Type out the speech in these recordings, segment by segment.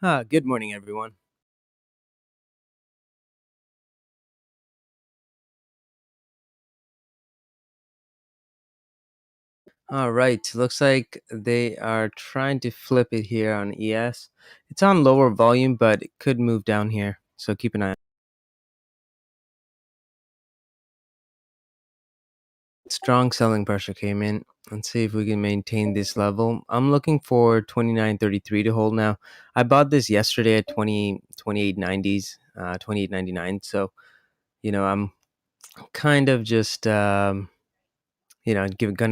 Good morning, everyone. All right, looks like they are trying to flip it here on ES. It's on lower volume, but it could move down here, so keep an eye. Strong selling pressure came in. Let's see if we can maintain this level. I'm looking for 29.33 to hold now. I bought this yesterday at 28.90s, 28.99. So, I'm kind of just, gonna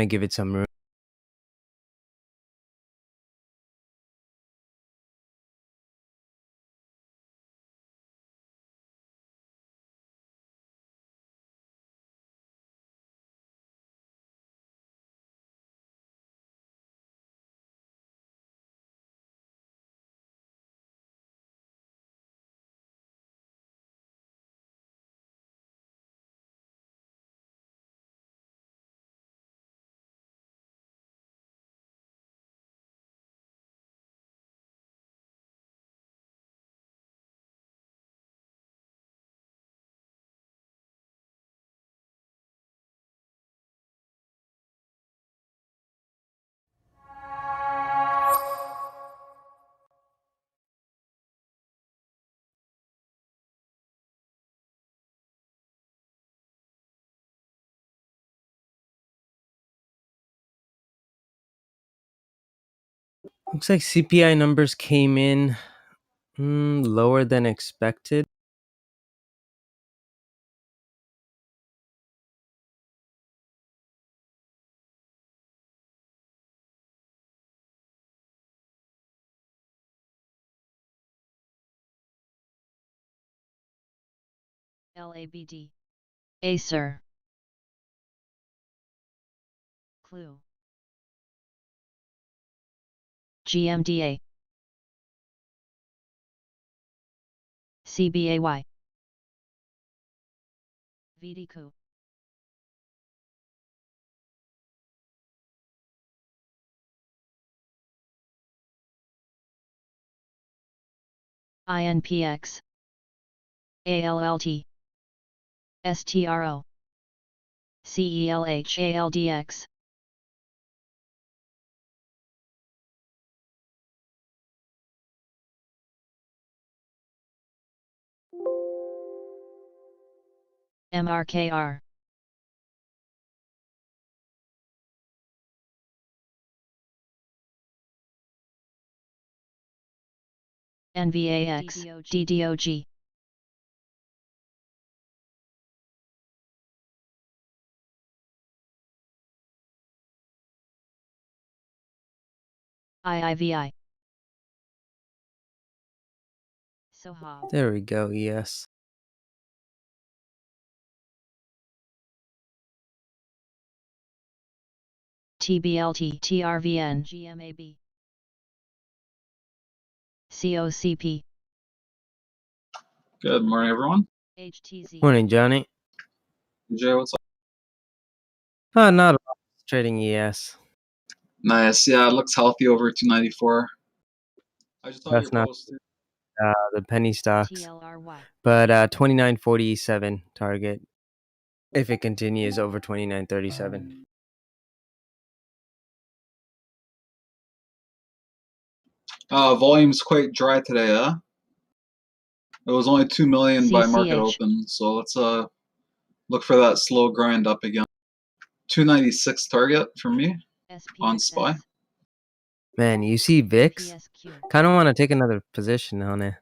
give it some room. Looks like CPI numbers came in lower than expected. LABD. Acer. Clue. GMDA. CBAY. VDQ. INPX. ALLT. STRO. CELHALDX. MRKR. NVAX. DDOG. IIVI. Sohab. There we go. Yes. TBLT. TRVN. GMAB. COCP. Good morning, everyone. HTZ. Morning, Johnny. Jay, what's up? Not a lot. Trading ES. Nice. Yeah, it looks healthy over 294. I just saw your That's not post. the penny stocks, TLRY. but 29.47 target if it continues over 29.37. Volume's quite dry today, huh? It was only 2 million by market CCH. open, so let's look for that slow grind up again. 296 target for me on SPY. SPXS. Man, you see VIX? PSQ. Kind of want to take another position on it.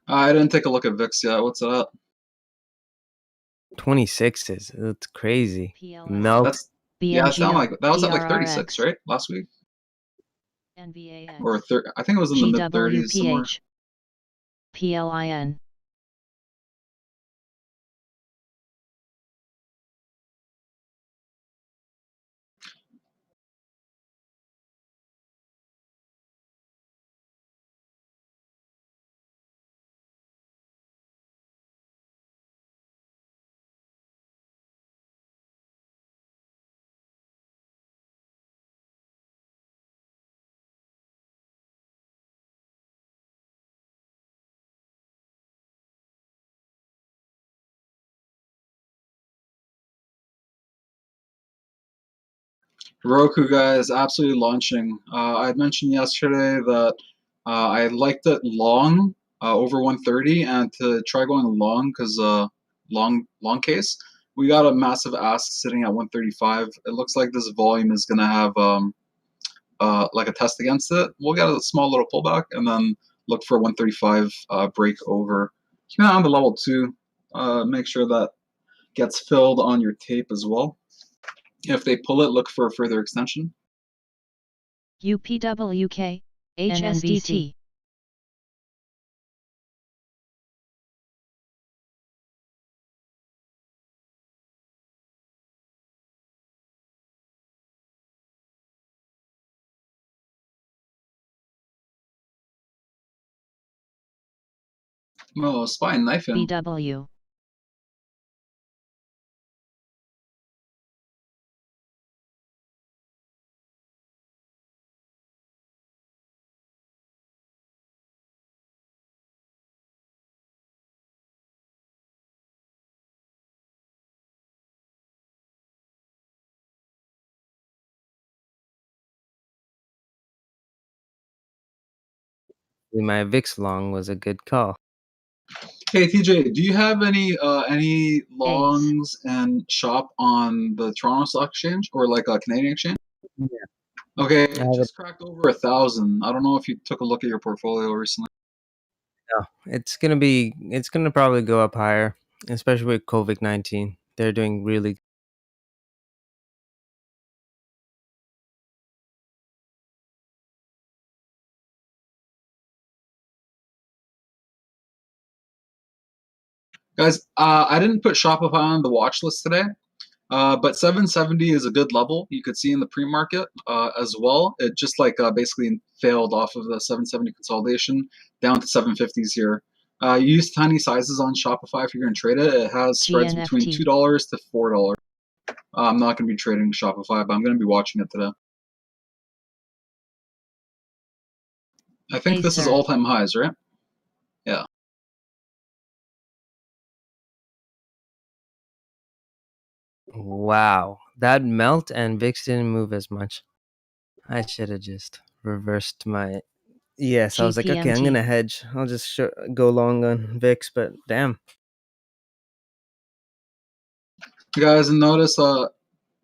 I didn't take a look at VIX yet. What's that? 26 is it's crazy. PLS. Melt. Yeah, it's down BMGO. like that was at like 36, DRRX. right? Last week NVAX. or I think it was in the mid 30s somewhere. GWPH. PLIN. Roku, guys, absolutely launching. I had mentioned yesterday that I liked it long, over 130, and to try going long because long case, we got a massive ask sitting at 135. It looks like this volume is gonna have like a test against it. We'll get a small little pullback and then look for 135 break over. Keep an eye on the level 2. Make sure that gets filled on your tape as well. If they pull it, look for a further extension. UPWK, HSDT. Oh, spy knife him. BW. My VIX long was a good call. Hey TJ, do you have any longs and shop on the Toronto Stock Exchange or like a Canadian exchange? Yeah. Okay, I it have it. just cracked over 1,000. I don't know if you took a look at your portfolio recently. No, it's gonna probably go up higher, especially with COVID-19. They're doing really. Guys, I didn't put Shopify on the watch list today, but 770 is a good level. You could see in the pre-market as well. It just like basically failed off of the 770 consolidation down to 750s here. Use tiny sizes on Shopify if you're going to trade it. It has spreads between GNFT. $2 to $4. I'm not going to be trading Shopify, but I'm going to be watching it today. I think this is Acer. all-time highs, right? Yeah. Wow, that melt and VIX didn't move as much. I should have just reversed my. Yes, I was like, okay, I'm GPMT. gonna hedge. I'll just go long on VIX, but damn. You guys notice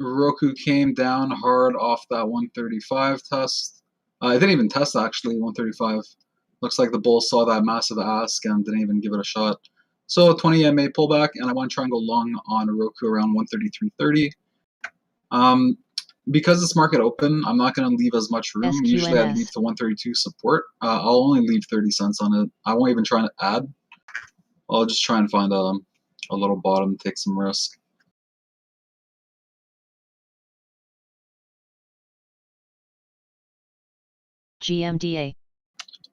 Roku came down hard off that 135 test. It didn't even test actually 135. Looks like the bulls saw that massive ask and didn't even give it a shot. So 20 MA pullback, and I want to try and go long on Roku around 133.30. Because it's market open, I'm not going to leave as much room. SQNS. Usually I leave to 132 support. I'll only leave 30 cents on it. I won't even try to add. I'll just try and find a little bottom, take some risk. GMDA.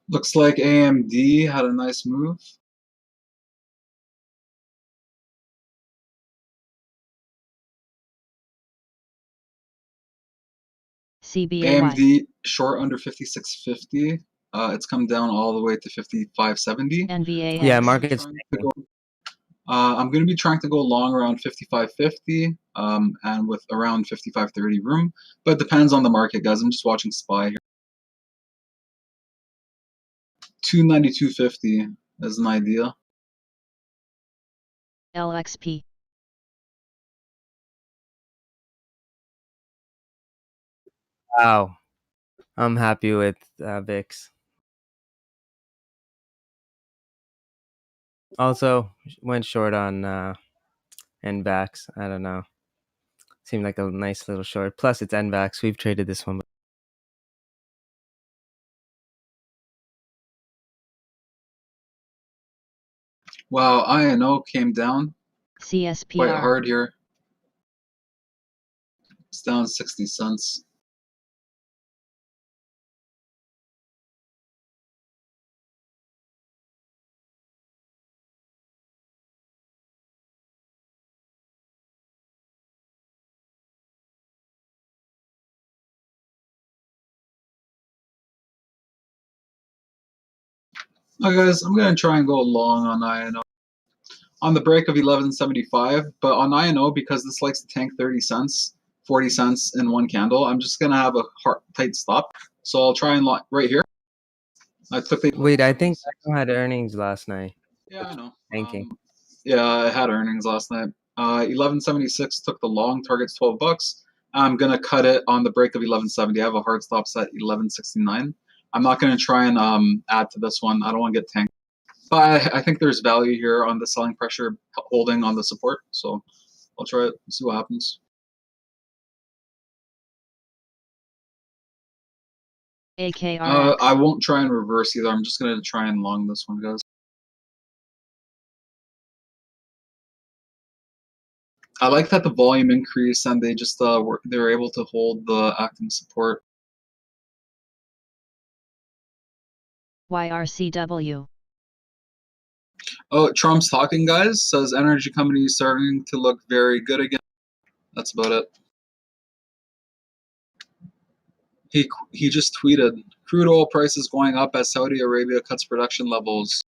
Looks like AMD had a nice move. CBAY. AMD short under 56.50. It's come down all the way to 55.70. NVAX. Yeah, market's. I'm going to be trying to go long around 55.50 and with around 55.30 room, but it depends on the market, guys. I'm just watching SPY here. 292.50 is an idea. LXP. Wow, I'm happy with VIX. Also, went short on NVAX. I don't know. Seemed like a nice little short. Plus, it's NVAX. We've traded this one. Wow, INO came down CSPR. quite hard here. It's down 60 cents. Okay, guys, I'm going to try and go long on INO. On the break of 11.75, but on INO, because this likes to tank 30 cents, 40 cents in one candle. I'm just gonna have a tight stop. So I'll try and right here. I took the Wait, I think 1176. I had earnings last night. Yeah, I know. Banking. Yeah, I had earnings last night. 1176 took the long, target's $12. I'm gonna cut it on the break of 1170. I have a hard stop set 1169. I'm not gonna try and add to this one. I don't want to get tanked. But I think there's value here on the selling pressure holding on the support. So I'll try it, see what happens. AKRX. I won't try and reverse either. I'm just gonna try and long this one, guys. I like that the volume increased and they just they were able to hold the acting support. YRCW. Oh, Trump's talking, guys. Says energy companies starting to look very good again. That's about it. He just tweeted, crude oil prices going up as Saudi Arabia cuts production levels.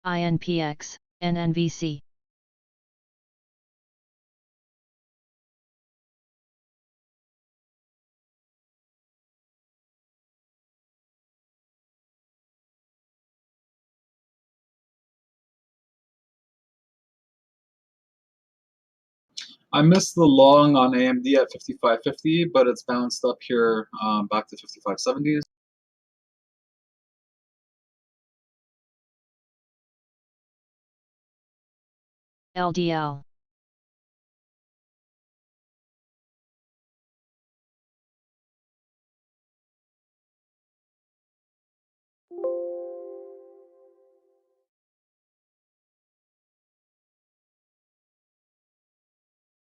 INPX, NNVC. I missed the long on AMD at 55.50, but it's bounced up here back to 55.70s. LDL.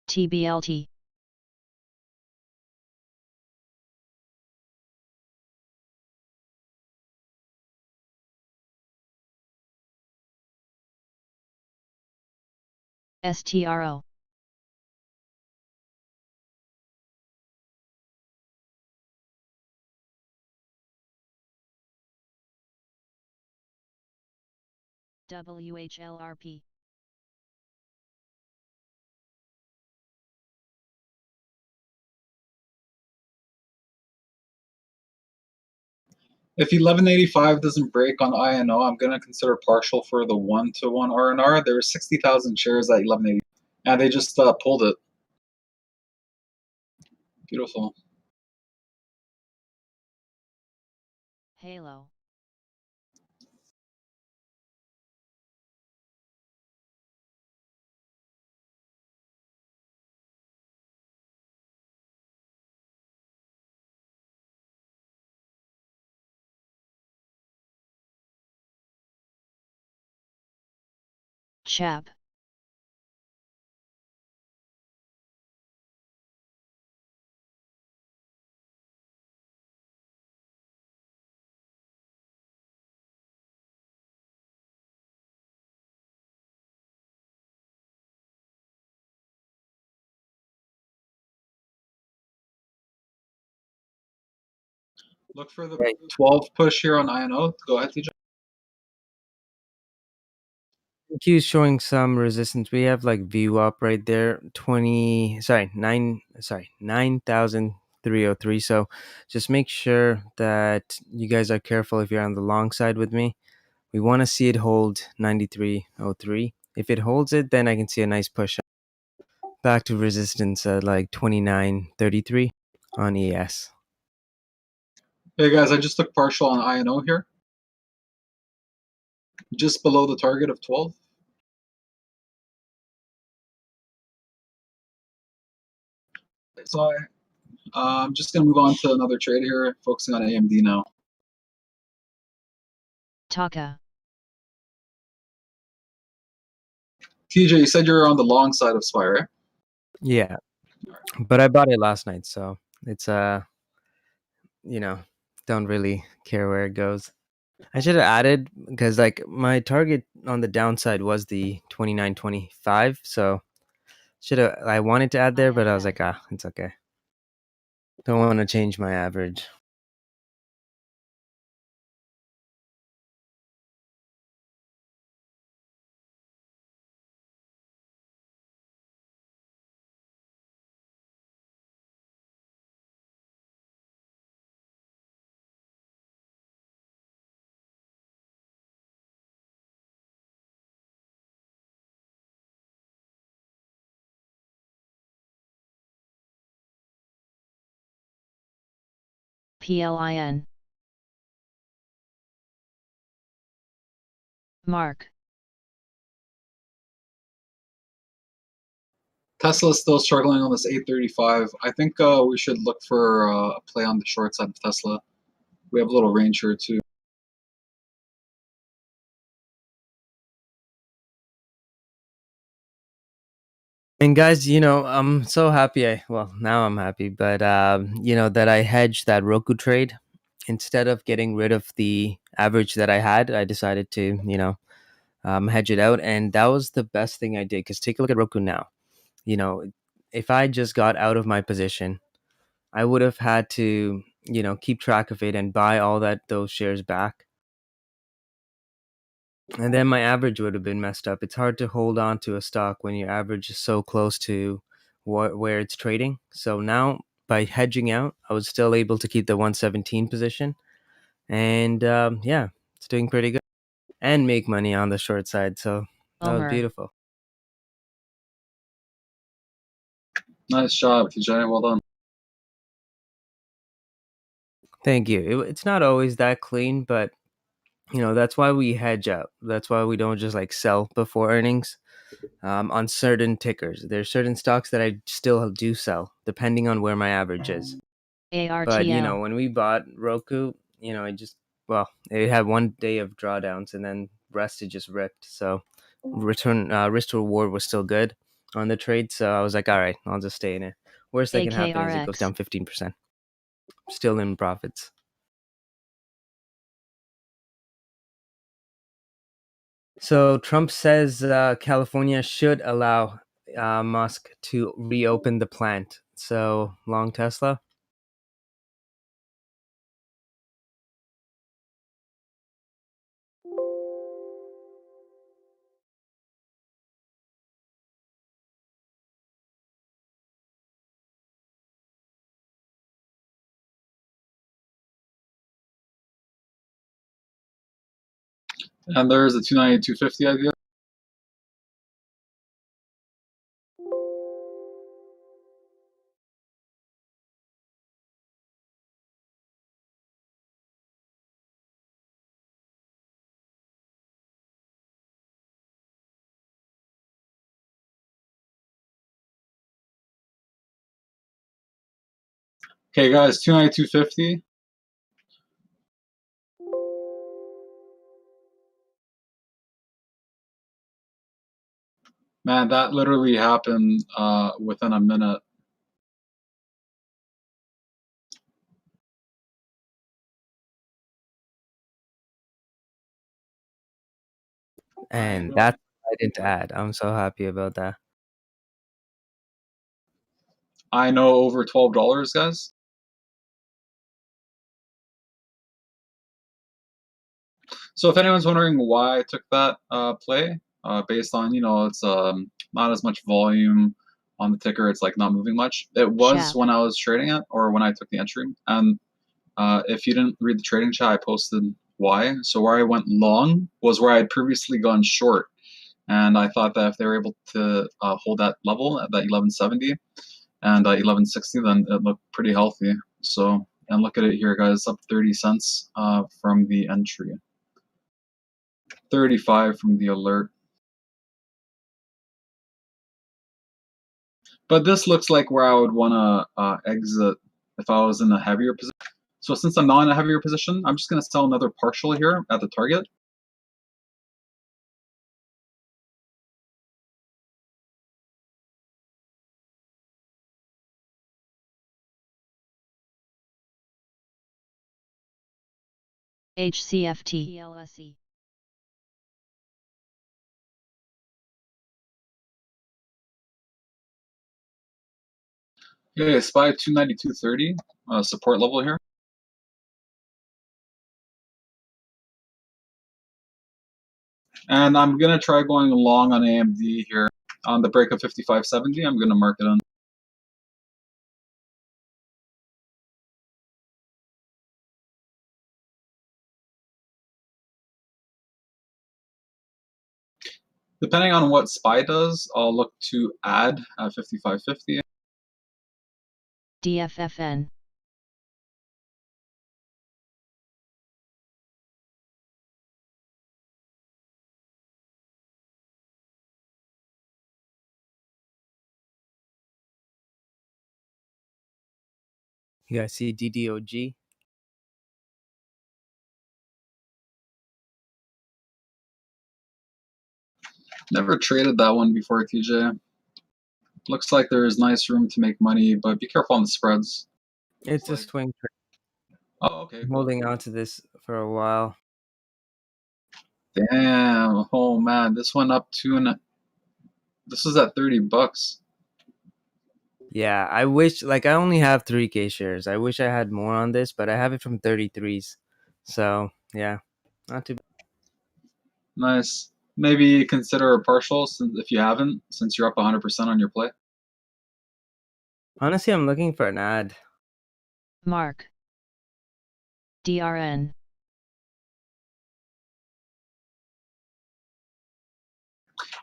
TBLT. STRO. WHLRP. If 1185 doesn't break on INO, I'm going to consider partial for the 1-to-1 R&R. There were 60,000 shares at 1180, and they just pulled it. Beautiful. Halo. CHAP. Look for the Right. 12 push here on INO. Go ahead, TJ. Q is showing some resistance. We have like VWAP right there, 9,303. So just make sure that you guys are careful if you're on the long side with me. We want to see it hold 93.03. If it holds it, then I can see a nice push back to resistance at like 29.33 on ES. Hey guys, I just took partial on INO here. Just below the target of 12. So I'm just going to move on to another trade here, focusing on AMD now. Taka. TJ, you said you're on the long side of SPY, right? Yeah, but I bought it last night, so it's don't really care where it goes. I should have added because like my target on the downside was the 29.25. So should have I wanted to add there, but I was like, it's okay. Don't want to change my average. PLIN. Mark. Tesla's still struggling on this 835. I think we should look for a play on the short side of Tesla. We have a little range here too. And guys, I'm so happy. Well, now I'm happy, but that I hedged that Roku trade instead of getting rid of the average that I had. I decided to, hedge it out, and that was the best thing I did. Because take a look at Roku now. You know, if I just got out of my position, I would have had to, keep track of it and buy all those shares back, and then my average would have been messed up. It's hard to hold on to a stock when your average is so close to where it's trading. So now by hedging out, I was still able to keep the 117 position, and yeah, it's doing pretty good and make money on the short side. So that was Omer. beautiful. Nice job, TJ. Well done. Thank you. It's not always that clean, but that's why we hedge out. That's why we don't just like sell before earnings. On certain tickers, there's certain stocks that I still do sell depending on where my average is. But ARTL. when we bought Roku, it just it had one day of drawdowns and then rest it just ripped. So return risk to reward was still good on the trade. So I was like, all right, I'll just stay in it. Worst that can happen is it goes AKRX. down 15%. Still in profits. So Trump says California should allow Musk to reopen the plant. So long Tesla. And there's a 290, 250 idea. Okay, guys, 290, 250. Man, that literally happened within a minute. And that's what I didn't add. I'm so happy about that. I know over $12, guys. So if anyone's wondering why I took that play, based on, it's not as much volume on the ticker, it's like not moving much. It was Shap. when I was trading it or when I took the entry. And if you didn't read the trading chat, I posted why. So where I went long was where I had previously gone short. And I thought that if they were able to hold that level at that 1170 and 1160, then it looked pretty healthy. So, and look at it here, guys, up 30 cents from the entry. 35 from the alert. But this looks like where I would want to exit if I was in a heavier position. So since I'm not in a heavier position, I'm just going to sell another partial here at the target. HCFT LSE. Yeah, SPY 292.30 support level here. And I'm gonna try going long on AMD here on the break of 55.70. I'm gonna mark it in. Depending on what SPY does, I'll look to add at 55.50. DFFN. You guys see DDOG? Never traded that one before, TJ. Looks like there is nice room to make money, but be careful on the spreads. It's a swing trade. Oh, okay. I'm holding on to this for a while. Damn. Oh man, this went up this was at $30. Yeah, I wish, like, I only have 3K shares. I wish I had more on this, but I have it from 33s. So, yeah, not too bad. Nice. Maybe consider a partial if you haven't, since you're up 100% on your play. Honestly, I'm looking for an ad. Mark. DRN.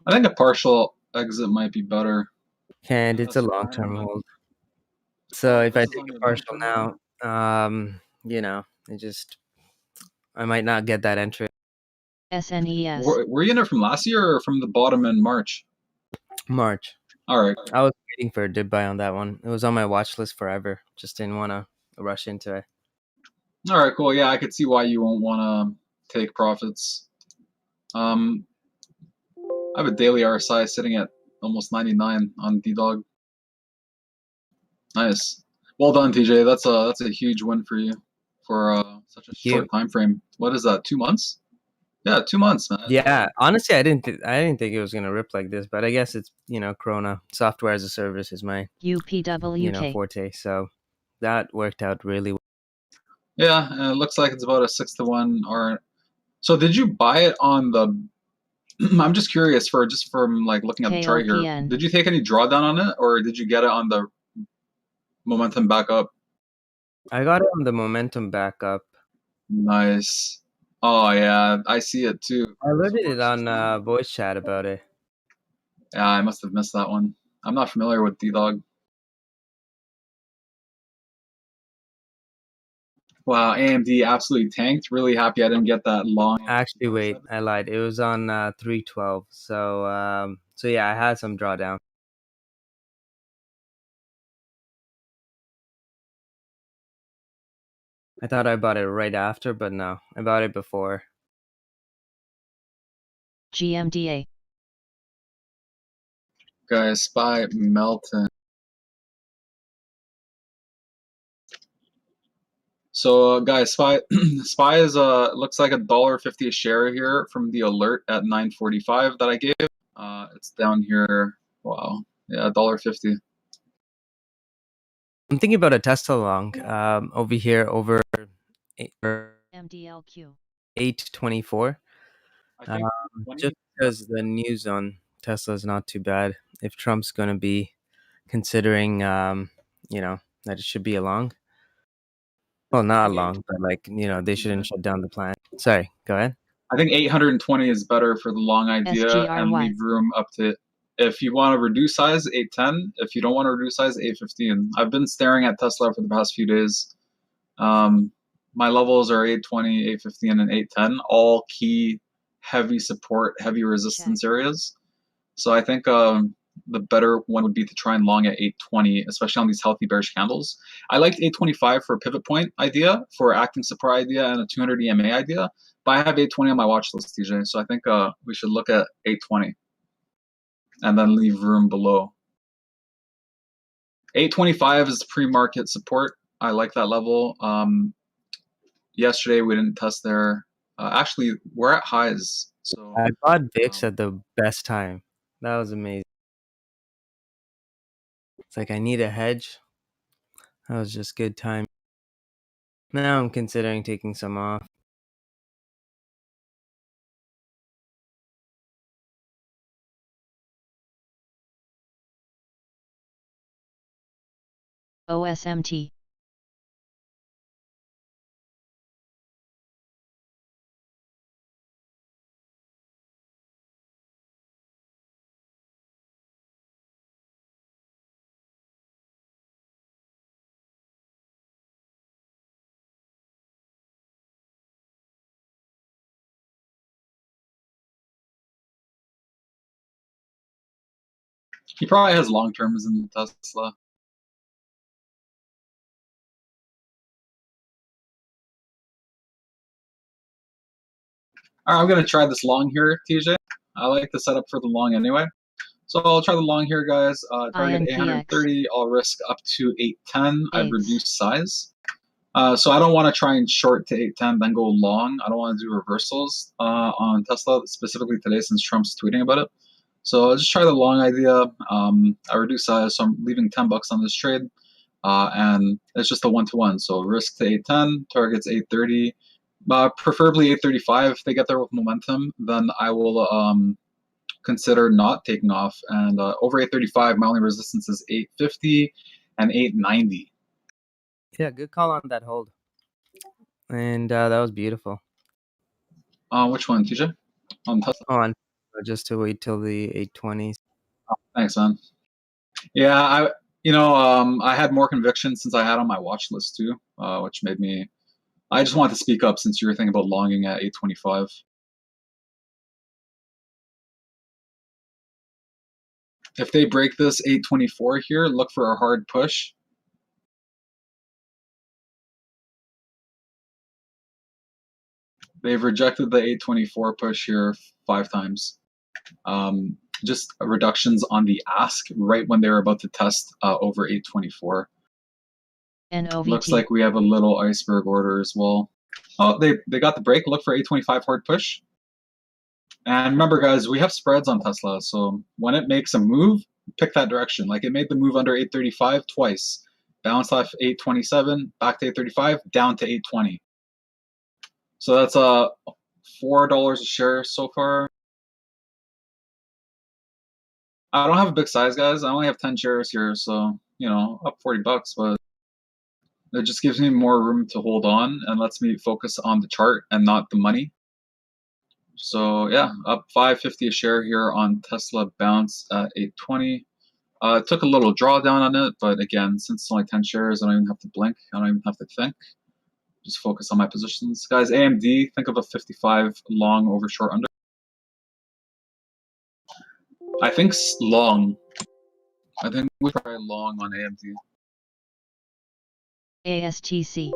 I think a partial exit might be better. And it's a long-term hold. So if I This is take on a your partial long-term now, I might not get that entry. SNES. Were you in it from last year or from the bottom in March? March. All right. I was waiting for a dip buy on that one. It was on my watch list forever. Just didn't want to rush into it. All right, cool. Yeah, I could see why you won't want to take profits. I have a daily RSI sitting at almost 99 on DDOG. Nice. Well done, TJ. That's a huge win for you for such a short time frame. What is that? 2 months? Yeah, 2 months, man. Yeah, honestly, I didn't think it was gonna rip like this, but I guess it's Corona software as a service is my UPWK. forte, so that worked out really well. Yeah, and it looks like it's about a 6-to-1. Or so, did you buy it on the? I'm just curious just from like looking at the chart here. KOPN. Did you take any drawdown on it, or did you get it on the momentum back up? I got it on the momentum back up. Nice. Oh yeah, I see it too. I alerted it on voice chat about it. Yeah, I must have missed that one. I'm not familiar with DDOG. Wow, AMD absolutely tanked. Really happy I didn't get that long. Actually, wait, I lied. It was on 312. So yeah, I had some drawdown. I thought I bought it right after, but no, I bought it before. GMDA. Guys, SPY Melton. So guys, SPY is looks like $1.50 a share here from the alert at 9:45 that I gave. It's down here. Wow, yeah, $1.50. I'm thinking about a Tesla long over here over MDLQ. 824. I think Just because the news on Tesla is not too bad. If Trump's going to be considering, that it should be a long. Well, not a long, but they shouldn't shut down the plant. Sorry, go ahead. I think 820 is better for the long idea and SGRY. leave room up to. If you want to reduce size, 810. If you don't want to reduce size, 815. I've been staring at Tesla for the past few days. My levels are 820, 815, and 810, all key heavy support, heavy resistance areas. So I think the better one would be to try and long at 820, especially on these healthy bearish candles. I liked 825 for a pivot point idea, for acting support idea, and a 200 EMA idea, but I have 820 on my watch list, TJ. So I think we should look at 820 and then leave room below. 825 is pre-market support. I like that level. yesterday we didn't test there. Actually, we're at highs. So I bought VIX at the best time. That was amazing. It's like I need a hedge. That was just good time. Now I'm considering taking some off. OSMT. he probably has long terms in Tesla. All right, I'm gonna try this long here, TJ. I like the setup for the long anyway. So I'll try the long here, guys. Target INPX. 830. I'll risk up to 810. I've Eights. reduced size. So I don't want to try and short to 810, then go long. I don't want to do reversals on Tesla, specifically today since Trump's tweeting about it. So I'll just try the long idea. I reduce size, so I'm leaving $10 on this trade. And it's just a 1-to-1. So risk to 810, targets 830. Preferably 835. If they get there with momentum, then I will consider not taking off. And over 835, my only resistance is 850 and 890. Yeah, good call on that hold. And that was beautiful. Which one, TJ? On Tesla? On just to wait till the 820s. Oh, thanks, man. Yeah, I had more conviction since I had on my watch list too, which made me. I just wanted to speak up since you were thinking about longing at 825. If they break this 824 here, look for a hard push. They've rejected the 824 push here 5 times. Just reductions on the ask right when they're about to test over 824. NOVT. Looks like we have a little iceberg order as well. Oh, they got the break. Look for 825 hard push. And remember, guys, we have spreads on Tesla. So when it makes a move, pick that direction. Like it made the move under 835 twice. Bounced off 827, back to 835, down to 820. So that's $4 a share so far. I don't have a big size, guys. I only have 10 shares here, so up $40, but it just gives me more room to hold on and lets me focus on the chart and not the money. So yeah, up $5.50 a share here on Tesla, bounce at 820. Took a little drawdown on it, but again, since it's only 10 shares, I don't even have to blink. I don't even have to think. Just focus on my positions. Guys, AMD, think of a 55 long over short under. I think long. I think we try long on AMD. ASTC.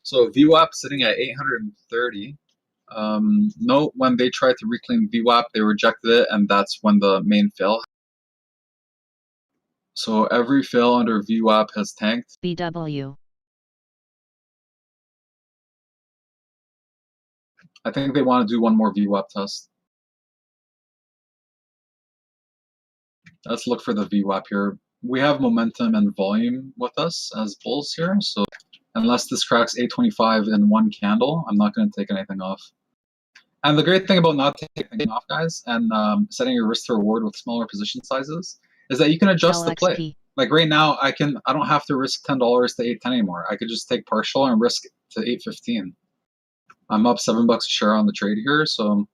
So VWAP sitting at 830. Note when they tried to reclaim VWAP, they rejected it, and that's when the main fail. So every fail under VWAP has tanked. BW. I think they want to do one more VWAP test. Let's look for the VWAP here. We have momentum and volume with us as bulls here, so unless this cracks 825 in one candle, I'm not going to take anything off. And the great thing about not taking anything off, guys, and setting your risk to reward with smaller position sizes is that you can adjust the play. Like right now, I don't have to risk $10 to 810 anymore. I could just take partial and risk to 815. I'm up $7 a share on the trade here, so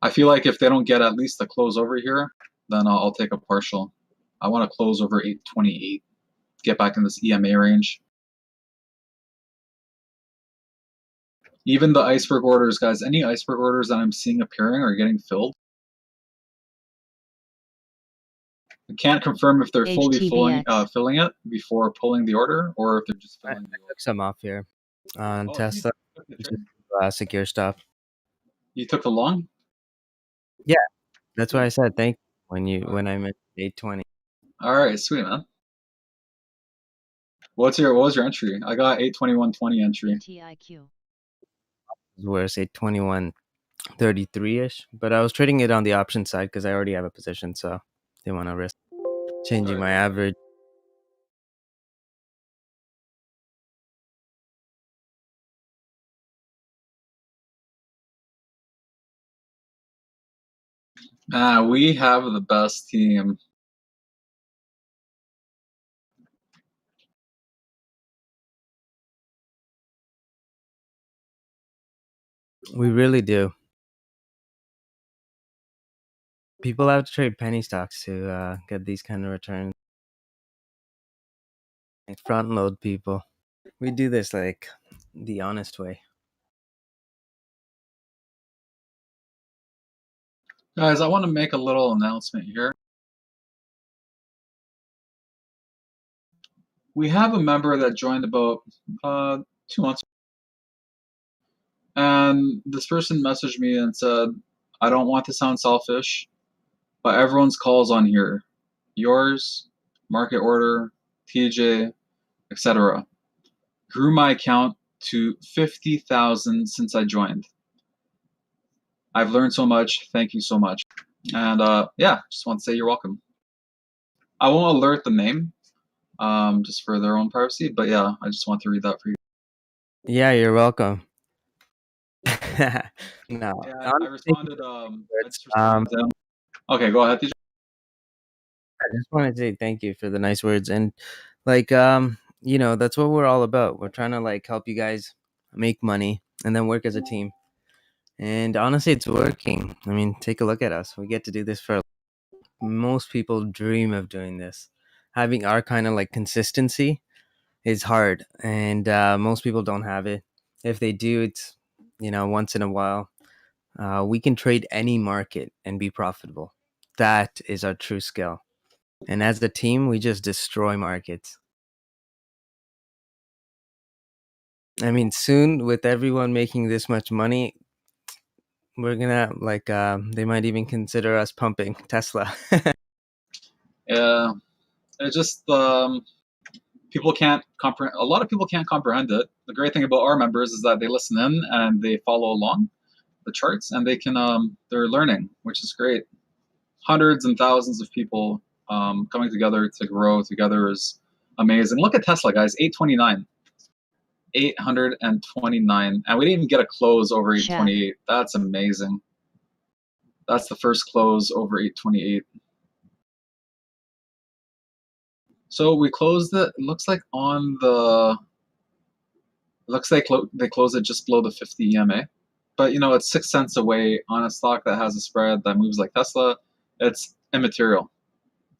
I feel like if they don't get at least a close over here, then I'll take a partial. I want to close over 828, get back in this EMA range. Even the iceberg orders, guys, any iceberg orders that I'm seeing appearing are getting filled. I can't confirm if they're fully filling it before pulling the order or if they're just filling the order. I took some off here on Tesla. Secure stop. You took the long? Yeah, that's why I said thank you when I meant 820. All right, sweet man. What was your entry? I got 821.20 entry. TIQ. Where I say 21.33 ish, but I was trading it on the option side because I already have a position, so didn't want to risk changing my average. We have the best team. We really do. People have to trade penny stocks to get these kind of returns. Like front load people. We do this like the honest way. Guys, I want to make a little announcement here. We have a member that joined about 2 months, and this person messaged me and said, I don't want to sound selfish, but everyone's calls on here, yours, market order, TJ, etc., grew my account to 50,000 since I joined. I've learned so much. Thank you so much. And yeah, just want to say you're welcome. I won't alert the name, just for their own privacy, but yeah, I just want to read that for you. Yeah, you're welcome. No, Yeah, I honestly, responded. I just responded to him. Okay, go ahead, TJ. I just want to say thank you for the nice words, and like that's what we're all about. We're trying to like help you guys make money and then work as a team. And honestly, it's working. I mean, take a look at us. We get to do this for most people dream of doing this. Having our kind of like consistency is hard, and most people don't have it. If they do, it's once in a while. We can trade any market and be profitable. That is our true skill. And as a team, we just destroy markets. I mean, soon with everyone making this much money, we're gonna like they might even consider us pumping Tesla. Yeah, it just people can't comprehend. A lot of people can't comprehend it. The great thing about our members is that they listen in and they follow along the charts, and they can they're learning, which is great. Hundreds and thousands of people coming together to grow together is amazing. Look at Tesla, guys, 829. 829, and we didn't even get a close over 828. That's amazing. That's the first close over 828. So we closed it. It looks like on the. Looks like they closed it just below the 50 EMA, but it's 6 cents away on a stock that has a spread that moves like Tesla. It's immaterial.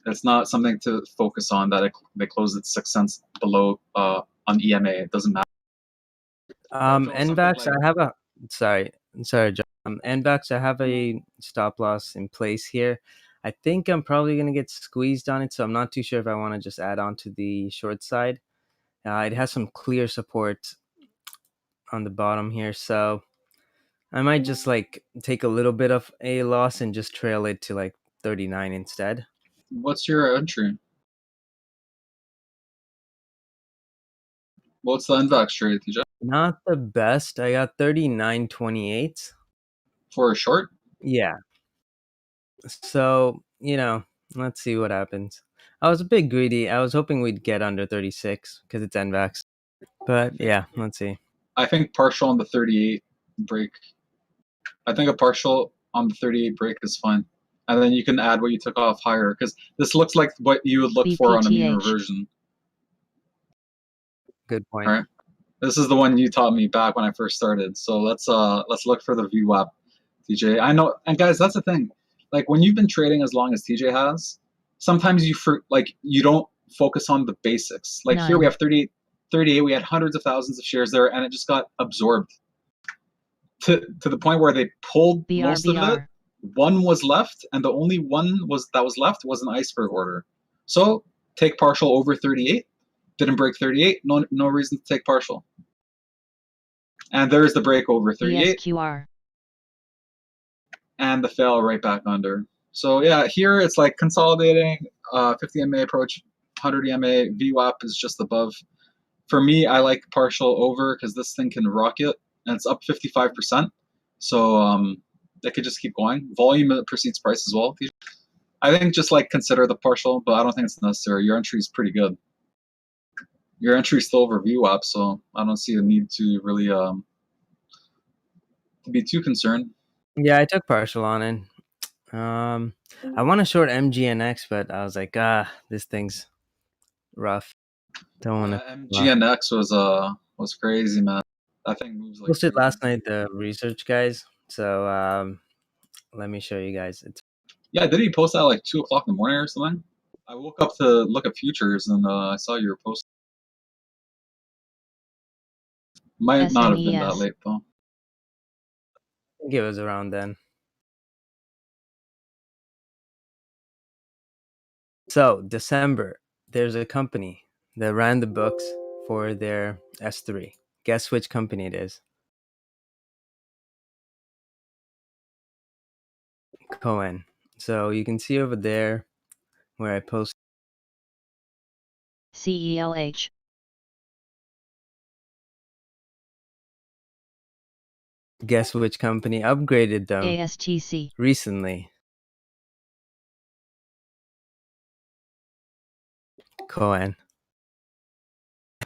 It's not something to focus on that they closed it 6 cents below on EMA. It doesn't matter. NVAX, I have a sorry, John. NVAX, I have a stop loss in place here. I think I'm probably gonna get squeezed on it, so I'm not too sure if I want to just add on to the short side. It has some clear support on the bottom here, so I might just like take a little bit of a loss and just trail it to like 39 instead. What's your entry? What's the NVAX trade, TJ? Not the best. I got 39.28 for a short. Yeah. So let's see what happens. I was a bit greedy. I was hoping we'd get under 36 because it's NVAX. But yeah, let's see. I think partial on the 38 break. I think a partial on the 38 break is fine. And then you can add what you took off higher, because this looks like what you would look for on a mean reversion. Good point. All right. This is the one you taught me back when I first started. So let's look for the VWAP, TJ. I know, and guys, that's the thing. Like when you've been trading as long as TJ has, sometimes you don't focus on the basics. Like here we have 38, we had hundreds of thousands of shares there, and it just got absorbed to the point where they pulled most of it. One was left, and the only one that was left was an iceberg order. So take partial over 38. Didn't break 38. No reason to take partial. And there's the break over 38. ESQR. And the fail right back under. So yeah, here it's like consolidating. 50 MA approach, 100 EMA, VWAP is just above. For me, I like partial over because this thing can rocket and it's up 55%. So it could just keep going. Volume precedes price as well. I think just like consider the partial, but I don't think it's necessary. Your entry is pretty good. Your entry is still over VWAP, so I don't see a need to really to be too concerned. Yeah, I took partial on it. I want to short MGNX, but I was like, this thing's rough. Don't want to. MGNX was crazy, man. That thing moves like Posted crazy. last night the research guys. So let me show you guys. It's Yeah, did he post that at like 2 o'clock in the morning or something? I woke up to look at futures and I saw your post. Might not have been that SNES. late though. I think it was around then. So December, there's a company that ran the books for their S3. Guess which company it is? Cohen. So you can see over there where I post. CELH. Guess which company upgraded them ASTC. recently? Cohen.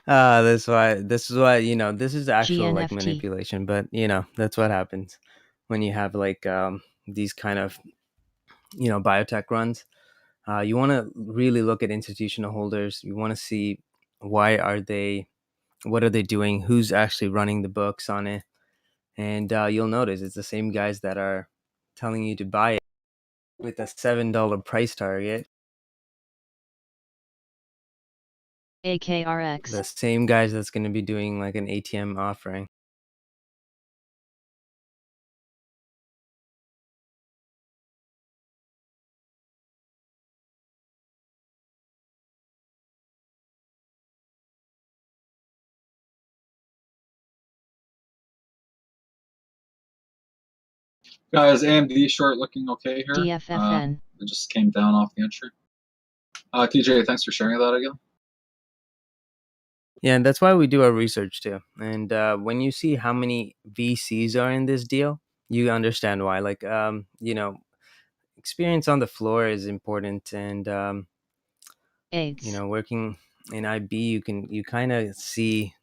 This is why this is actual like GNFT. manipulation, but that's what happens when you have like these kind of biotech runs. You want to really look at institutional holders. You want to see what are they doing, who's actually running the books on it, and you'll notice it's the same guys that are telling you to buy it with a $7 price target. AKRX. The same guys that's going to be doing like an ATM offering. Guys, AMD short looking okay here. DFFN. It just came down off the entry. TJ, thanks for sharing that again. Yeah, and that's why we do our research too. And when you see how many VCs are in this deal, you understand why. Like, experience on the floor is important, and AIDS. working in IB, you kind of see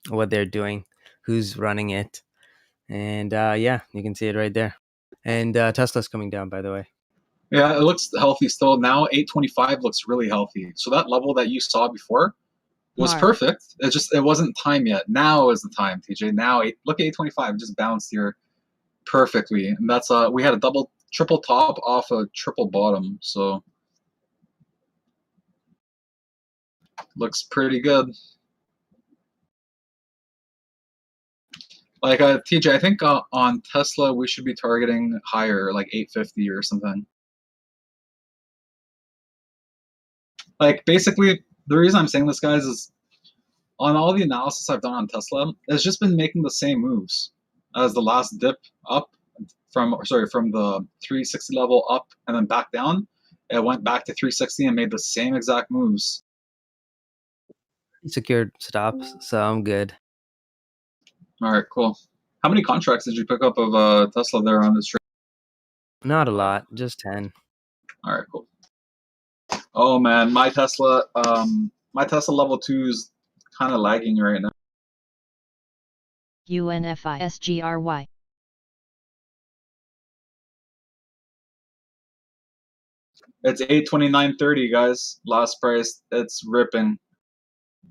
what they're doing, who's running it, and yeah, you can see it right there. And Tesla's coming down, by the way. Yeah, it looks healthy still. Now 825 looks really healthy. So that level that you saw before was Mark. perfect. It wasn't time yet. Now is the time, TJ. Now look at 825, just bounced here perfectly. And that's we had a triple top off a triple bottom. So looks pretty good. Like TJ, I think on Tesla we should be targeting higher, like 850 or something. Like basically, the reason I'm saying this, guys, is on all the analysis I've done on Tesla, it's just been making the same moves as the last dip up from the 360 level up and then back down. It went back to 360 and made the same exact moves. Secured stops, so I'm good. All right, cool. How many contracts did you pick up of Tesla there on this trade? Not a lot, just 10. All right, cool. Oh man, my Tesla level 2 is kind of lagging right now. UNFISGRY. It's 829.30, guys. Last price. It's ripping.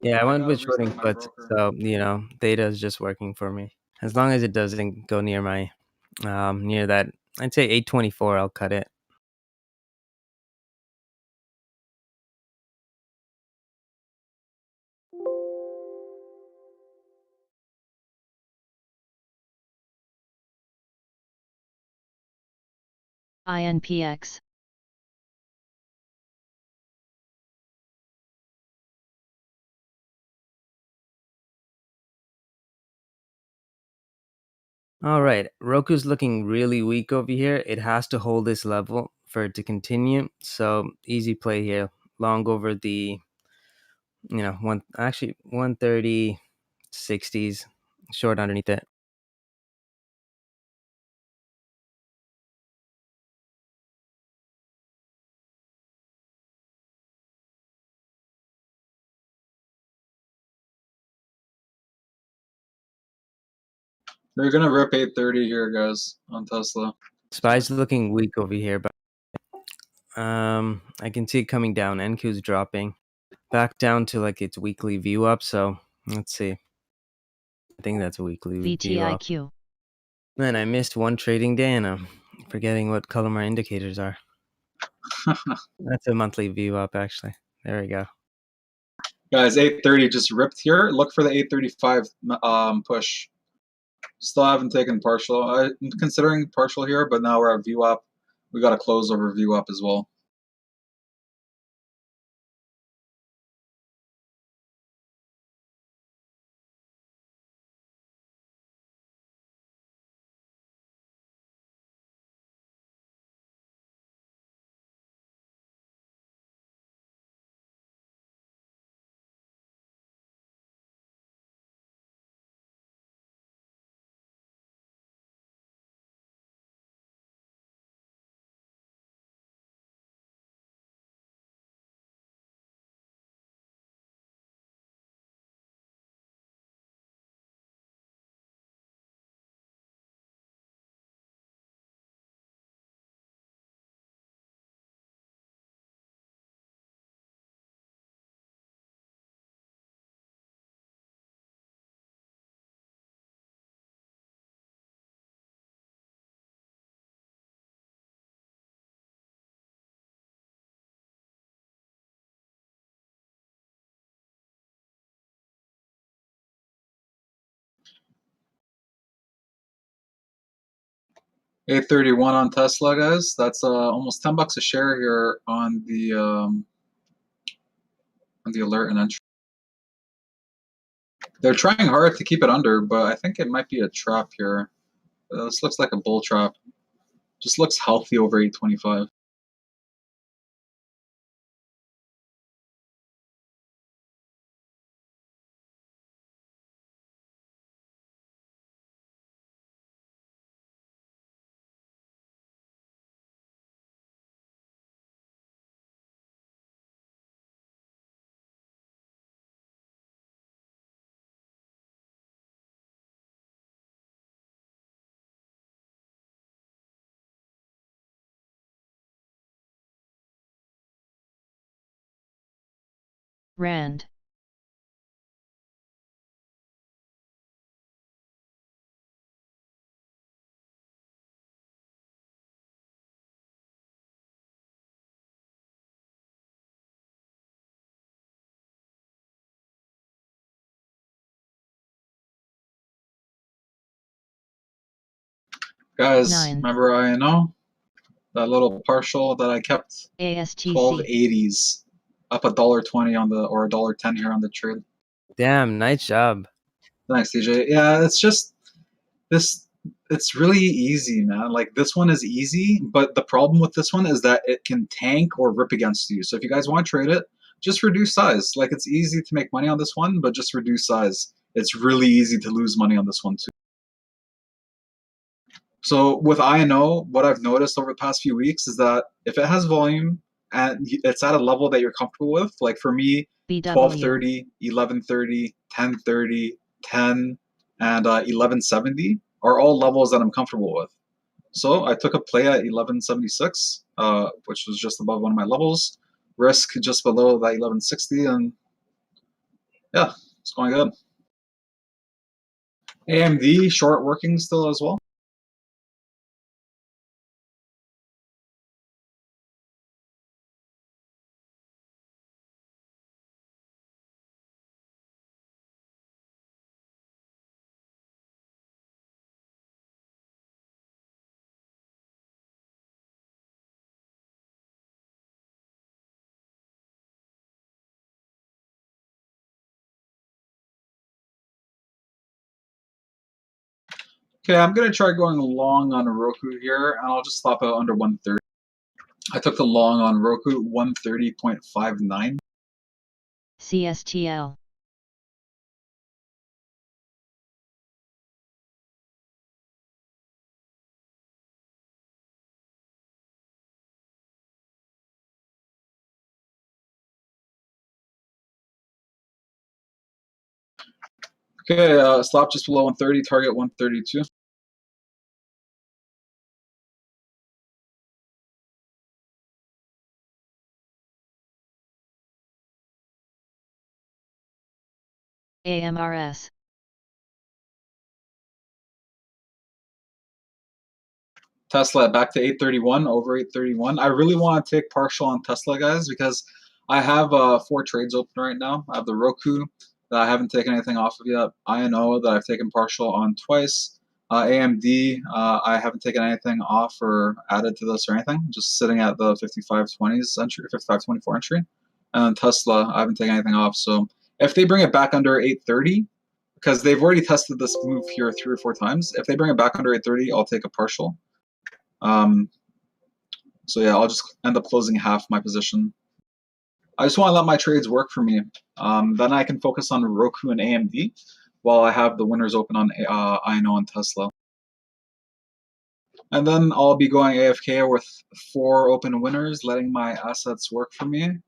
Yeah, I went with gotta shorting respect my puts, broker. so data is just working for me. As long as it doesn't go near my near that, I'd say 824. I'll cut it. INPX. All right, Roku's looking really weak over here. It has to hold this level for it to continue. So easy play here. long over the, 130 60s, short underneath it. They're gonna rip 830 here, guys, on Tesla. SPY's looking weak over here, but I can see it coming down. NQ's dropping back down to like its weekly view up. So let's see. I think that's a weekly view up. VTIQ. Man, I missed one trading day and I'm forgetting what color my indicators are. That's a monthly view up, actually. There we go. Guys, 830 just ripped here. Look for the 835 push. Still haven't taken partial. I'm considering partial here, but now we're at view up. We got to close over view up as well. $831 on Tesla, guys. That's almost $10 a share here on the alert and entry. They're trying hard to keep it under, but I think it might be a trap here. This looks like a bull trap. Just looks healthy over 825. Rand. Guys, 9. remember INO? That little partial that I kept? ASTC. 1280s. Up $1.20 on the, or $1.10 here on the trade. Damn, nice job. Thanks, TJ. Yeah, it's just this. It's really easy, man. Like this one is easy, but the problem with this one is that it can tank or rip against you. So if you guys want to trade it, just reduce size. Like it's easy to make money on this one, but just reduce size. It's really easy to lose money on this one too. So with INO, what I've noticed over the past few weeks is that if it has volume and it's at a level that you're comfortable with, like for me, BW. 1230, 1130, 1030, 10, and 1170 are all levels that I'm comfortable with. So I took a play at 1176, which was just above one of my levels. Risk just below that 1160, and yeah, it's going good. AMD short working still as well. Okay, I'm gonna try going long on Roku here, and I'll just stop out under 130. I took the long on Roku 130.59. CSTL. Okay, stop just below 130, target 132. AMRS. Tesla back to 831, over 831. I really want to take partial on Tesla, guys, because I have 4 trades open right now. I have the Roku that I haven't taken anything off of yet. INO that I've taken partial on twice. AMD, I haven't taken anything off or added to this or anything. Just sitting at the 5520s entry, 5524 entry. And Tesla, I haven't taken anything off. So if they bring it back under 830, because they've already tested this move here 3 or 4 times, if they bring it back under 830, I'll take a partial. So yeah, I'll just end up closing half my position. I just want to let my trades work for me. Then I can focus on Roku and AMD while I have the winners open on INO and Tesla. And then I'll be going AFK with 4 open winners, letting my assets work for me.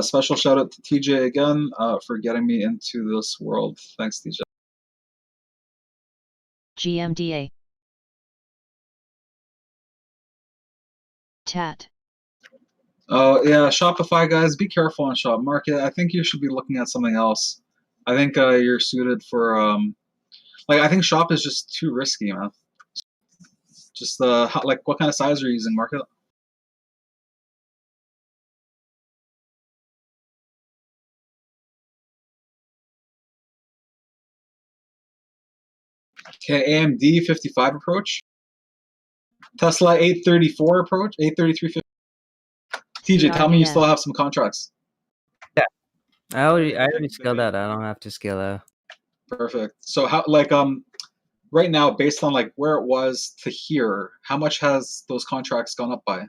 Special shout out to TJ again for getting me into this world. Thanks, TJ. GMDA. TAT. Oh yeah, Shopify guys, be careful on Shop Market. I think you should be looking at something else. I think you're suited for I think Shop is just too risky, man. Just like what kind of size are you using, Market? Okay, AMD 55 approach. Tesla 834 approach, 833.50. TJ, tell me you still have some contracts. Yeah, I already scaled out. I don't have to scale out. Perfect. So how right now, based on like where it was to here, how much has those contracts gone up by?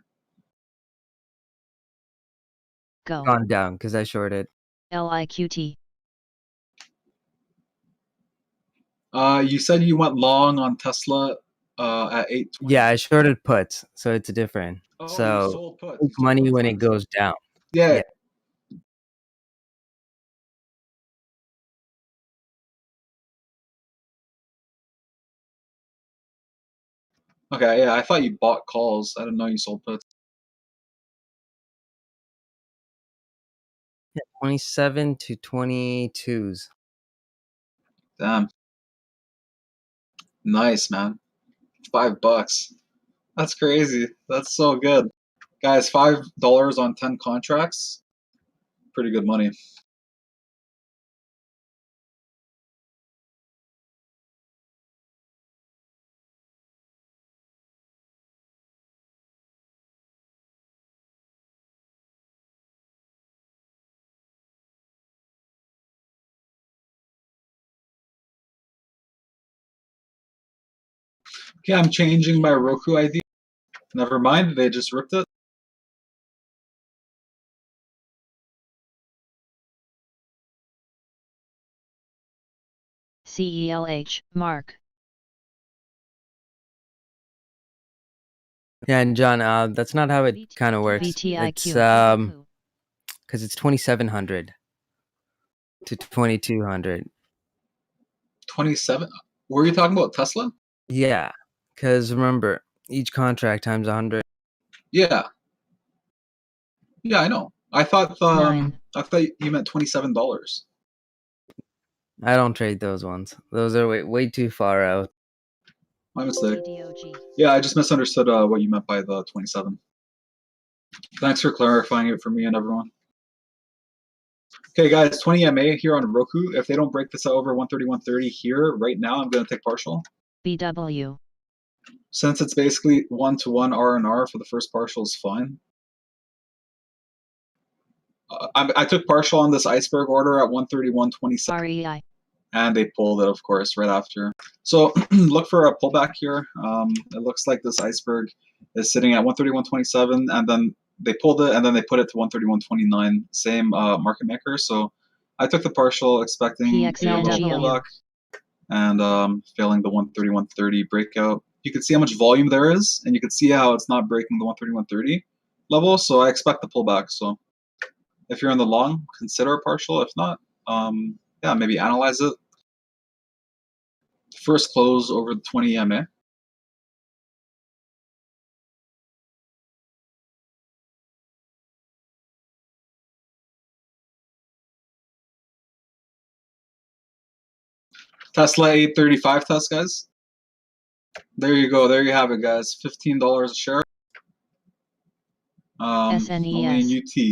Go. Gone down because I shorted. LIQT. You said you went long on Tesla at 820. Yeah, I shorted puts, so it's different. Oh, you So sold put. take money when it goes down. Yeah. Yeah. Okay, yeah, I thought you bought calls. I didn't know you sold puts. Yeah, 27 to 22s. Damn. Nice, man. $5. That's crazy. That's so good. Guys, $5 on 10 contracts. Pretty good money. Okay, I'm changing my Roku ID. Never mind, they just ripped it. CELH, Mark. Yeah, and John, that's not how it kind of works. It's because it's 2,700 to 2,200. 27. Were you talking about Tesla? Yeah, because remember, each contract times 100. Yeah. Yeah, I know. I thought you meant $27. I don't trade those ones. Those are way too far out. My mistake. Yeah, I just misunderstood what you meant by the 27. Thanks for clarifying it for me and everyone. Okay, guys, 20 MA here on Roku. If they don't break this out over 130, 130 here right now, I'm going to take partial. BW. Since it's basically 1-to-1 R&R for the first partial is fine. I took partial on this iceberg order at 130, 127. REI. and they pulled it, of course, right after. So look for a pullback here. It looks like this iceberg is sitting at 131.27, and then they pulled it, and then they put it to 131.29. Same market maker. So I took the partial, expecting a little PXLW. pullback, and failing the 131.30 breakout. You can see how much volume there is, and you can see how it's not breaking the 131.30 level. So I expect the pullback. So if you're in the long, consider a partial. If not, yeah, maybe analyze it. First close over the 20 EMA. Tesla 835 test, guys. There you go. There you have it, guys. $15 a share. Only in SNES. UT.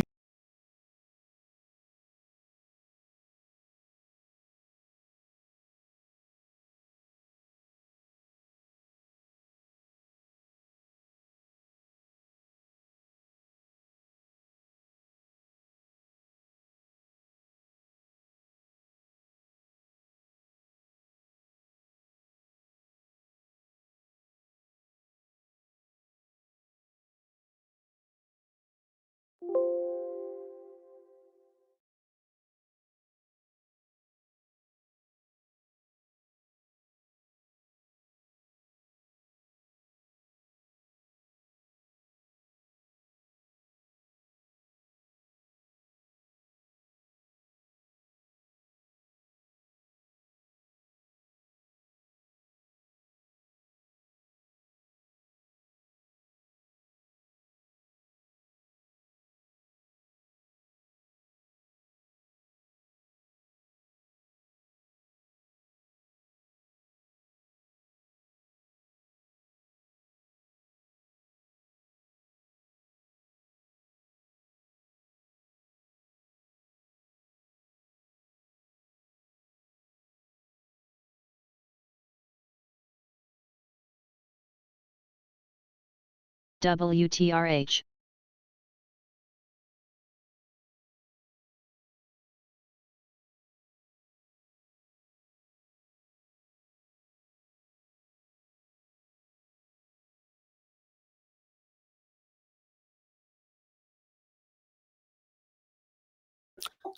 WTRH.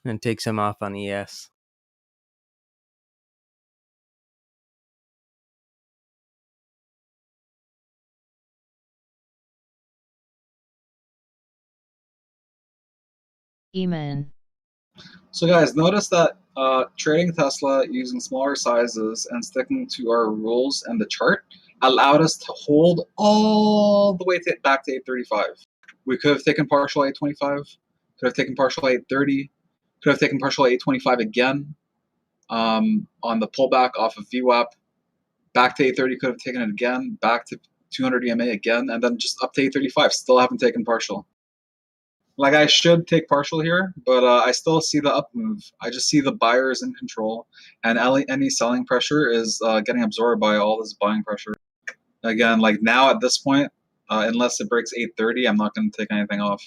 And take some off on ES. Eman. So guys, notice that trading Tesla using smaller sizes and sticking to our rules and the chart allowed us to hold all the way back to 835. We could have taken partial 825, could have taken partial 830, could have taken partial 825 again on the pullback off of VWAP. Back to 830, could have taken it again, back to 200 EMA again, and then just up to 835. Still haven't taken partial. Like I should take partial here, but I still see the up move. I just see the buyers in control, and any selling pressure is getting absorbed by all this buying pressure. Again, like now at this point, unless it breaks 830, I'm not going to take anything off.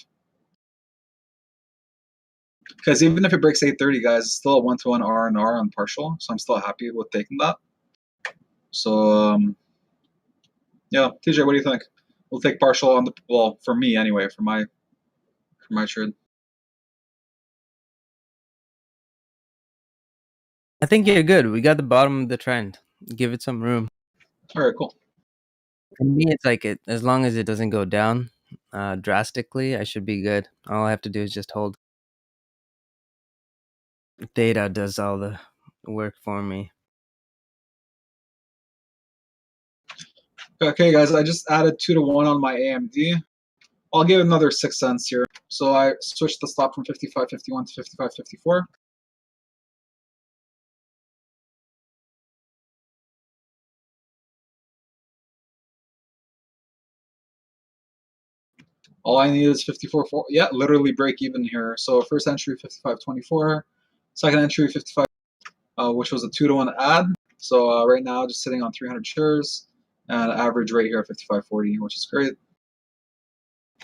Because even if it breaks 830, guys, it's still a 1-to-1 R&R on partial, so I'm still happy with taking that. So yeah, TJ, what do you think? We'll take partial on the, well, for me anyway, for my trade. I think you're good. We got the bottom of the trend. Give it some room. All right, cool. For me, it's like it as long as it doesn't go down drastically, I should be good. All I have to do is just hold. Theta does all the work for me. Okay, guys, I just added 2-to-1 on my AMD. I'll give another 6 cents here. So I switched the stop from 55.51 to 55.54. All I need is 54.4. Yeah, literally break even here. So first entry 55.24, second entry 55, which was a 2-to-1 add. So right now just sitting on 300 shares and average rate here at 55.40, which is great.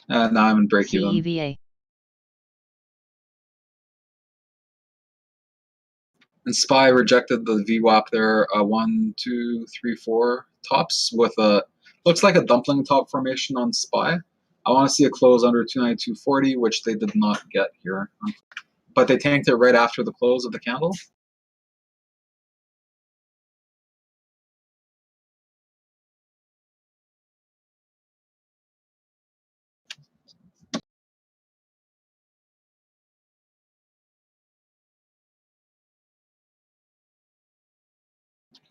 And now I'm in break even. CEVA. And SPY rejected the VWAP there, 1, 2, 3, 4 tops with a looks like a dumpling top formation on SPY. I want to see a close under 292.40, which they did not get here, but they tanked it right after the close of the candle.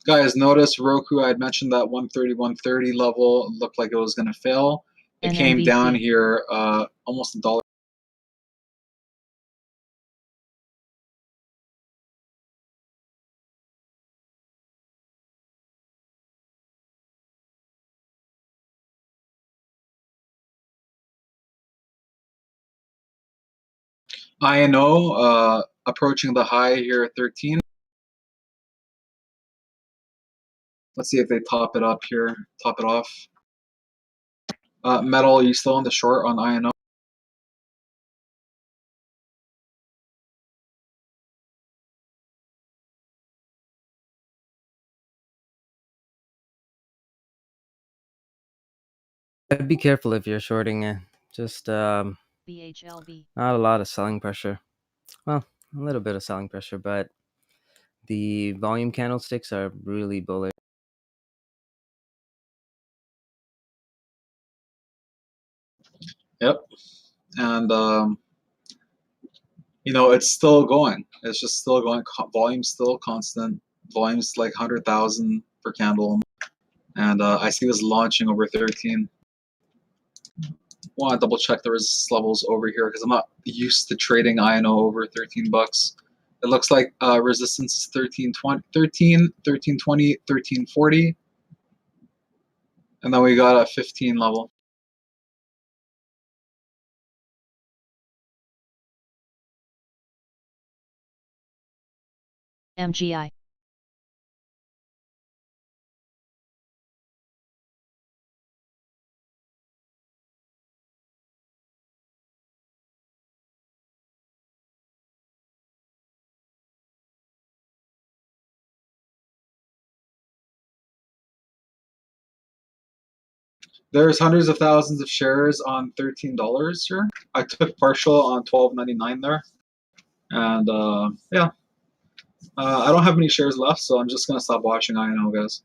Guys, notice Roku, I had mentioned that 130, 130 level looked like it was going to fail. It came down NMBC. here almost $1. INO approaching the high here at 13. Let's see if they top it up here, top it off. Metal, are you still on the short on INO? Be careful if you're shorting it. Just BHLB. not a lot of selling pressure. Well, a little bit of selling pressure, but the volume candlesticks are really bullish. Yep. And you know, it's still going. It's just still going. Volume still constant. Volume's like 100,000 per candle. And I see this launching over 13. Want to double check the resistance levels over here because I'm not used to trading INO over 13 bucks. It looks like resistance is 13.20, 13.20, 13.40. And then we got a 15 level. MGI. There's hundreds of thousands of shares on $13 here. I took partial on $12.99 there. And yeah, I don't have any shares left, so I'm just going to stop watching INO, guys.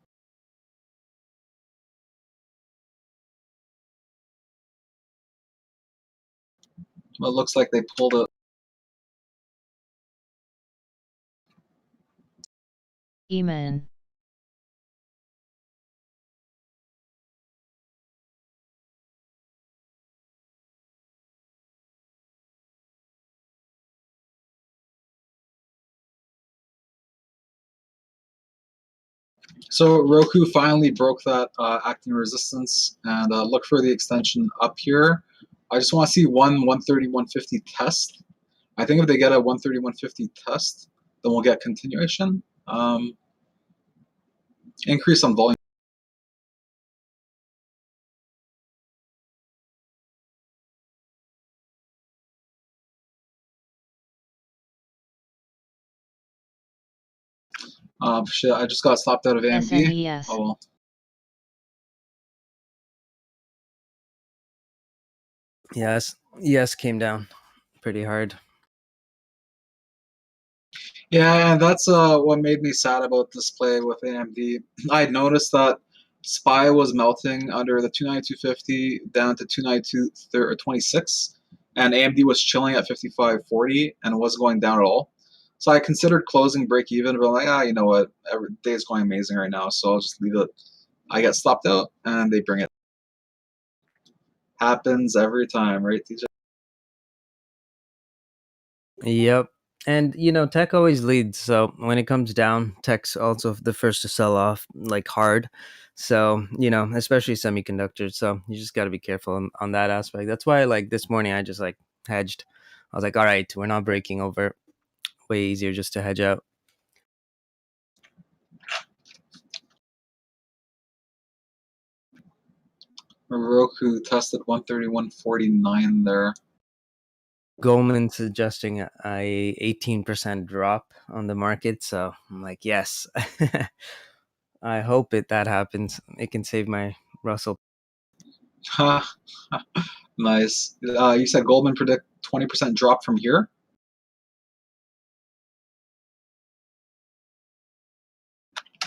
Well, it looks like they pulled it. Eman. So Roku finally broke that acting resistance and look for the extension up here. I just want to see 130, 150 test. I think if they get a 130, 150 test, then we'll get continuation. Increase on volume. Shit, I just got stopped out of AMD. SNES. Oh well. Yes, came down pretty hard. Yeah, and that's what made me sad about this play with AMD. I noticed that SPY was melting under the 292.50 down to 292.26, and AMD was chilling at 55.40 and wasn't going down at all. So I considered closing break even, but I'm like, you know what? Every day is going amazing right now, so I'll just leave it. I get stopped out, and they bring it. Happens every time, right, TJ? Yep. And tech always leads. So when it comes down, tech's also the first to sell off, like hard. So especially semiconductors. So you just got to be careful on that aspect. That's why, like this morning, I just like hedged. I was like, all right, we're not breaking over. Way easier just to hedge out. Roku tested 130, 149 there. Goldman suggesting a 18% drop on the market, so I'm like, yes. I hope that happens. It can save my Russell. Nice. You said Goldman predict 20% drop from here.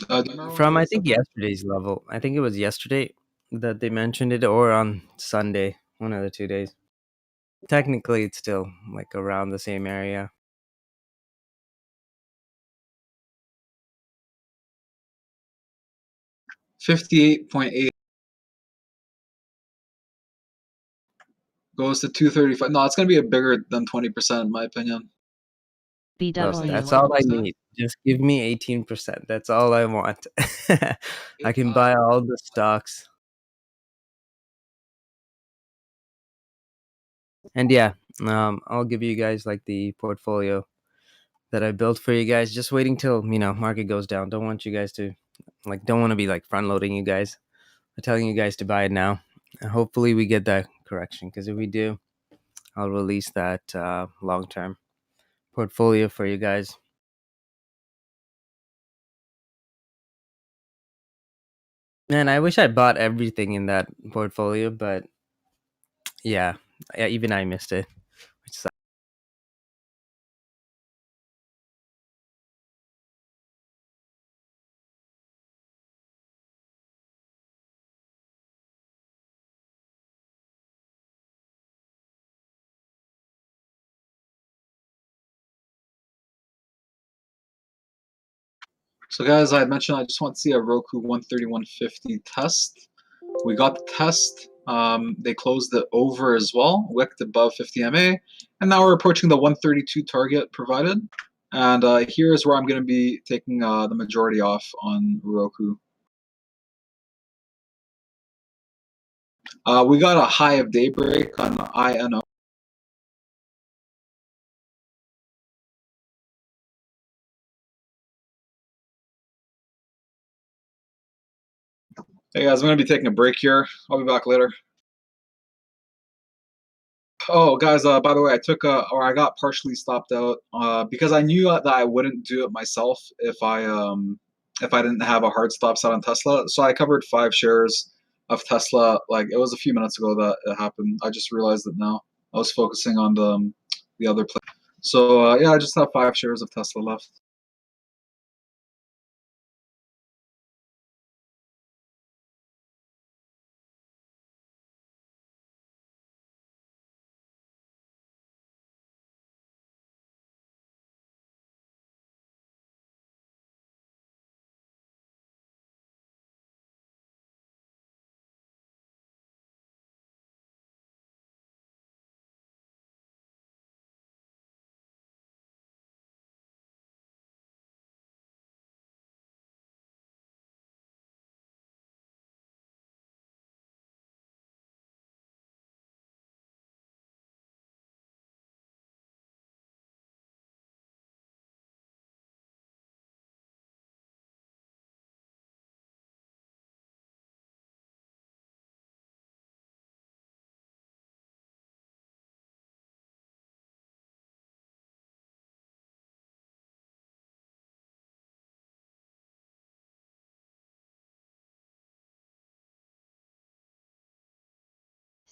Do you remember when From they I said think that? yesterday's level. I think it was yesterday that they mentioned it, or on Sunday, one of the 2 days. Technically, it's still like around the same area. 58.8 goes to 235. No, it's going to be a bigger than 20% in my opinion. Look, That's BW. that's what all I was that? need. Just give me 18%. That's all I want. I can Uh, buy all the stocks. And yeah, I'll give you guys like the portfolio that I built for you guys. Just waiting till market goes down. Don't want you guys to don't want to be like front loading you guys. I'm telling you guys to buy it now. And hopefully we get that correction, because if we do, I'll release that long term portfolio for you guys. And I wish I bought everything in that portfolio, but yeah, even I missed it, which sucks. so guys, I had mentioned I just want to see a Roku 130/150 test. We got the test. They closed it over as well, wicked above 50 MA, and now we're approaching the 132 target provided. And here's where I'm going to be taking the majority off on Roku. We got a high of daybreak on INO. Hey guys, I'm going to be taking a break here. I'll be back later. Oh, guys, by the way, I got partially stopped out because I knew that I wouldn't do it myself if I didn't have a hard stop set on Tesla. So I covered 5 shares of Tesla. Like it was a few minutes ago that it happened. I just realized it now. I was focusing on the other play. So yeah, I just have 5 shares of Tesla left.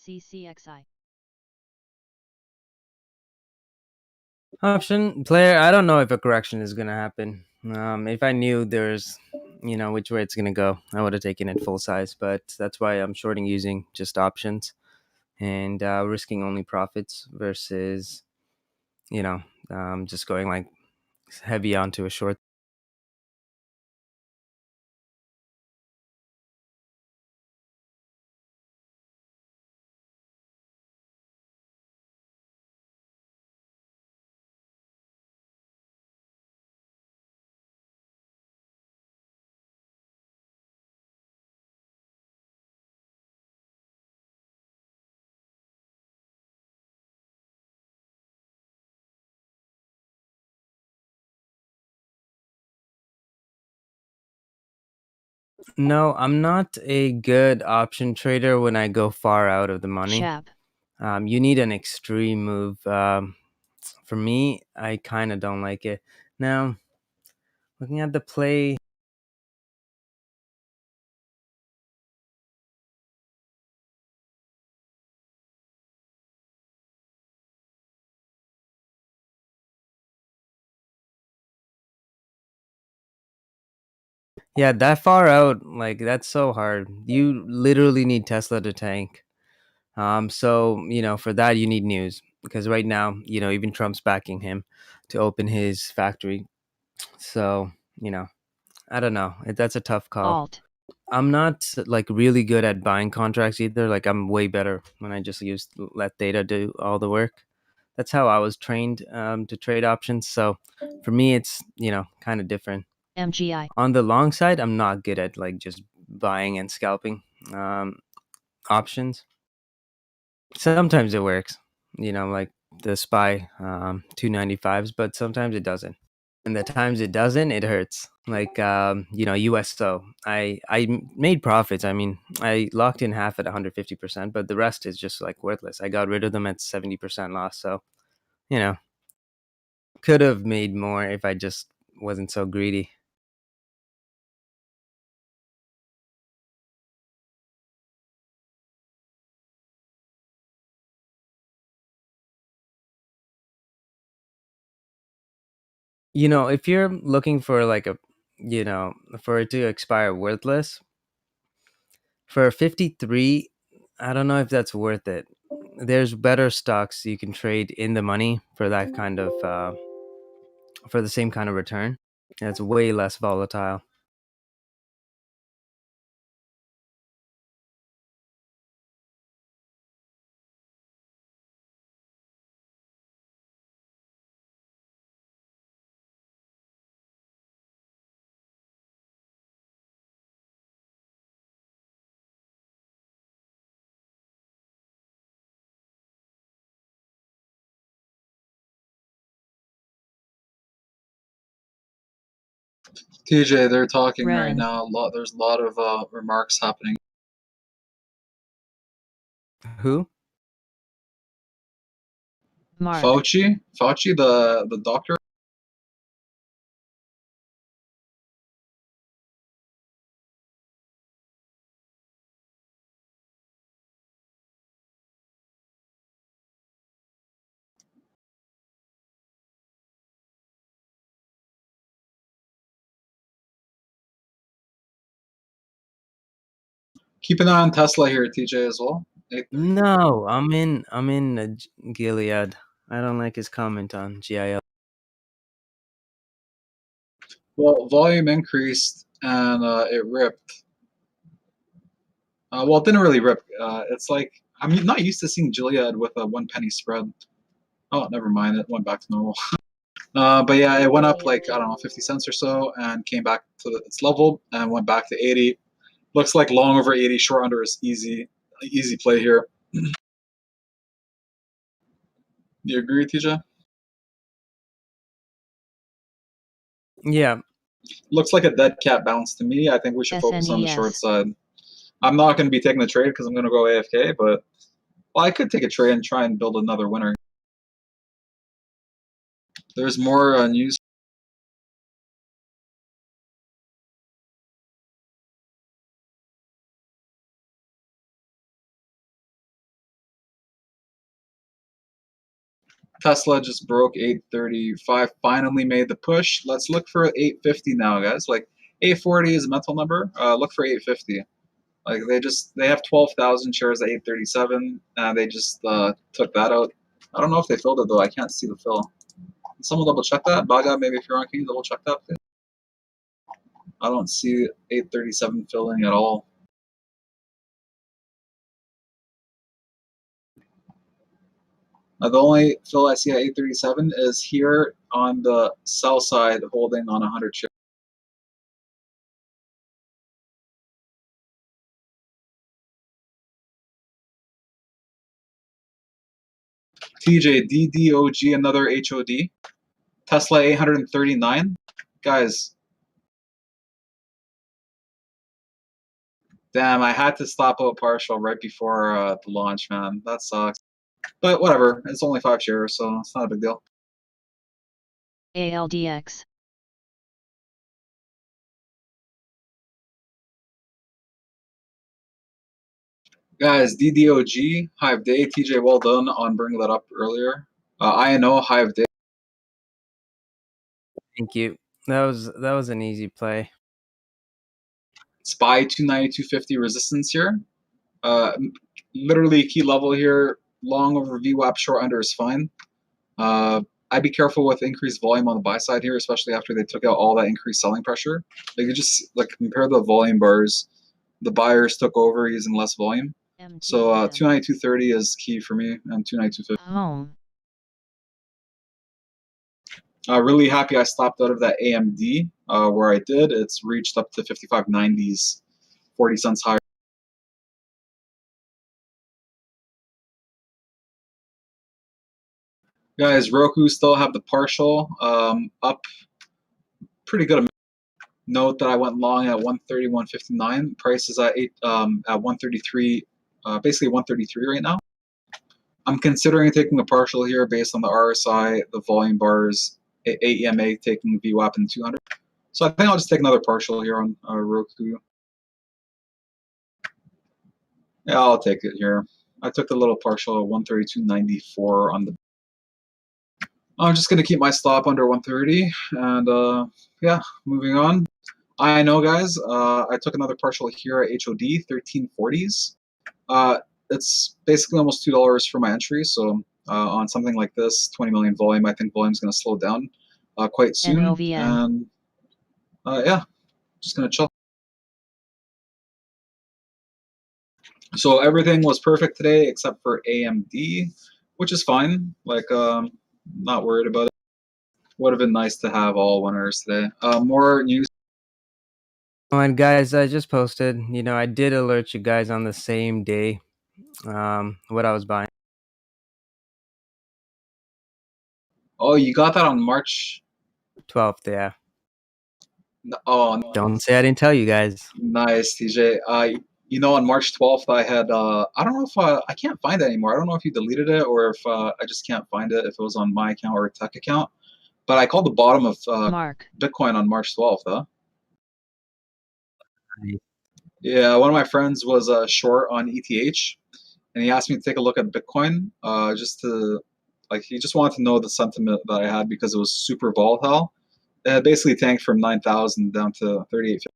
CCXI. Option player. I don't know if a correction is gonna happen. If I knew there's, which way it's gonna go, I would have taken it full size. But that's why I'm shorting using just options and risking only profits versus, you know, just going like heavy onto a short. No, I'm not a good option trader when I go far out of the money. Shab. You need an extreme move. For me, I kind of don't like it. Now, looking at the play, yeah, that far out, like that's so hard. You literally need Tesla to tank. So for that you need news because right now, even Trump's backing him to open his factory. So, you know, I don't know. That's a tough call. Alt. I'm not like really good at buying contracts either. Like I'm way better when I just let data do all the work. That's how I was trained to trade options. So for me, it's kind of different. MGI. On the long side, I'm not good at like just buying and scalping um, options. Sometimes it works, like the SPY 295s, but sometimes it doesn't. And the times it doesn't, it hurts. Like USO, I made profits. I mean, I locked in half at 150%, but the rest is just like worthless. I got rid of them at 70% loss. So you know, could have made more if I just wasn't so greedy. If you're looking for like for it to expire worthless, for 53, I don't know if that's worth it. There's better stocks you can trade in the money for that kind of for the same kind of return. And it's way less volatile. TJ, they're talking right Ren. now. There's a lot of remarks happening. Who? Mark. Fauci, the doctor. Keep an eye on Tesla here, TJ, as well. 8:30. No, I'm in Gilead. I don't like his comment on GIL. Well, volume increased and it ripped. Well, it didn't really rip. It's like I'm not used to seeing Gilead with a 1 penny spread. Oh, never mind. It went back to normal. But yeah, it went up like I don't know, 50 cents or so, and came back to its level and went back to 80. Looks like long over 80, short under is easy play here. Do you agree, TJ? Yeah, Looks like a dead cat bounce to me. I think we should focus on the short SNES. side. I'm not going to be taking the trade because I'm going to go AFK, but well, I could take a trade and try and build another winner. There's more news. Tesla just broke 835, finally made the push. Let's look for 850 now, guys. Like 840 is a mental number. Look for 850. Like they have 12,000 shares at 837, and they just took that out. I don't know if they filled it though. I can't see the fill. Can someone double check that? Baga, maybe if you're on, can you double check that, please? I don't see 837 filling at all. The only fill I see at 837 is here on the sell side, holding on 100 shares. TJ DDOG, another HOD. Tesla 839. Guys, damn, I had to stop out partial right before the launch, man. That sucks. But whatever, it's only 5 shares, so it's not a big deal. ALDX. Guys, DDOG, Hive Day, TJ, well done on bringing that up earlier. INO, Hive Day. Thank you. That was an easy play. SPY 290, 250 resistance here. Literally key level here. Long over VWAP, short under is fine. I'd be careful with increased volume on the buy side here, especially after they took out all that increased selling pressure. Like you just like compare the volume bars. The buyers took over using less volume. So 290, 230 is key for me, and 290, 250. Home. Really happy I stopped out of that AMD where I did. It's reached up to 55.90s, 40 cents higher. Guys, Roku still have the partial up pretty good. Note that I went long at 130, 159. Price is at 133, basically 133 right now. I'm considering taking a partial here based on the RSI, the volume bars, AEMA taking VWAP in 200. So I think I'll just take another partial here on Roku. Yeah, I'll take it here. I took the little partial at 132.94 on the. I'm just gonna keep my stop under 130, and yeah, moving on. I know, guys. I took another partial here at HOD 1340s. It's basically almost $2 for my entry. So on something like this, 20 million volume, I think volume is going to slow down quite soon. NOVN. And yeah, just going to chill. So everything was perfect today except for AMD, which is fine. Like, not worried about it. Would have been nice to have all winners today. More news. Oh, and guys, I just posted. I did alert you guys on the same day. What I was buying. Oh, you got that on March 12th, yeah. Oh, Don't say I didn't tell you guys. nice, TJ. On March 12th, I had, I don't know if, I can't find it anymore. I don't know if you deleted it or if I just can't find it, if it was on my account or a tech account. But I called the bottom of Mark. Bitcoin on March 12th, huh? Nice. Yeah, one of my friends was short on ETH, and he asked me to take a look at Bitcoin, just to, like, he just wanted to know the sentiment that I had because it was super volatile. It had basically tanked from 9,000 down to 38. Let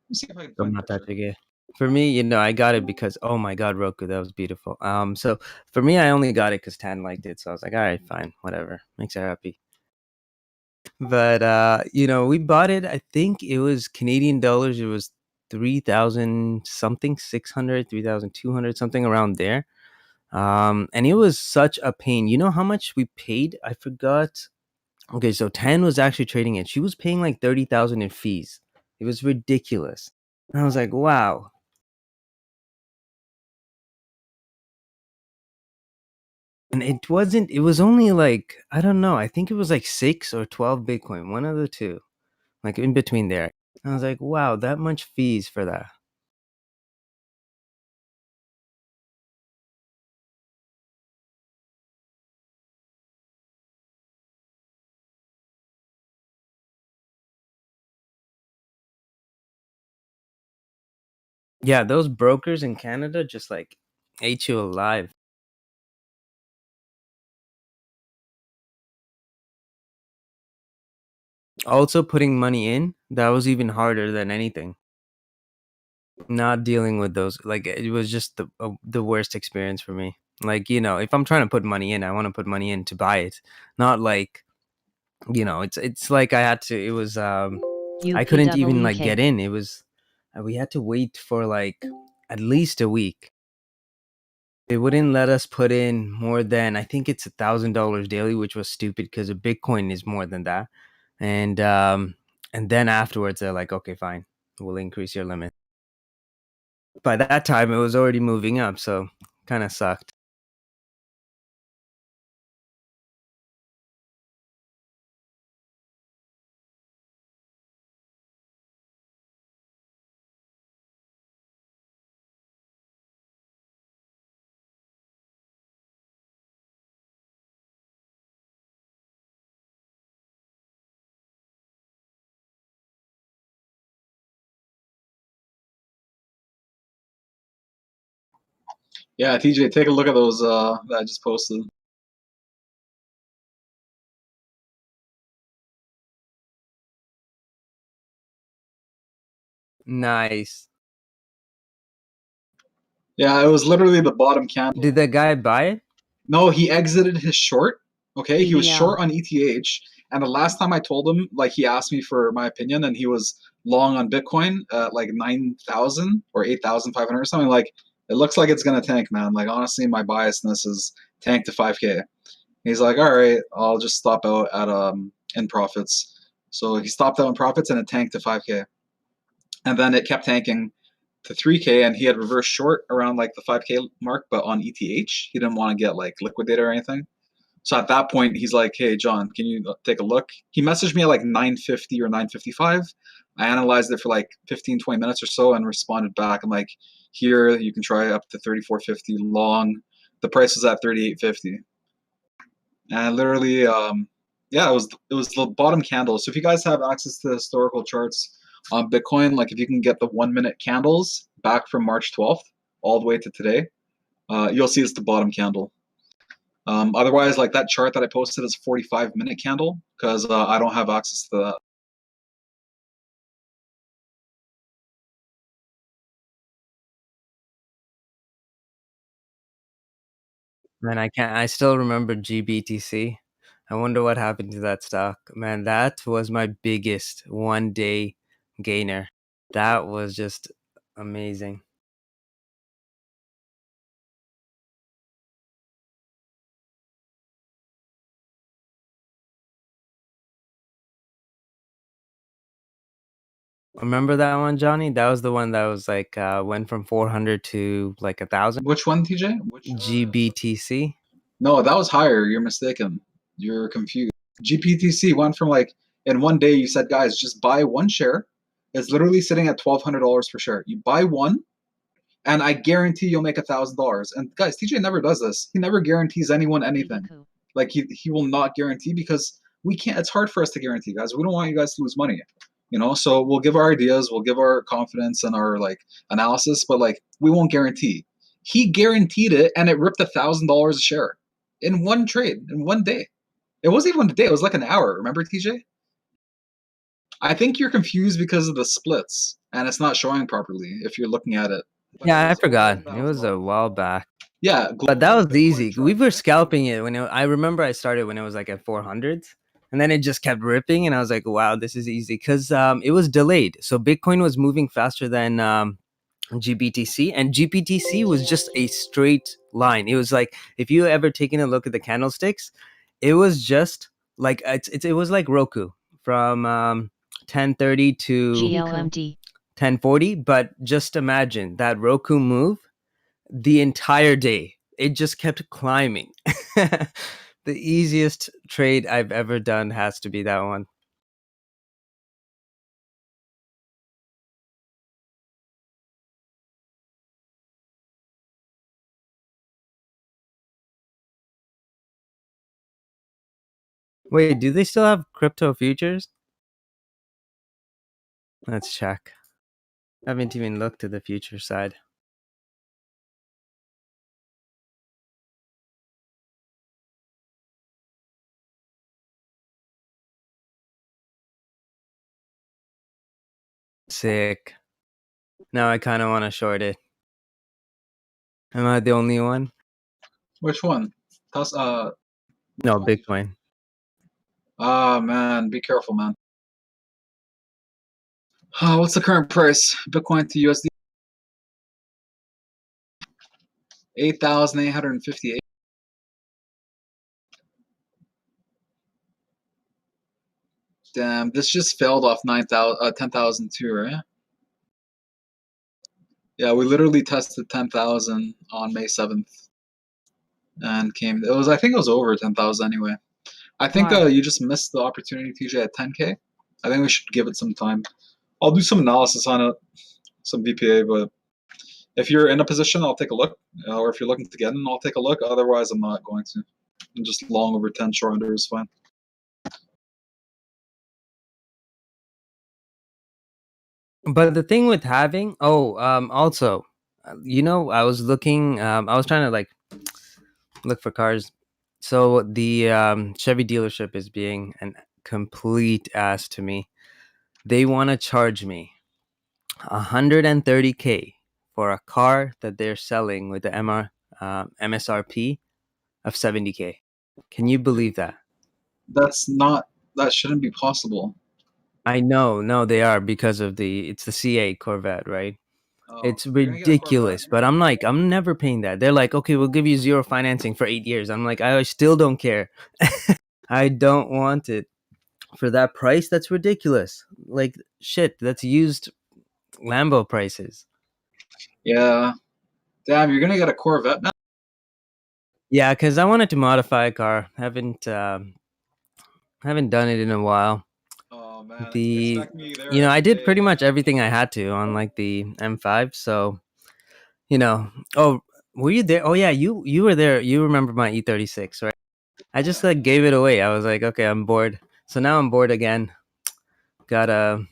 me see if I can I'm find the not that picture. big. For me, I got it because oh my god, Roku, that was beautiful. So for me, I only got it because Tan liked it, so I was like, all right, fine, whatever, makes her happy. But we bought it. I think it was Canadian dollars. It was 3,000 something, 600, 3,200 something around there. And it was such a pain. You know how much we paid? I forgot. Okay, so Tan was actually trading it. She was paying like 30,000 in fees. It was ridiculous. And I was like, wow. And it was only like, I don't know, I think it was like 6 or 12 Bitcoin, one of the two, like in between there. I was like, wow, that much fees for that. Yeah, those brokers in Canada just like ate you alive. Also, putting money in, that was even harder than anything. Not dealing with those, like it was just the worst experience for me. Like, if I'm trying to put money in, I want to put money in to buy it, not like, it's like I had to, it was I couldn't even like get UPWK. in. It was we had to wait for like at least a week. They wouldn't let us put in more than, I think it's $1,000 daily, which was stupid because a Bitcoin is more than that. And then afterwards they're like, okay, fine, we'll increase your limit. By that time it was already moving up, so kind of sucked. Yeah, TJ, take a look at those that I just posted. Nice. Yeah, it was literally the bottom candle. Did the guy buy it? No, he exited his short. Okay, he was BBL. short on ETH, and the last time I told him, like he asked me for my opinion, and he was long on Bitcoin at like 9,000 or 8,500 or something. Like it looks like it's gonna tank, man. Like honestly, my biasness is tank to 5K. He's like, all right, I'll just stop out at in profits. So he stopped out in profits and it tanked to 5K, and then it kept tanking to 3K, and he had reverse short around like the 5K mark, but on ETH, he didn't want to get like liquidated or anything. So at that point, he's like, "Hey, John, can you take a look?" He messaged me at like 9:50 or 9:55. I analyzed it for like 15, 20 minutes or so and responded back. I'm like, "Here, you can try up to 34.50 long." The price was at 38.50, and literally, yeah, it was the bottom candle. So if you guys have access to historical charts on Bitcoin, like if you can get the 1 minute candles back from March 12th all the way to today, you'll see it's the bottom candle. Otherwise, like that chart that I posted is 45-minute candle because I don't have access to that. Man, I can't. I still remember GBTC. I wonder what happened to that stock. Man, that was my biggest 1 day gainer. That was just amazing. Remember that one, Johnny? That was the one that was like went from 400 to like 1,000. Which one, TJ? GBTC. No, that was higher. You're mistaken. You're confused. GPTC went from like in 1 day. You said, guys, just buy one share. It's literally sitting at $1,200 per share. You buy one, and I guarantee you'll make $1,000. And guys, TJ never does this. He never guarantees anyone anything. Like he will not guarantee because we can't. It's hard for us to guarantee, guys. We don't want you guys to lose money. So we'll give our ideas, we'll give our confidence and our like analysis, but like we won't guarantee. He guaranteed it, and it ripped $1,000 a share in one trade in 1 day. It wasn't even a day; it was like an hour. Remember, TJ? I think you're confused because of the splits, and it's not showing properly if you're looking at it. Yeah, I forgot. It was a while back. Yeah, But that was easy. We were scalping it when I remember I started when it was like at 400s, and then it just kept ripping, and I was like, "Wow, this is easy," because it was delayed. So Bitcoin was moving faster than GBTC, and GBTC was just a straight line. It was like if you ever taken a look at the candlesticks, it was just like it was like Roku from 10:30 to GLMD. 10:40. But just imagine that Roku move the entire day. It just kept climbing. The easiest trade I've ever done has to be that one. Wait, do they still have crypto futures? Let's check. I haven't even looked at the future side. Sick. Now I kind of want to short it. Am I the only one? which one? No, Bitcoin. Ah, man, be careful, man. What's the current price? Bitcoin to USD? 8,858. Damn, this just failed off 9,000, 10,000 too, right? Yeah, we literally tested 10,000 on May 7th and I think it was over 10,000 anyway. I think Mark. you just missed the opportunity, TJ, at 10K. I think we should give it some time. I'll do some analysis on it, some VPA, but if you're in a position, I'll take a look. Or if you're looking to get in, I'll take a look. Otherwise, I'm not going to. I'm just long over 10, short under is fine. But the thing with having, also, I was looking. I was trying to like look for cars. So the Chevy dealership is being an complete ass to me. They want to charge me 130K for a car that they're selling with the MSRP of 70K. Can you believe that? That's not. That shouldn't be possible. I know, no, they are because of it's the CA Corvette, right? Oh, It's you're gonna get a Corvette. ridiculous, but I'm like, I'm never paying that. They're like, okay, we'll give you zero financing for 8 years. I'm like, I still don't care. I don't want it for that price. That's ridiculous. Like, shit, that's used Lambo prices. Yeah. Damn, you're gonna get a Corvette now. Yeah, because I wanted to modify a car. Haven't done it in a while. Oh man, The expect me there I any did day. pretty much everything I had to on like the M5. So you know, oh, were you there? Oh yeah, you were there. You remember my E36, right? I just Yeah. like gave it away. I was like, okay, I'm bored. So now I'm bored again. Gotta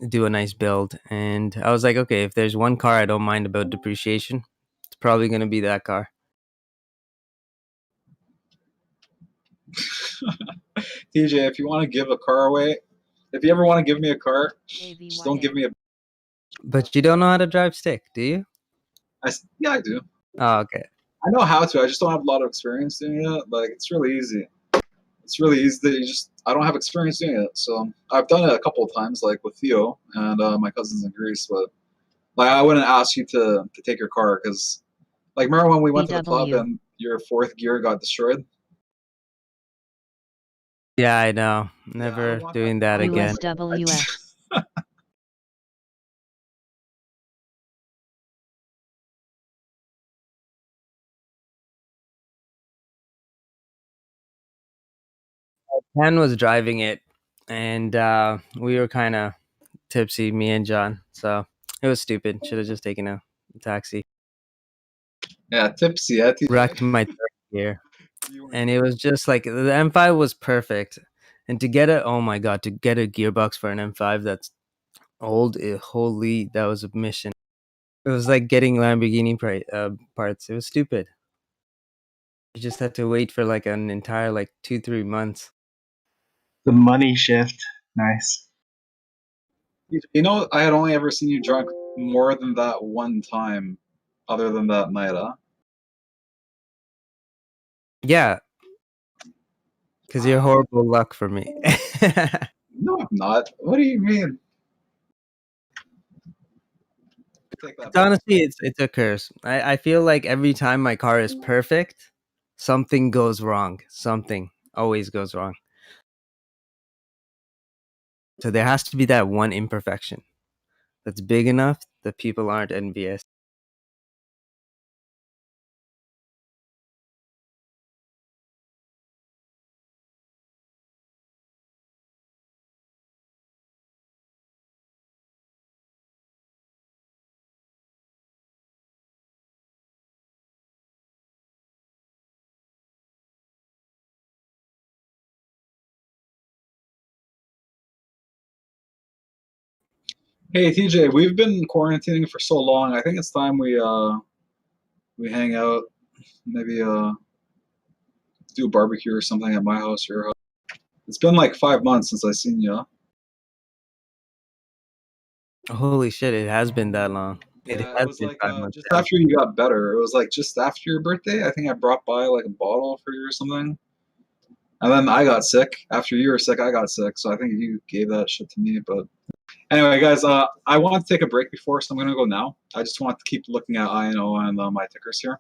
do a nice build. And I was like, okay, if there's one car I don't mind about depreciation, it's probably gonna be that car. TJ, if you want to give a car away, if you ever want to give me a car, just don't give AVYA. me a. But you don't know how to drive stick, do you? Yeah, I do. Oh, okay. I know how to. I just don't have a lot of experience doing it. Like it's really easy. It's really easy. That you just I don't have experience doing it, so I've done it a couple of times, like with Theo and my cousins in Greece. But like I wouldn't ask you to take your car because like remember when we went to the club CW. and your fourth gear got destroyed? Yeah, I know. Yeah, I don't Never want that doing to that happen again. USWX. Ken was driving it, and we were kind of tipsy, me and John. So it was stupid. Should have just taken a taxi. Yeah, tipsy, yeah, TJ. Wrecked my third gear, You weren't and it was tipsy. just like the M5 was perfect. And to get it, oh my god, to get a gearbox for an M5 that's old, holy, that was a mission. It was like getting Lamborghini parts. It was stupid. You just had to wait for like an entire like 2-3 months. The money shift. Nice. You know, I had only ever seen you drunk more than that one time, other than that night, huh? Yeah, because you're Wow. horrible luck for me. No, I'm not. What do you mean? Take that back. Honestly, it's a curse. I feel like every time my car is perfect, something goes wrong. Something always goes wrong. So there has to be that one imperfection that's big enough that people aren't envious. Hey TJ, we've been quarantining for so long. I think it's time we hang out. Maybe do a barbecue or something at my house or your house. It's been like 5 months since I seen you. Holy shit! It has been that long. It Yeah, it has was been like 5 months. just after you got better. It was like just after your birthday. I think I brought by like a bottle for you or something. And then I got sick. After you were sick, I got sick. So I think you gave that shit to me. But anyway, guys, I want to take a break before, so I'm gonna go now. I just want to keep looking at INO and my tickers here.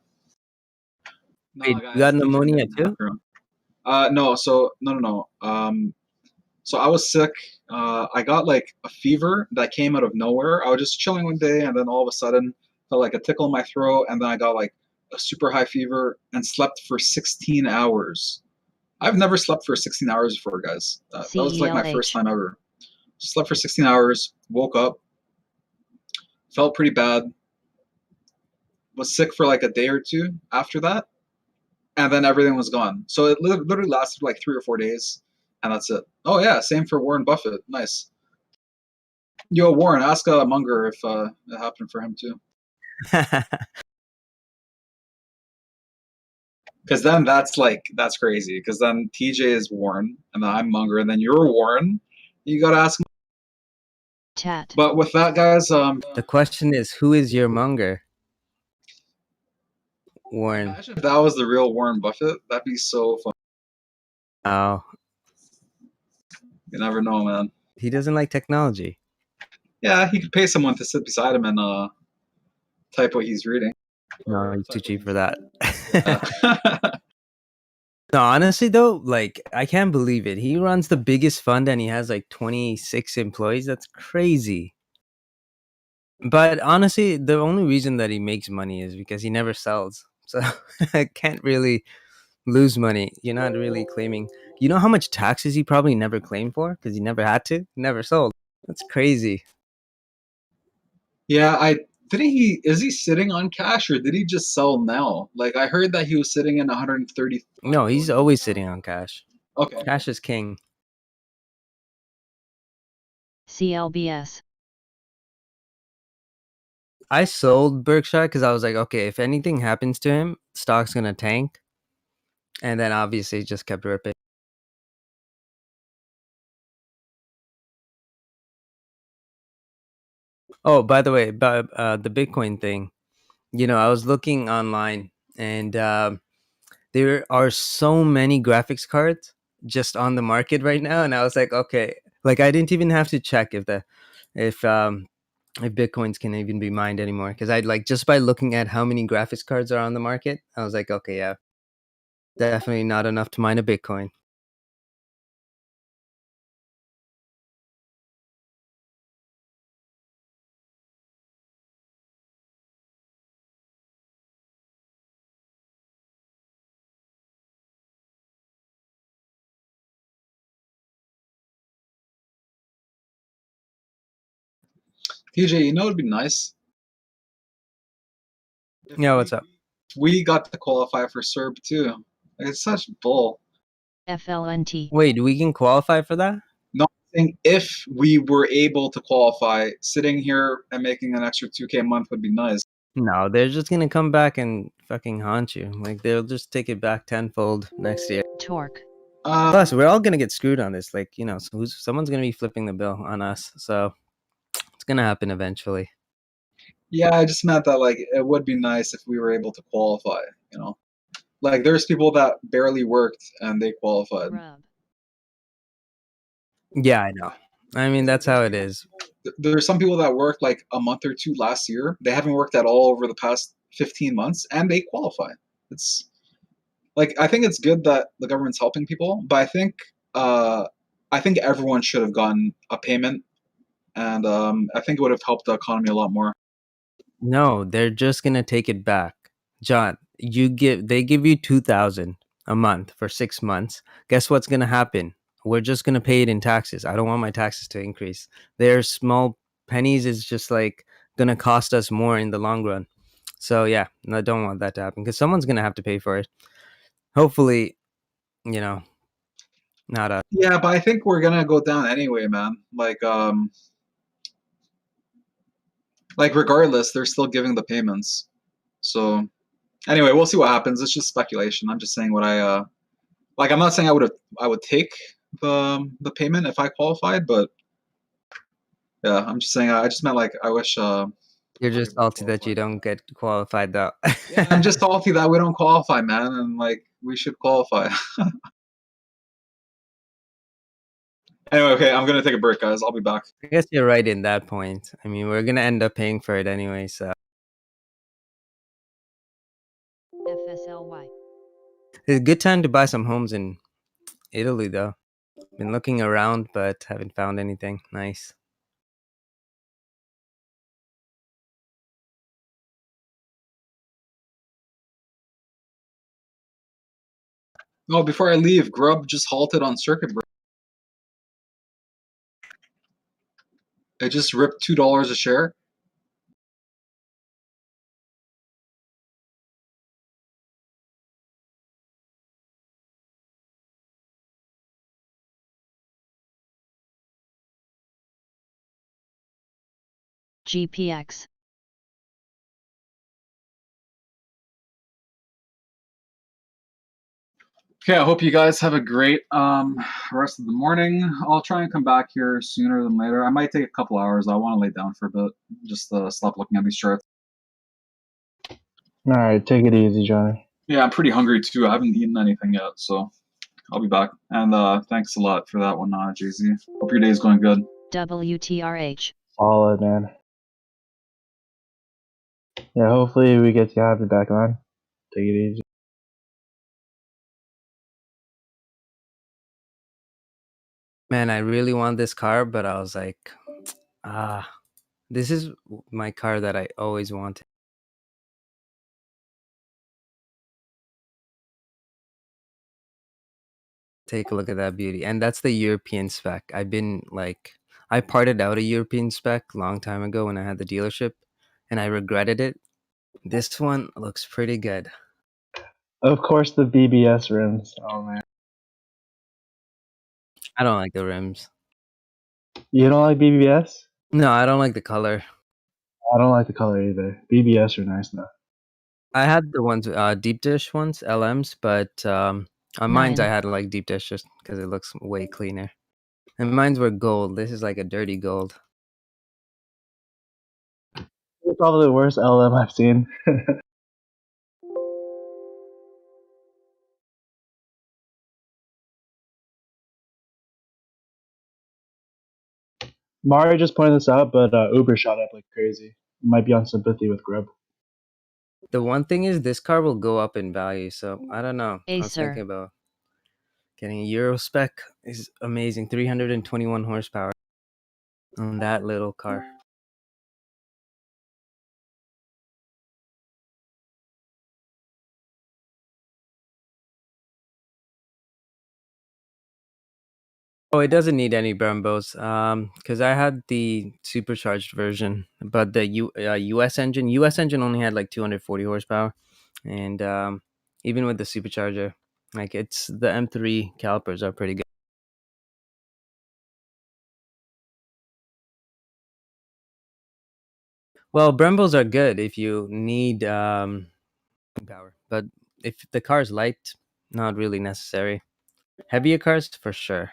Wait, No, you got guys, things are pneumonia getting too? background. No, so no. So I was sick. I got like a fever that came out of nowhere. I was just chilling one day, and then all of a sudden, felt like a tickle in my throat, and then I got like a super high fever and slept for 16 hours. I've never slept for 16 hours before, guys. That was like my first CELH. time ever. Slept for 16 hours, woke up, felt pretty bad, was sick for like a day or two after that, and then everything was gone. So it literally lasted like 3 or 4 days, and that's it. Oh yeah, same for Warren Buffett. Nice. Yo, Warren, ask Munger if it happened for him too. Because then that's crazy. Because then TJ is Warren, and then I'm Munger, and then you're Warren. You gotta ask. Tat. But with that, guys, The question is, who is your monger? Warren. imagine if that was the real Warren Buffett. That'd be so fun. Oh, You never know, man. he doesn't like technology. Yeah, he could pay someone to sit beside him and type what he's reading. No, he's too cheap for that. Yeah. No, honestly though, like I can't believe it. He runs the biggest fund and he has like 26 employees. That's crazy. But honestly, the only reason that he makes money is because he never sells. So I can't really lose money. You're not really claiming. You know how much taxes he probably never claimed for because he never had to, never sold. That's crazy. Yeah, I didn't he is he sitting on cash or did he just sell now? Like I heard that he was sitting in 130. No, he's always sitting on cash. Okay. Cash is king. CLBS. I sold Berkshire because I was like, okay, if anything happens to him, stock's gonna tank. And then obviously it just kept ripping. Oh, by the way, about the Bitcoin thing, I was looking online and there are so many graphics cards just on the market right now, and I was like, okay, like I didn't even have to check if if Bitcoins can even be mined anymore because I'd like just by looking at how many graphics cards are on the market, I was like, okay, yeah, definitely not enough to mine a Bitcoin. TJ, you know it'd be nice if Yeah, what's up? we got to qualify for CERB too. Like, it's such bull. FLNT. Wait, we can qualify for that? Not saying if we were able to qualify, sitting here and making an extra 2K a month would be nice. No, they're just gonna come back and fucking haunt you. Like they'll just take it back tenfold next year. Torque. Plus, we're all gonna get screwed on this. Like, someone's gonna be flipping the bill on us. So it's gonna happen eventually. Yeah, I just meant that like it would be nice if we were able to qualify, you know. Like there's people that barely worked and they qualified. Rub. Yeah, I know. I mean, that's how it is. There's some people that worked like a month or two last year. They haven't worked at all over the past 15 months and they qualify. It's like I think it's good that the government's helping people, but I think everyone should have gotten a payment and I think it would have helped the economy a lot more. No, they're just gonna take it back. John, they give you 2,000 a month for 6 months. Guess what's gonna happen? We're just gonna pay it in taxes. I don't want my taxes to increase. Their small pennies is just like gonna cost us more in the long run. So yeah, I don't want that to happen because someone's gonna have to pay for it. Hopefully, you know, not us. Yeah, but I think we're gonna go down anyway, man. Like regardless, they're still giving the payments. So anyway, we'll see what happens. It's just speculation. I'm just saying what I like. I'm not saying I would take the payment if I qualified, but yeah, I'm just saying I just meant like I wish You're just salty that you don't get qualified though. yeah, I'm just salty that we don't qualify, man, and like we should qualify. Anyway, okay, I'm gonna take a break, guys. I'll be back. I guess you're right in that point. I mean, we're gonna end up paying for it anyway, so FSLY. it's a good time to buy some homes in Italy, though. Been looking around, but haven't found anything nice. Oh, before I leave, Grub just halted on circuit break. It just ripped $2 a share. GPX. Okay, I hope you guys have a great rest of the morning. I'll try and come back here sooner than later. I might take a couple hours. I want to lay down for a bit, just stop looking at these charts. All right, take it easy, Johnny. Yeah, I'm pretty hungry too. I haven't eaten anything yet, so I'll be back. And thanks a lot for that one, JZ. Hope your day's going good. WTRH. Solid, man. Yeah, hopefully we get to have you back on. Take it easy. Man, I really want this car, but I was like, this is my car that I always wanted. Take a look at that beauty. And that's the European spec. I parted out a European spec long time ago when I had the dealership, and I regretted it. This one looks pretty good. Of course, the BBS rims. Oh man, I don't like the rims. you don't like BBS? No, I don't like the color. I don't like the color either. BBS are nice though. I had the ones, deep dish ones, LMs, but on mine's I 9. had like deep dish just because it looks way cleaner. And mine's were gold. This is like a dirty gold. It's probably the worst LM I've seen. Mario just pointed this out, but Uber shot up like crazy. Might be on sympathy with Grub. The one thing is this car will go up in value, so I don't know. I was thinking Acer. about getting a Euro spec. Is amazing, 321 horsepower on that little car. Oh, it doesn't need any Brembos, because I had the supercharged version, but the US engine only had like 240 horsepower, and even with the supercharger, like it's the M3 calipers are pretty good. Well, Brembos are good if you need power, but if the car's light, not really necessary. Heavier cars for sure.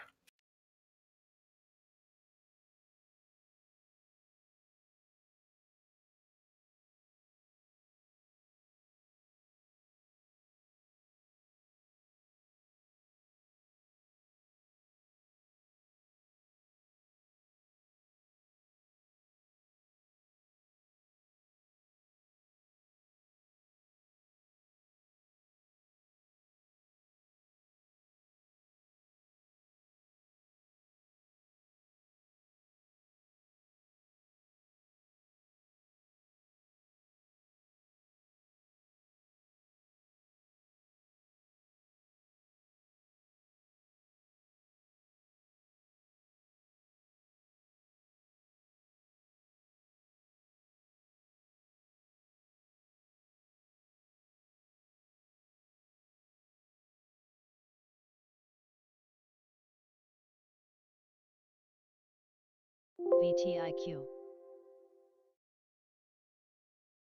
VTIQ.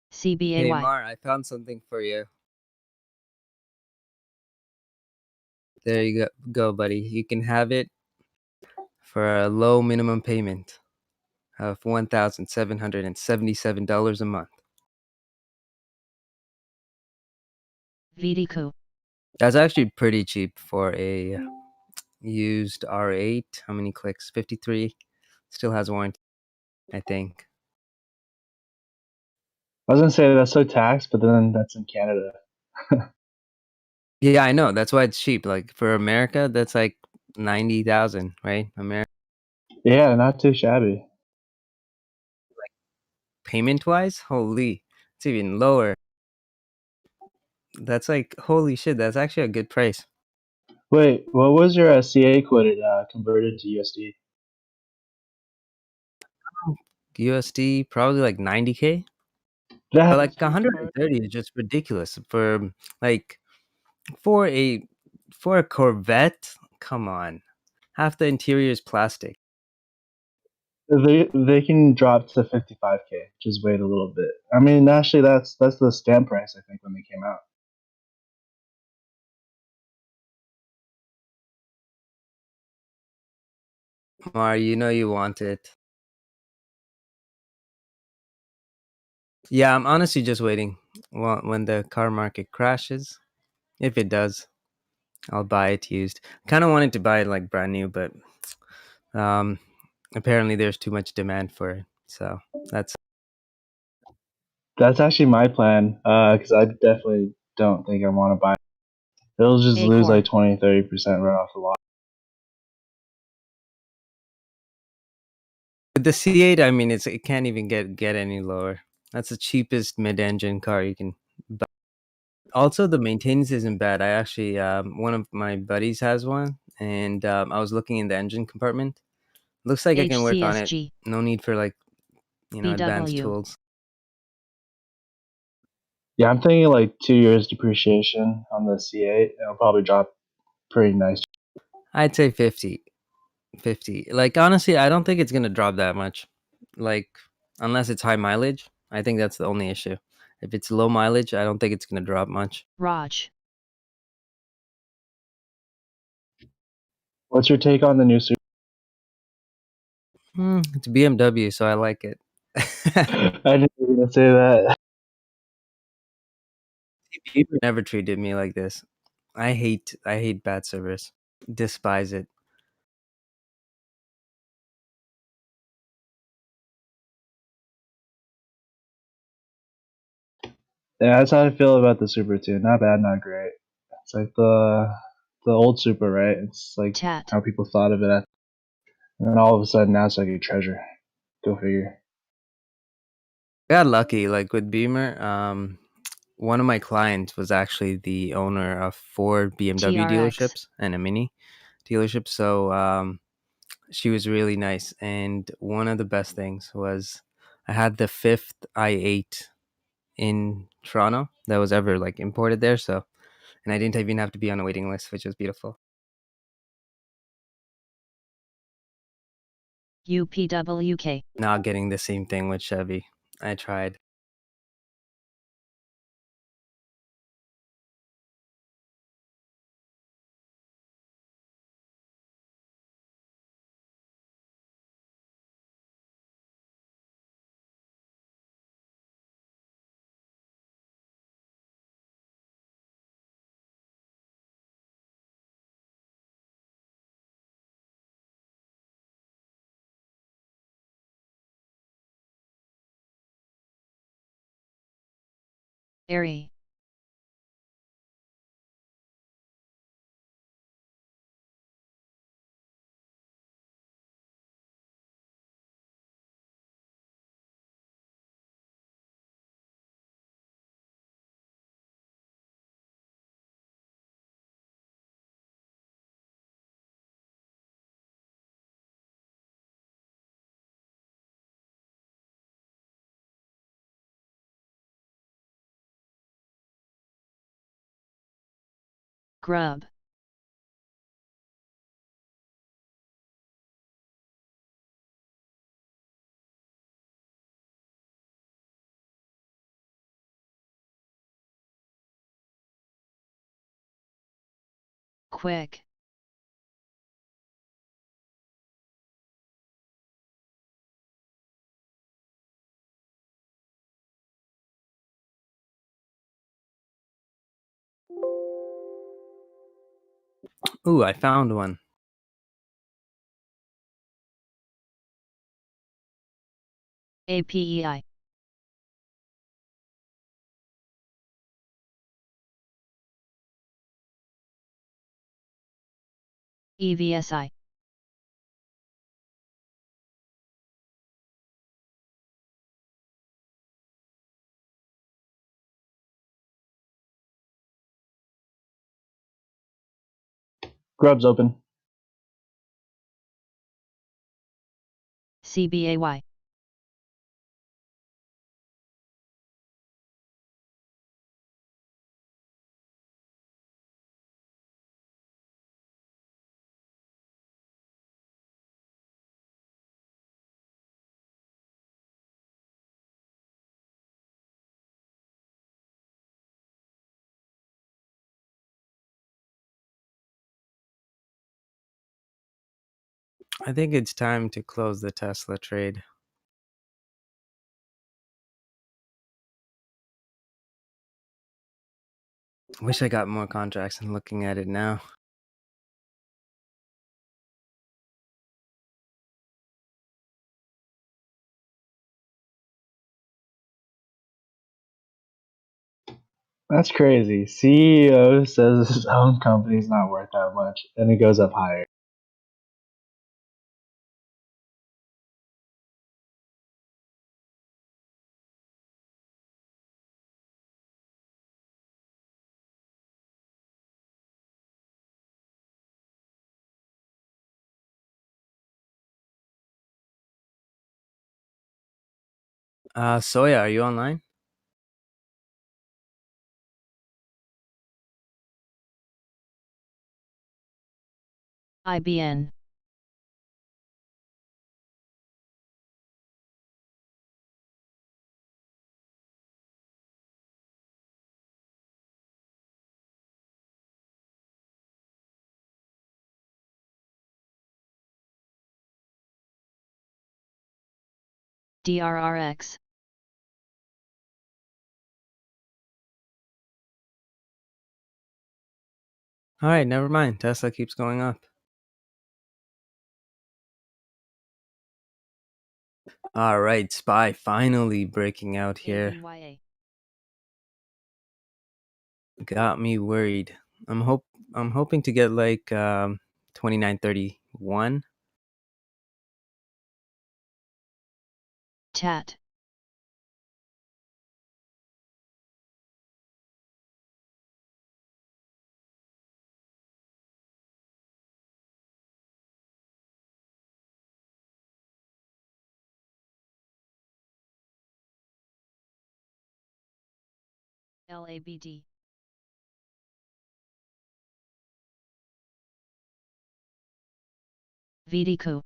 Hey CBAY. Mar, I found something for you. There you go, buddy. You can have it for a low minimum payment of $1,777 a month. VDQ. That's actually pretty cheap for a used R8. How many clicks? 53. Still has warranty, I think. I was gonna say that's so taxed, but then that's in Canada. Yeah, I know. That's why it's cheap. Like for America, that's like 90,000, right? America Yeah, not too shabby. payment wise, holy, it's even lower. That's like holy shit. That's actually a good price. Wait, what was your CA quoted converted to USD? USD probably like 90K, but That's like 130 is just ridiculous for like for a for a Corvette. Come on, half the interior is plastic. they can drop to 55K. Just wait a little bit. I mean, actually, that's the stamp price I think when they came out. Mar, you know you want it. Yeah, I'm honestly just waiting. Well, when the car market crashes, if it does, I'll buy it used. Kind of wanted to buy it like brand new, but um, apparently there's too much demand for it. So that's That's actually my plan, because I definitely don't think I want to buy it. It'll just lose like Acorn. 20-30% right off the lot. with the C8. I mean, it can't even get any lower. That's the cheapest mid-engine car you can buy. Also, the maintenance isn't bad. I actually one of my buddies has one, and I was looking in the engine compartment. Looks like I can work on it. HCSG. No need for like advanced BW. tools. Yeah, I'm thinking like 2 years depreciation on the C8. It'll probably drop pretty nice. I'd say 50. 50. Like honestly, I don't think it's gonna drop that much. Like unless it's high mileage, I think that's the only issue. If it's low mileage, I don't think it's gonna drop much. Raj. What's your take on the new Super? It's BMW, so I like it. I knew you were gonna say that. People never treated me like this. I hate bad service. Despise it. Yeah, that's how I feel about the Super too. Not bad, not great. It's like the old Super, right? It's like Tat. how people thought of it, and then all of a sudden now it's like a treasure. Go figure. I got lucky, like with Beamer. One of my clients was actually the owner of 4 BMW TRX. dealerships and a Mini dealership. So she was really nice. And one of the best things was I had the fifth i8 in Toronto that was ever like imported there. So, and I didn't even have to be on a waiting list, which was beautiful. UPWK. Not getting the same thing with Chevy. I tried. Airy. Grub. Quick. Ooh, I found one. APEI. EVSI. Grub's open. CBAY. I think it's time to close the Tesla trade. Wish I got more contracts and looking at it now. That's crazy. CEO says his own company's not worth that much, and it goes up higher. Soya, are you online? IBN. DRRX. All right, never mind. Tesla keeps going up. All right, SPY finally breaking out here. ABYA. Got me worried. I'm hoping to get like 2931. TAT. LABD. VDCO.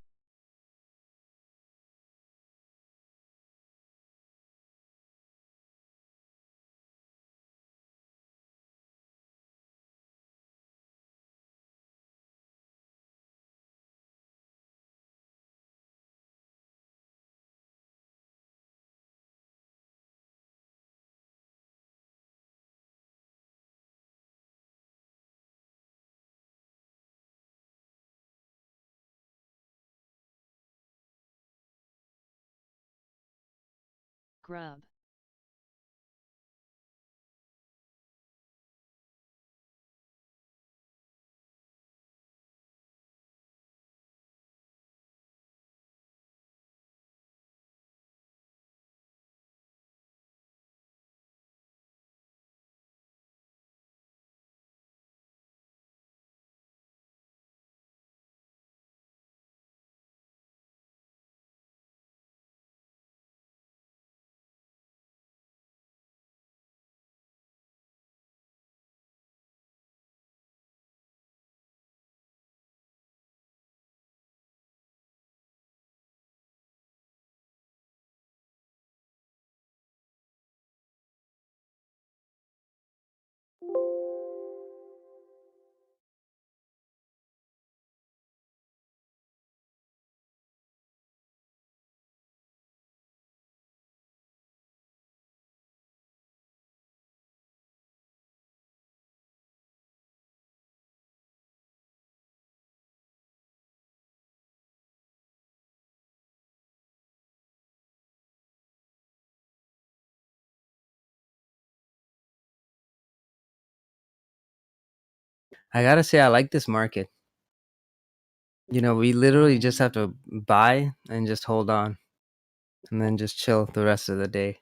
Grub. I gotta say, I like this market. You know, we literally just have to buy and just hold on and then just chill the rest of the day.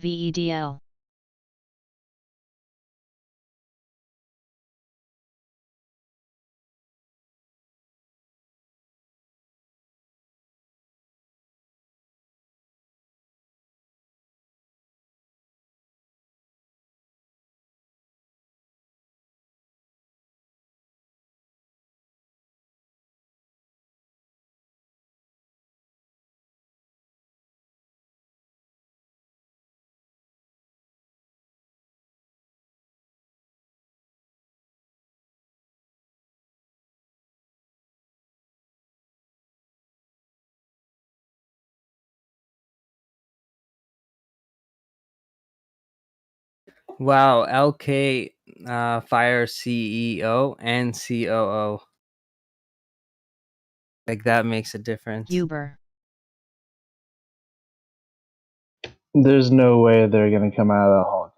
VEDL. Wow, LK fire CEO and COO. Like that makes a difference. Uber. There's no way they're gonna come out of the Hall.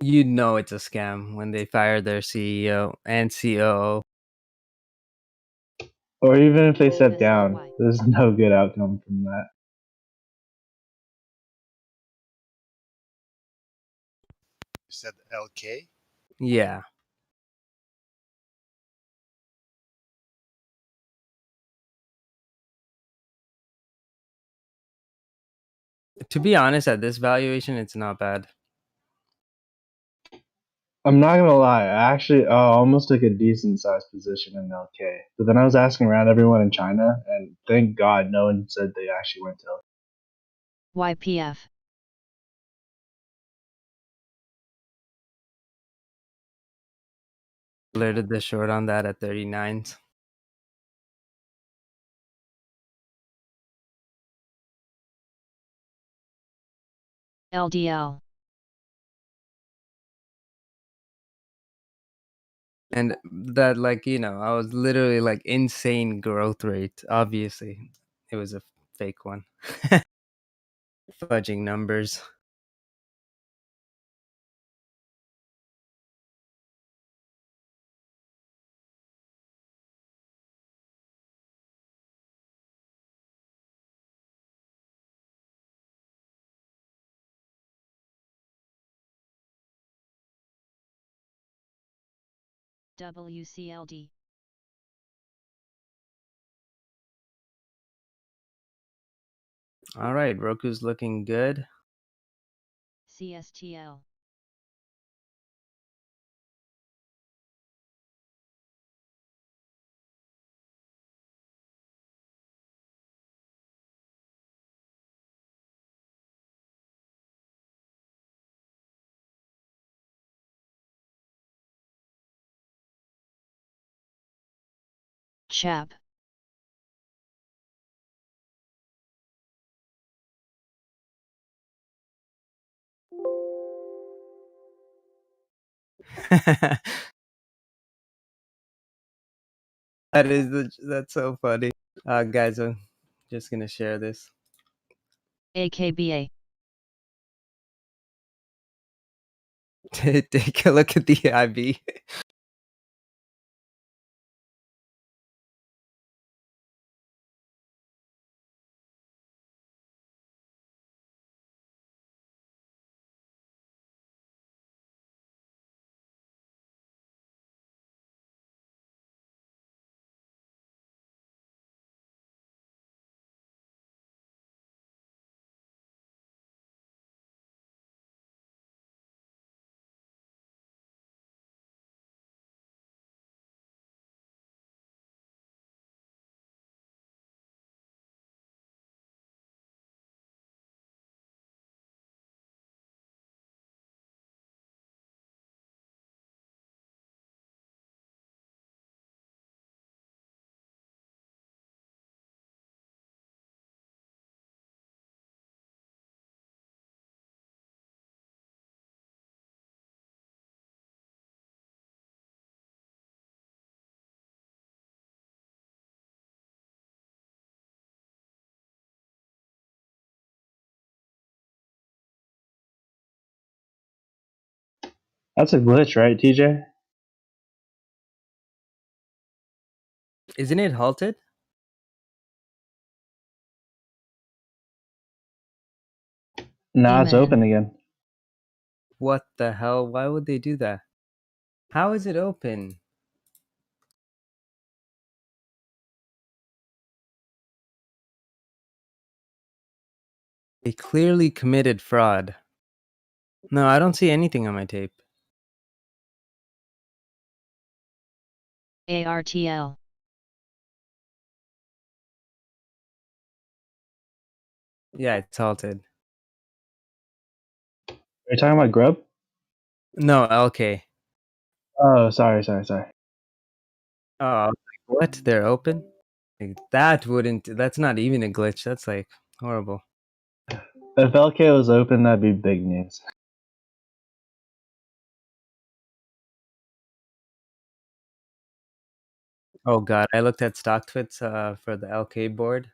You know it's a scam when they fire their CEO and COO. Or even if they step SRY. down, there's no good outcome from that. You said LK? Yeah. To be honest, at this valuation, it's not bad. I'm not gonna lie, I actually almost took a decent sized position in LK. But then I was asking around everyone in China, and thank God no one said they actually went to LK. YPF. Alerted the short on that at 39s. LDL. And that, like, I was literally like insane growth rate. Obviously, it was a fake one. Fudging numbers. WCLD. All right, Roku's looking good. CSTL. CHAP. That's so funny. Guys, I'm just gonna share this. AKBA. Take a look at the IB. That's a glitch, right, TJ? Isn't it halted? Now it's Amen. open again. What the hell? Why would they do that? How is it open? They clearly committed fraud. No, I don't see anything on my tape. ARTL. Yeah, it's halted. Are you talking about Grub? No, LK. Oh, sorry. Oh, I was like, what? They're open? Like, that's not even a glitch. That's like horrible. If LK was open, that'd be big news. Oh god, I looked at StockTwits for the LK board.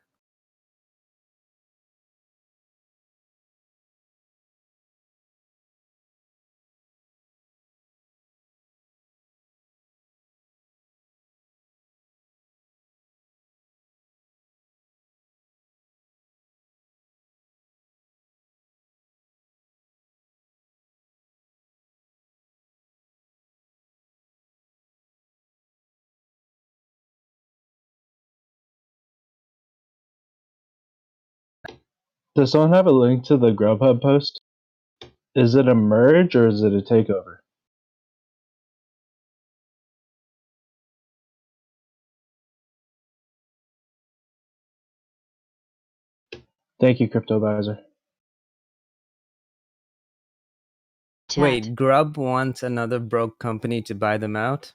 Does someone have a link to the Grubhub post? Is it a merge or is it a takeover? Thank you, CryptoBadger. Tat. Wait, Grub wants another broke company to buy them out?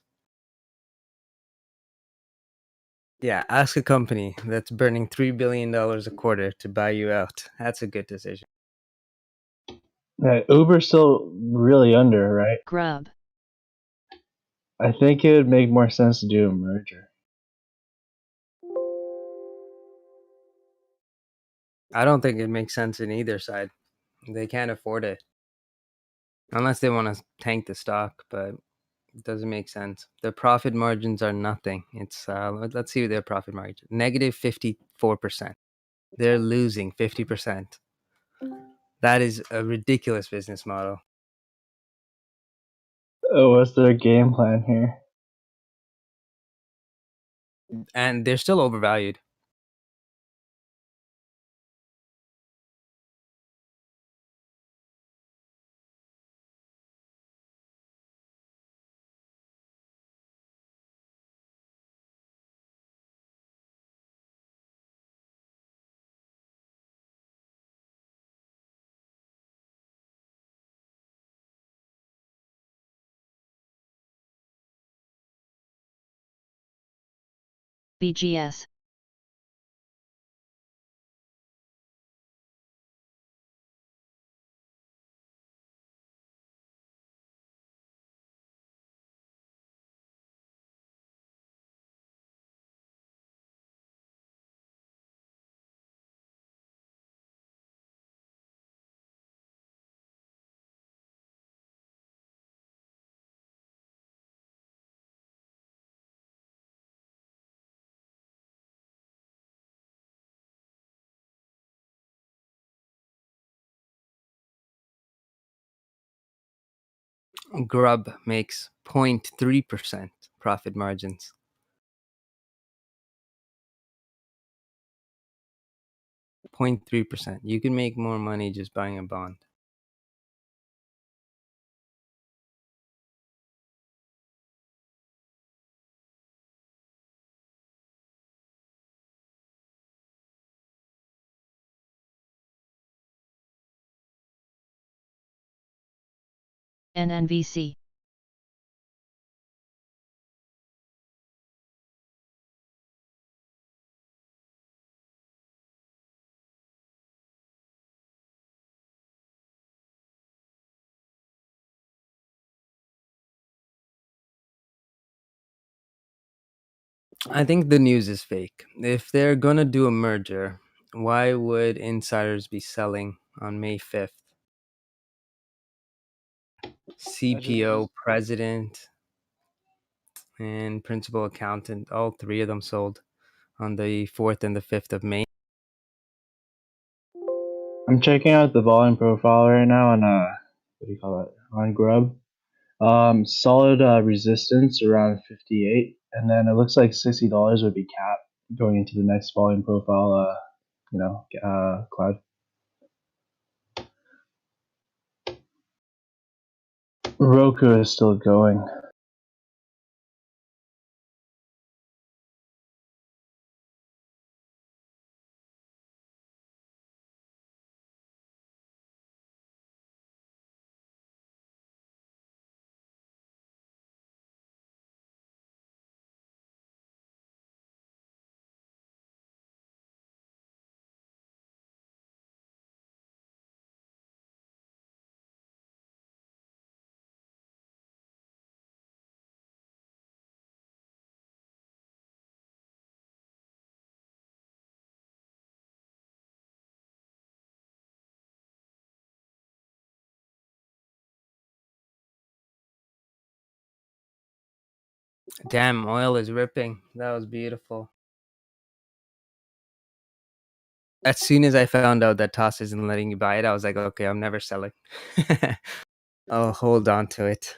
Yeah, ask a company that's burning $3 billion a quarter to buy you out. That's a good decision. Yeah, Uber's still really under, right? Grub. I think it would make more sense to do a merger. I don't think it makes sense in either side. They can't afford it. Unless they want to tank the stock, but it doesn't make sense. Their profit margins are nothing. It's let's see their profit margin. Negative 54%. They're losing 50%. That is a ridiculous business model. Oh, what's their game plan here? And they're still overvalued. BGS. Grub makes 0.3% profit margins. 0.3%. You can make more money just buying a bond. NNVC. I think the news is fake. If they're going to do a merger, why would insiders be selling on May 5th? CPO, president, and principal accountant, all three of them sold on the 4th and the 5th of May. I'm checking out the volume profile right now on what do you call it, on Grub. Solid resistance around 58, and then it looks like $60 would be cap going into the next volume profile. Cloud. Roku is still going. Damn, oil is ripping. That was beautiful. As soon as I found out that Toss isn't letting you buy it, I was like, okay, I'm never selling. I'll hold on to it.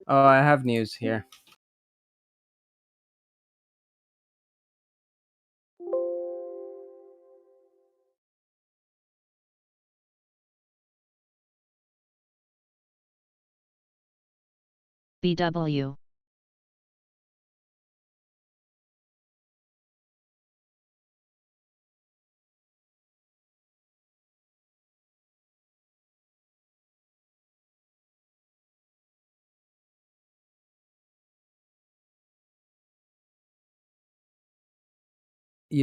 Oh, I have news here. BW.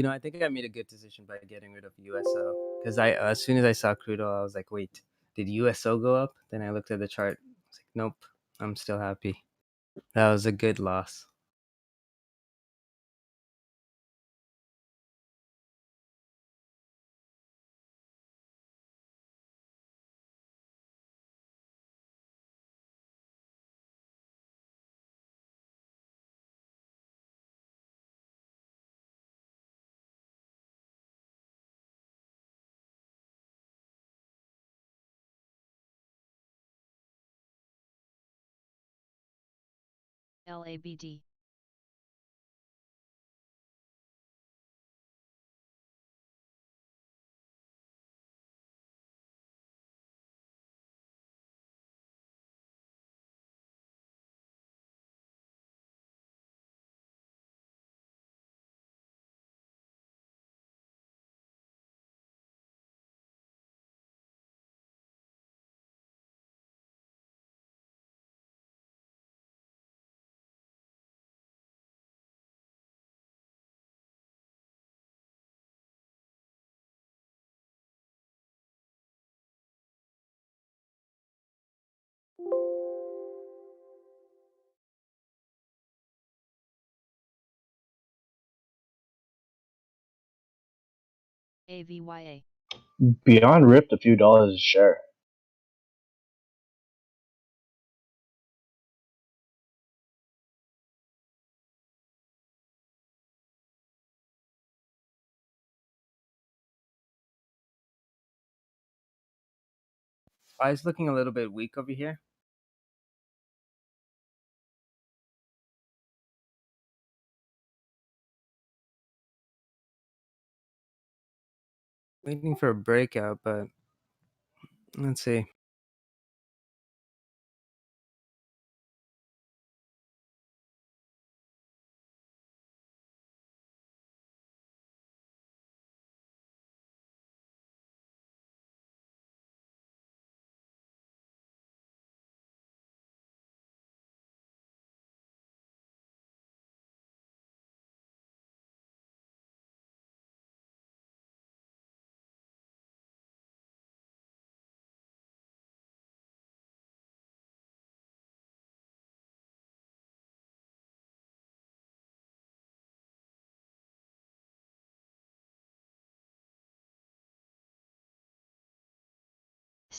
I think I made a good decision by getting rid of USO because as soon as I saw crude oil, I was like, wait, did USO go up? Then I looked at the chart. I was like, nope, I'm still happy. That was a good loss. LABD. AVYA. Beyond ripped a few dollars a share. It's looking a little bit weak over here. Waiting for a breakout, but let's see.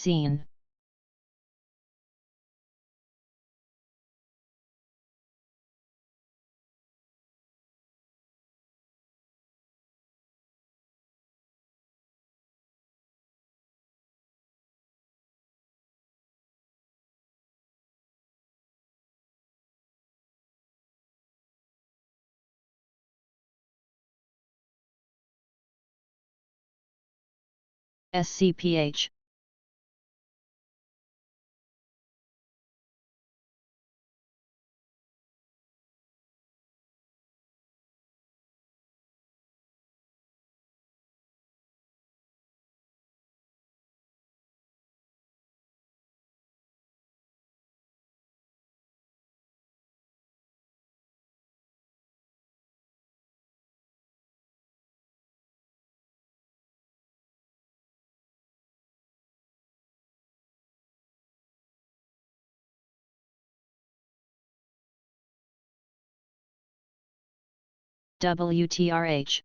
Scene. SCPH. WTRH.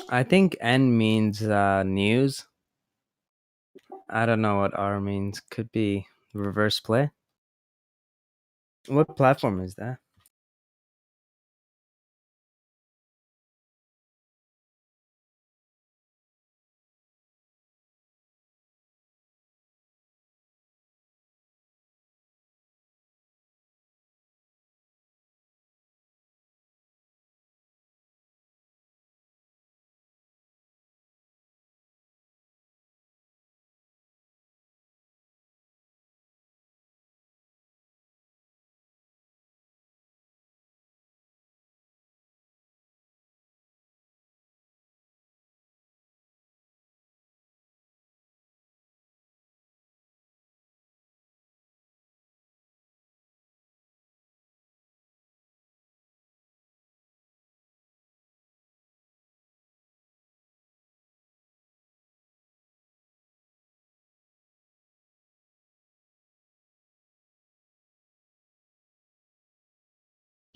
I think N means news. I don't know what R means. Could be reverse play. What platform is that?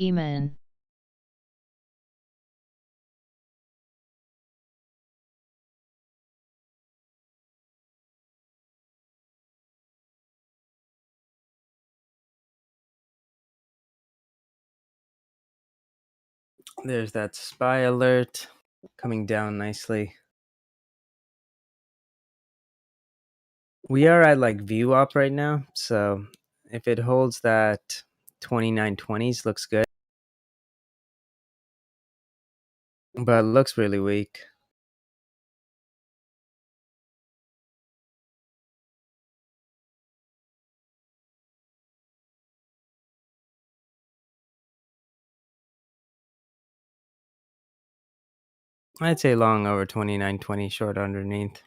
Eman. There's that SPY alert coming down nicely. We are at like VWAP right now, so if it holds that 2920s, looks good. But it looks really weak. I'd say long over 2920, short underneath.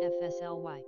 FSLY.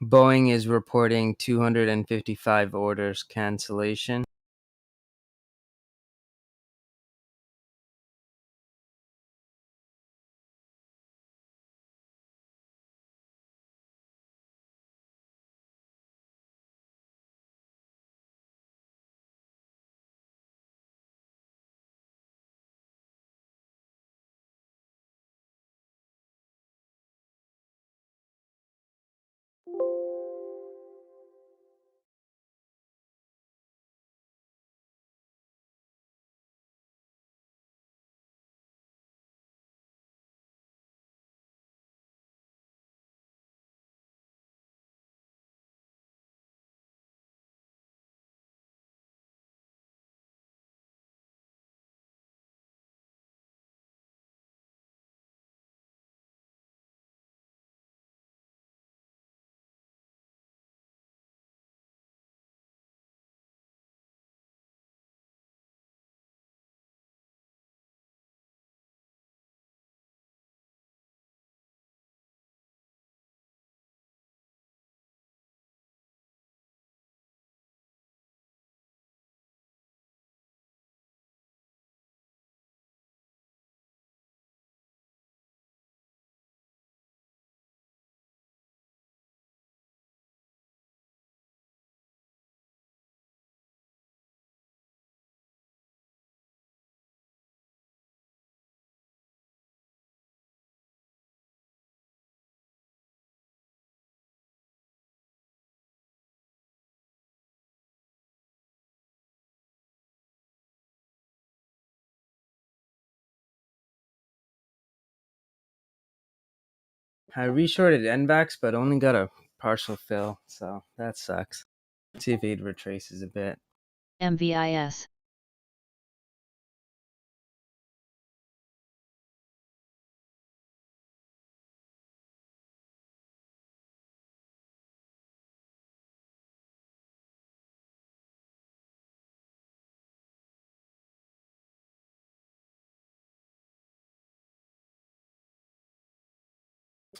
Boeing is reporting 255 orders cancellation. I reshorted NVAX, but only got a partial fill, so that sucks. Let's see if it retraces a bit. MVIS.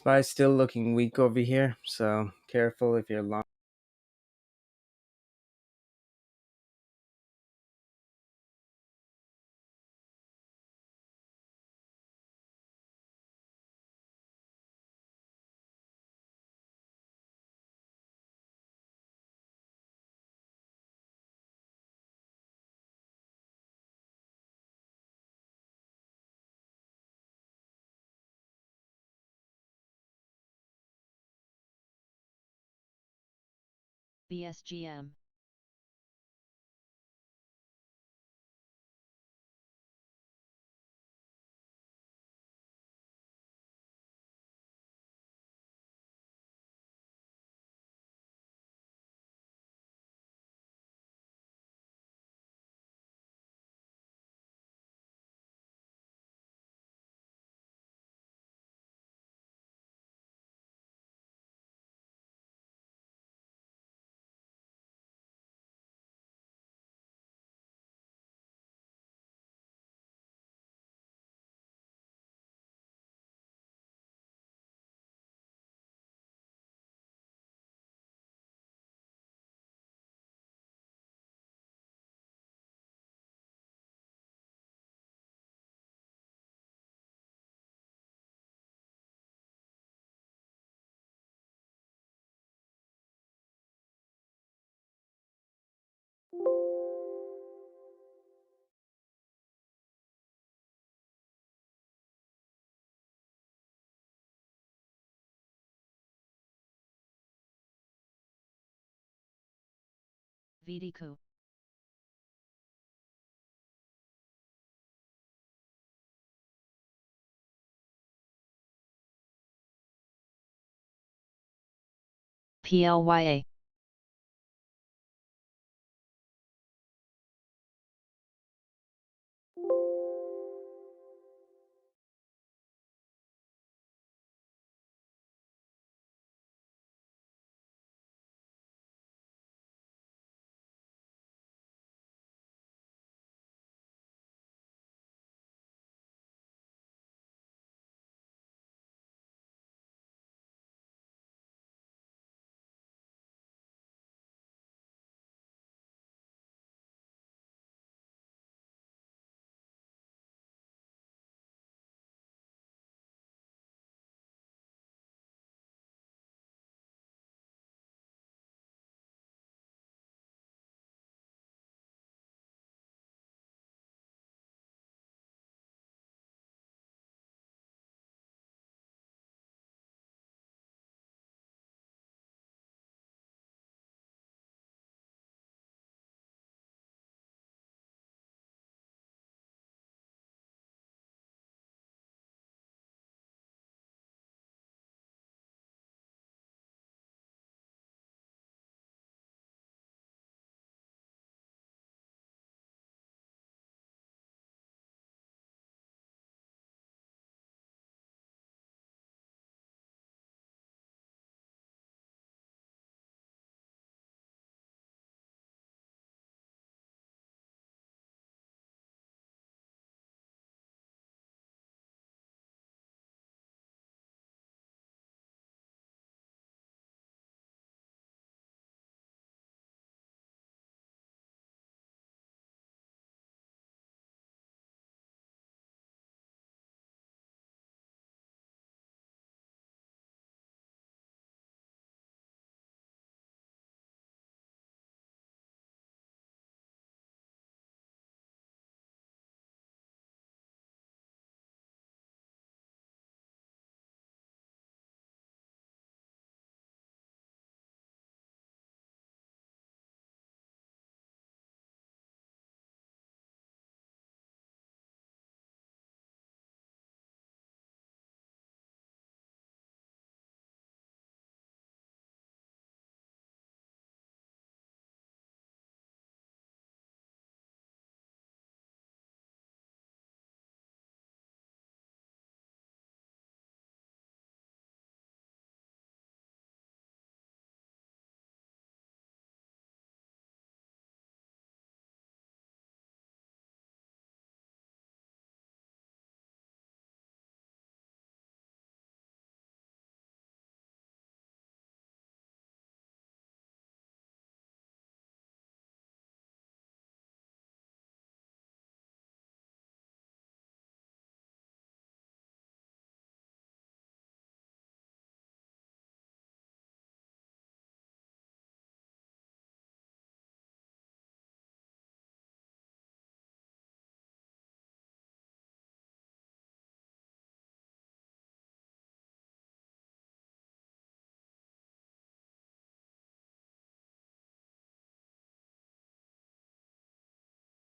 SPY's still looking weak over here, so careful if you're long. BSGM. VDQ. PLYA.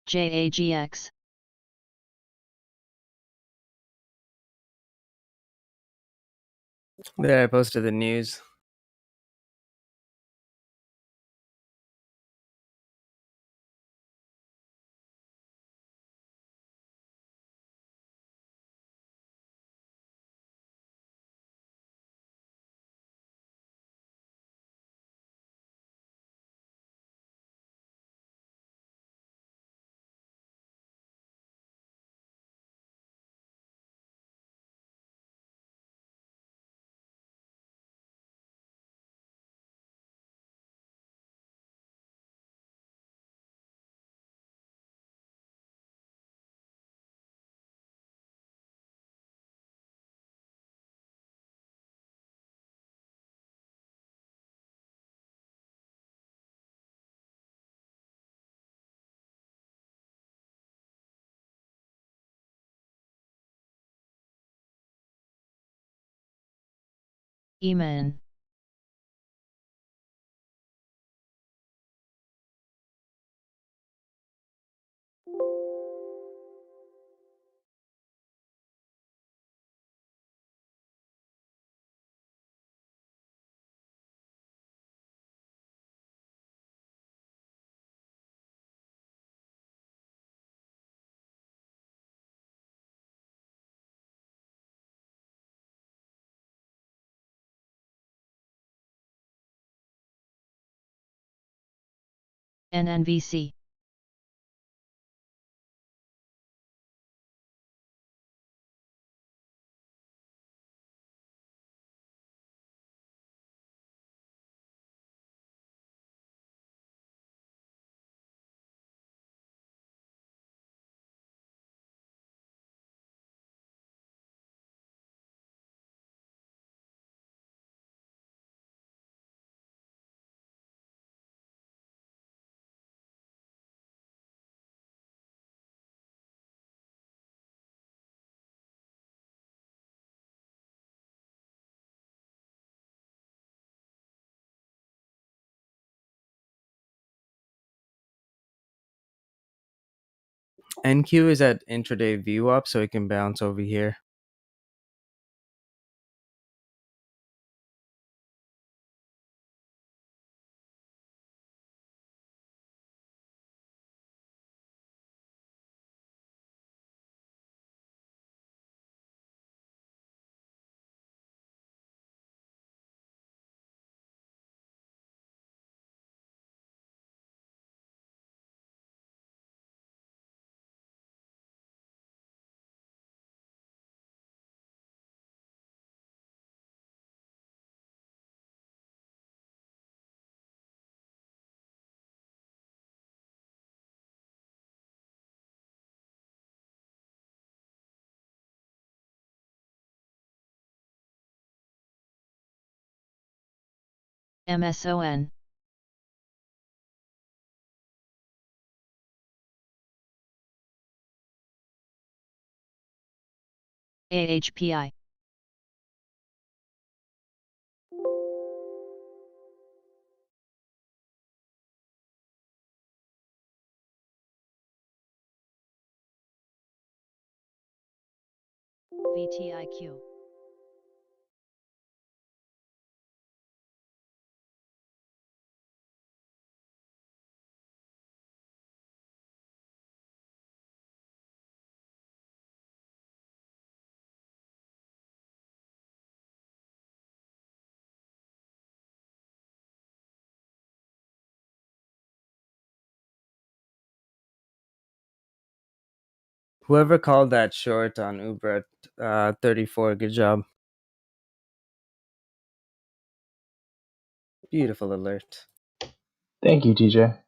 JAGX. There, I posted the news. Eman. NNVC. NQ is at intraday VWAP, so it can bounce over here. MSON. AHPI. VTIQ. Whoever called that short on Uber at 34, good job. Beautiful alert. Thank you, TJ.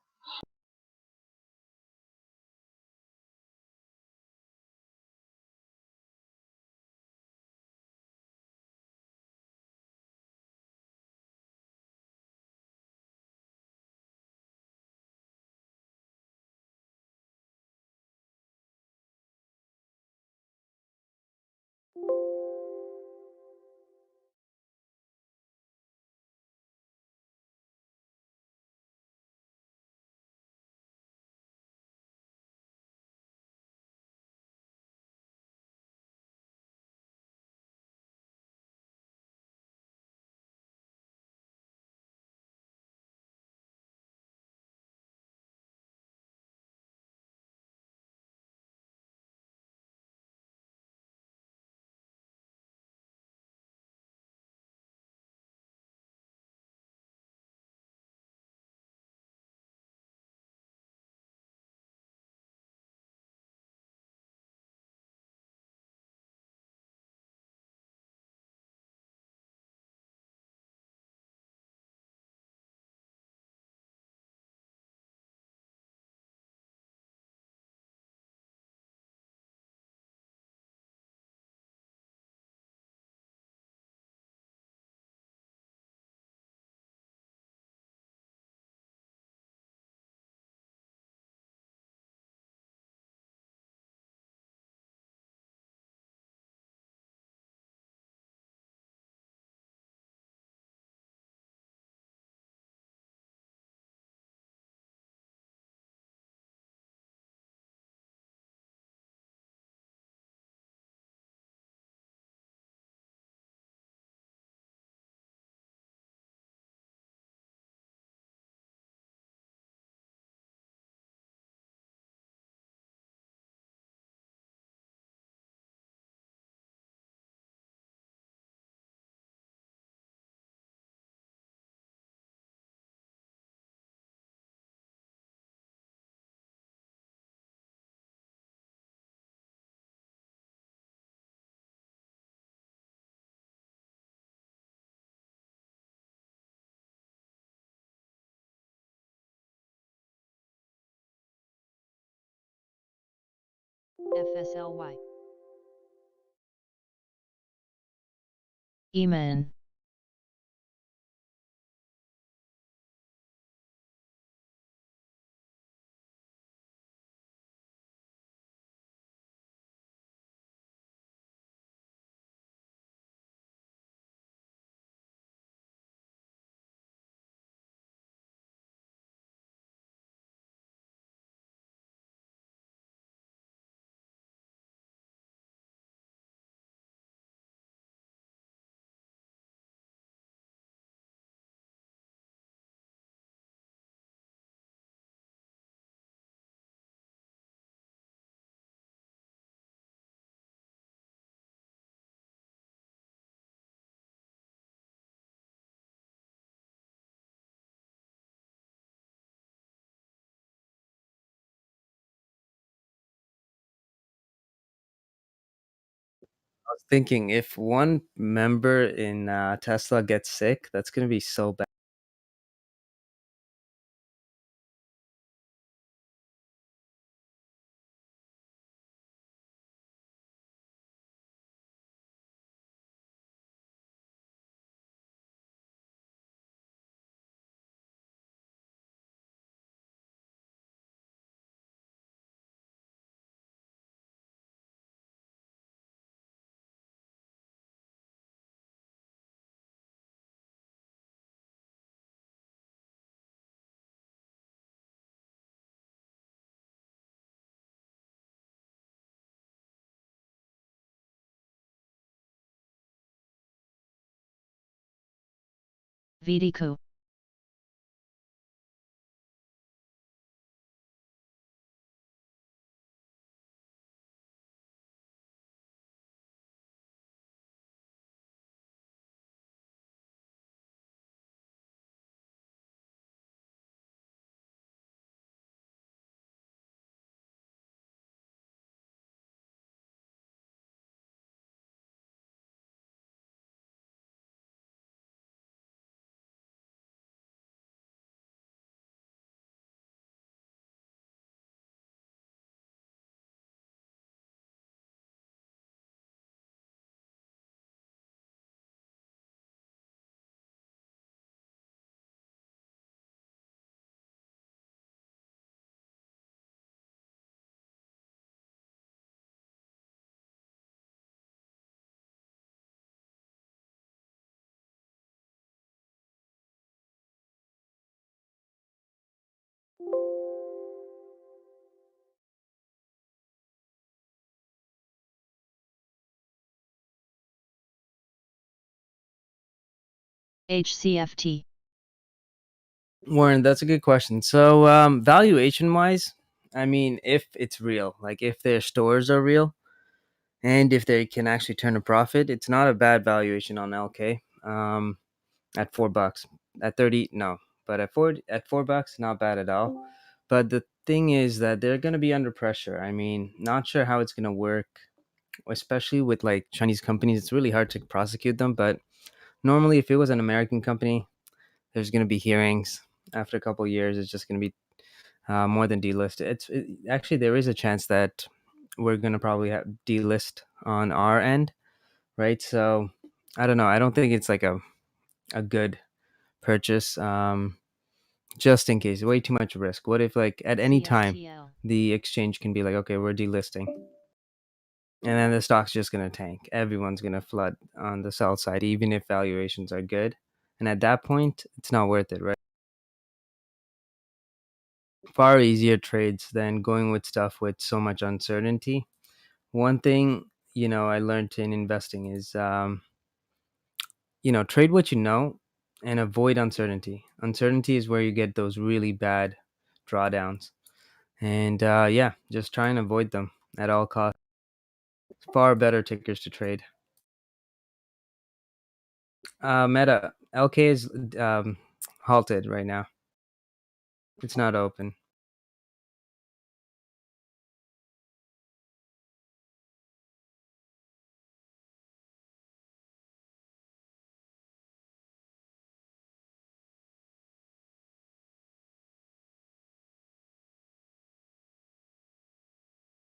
FSLY. Eman. I was thinking if one member in Tesla gets sick, that's gonna be so bad. VDQ. HCFT. Warren, that's a good question. So, valuation wise, I mean, if it's real, like if their stores are real, and if they can actually turn a profit, it's not a bad valuation on LK. At $4, at 30, no, but at $4, not bad at all. But the thing is that they're gonna be under pressure. I mean, not sure how it's gonna work, especially with like Chinese companies. It's really hard to prosecute them. But normally, if it was an American company, there's gonna be hearings. After a couple of years, it's just gonna be more than delist. Actually, there is a chance that we're gonna probably have delist on our end, right? So I don't know. I don't think it's like a good purchase. Just in case, way too much risk. What if like at any time CFTL. the exchange can be like, okay, we're delisting, and then the stock's just gonna tank. Everyone's gonna flood on the sell side, even if valuations are good. And at that point, it's not worth it, right? Far easier trades than going with stuff with so much uncertainty. One thing, I learned in investing is, trade what you know and avoid uncertainty. Uncertainty is where you get those really bad drawdowns. And yeah, just try and avoid them at all costs. Far better tickers to trade. Meta LK is halted right now. It's not open.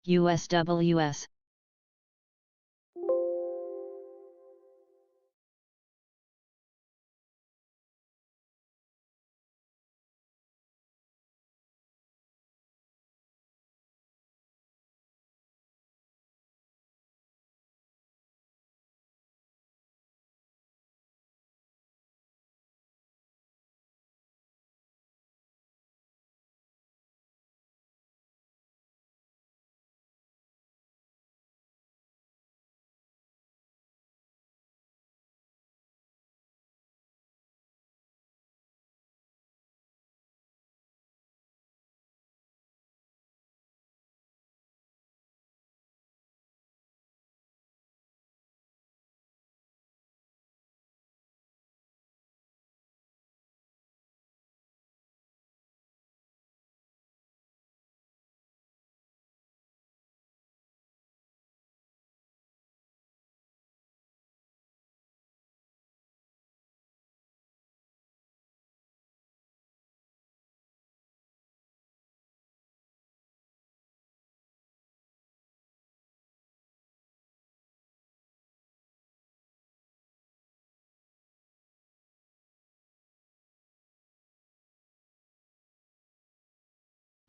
USWS.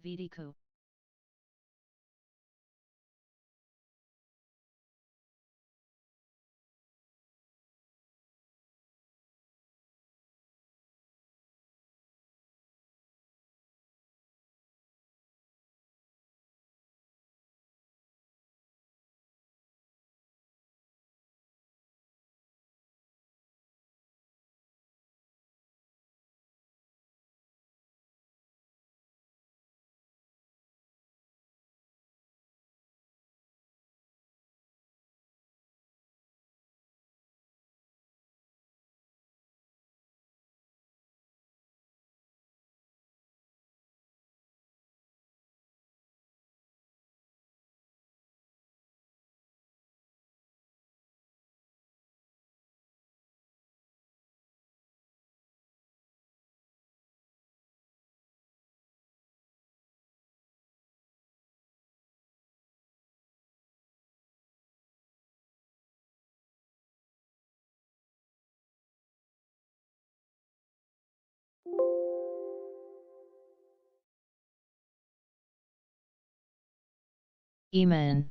VDQ. Eman.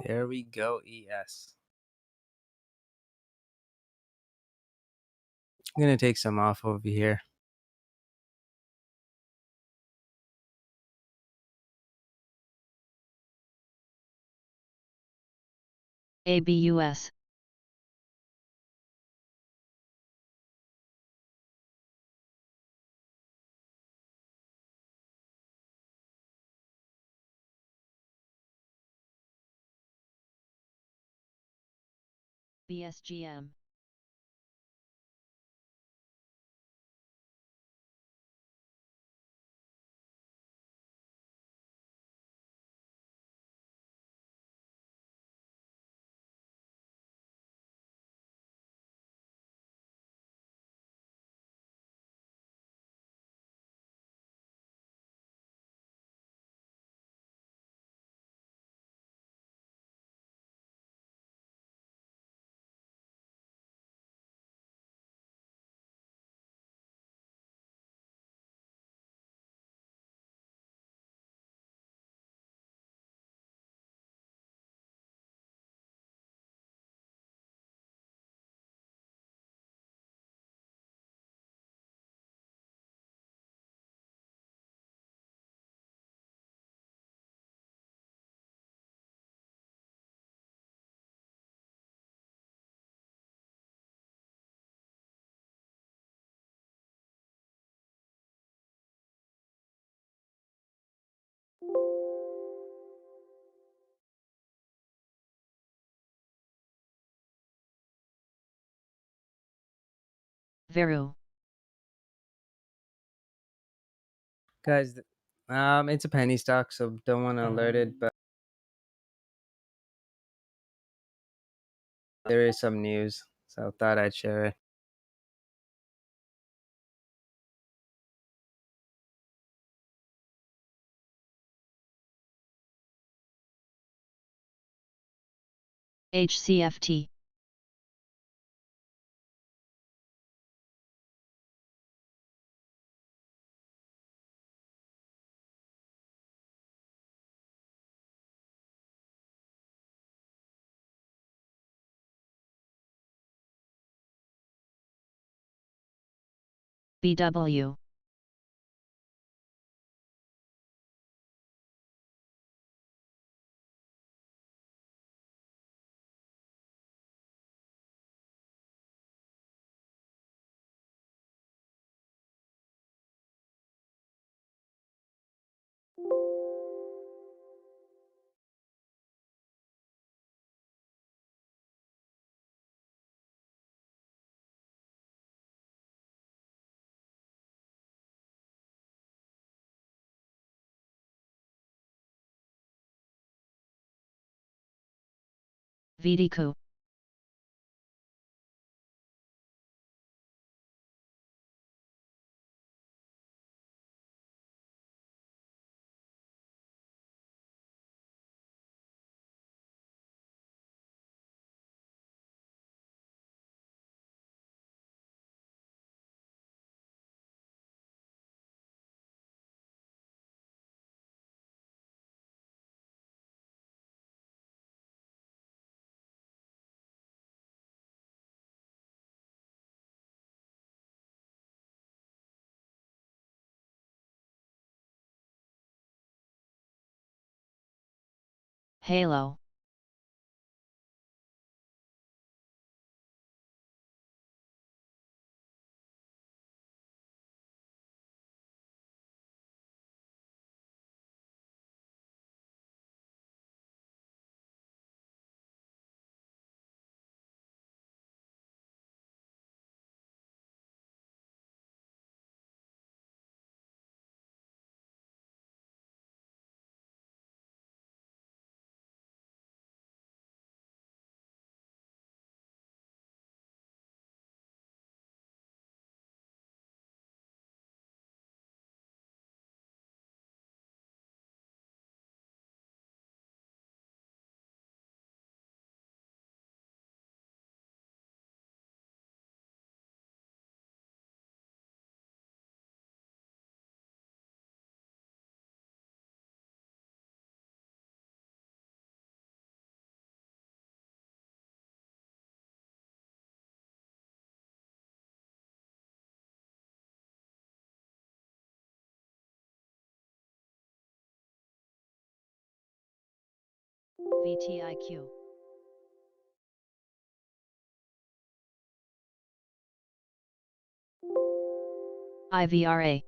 There we go, ES. I'm gonna take some off over here. ABUS. BSGM. Veru. Guys, it's a penny stock, so don't want to alert it, but There is some news, so thought I'd share it. HCFT. BW. VDCO. Halo. VTIQ. IVRA.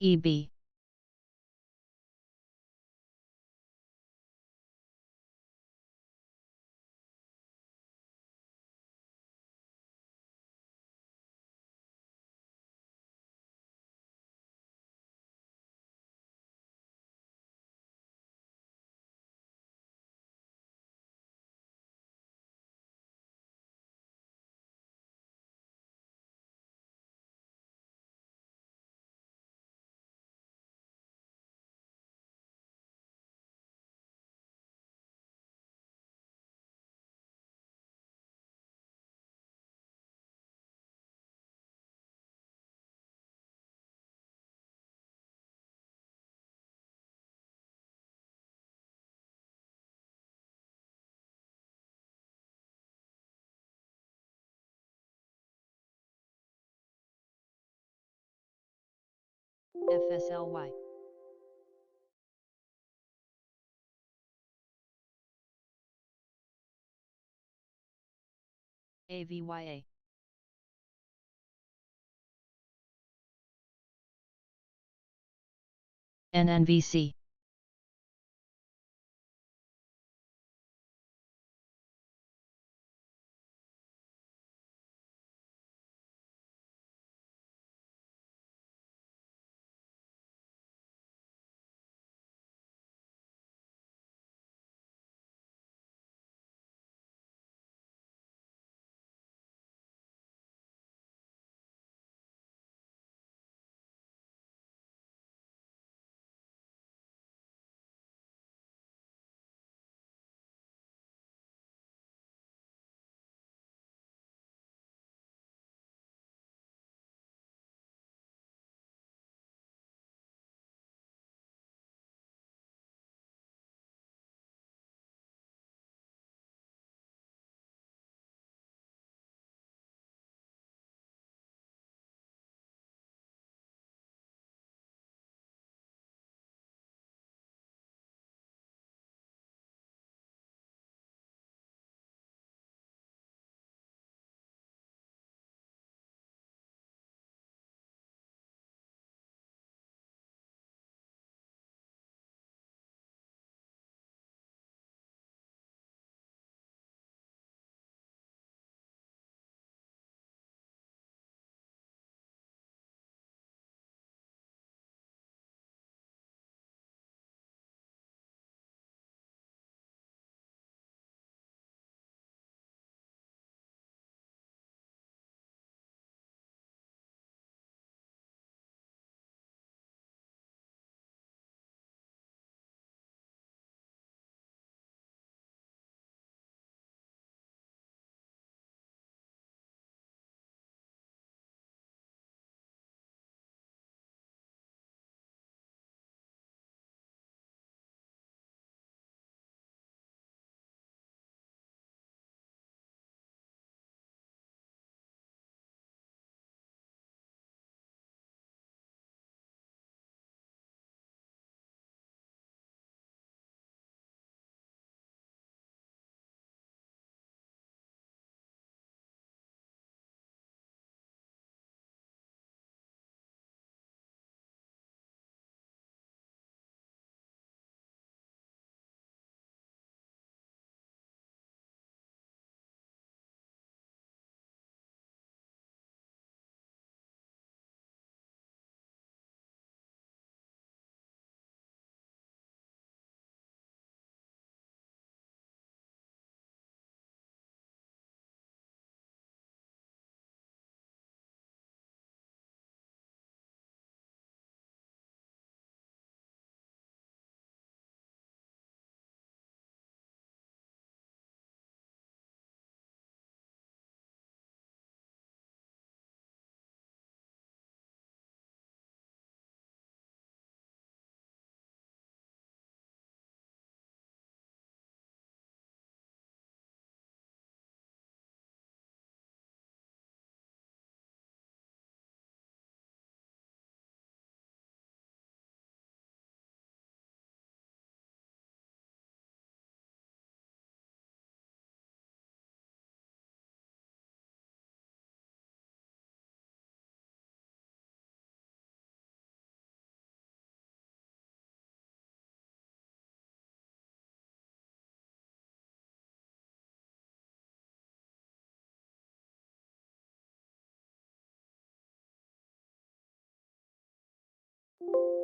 EB. FSLY. AVYA. NNVC.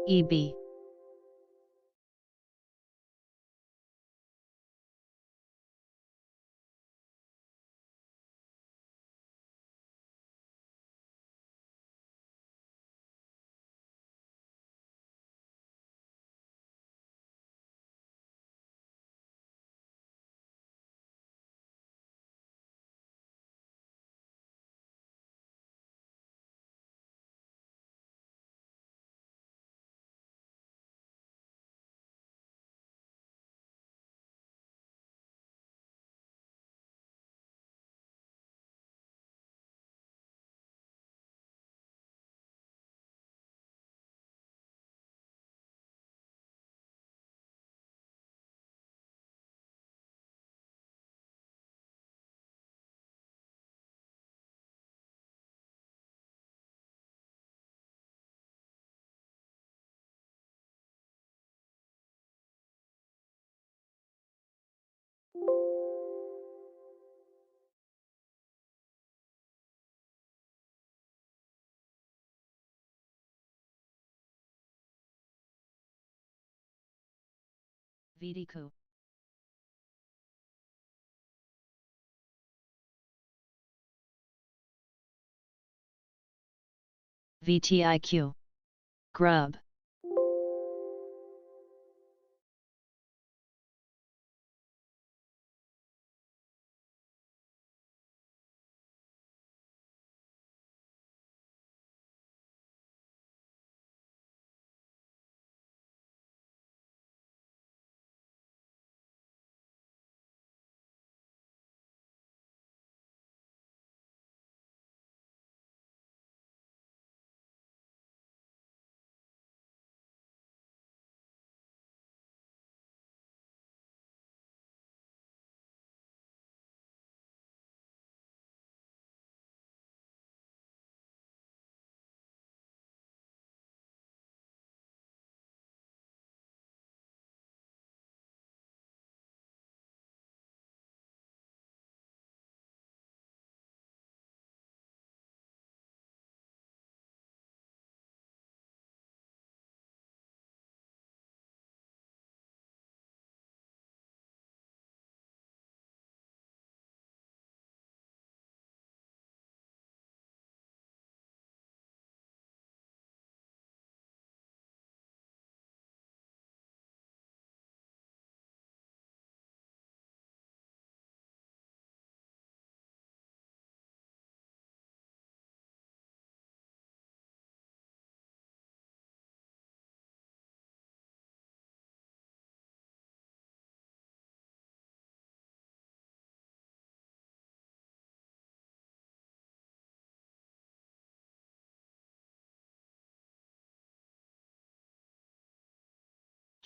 EB. VDQ. VTIQ. Grub.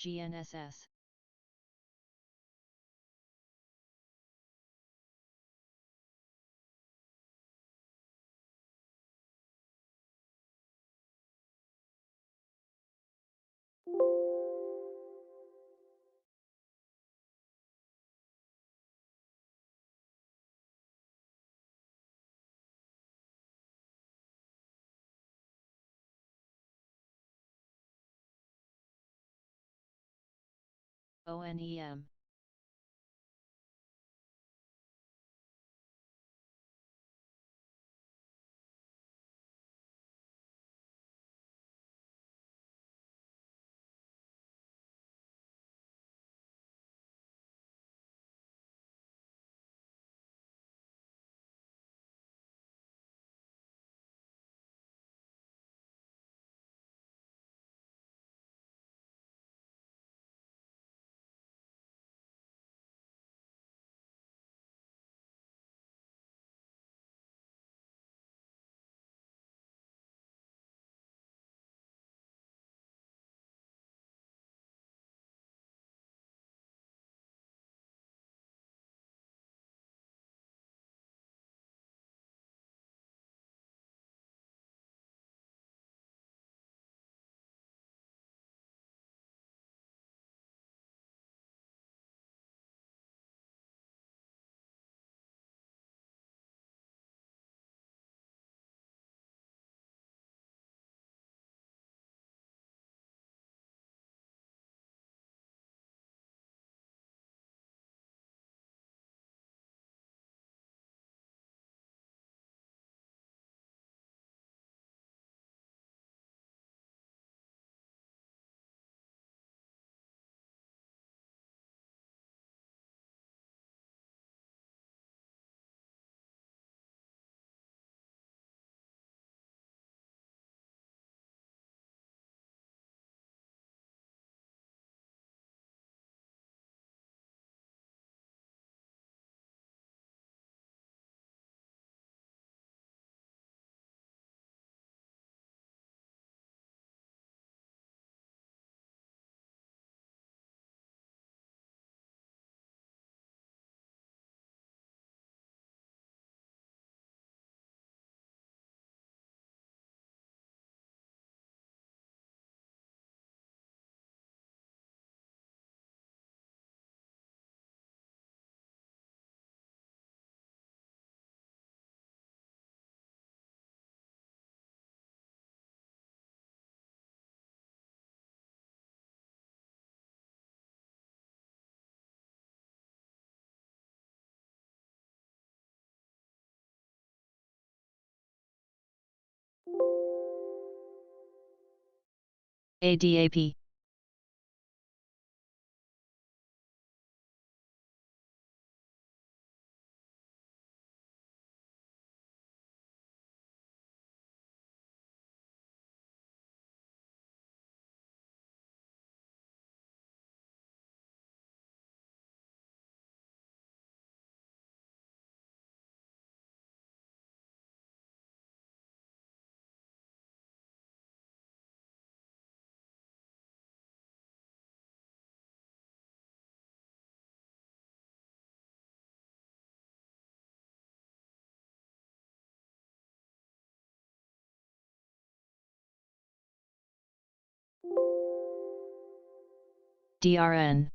GNSS. ONEM. ADAP. DRN.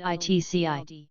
ITCI.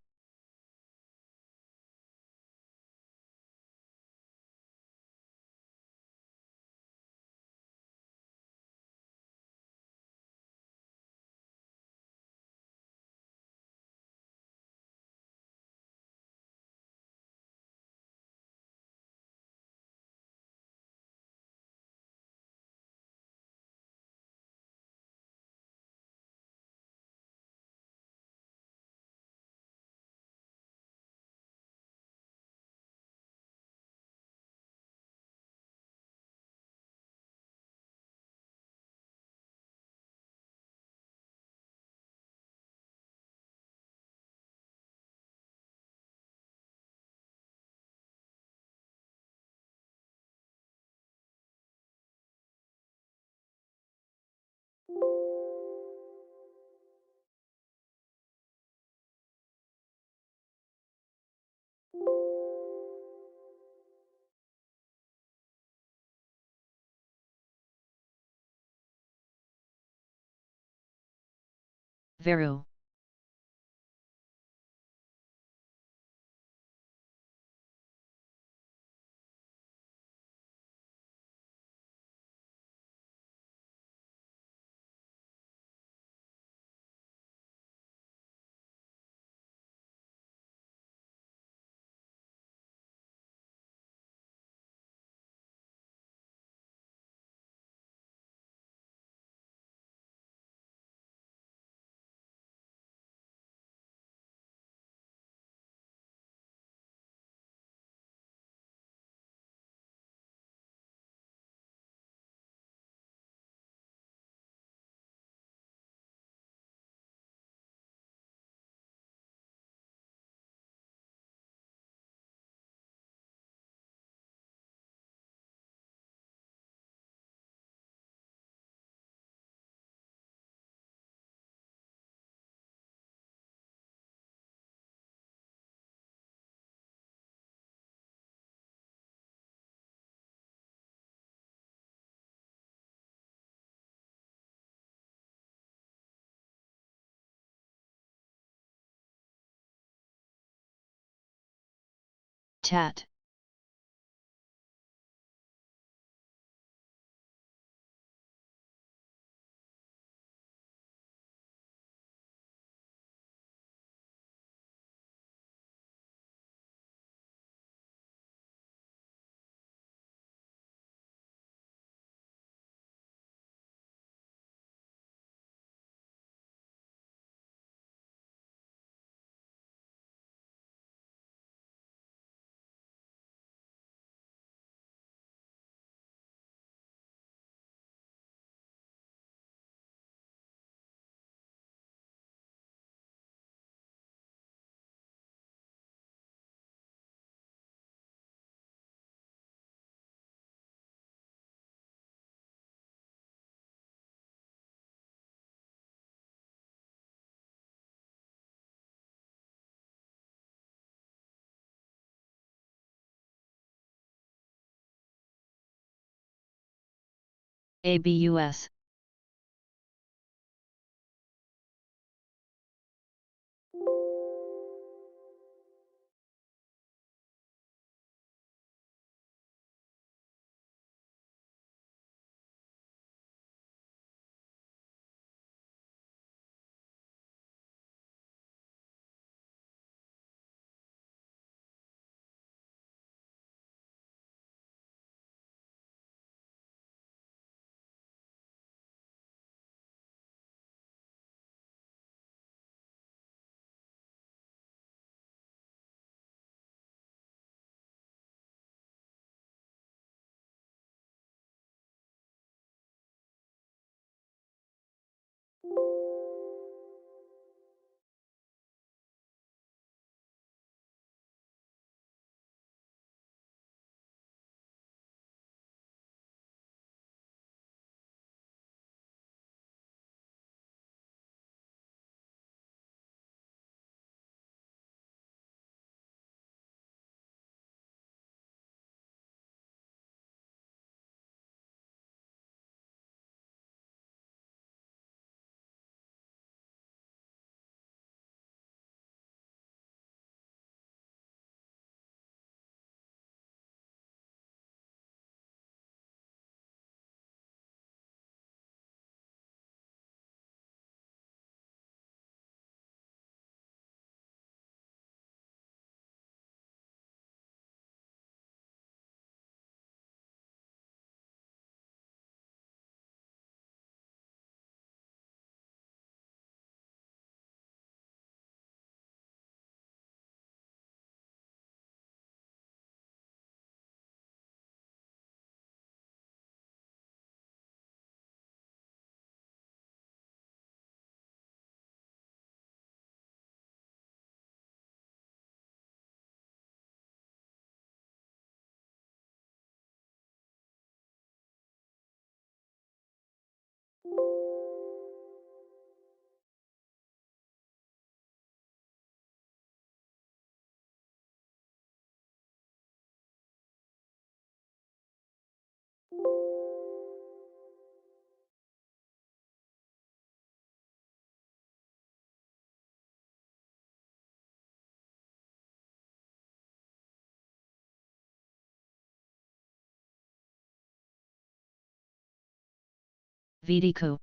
Veru. TAT. ABUS. VDCO.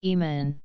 Eman.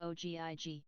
OGIG.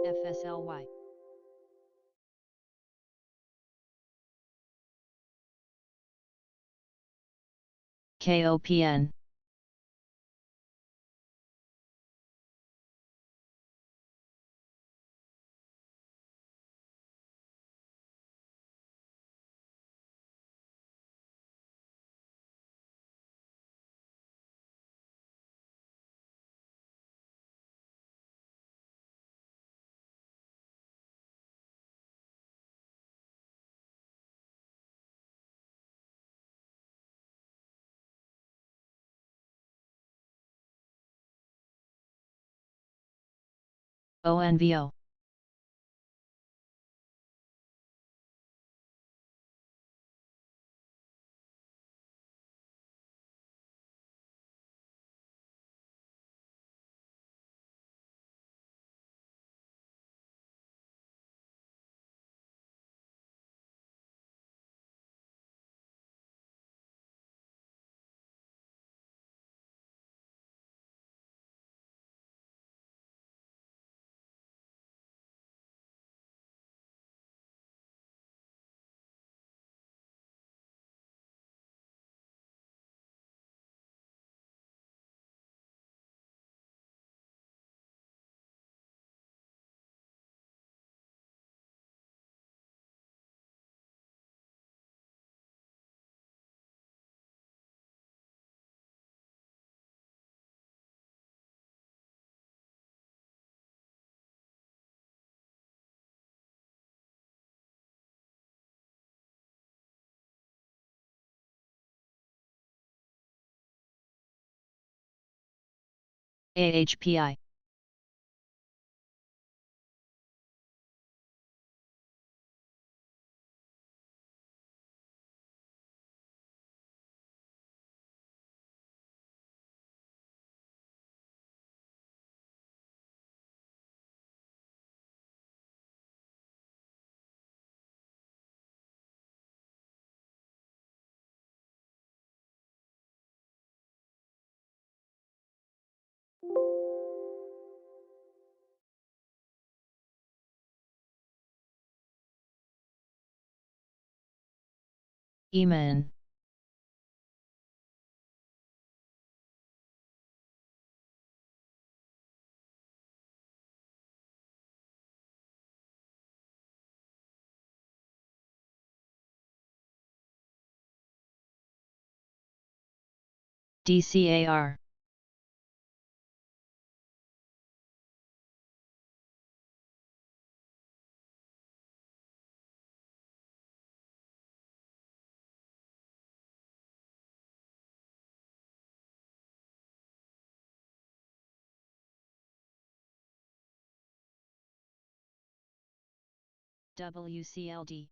FSLY. KOPN. ONVO. AHPI. Eman. DCAR. WCLD.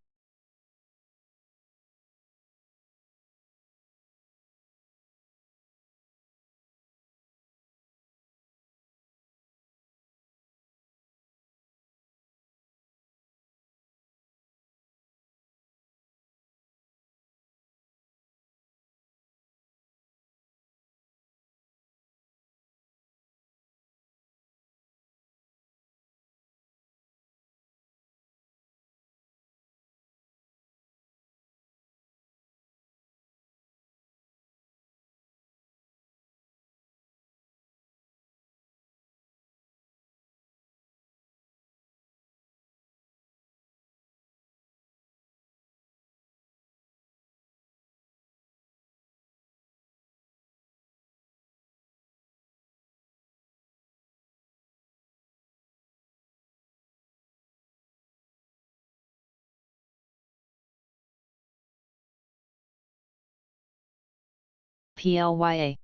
PLYA.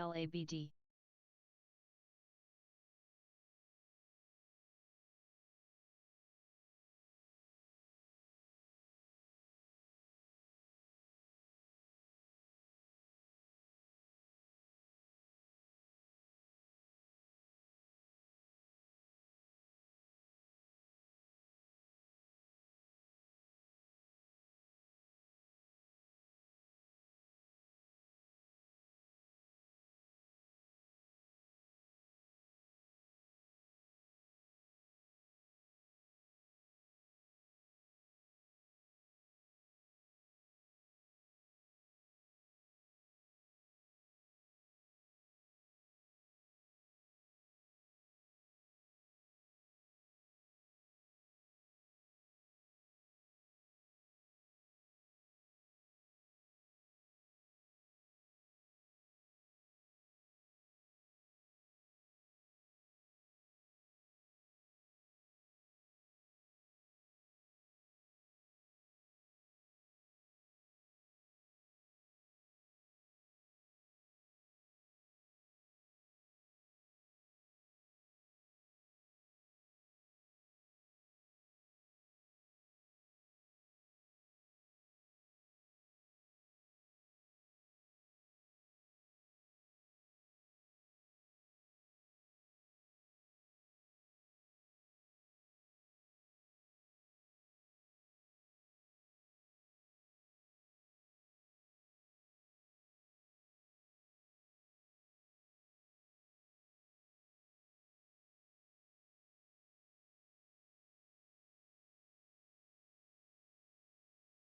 LABD.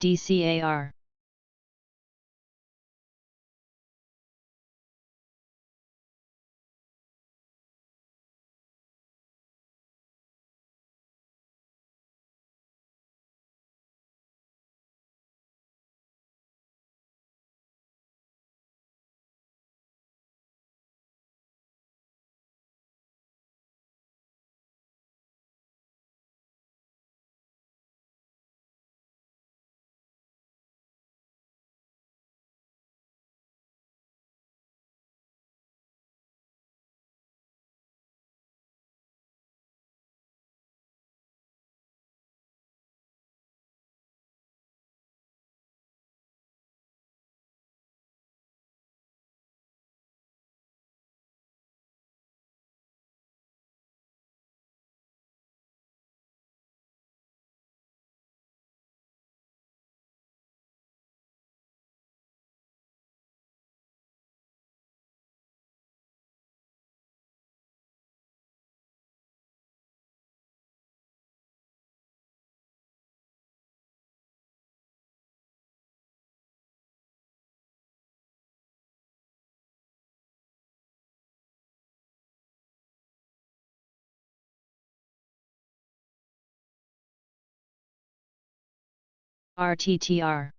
DCAR. RTTR.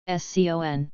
SCON.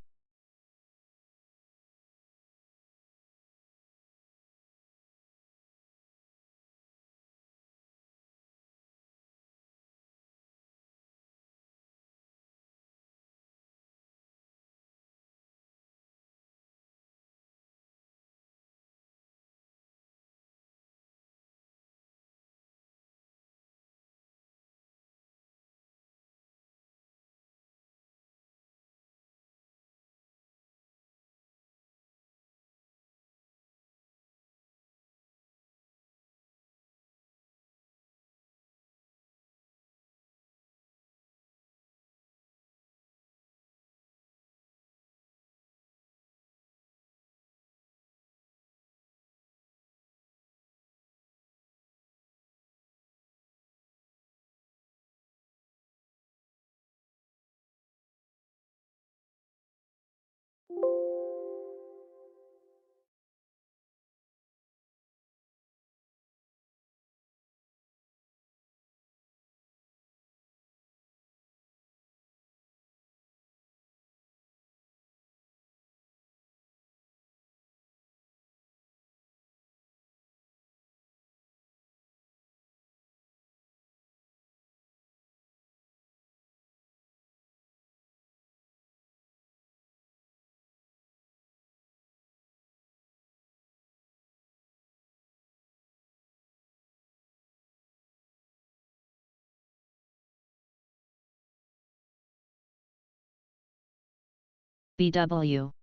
BW.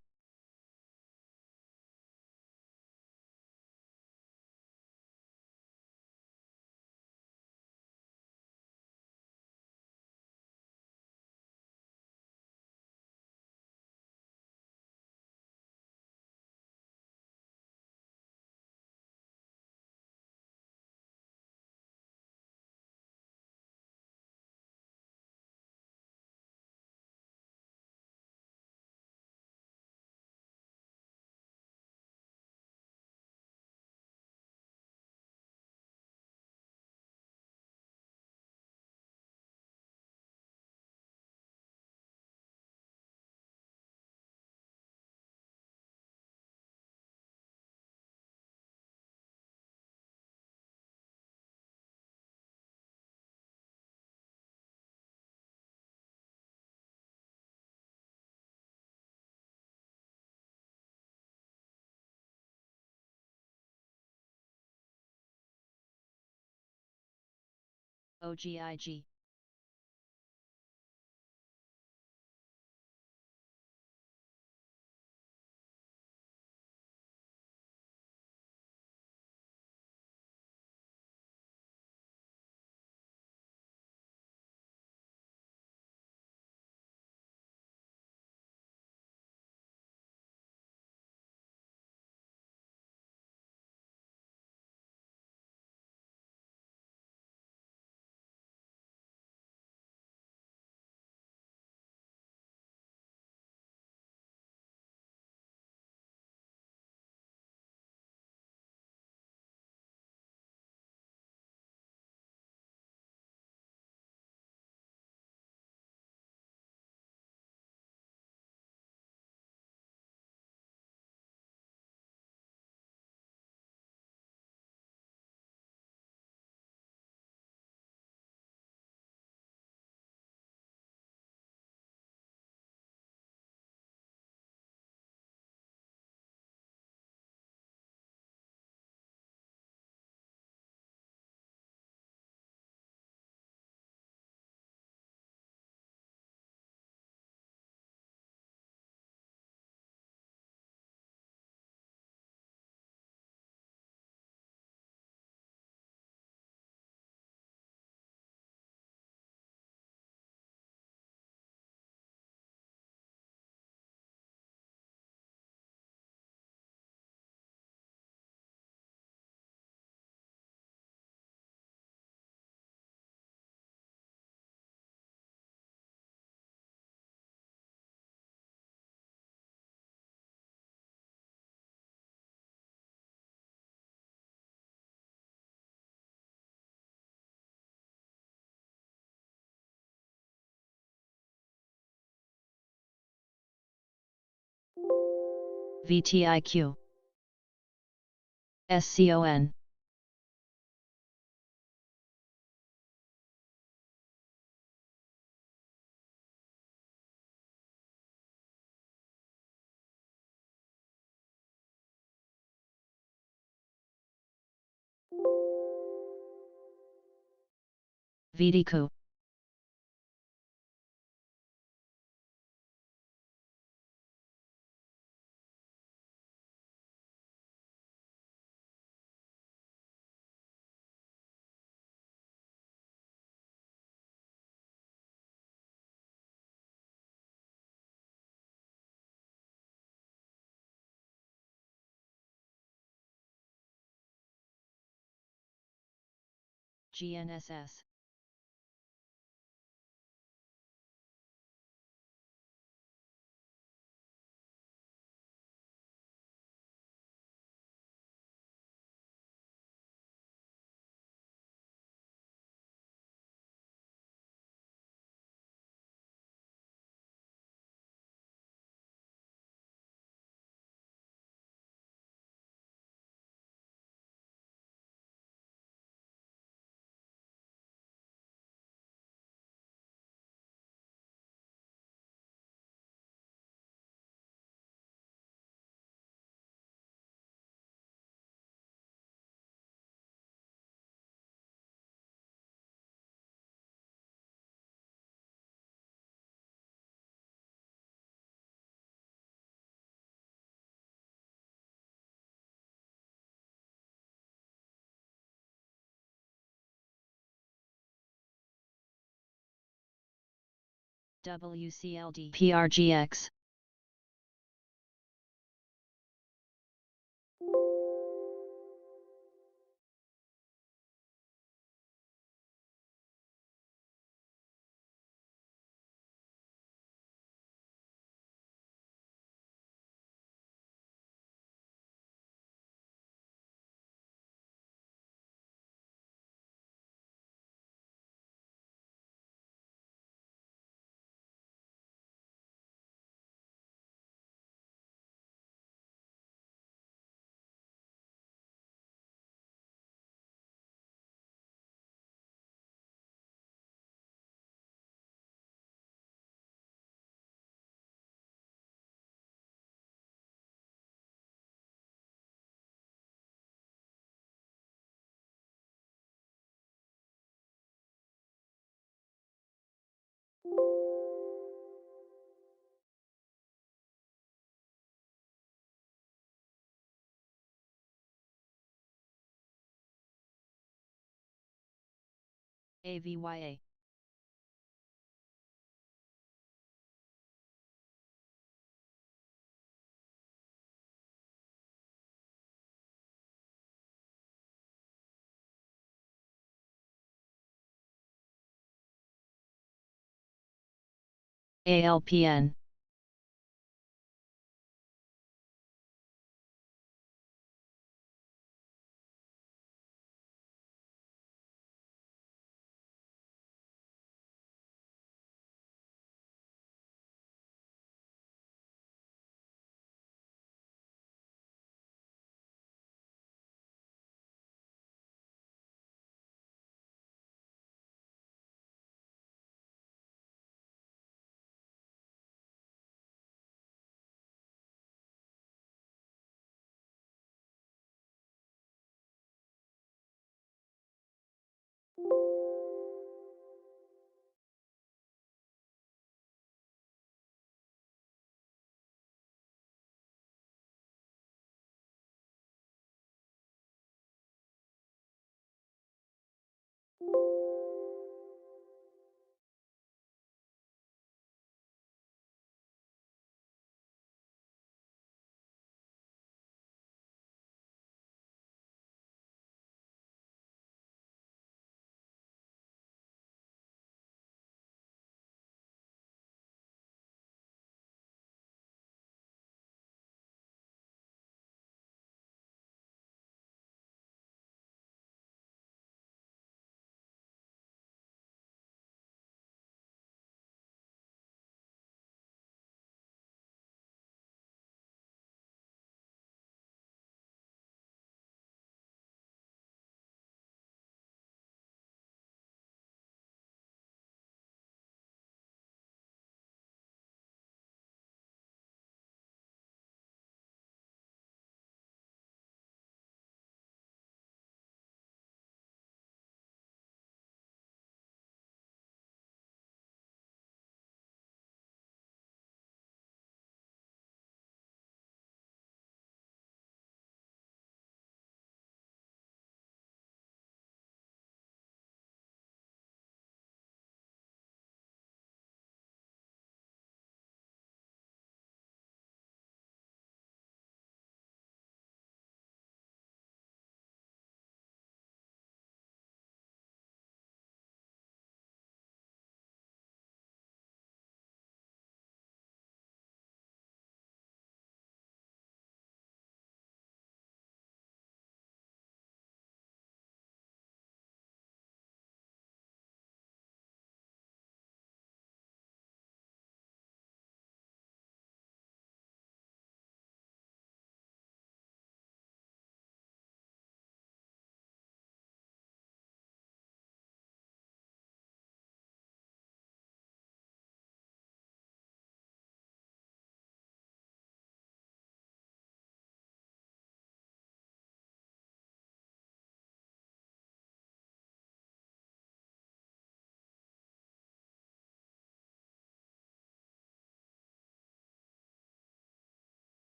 OGIG. VTIQ. SCON. VDQ. GNSS. WCLD PRGX. AVYA. ALPN.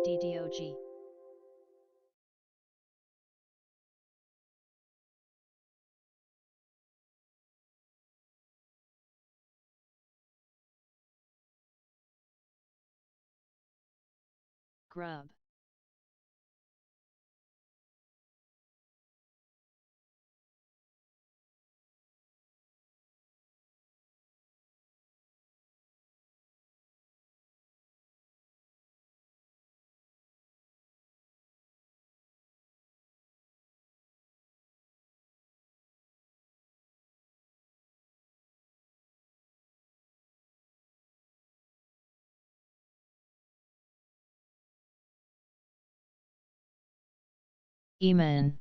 DDOG. Grub. Eman.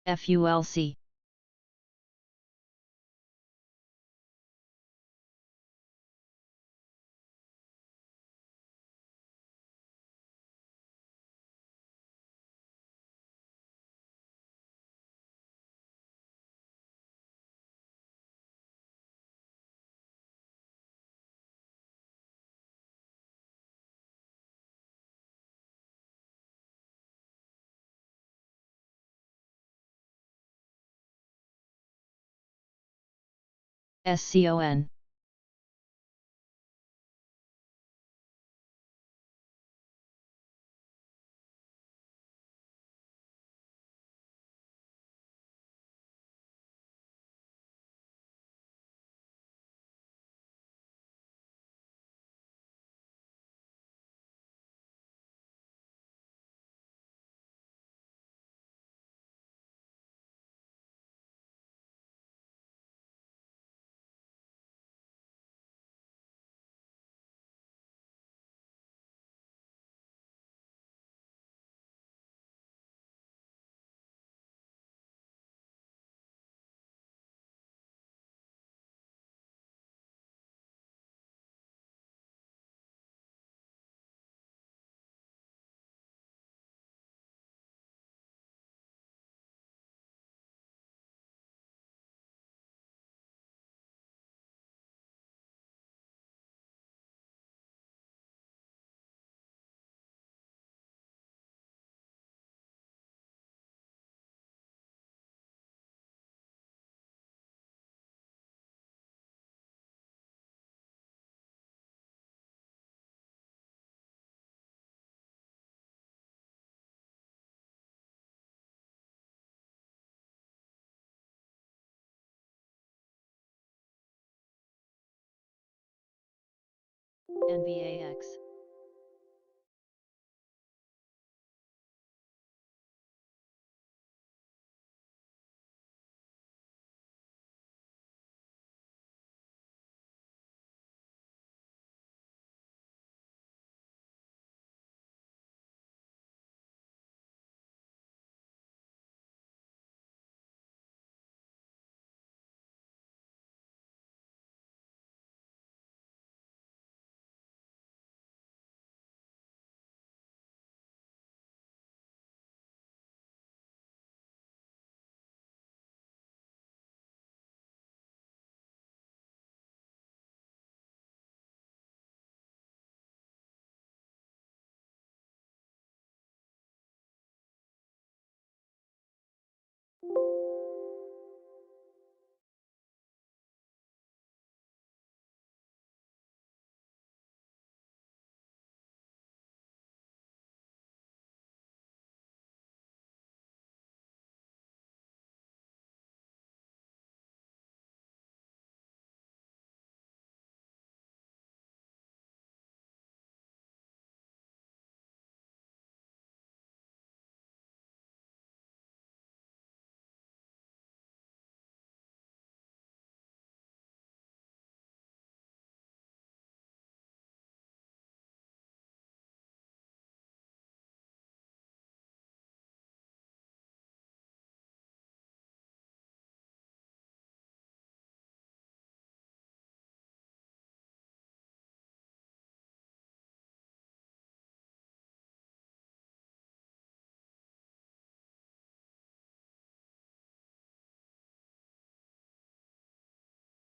FULC. SCON. NVAX.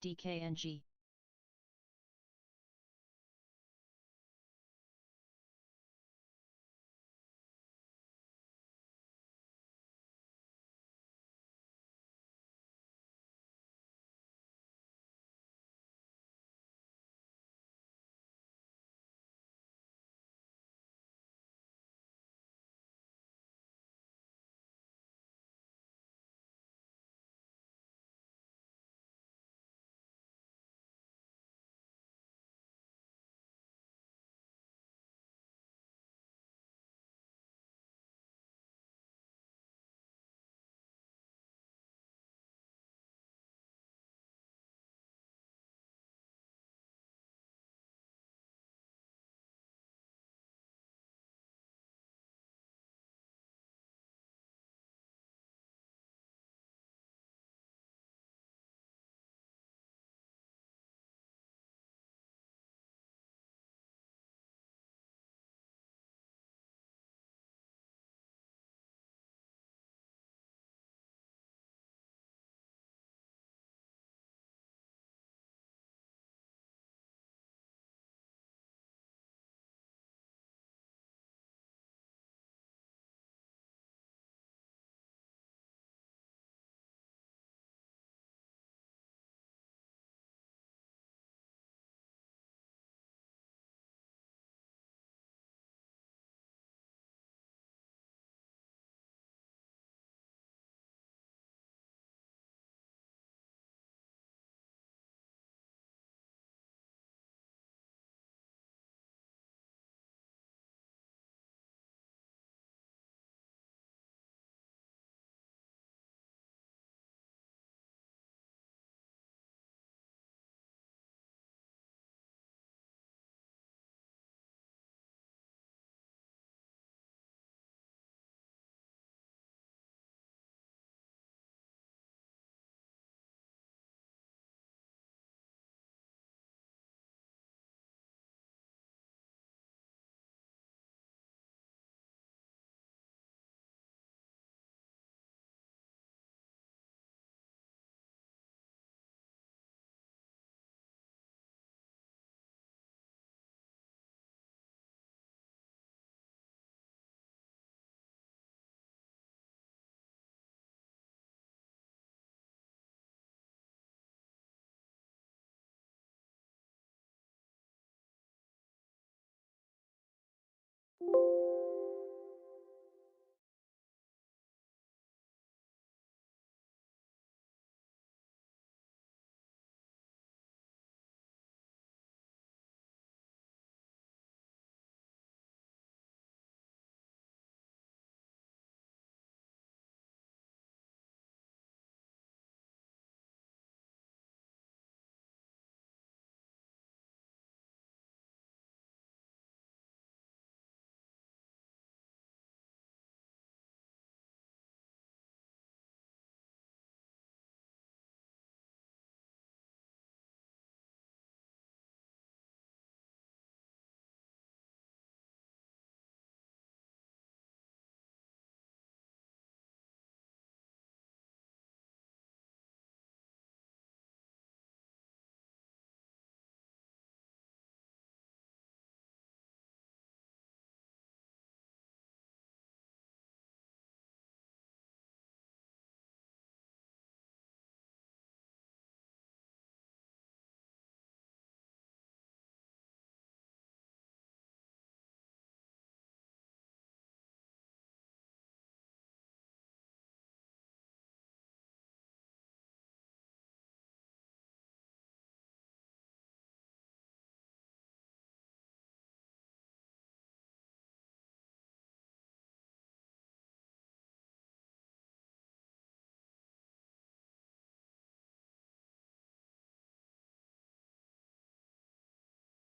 DKNG.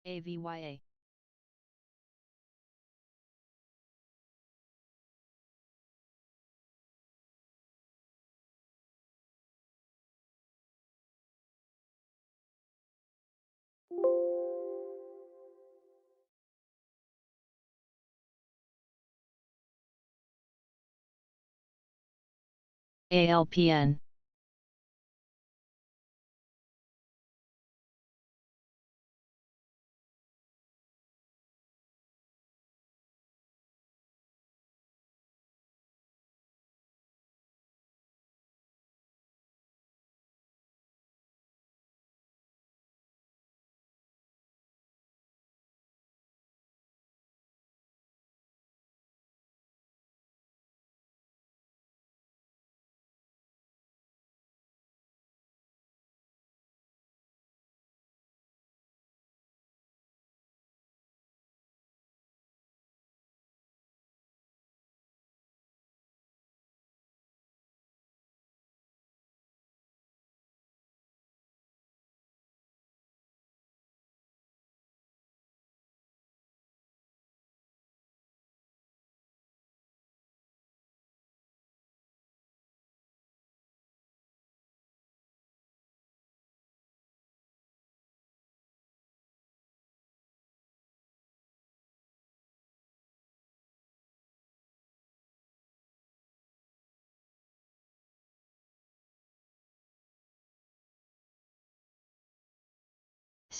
AVYA. ALPN.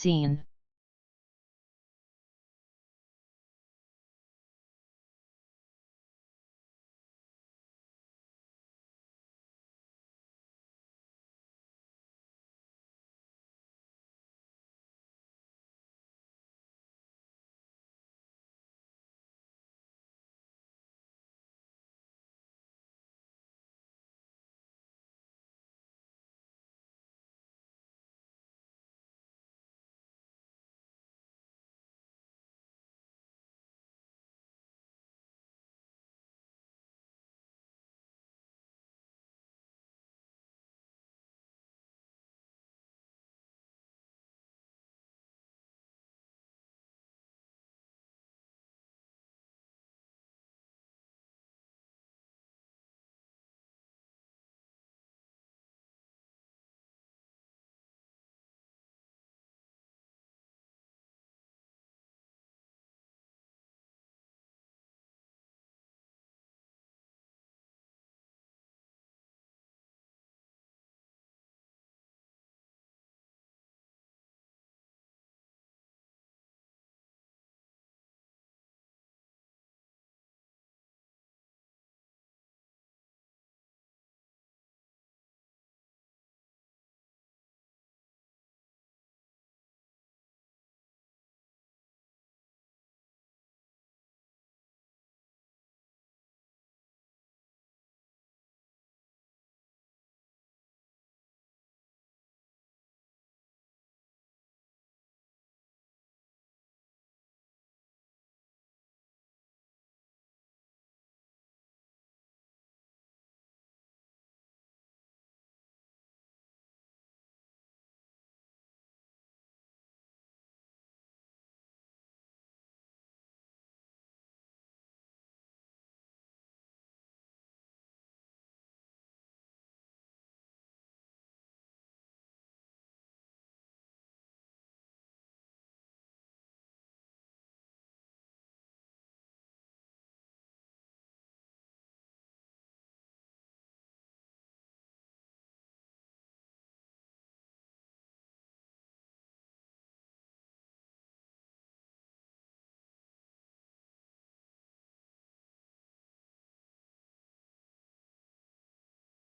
Seen.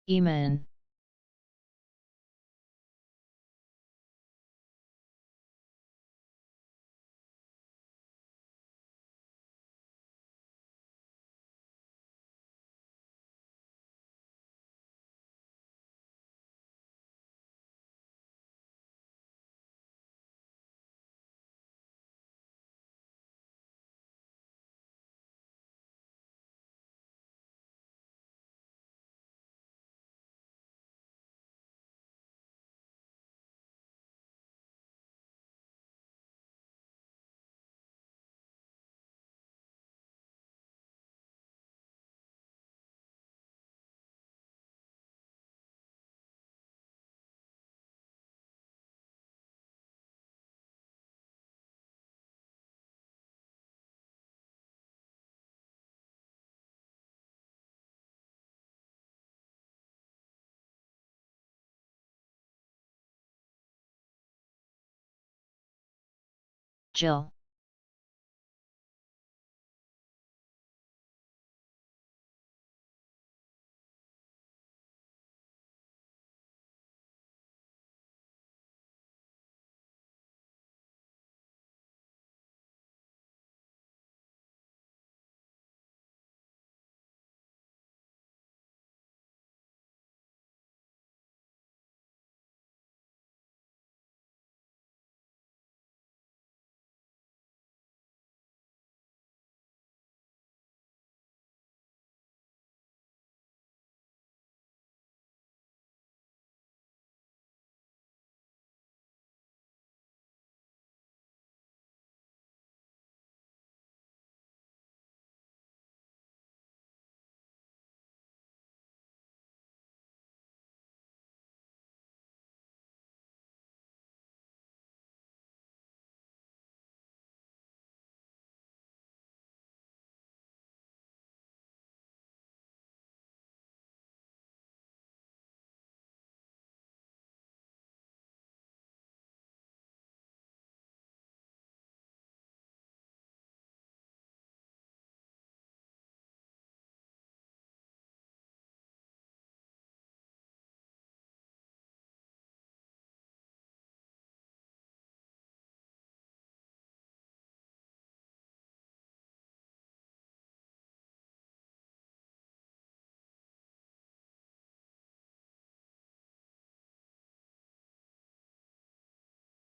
Eman. Jill.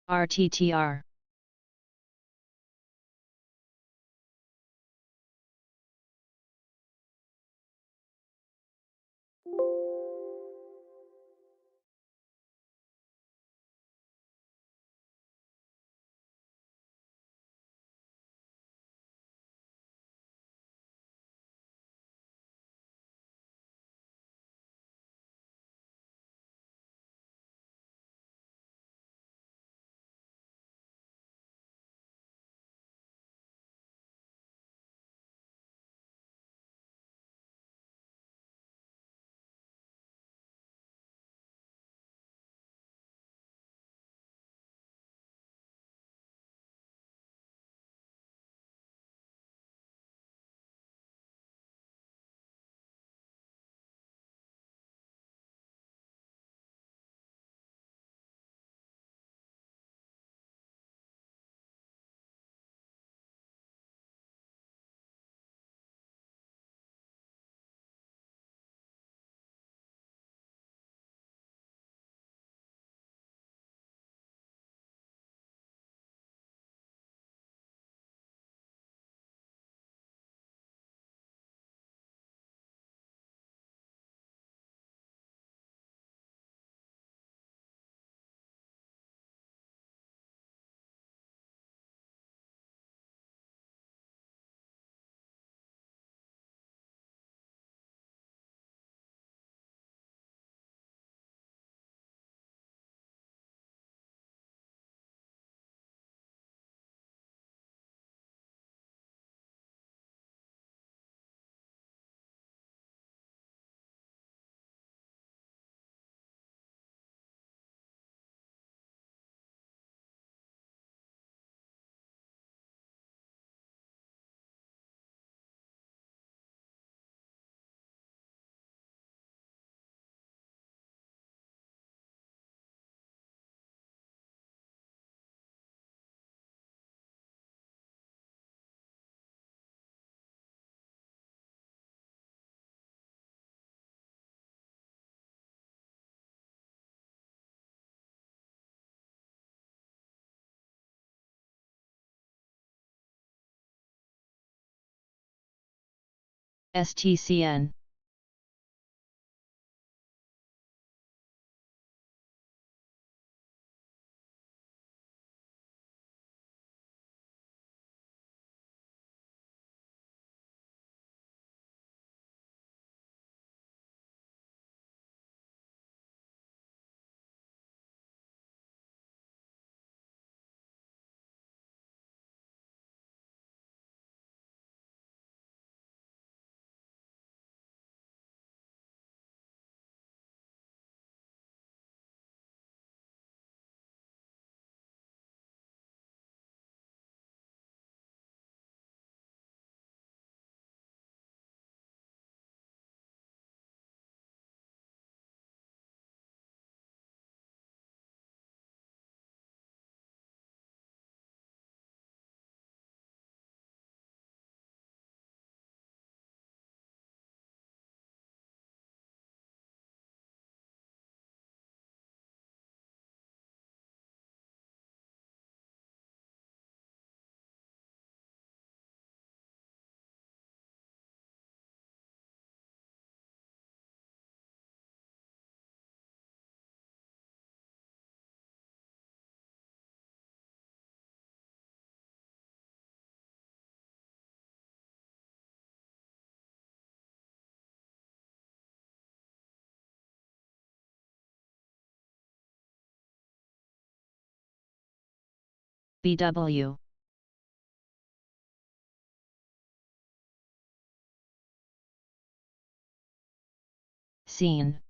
RTTR. STCN. BW. Scene.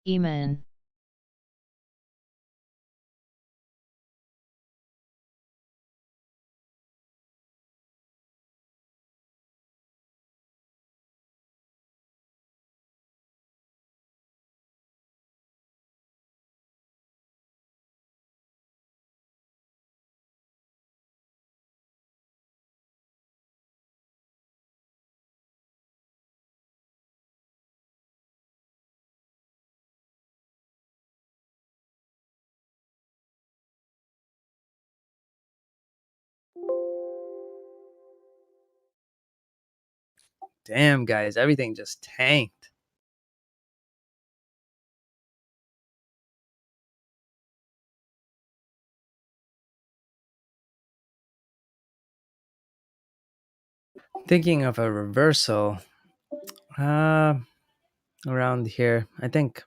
Eman. Damn, guys, everything just tanked. Thinking of a reversal around here. I think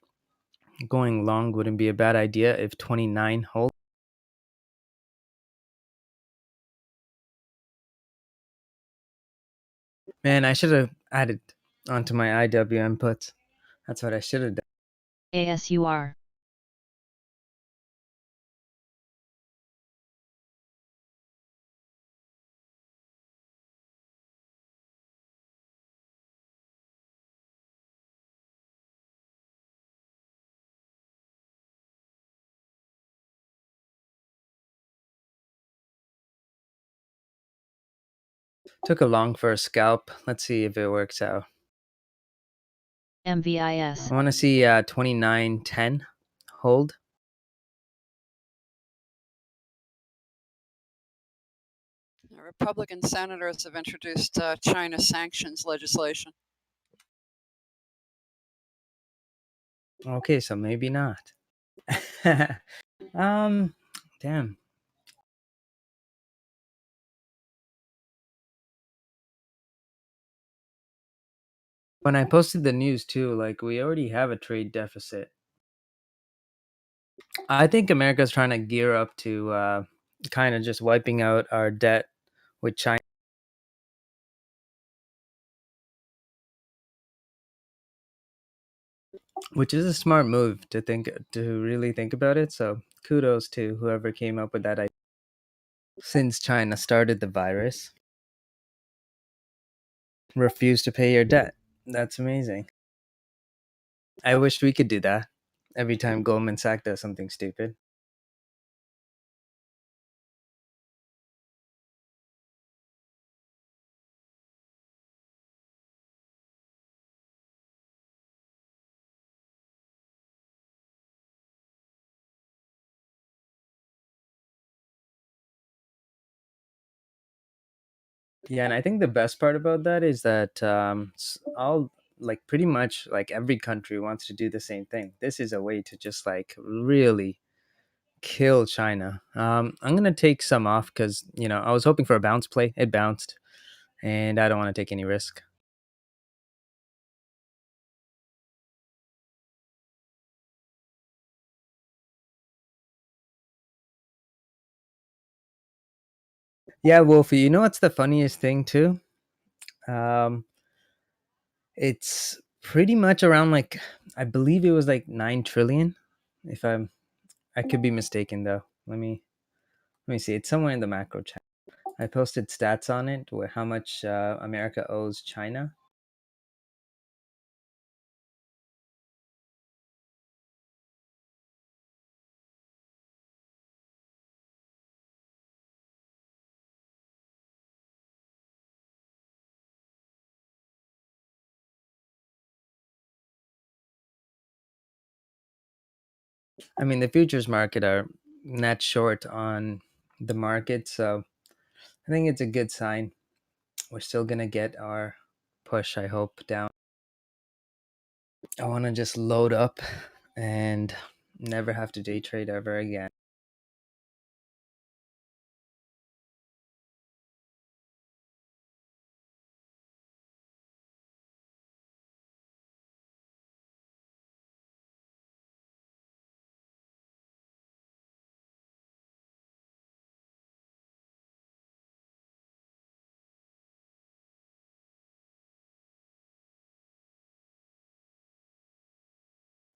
going long wouldn't be a bad idea if 29 holds. Man, I should have added onto my IW inputs. That's what I should have done. ASUR. Took a long for a scalp. Let's see if it works out. MVIS. I want to see 29.10 hold. Republican senators have introduced China sanctions legislation. Okay, so maybe not. Damn. When I posted the news too, like we already have a trade deficit. I think America's trying to gear up to kind of just wiping out our debt with China. Which is a smart move to really think about it. So kudos to whoever came up with that idea. Since China started the virus, refuse to pay your debt. That's amazing. I wish we could do that every time Goldman Sachs does something stupid. Yeah, and I think the best part about that is that all like pretty much like every country wants to do the same thing. This is a way to just like really kill China. I'm gonna take some off because I was hoping for a bounce play. It bounced, and I don't want to take any risk. Yeah, Wolfie. You know what's the funniest thing too? Um, it's pretty much around like I believe it was like 9 trillion. If I could be mistaken though. Let me see. It's somewhere in the macro chat. I posted stats on it where how much America owes China. I mean, the futures market are net short on the market, so I think it's a good sign. We're still gonna get our push, I hope, down. I want to just load up and never have to day trade ever again.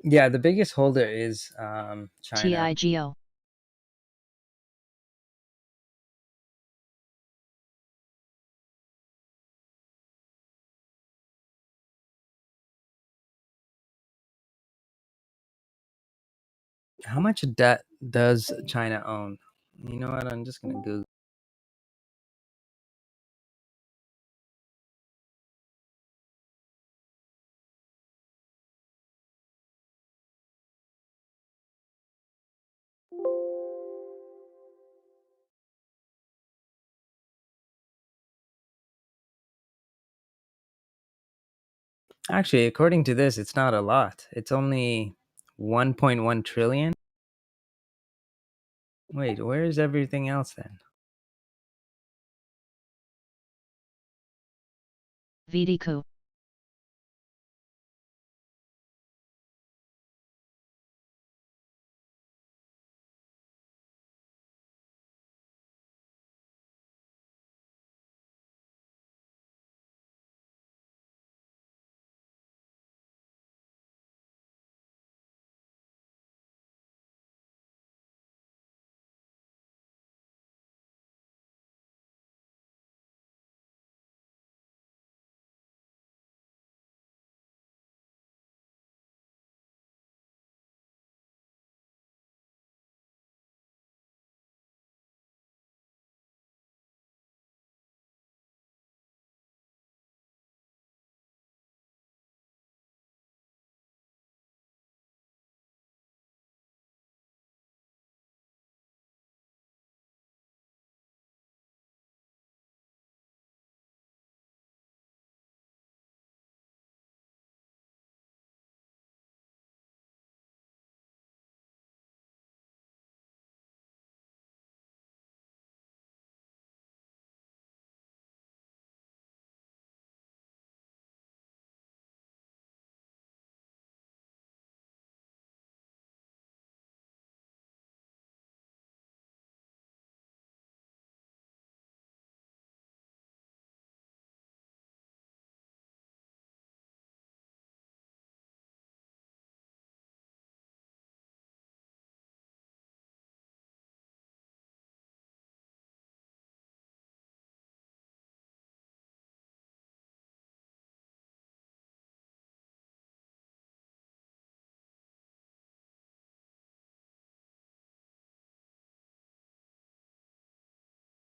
Yeah, the biggest holder is China. TIGO. How much debt does China own? You know what? I'm just gonna Google. Actually, according to this, it's not a lot. It's only 1.1 trillion. Wait, where is everything else then? VDQ.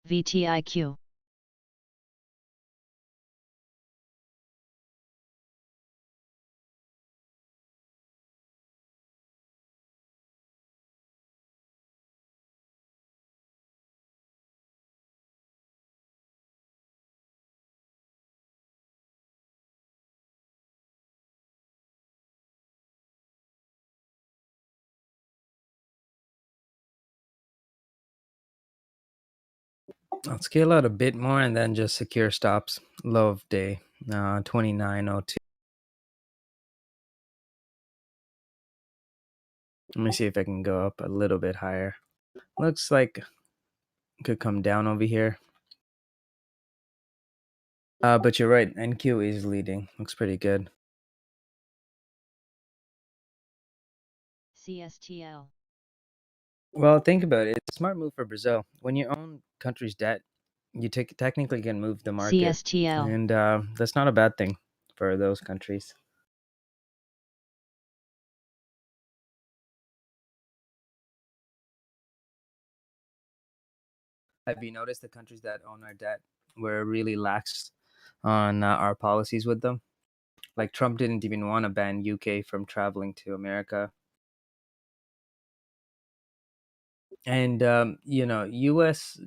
VTIQ. I'll scale out a bit more and then just secure stops. Low of day, 2902. Let me see if I can go up a little bit higher. Looks like it could come down over here. But you're right. NQ is leading. Looks pretty good. CSTL. Well, think about it. It's a smart move for Brazil. When you own country's debt, you technically can move the market, CSTL. and that's not a bad thing for those countries. Have you noticed the countries that own our debt were really lax on our policies with them? Like Trump didn't even want to ban UK from traveling to America, and US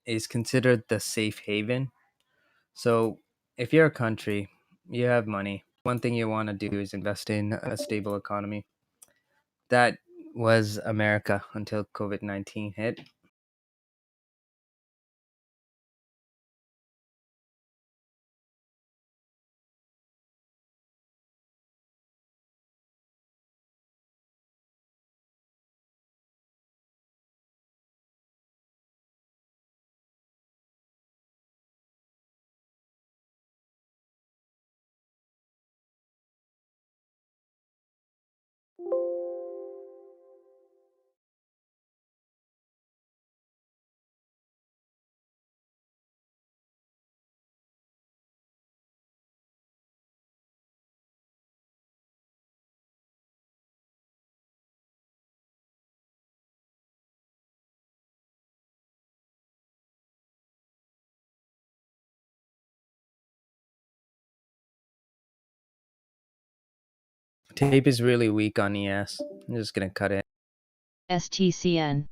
is considered the safe haven. So if you're a country, you have money. One thing you want to do is invest in a stable economy. That was America until COVID-19 hit. Tape is really weak on ES. I'm just gonna cut it. STCN.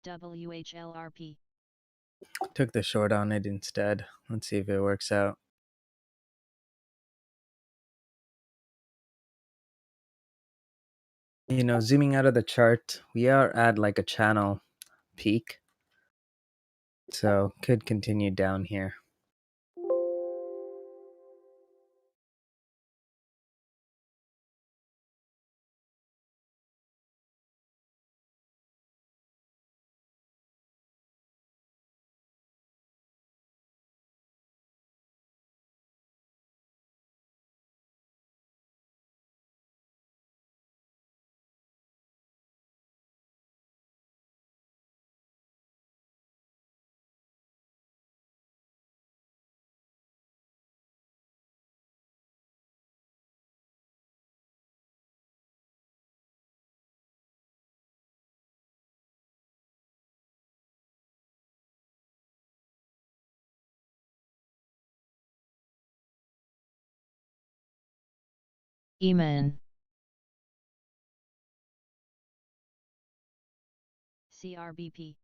WHLRP. Took the short on it instead. Let's see if it works out. You know, zooming out of the chart, we are at like a channel peak. So could continue down here. EMAN. CRBP.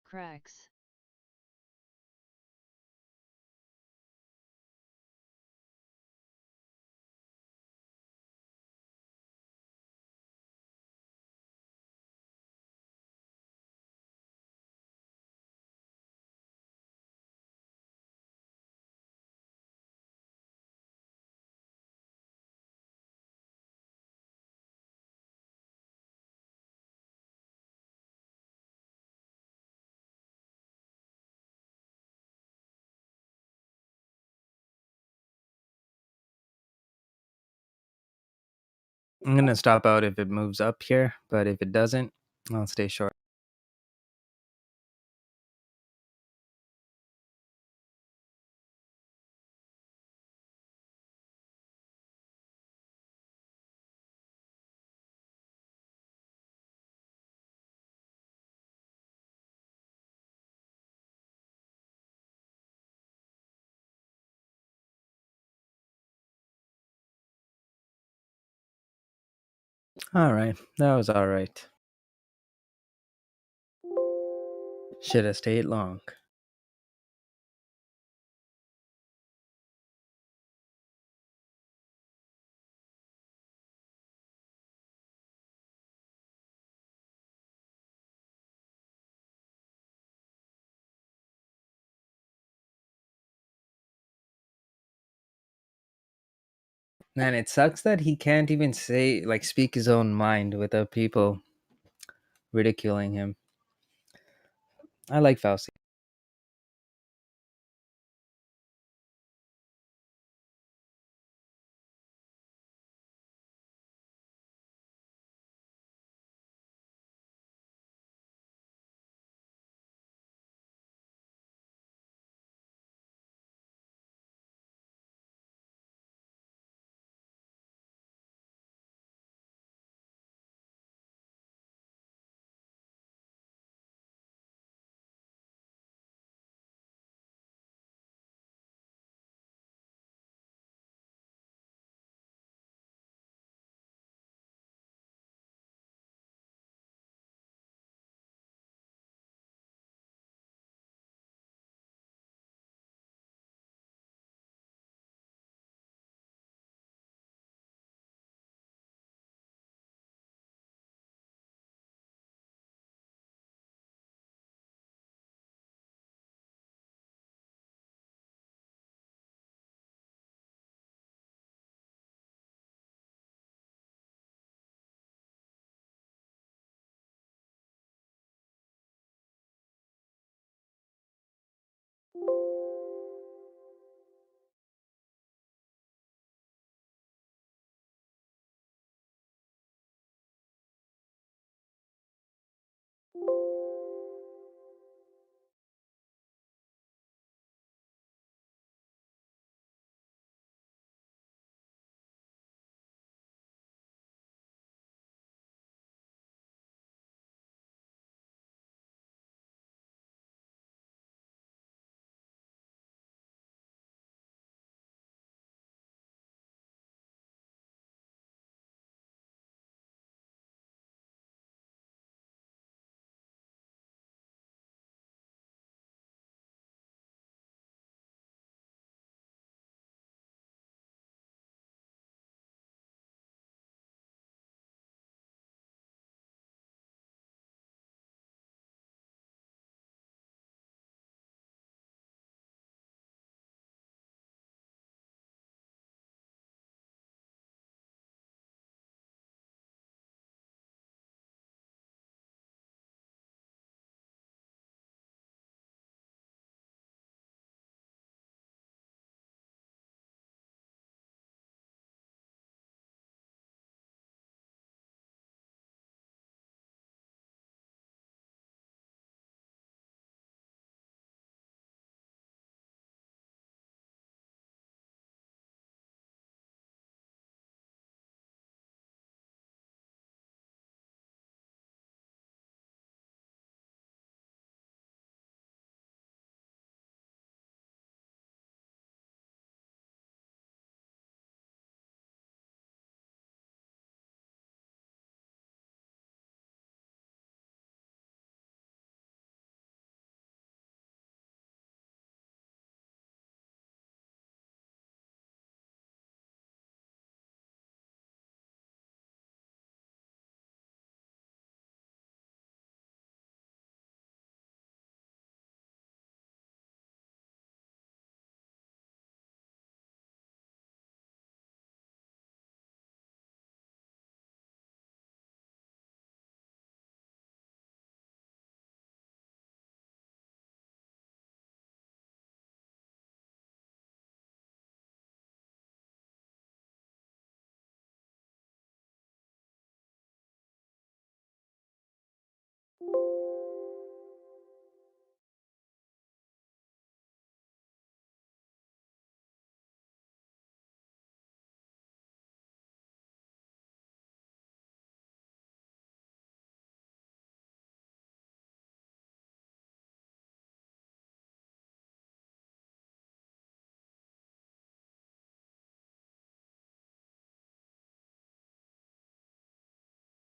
Cracks. I'm gonna stop out if it moves up here, but if it doesn't, I'll stay short. All right, that was all right. Should have stayed long. Man, it sucks that he can't even say, like, speak his own mind without people ridiculing him. I like Fauci.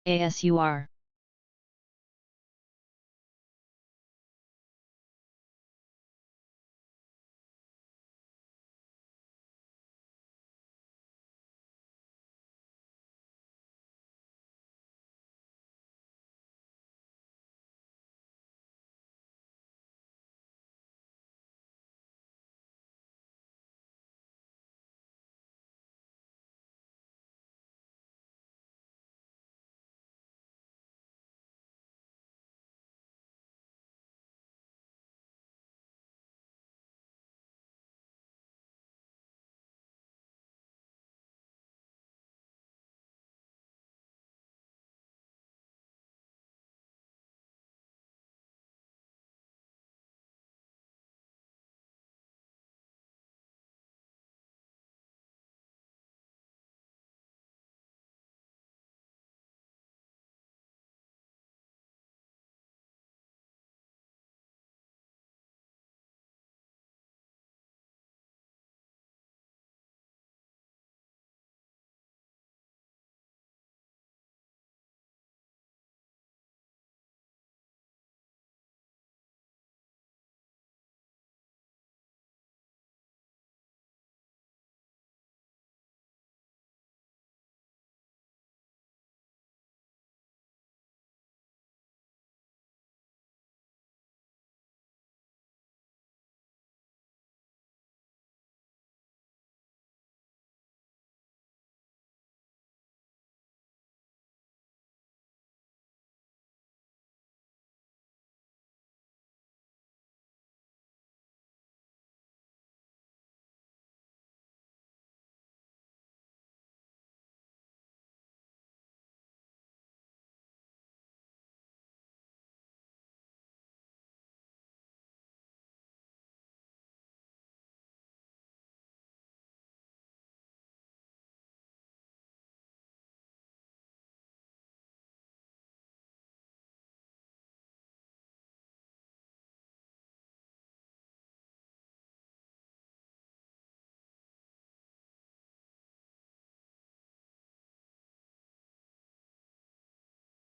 ASUR.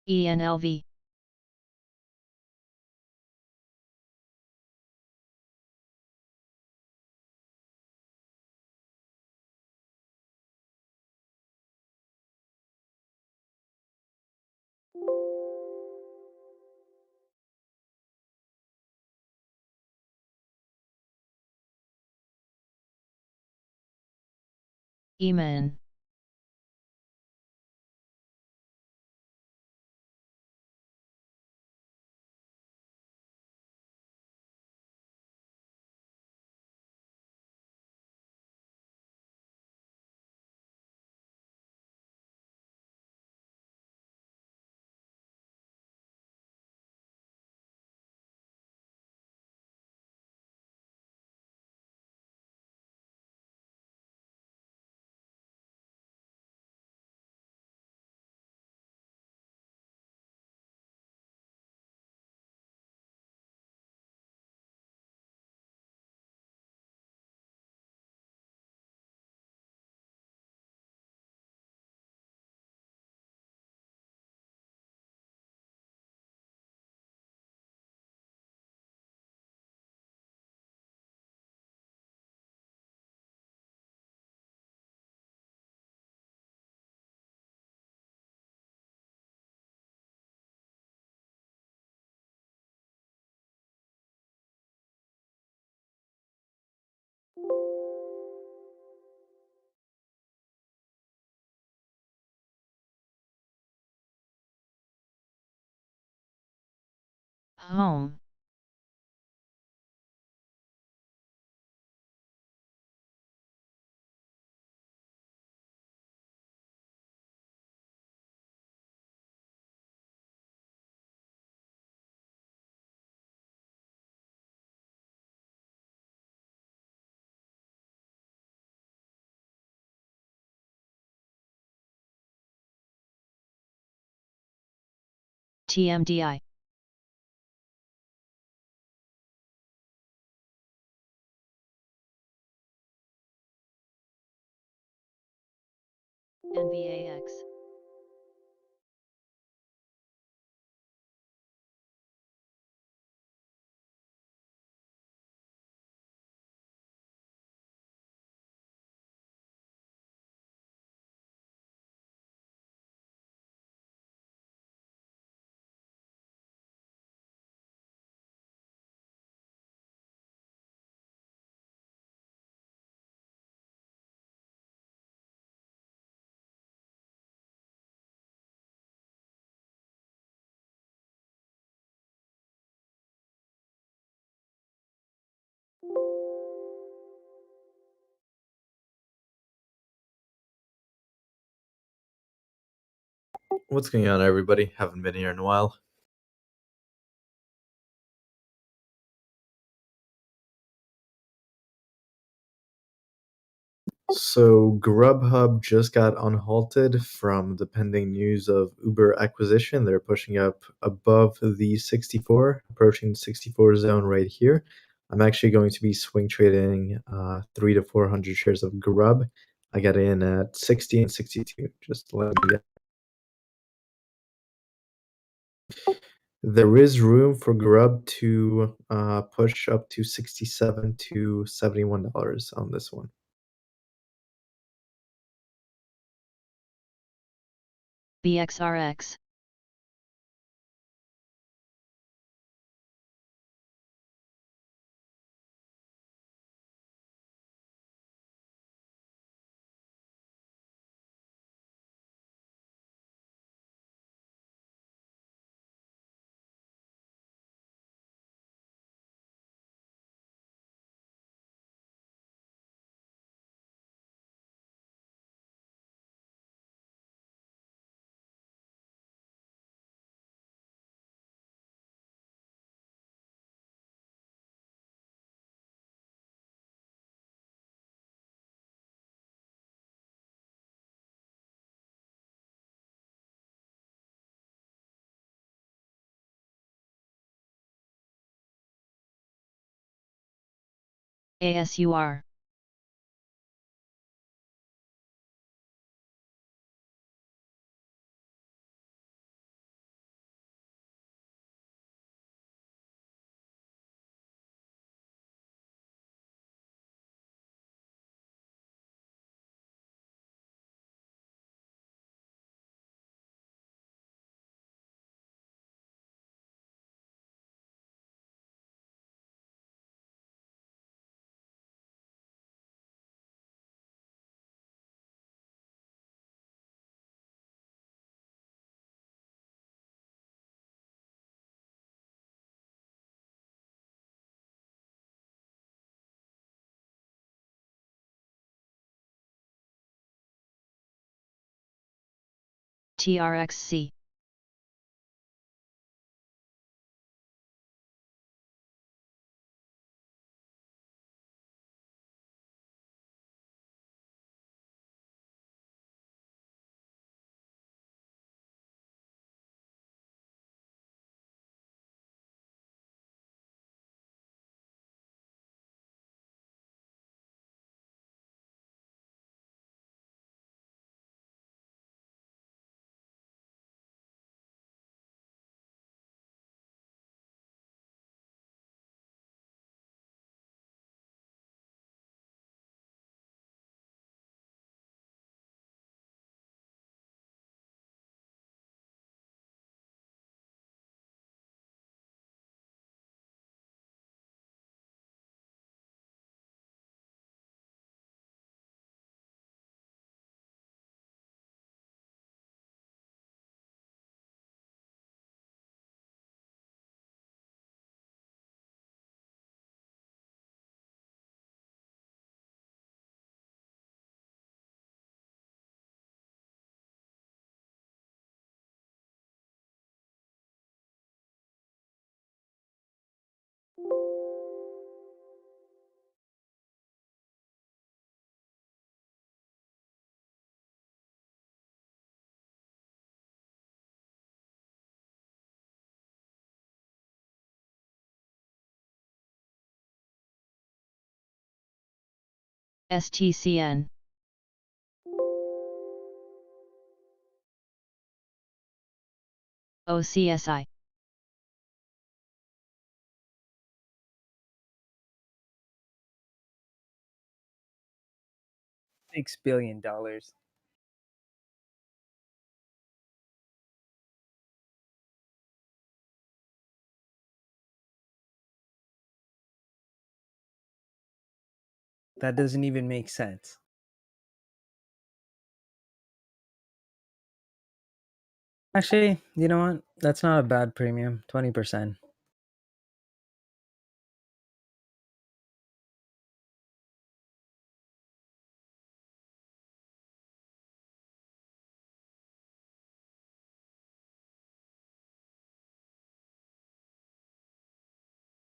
ENLV. EMAN. Home. TMDI. NVAX. What's going on, everybody? Haven't been here in a while. So Grubhub just got unhalted from the pending news of Uber acquisition. They're pushing up above the 64, approaching the 64 zone right here. I'm actually going to be swing trading 3 to 400 shares of Grub. I got in at 60 and 62. Just let me get. There is room for Grub to push up to $67 to $71 on this one. BXRX. ASUR. TRXC. STCN. OCSI. $6 billion. That doesn't even make sense. Actually, you know what? That's not a bad premium. 20%.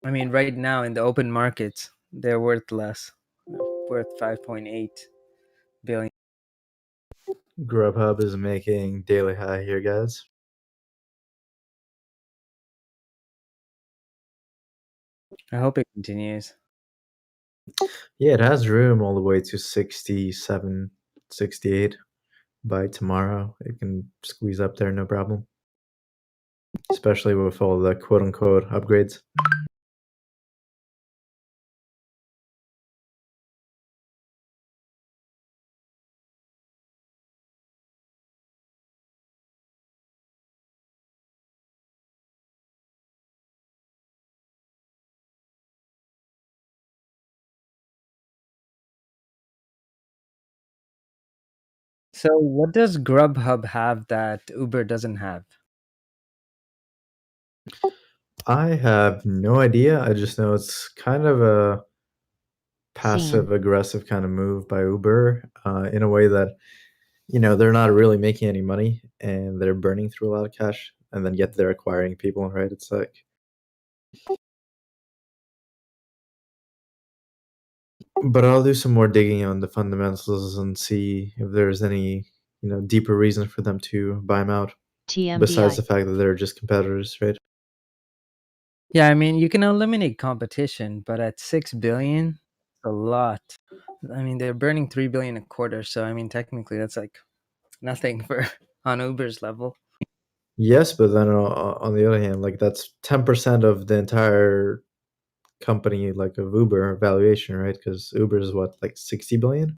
I mean, right now in the open markets, they're worth less. They're worth 5.8 billion. Grubhub is making daily high here, guys. I hope it continues. Yeah, it has room all the way to 67, 68. By tomorrow, it can squeeze up there, no problem. Especially with all the quote unquote upgrades. So, what does Grubhub have that Uber doesn't have? I have no idea. I just know it's kind of a passive aggressive kind of move by Uber in a way that they're not really making any money and they're burning through a lot of cash and then yet they're acquiring people, right? It's like, but I'll do some more digging on the fundamentals and see if there's any deeper reason for them to buy them out besides the TMBI. fact that they're just competitors, right? Yeah, I mean, you can eliminate competition, but at 6 billion, a lot. I mean, they're burning 3 billion a quarter, so I mean, technically that's like nothing for on Uber's level. Yes, but then on the other hand, like that's 10% of the entire company, like of Uber valuation, right? Because Uber is what, like 60 billion?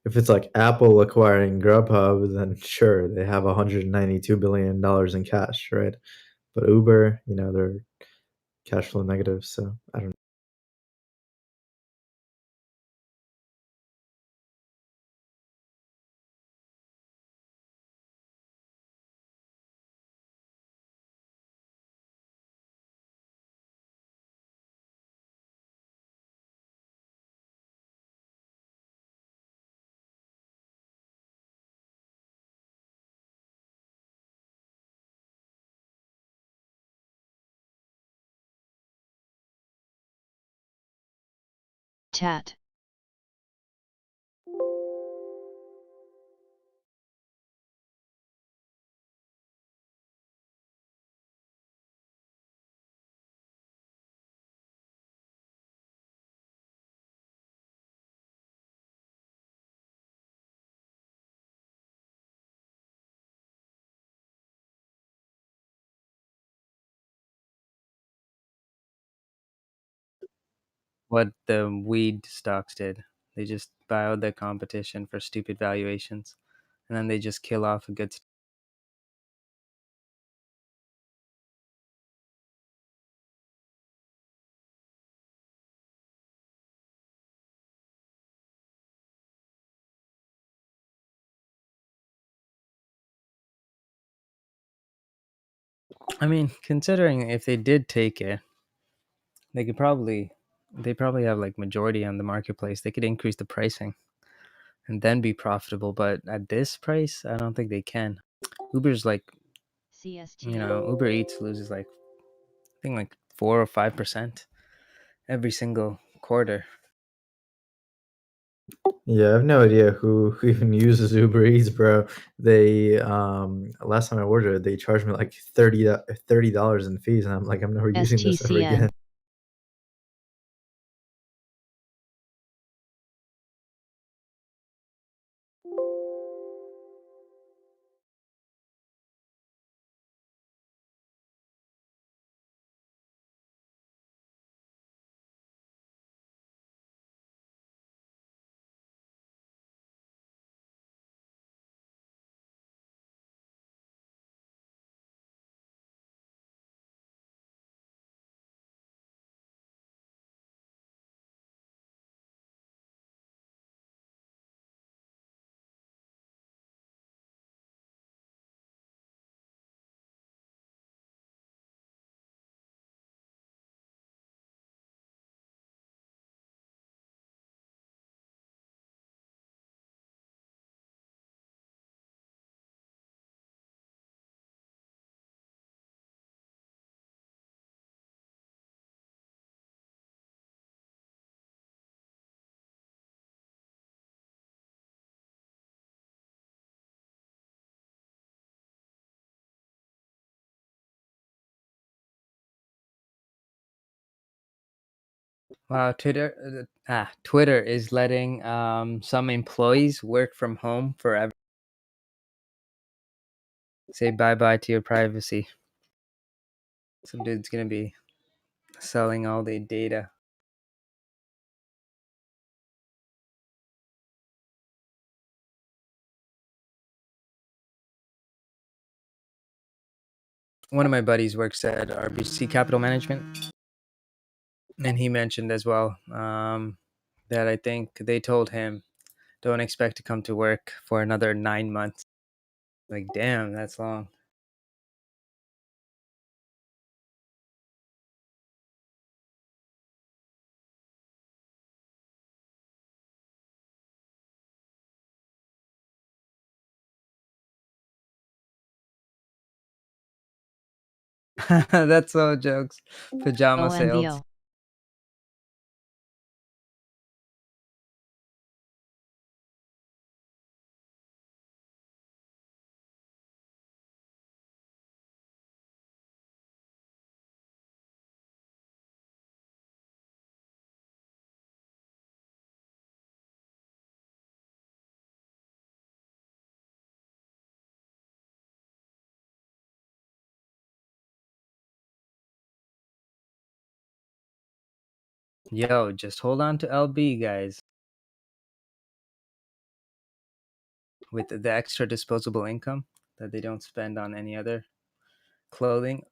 If it's like Apple acquiring Grubhub, then sure, they have $192 billion in cash, right? But Uber, they're cash flow negative, so I don't know. TAT. What the weed stocks did. They just buy out their competition for stupid valuations, and then they just kill off a good. I mean, considering if they did take it, they probably have like majority on the marketplace. They could increase the pricing and then be profitable. But at this price, I don't think they can. Uber's like, CST. Uber Eats loses like I think like 4 or 5% every single quarter. Yeah, I have no idea who even uses Uber Eats, bro. They last time I ordered, they charged me like $30 in fees, and I'm like, I'm never using this ever STCN. again. Wow, Twitter is letting some employees work from home forever. Say bye bye to your privacy. Some dude's gonna be selling all the data. One of my buddies works at RBC Capital Management, and he mentioned as well that I think they told him don't expect to come to work for another 9 months. Like, damn, that's long. That's all jokes. Pajama sales. OMBO. Yo, just hold on to LB, guys. With the extra disposable income that they don't spend on any other clothing.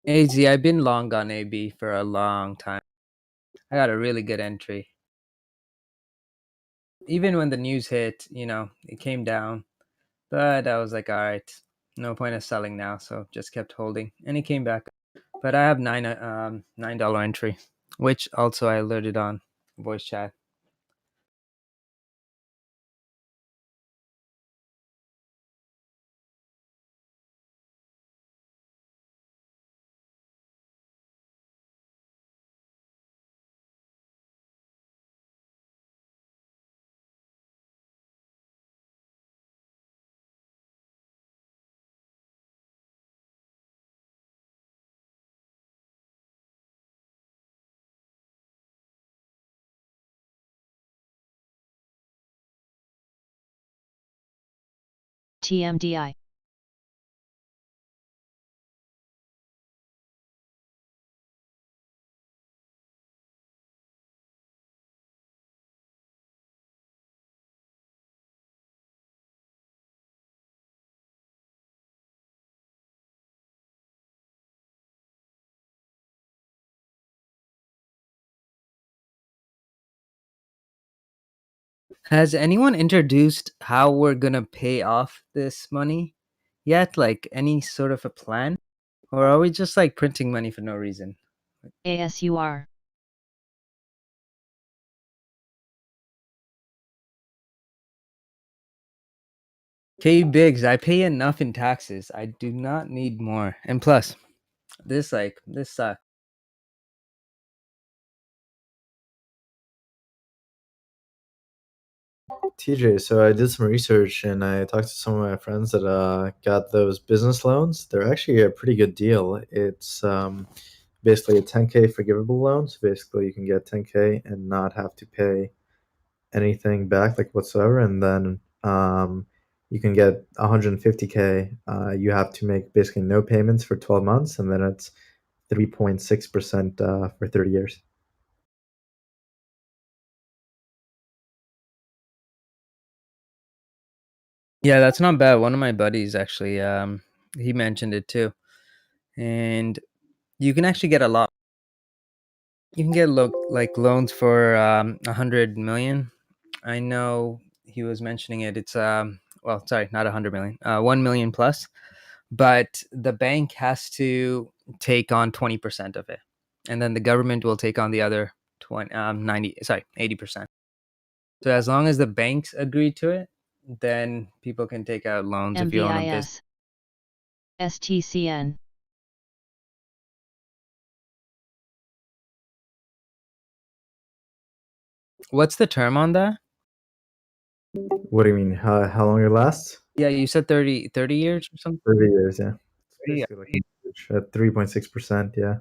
AZ, I've been long on AB for a long time. I got a really good entry. Even when the news hit, it came down. But I was like, all right, no point of selling now, so just kept holding, and it came back. But I have $9 entry, which also I alerted on voice chat. TMDI. Has anyone introduced how we're gonna pay off this money yet? Like any sort of a plan? Or are we just like printing money for no reason? ASUR. K Biggs, I pay enough in taxes. I do not need more. And plus, this sucks. TJ, so I did some research and I talked to some of my friends that got those business loans. They're actually a pretty good deal. It's basically a 10K forgivable loan. So basically, you can get 10K and not have to pay anything back, like whatsoever. And then you can get 150K. You have to make basically no payments for 12 months, and then it's 3.6% for 30 years. Yeah, that's not bad. One of my buddies actually, he mentioned it too. And you can actually get a lot. You can get like loans for 100 million. I know he was mentioning it. It's well, sorry, not 100 million, 1 million plus. But the bank has to take on 20% of it, and then the government will take on the other 80%. So as long as the banks agree to it, then people can take out loans if you own a business. MBIS. STCN. What's the term on that? What do you mean? How long it lasts? Yeah, you said 30 years or something. 30 years, yeah. It's 30 basically like at 3.6%, yeah.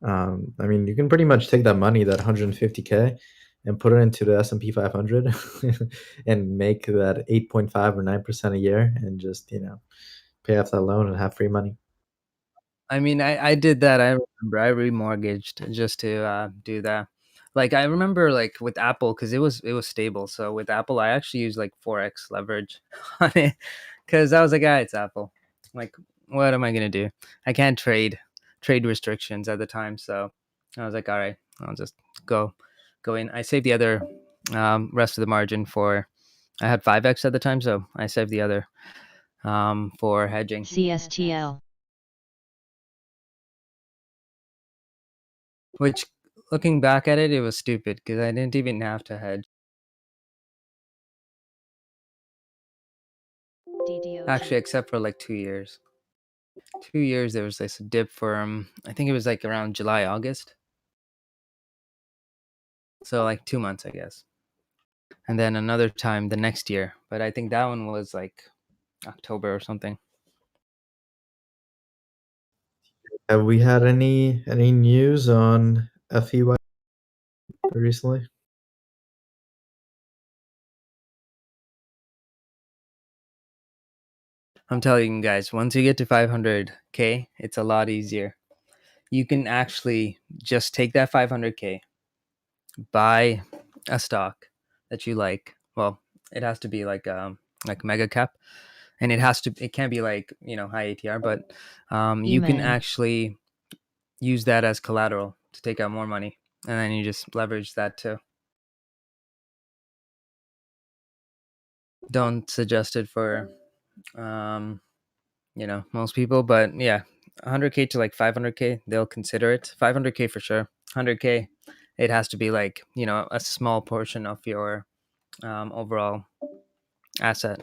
I mean, you can pretty much take that money, that 150K, and put it into the S&P 500 and make that 8.5 or 9% a year, and just pay off that loan and have free money. I mean, I did that. I remember I remortgaged just to do that. Like I remember, like with Apple, because it was stable. So with Apple, I actually used like 4x leverage on it because I was like, ah, it's Apple. Like, what am I gonna do? I can't trade restrictions at the time. So I was like, all right, I'll just go in. I saved the other rest of the margin for. I had 5x at the time, so I saved the other for hedging. CSTL. Which, looking back at it, it was stupid because I didn't even have to hedge. DDOG. Actually, except for like 2 years. 2 years, there was this dip for, I think it was like around July, August. So like 2 months, I guess. And then another time the next year. But I think that one was like October or something. Have we had any news on FEY recently? I'm telling you guys, once you get to 500K, it's a lot easier. You can actually just take that 500K, buy a stock that you like. Well, it has to be like mega cap, and it can't be like high ATR, but you can Amen. actually use that as collateral to take out more money, and then you just leverage that too. Don't suggest it for most people, but yeah, 100K to like 500K, they'll consider it. 500K for sure. 100K, it has to be like a small portion of your overall asset.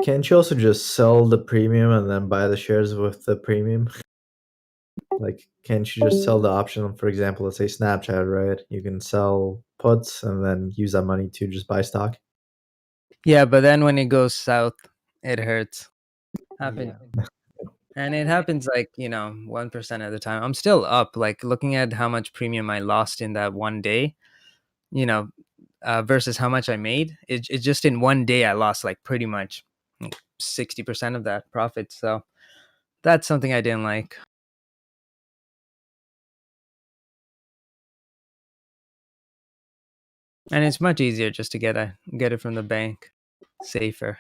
Can't you also just sell the premium and then buy the shares with the premium? Like, can't you just sell the option, for example, let's say Snapchat, right? You can sell puts and then use that money to just buy stock. Yeah, but then when it goes south, it hurts. Happen. Yeah. And it happens like 1% at a time. I'm still up. Like looking at how much premium I lost in that one day, versus how much I made. It just in one day I lost like pretty much 60% of that profit. So that's something I didn't like. And it's much easier just to get it from the bank, safer.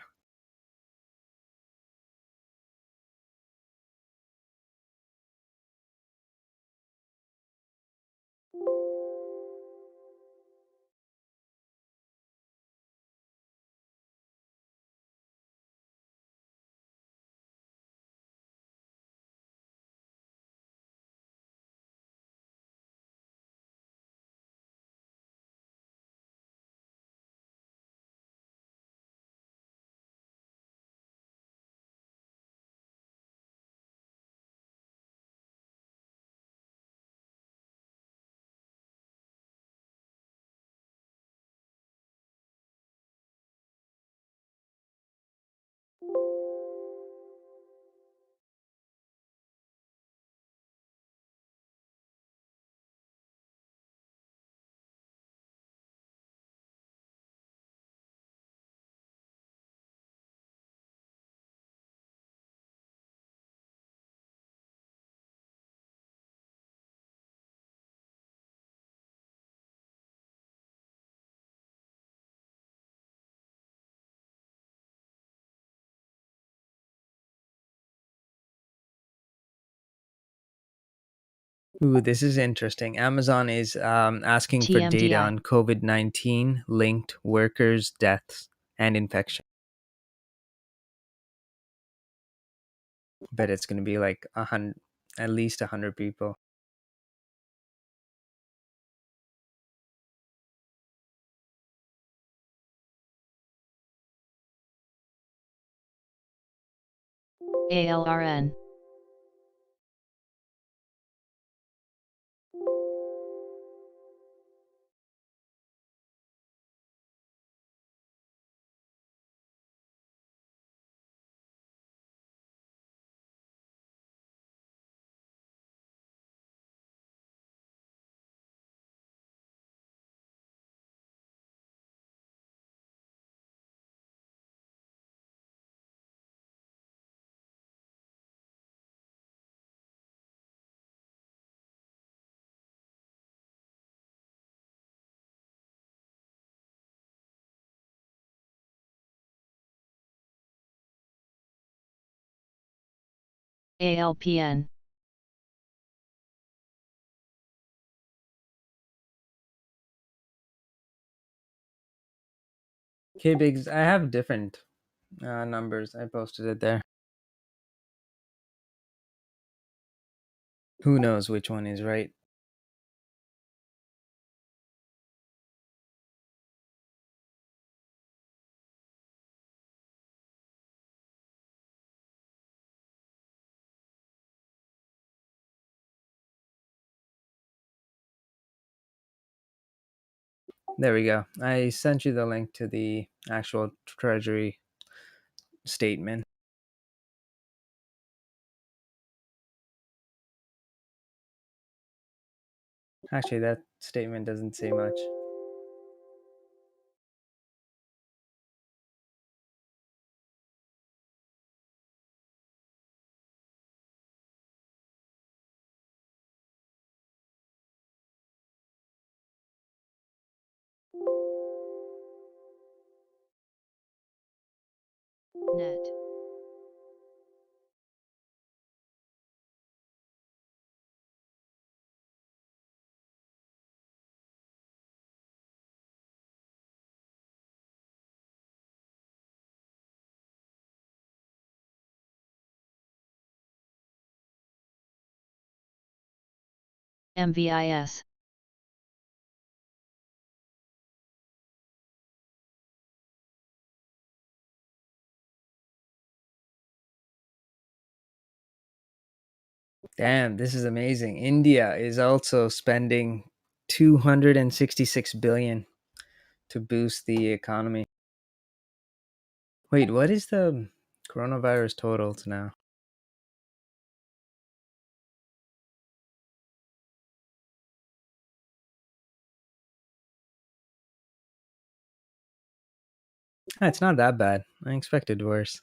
Ooh, this is interesting. Amazon is asking for data TMDI. on COVID-19 linked workers' deaths and infection. Bet it's going to be like at least 100 people. ALRN. ALPN. Okay, Biggs, I have different numbers. I posted it there. Who knows which one is right? There we go. I sent you the link to the actual Treasury statement. Actually, that statement doesn't say much. Net. MVIS. Damn, this is amazing. India is also spending 266 billion to boost the economy. Wait, what is the coronavirus totals now? It's not that bad. I expected worse.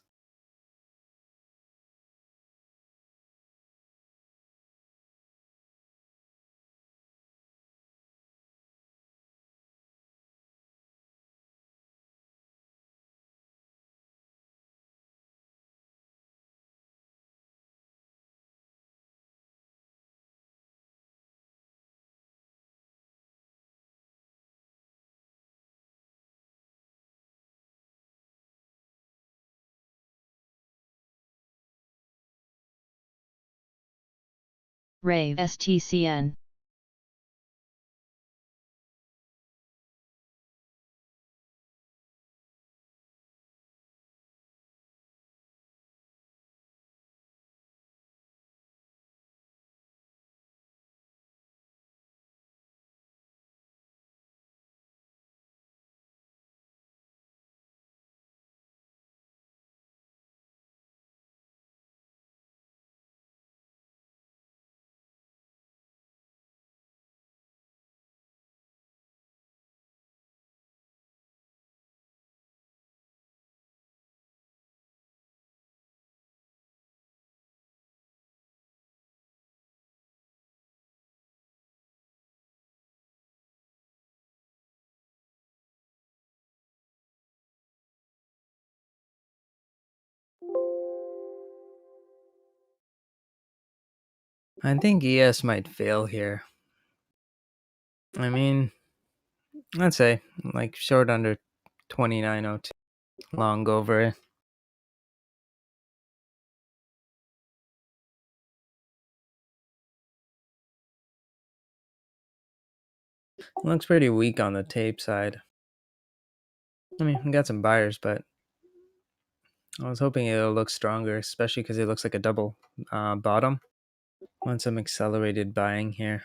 Rave STCN. I think ES might fail here. I mean, let's say like short under 2902, long over it. Looks pretty weak on the tape side. I mean, we got some buyers, but I was hoping it'll look stronger, especially because it looks like a double bottom. Want some accelerated buying here.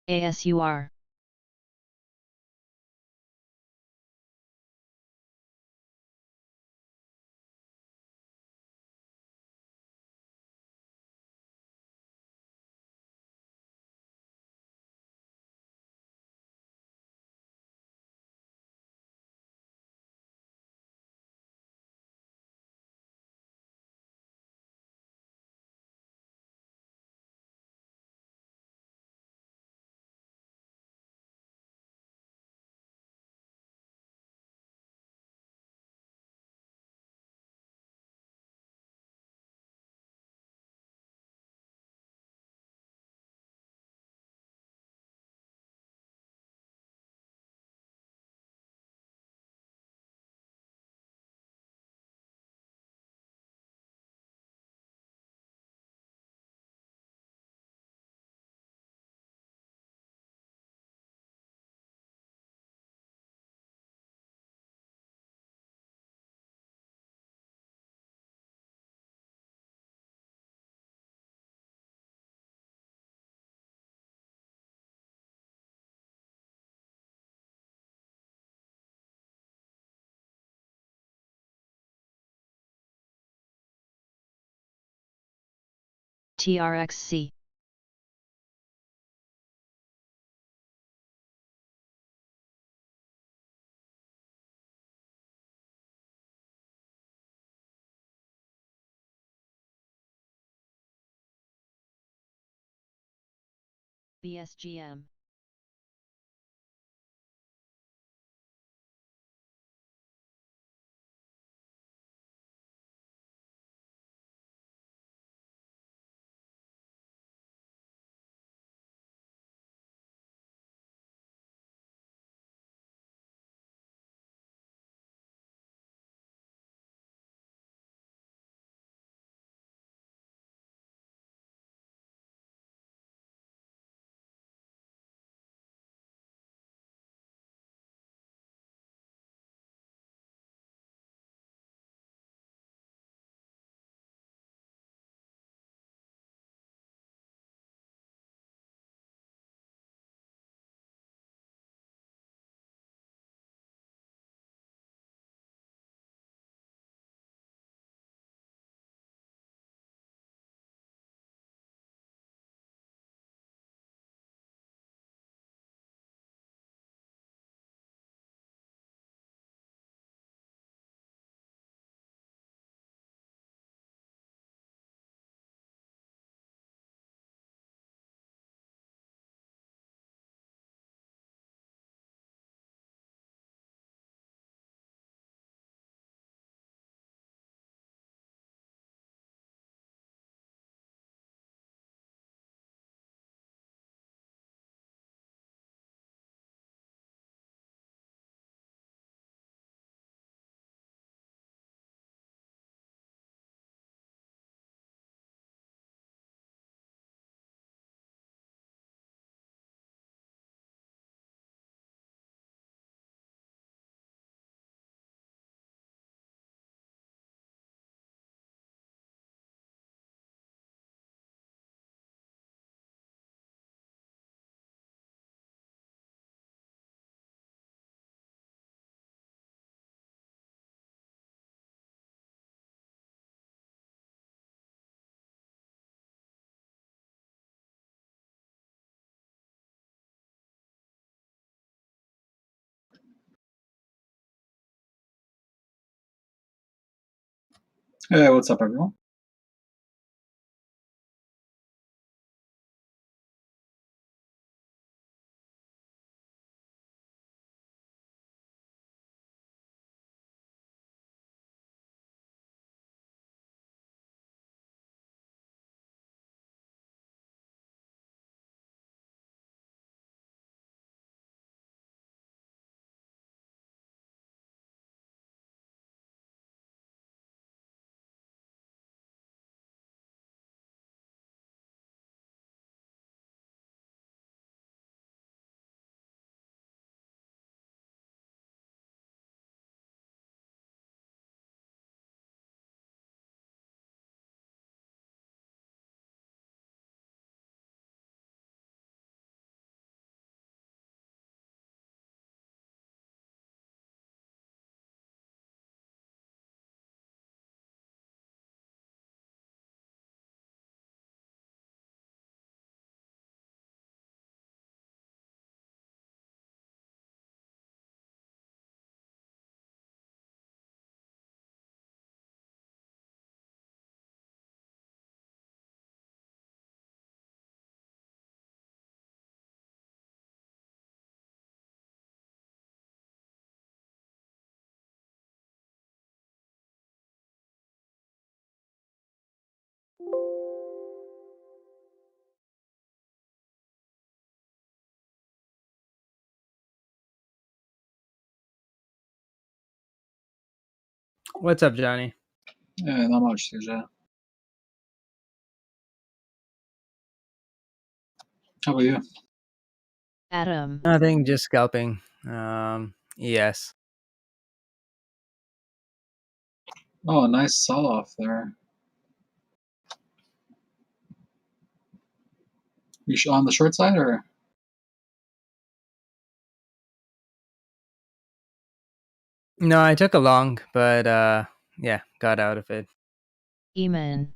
ASUR. TRXC. BSGM. Hey, what's up, everyone? What's up, Johnny? Yeah, not much, CJ. How about you? Adam. Nothing, just scalping. Yes. Oh, nice sell-off there. You on the short side or? No, I took a long, but yeah, got out of it. Eamon.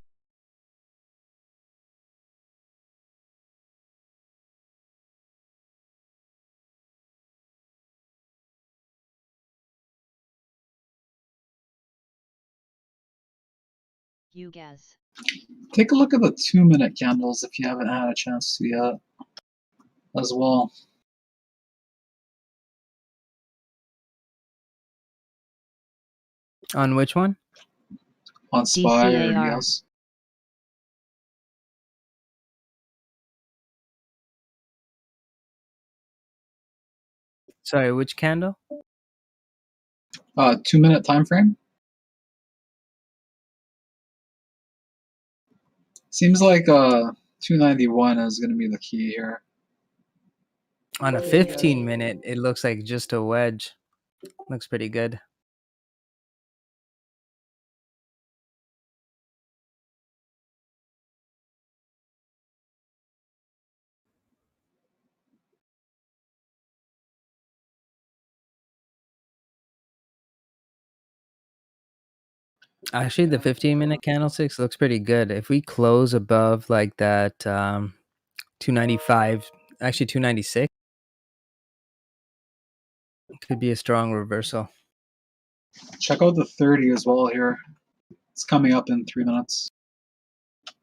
You guess. Take a look at the 2-minute candles if you haven't had a chance to yet. as well. On which one? On SPY or DCAR. NEOS. Sorry, which candle? 2 minute time frame. Seems like 291 is going to be the key here. On a 15-minute, it looks like just a wedge. Looks pretty good. Actually, the 15-minute candlesticks looks pretty good. If we close above like that 295, actually 296, could be a strong reversal. Check out the 30 as well here. It's coming up in 3 minutes.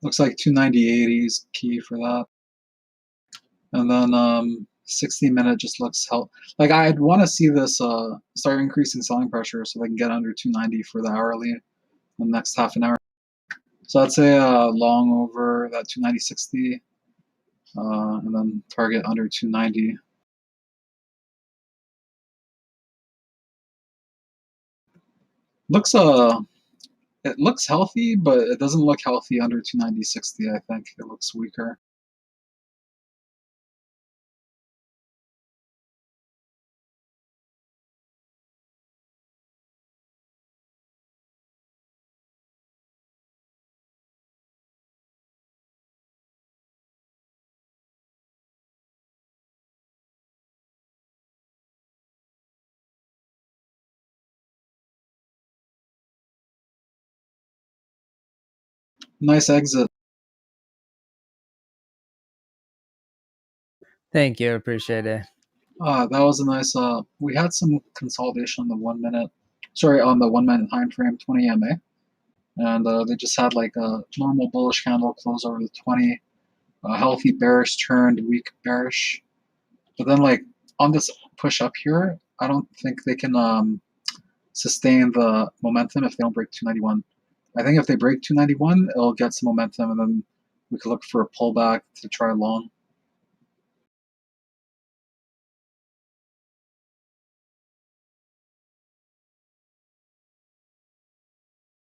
Looks like 290.80 is key for that. And then 60-minute just looks like I'd want to see this start increasing selling pressure so they can get under 290 for the hourly in the next half an hour. So I'd say long over that 290.60 and then target under 290. It looks healthy, but it doesn't look healthy under 290.60. I think it looks weaker. Nice exit. Thank you, appreciate it. That was a nice. We had some consolidation on the 1 minute. Sorry, on the 1 minute time frame, 20 MA, and they just had like a normal bullish candle close over the 20. Healthy bearish turned weak bearish, but then like on this push up here, I don't think they can sustain the momentum if they don't break 291. I think if they break 291, it'll get some momentum, and then we could look for a pullback to try long.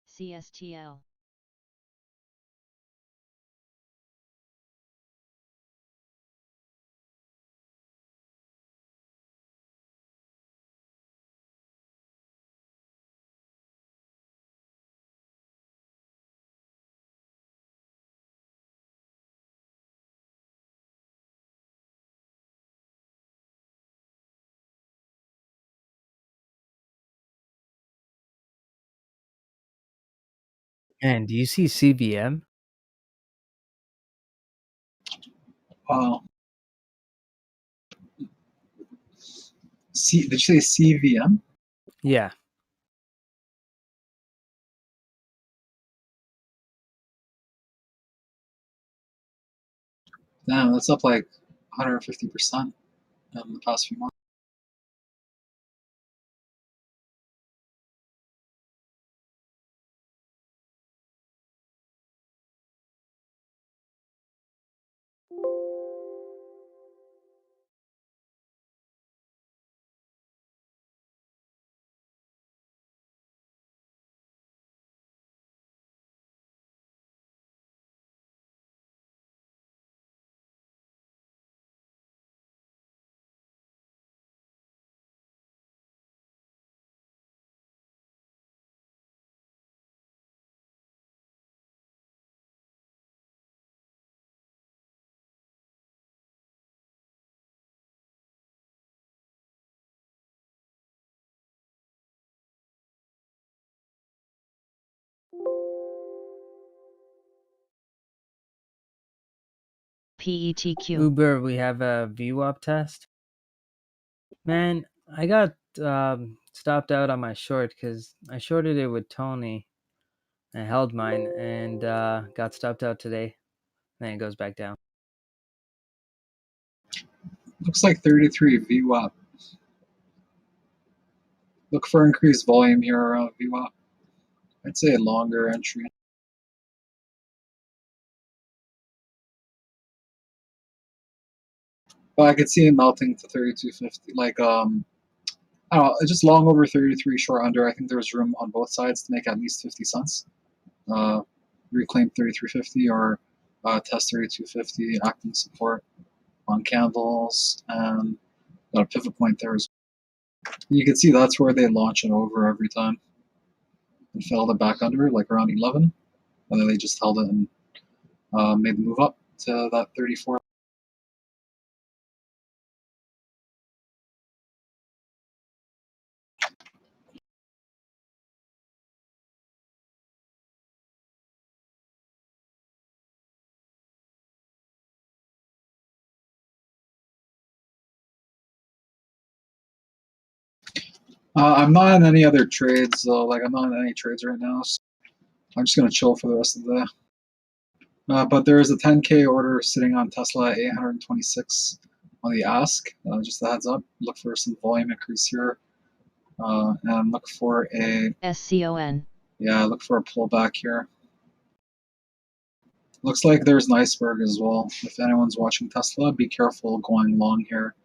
CSTL. And do you see CVM? Did you say CVM? Yeah. Damn, that's up like 150% in the past few months. PETQ. Uber, we have a VWAP test. Man, I got stopped out on my short because I shorted it with Tony. I held mine and got stopped out today. Then it goes back down. Looks like 33 VWAP. Look for increased volume here around VWAP. I'd say a longer entry. But I could see it melting to 32.50. Like, I don't know, just long over 33, short under. I think there's room on both sides to make at least 50 cents. Reclaim 33.50 or test 32.50, acting support on candles, and got a pivot point there as well. You can see that's where they launch it over every time. And filled it back under, like around 11, and then they just held it and made the move up to that 34. I'm not in any other trades, though. Like, I'm not in any trades right now, so I'm just gonna chill for the rest of the day. But there is a 10K order sitting on Tesla at 826 on the ask. Just a heads up. Look for some volume increase here, and look for a SCON. Yeah, look for a pullback here. Looks like there's an iceberg as well. If anyone's watching Tesla, be careful going long here.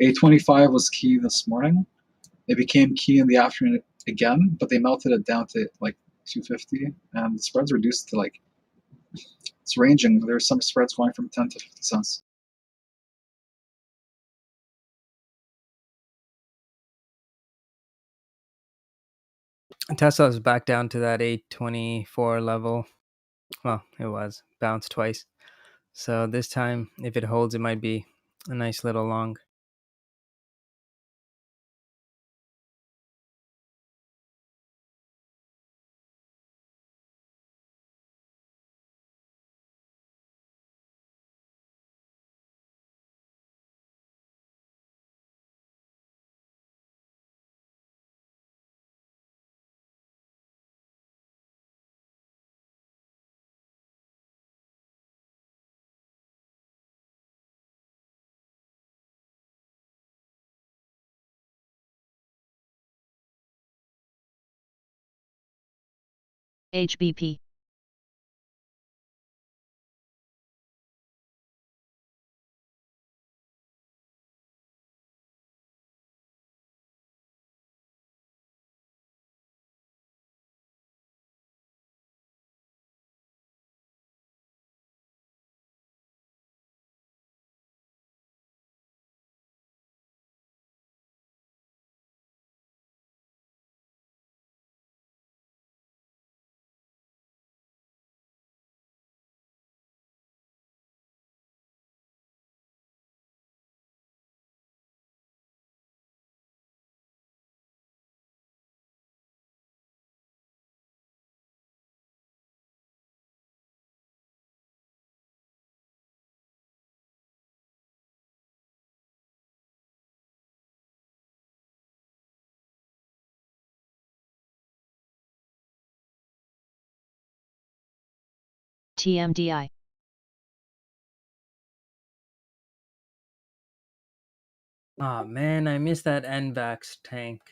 825 was key this morning. It became key in the afternoon again, but they melted it down to like 250, and the spreads reduced to like, it's ranging. There's some spreads going from 10 to 50 cents. Tesla's back down to that 824 level. Well, it was bounced twice. So this time, if it holds, it might be a nice little long. HBP. TMDI. Oh man, I missed that NVAX tank.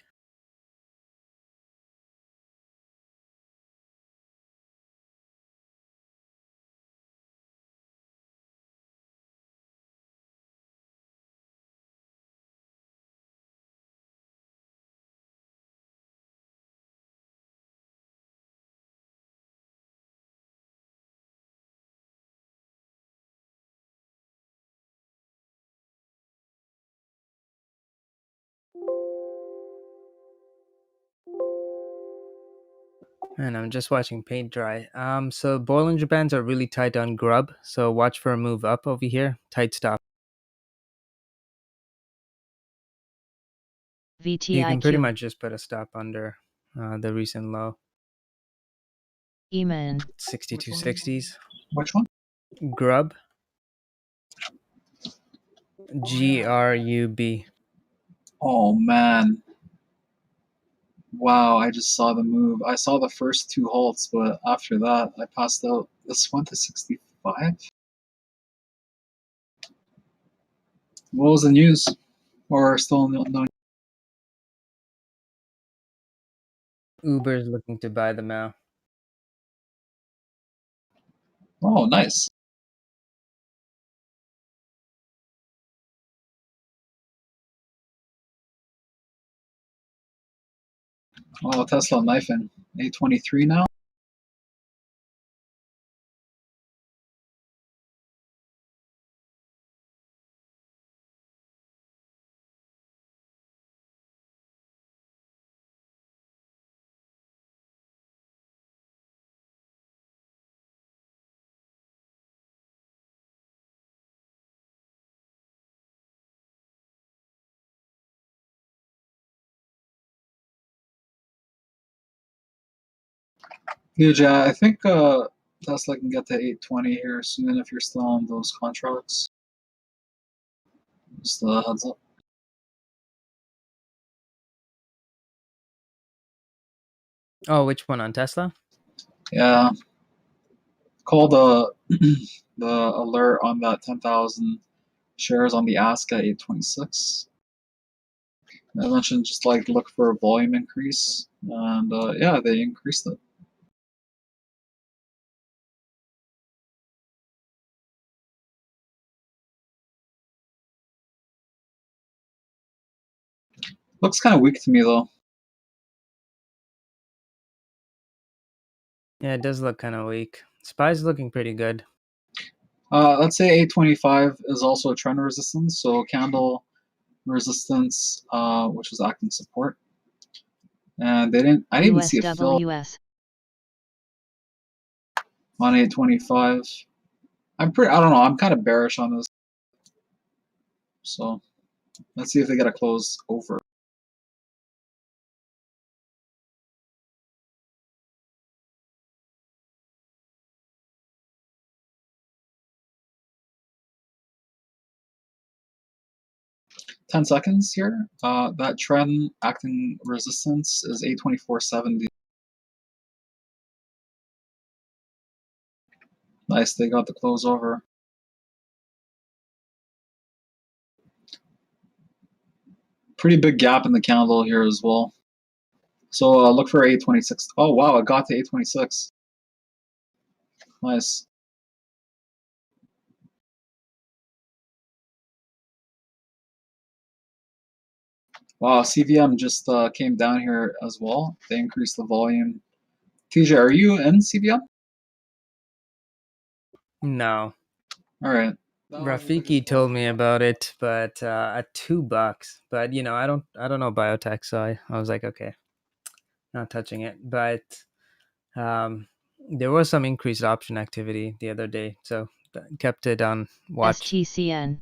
And I'm just watching paint dry. So Bollinger Bands are really tight on grub, so watch for a move up over here. Tight stop. You can pretty VTIQ. much just put a stop under the recent low. EMAN. 6260s. Which one? Grub. GRUB. Oh man. Wow, I just saw the move. I saw the first two halts, but after that, I passed out. This went to 65? What was the news? Or still no? Uber's looking to buy them out. Oh, nice. Oh, Tesla knifing 823 now. Huge. I think Tesla can get to 820 here soon if you're still on those contracts. Just a heads up. Oh, which one on Tesla? Yeah. Call the the alert on that 10,000 shares on the ask at 826. I mentioned just like look for a volume increase, and yeah, they increased it. Looks kind of weak to me though. Yeah, it does look kind of weak. Spy's looking pretty good. Let's say 825 is also a trend resistance, so candle resistance, which was acting support, and they didn't. I didn't even see a fill USWS. on 825. I don't know. I'm kind of bearish on this. So let's see if they get a close over. $10 here. That trend acting resistance is 824.70. Nice, they got the close over. Pretty big gap in the candle here as well. So look for 826. Oh wow, it got to 826. Nice. Wow, CVM just came down here as well. They increased the volume. TJ, are you in CVM? No. All right. Rafiki told me about it, but at $2. But you know, I don't know biotech, so I was like, okay, not touching it. But there was some increased option activity the other day, so kept it on watch. STCN.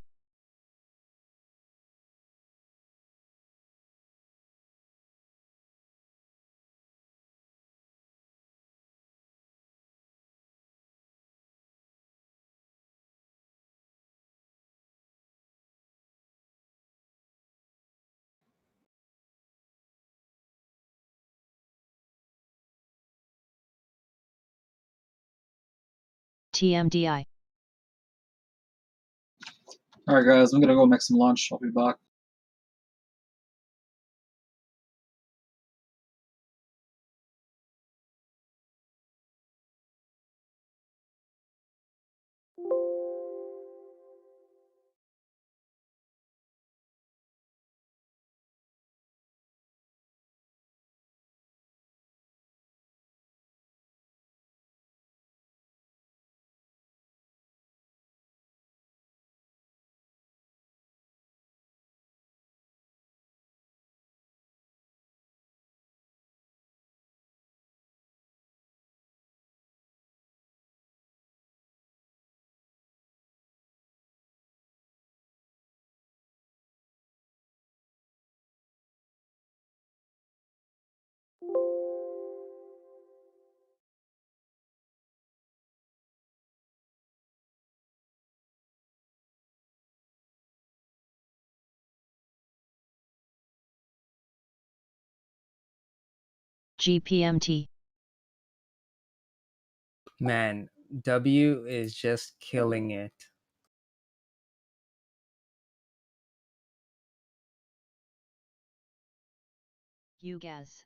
TMDI. All right, guys, I'm gonna go make some lunch. I'll be back. GPMT. Man, W is just killing it. UGAS.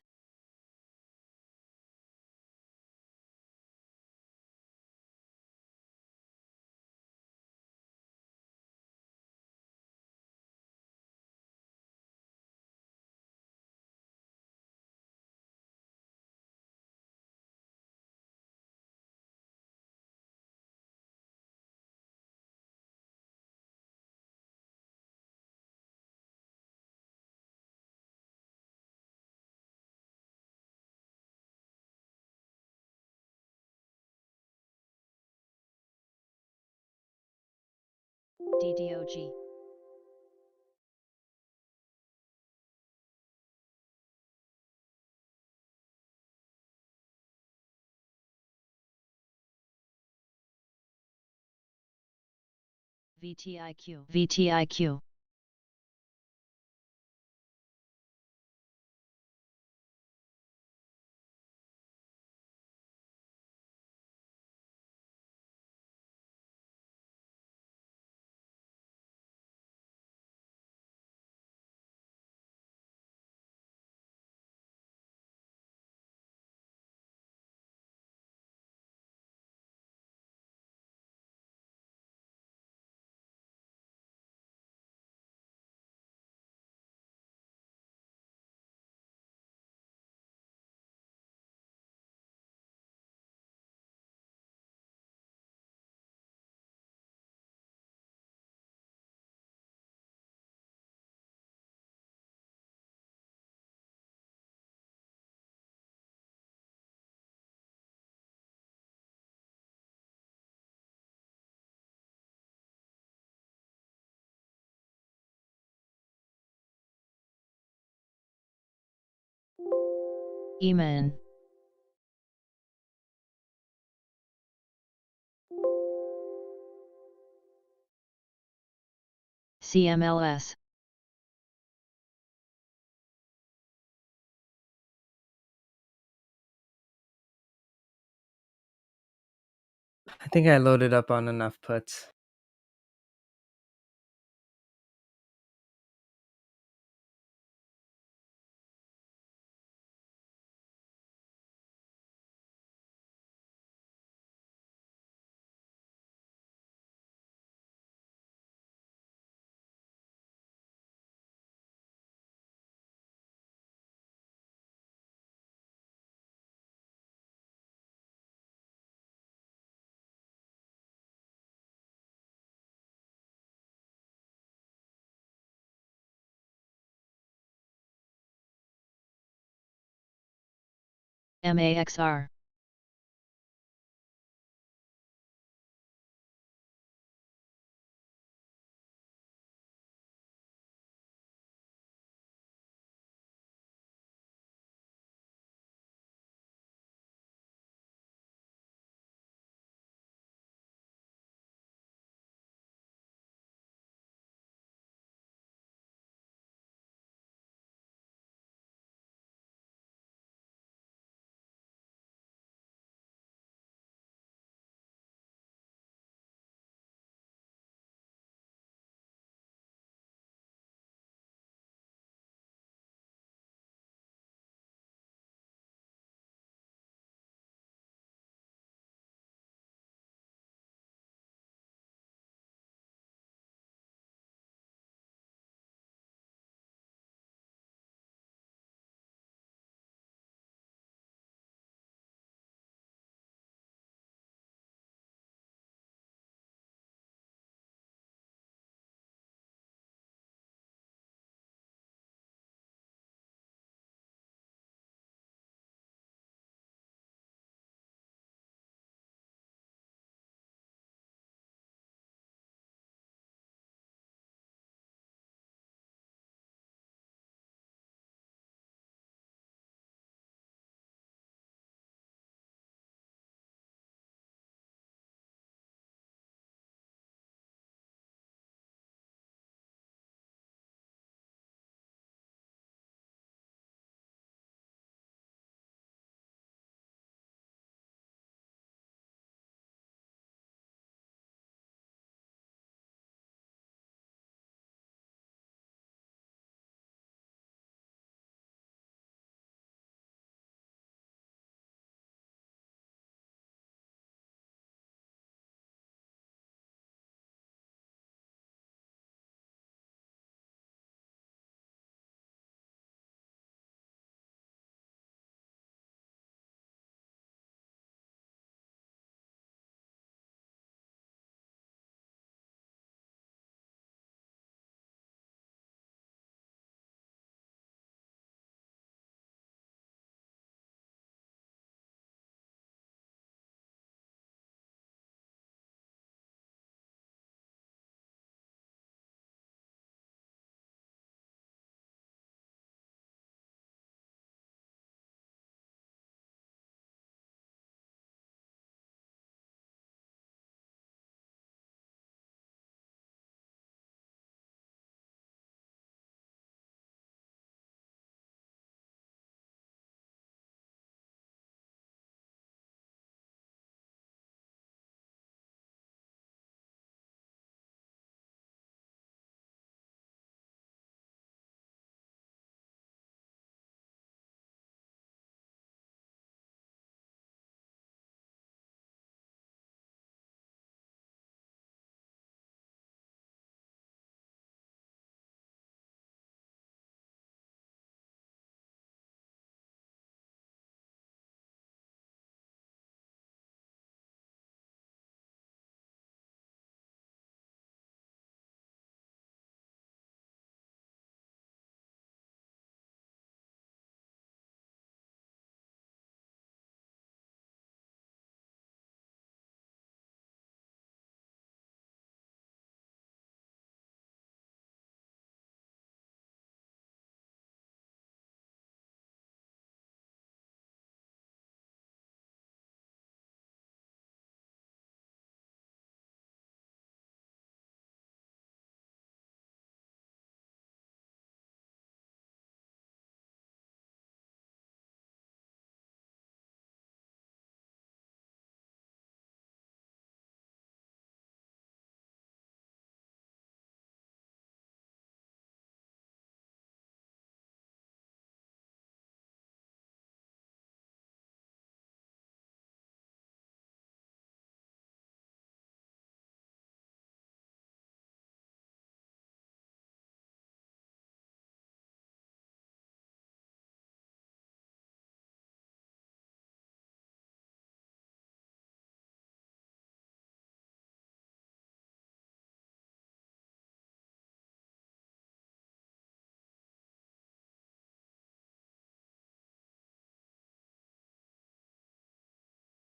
DDOG. VTIQ. VTIQ. EMAN. CMLS. I think I loaded up on enough puts. MAXR.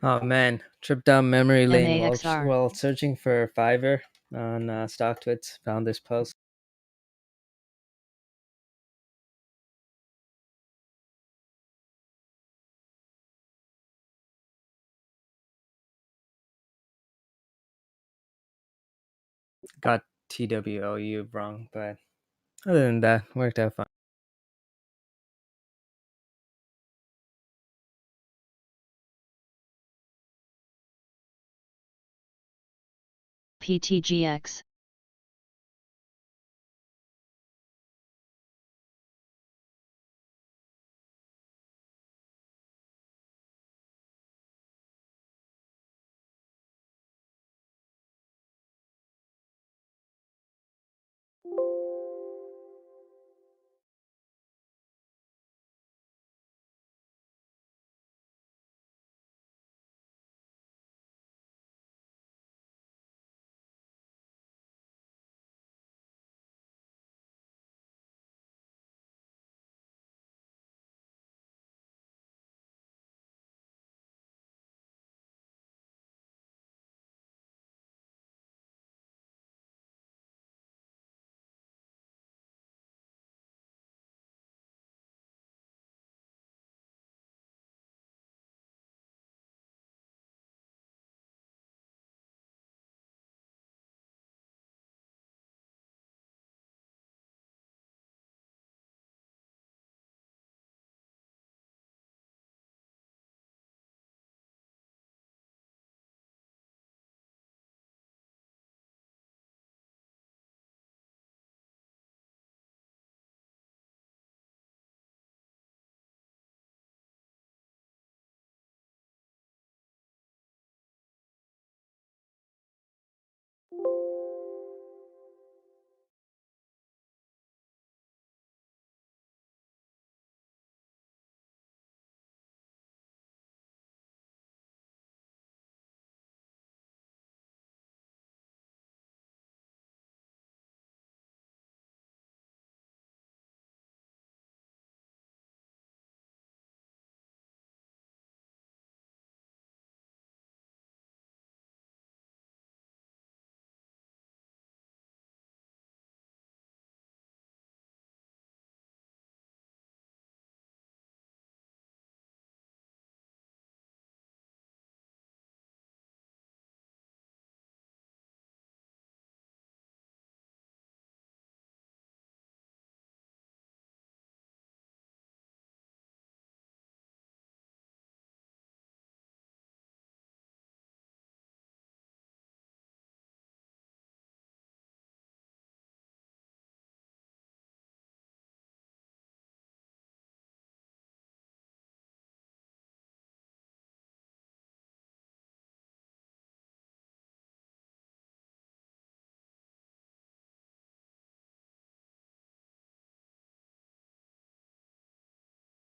Oh man, trip down memory lane while MAXR. searching for Fiverr on StockTwits. Found this post. Got TWOU wrong, but other than that, worked out fine. PTGX.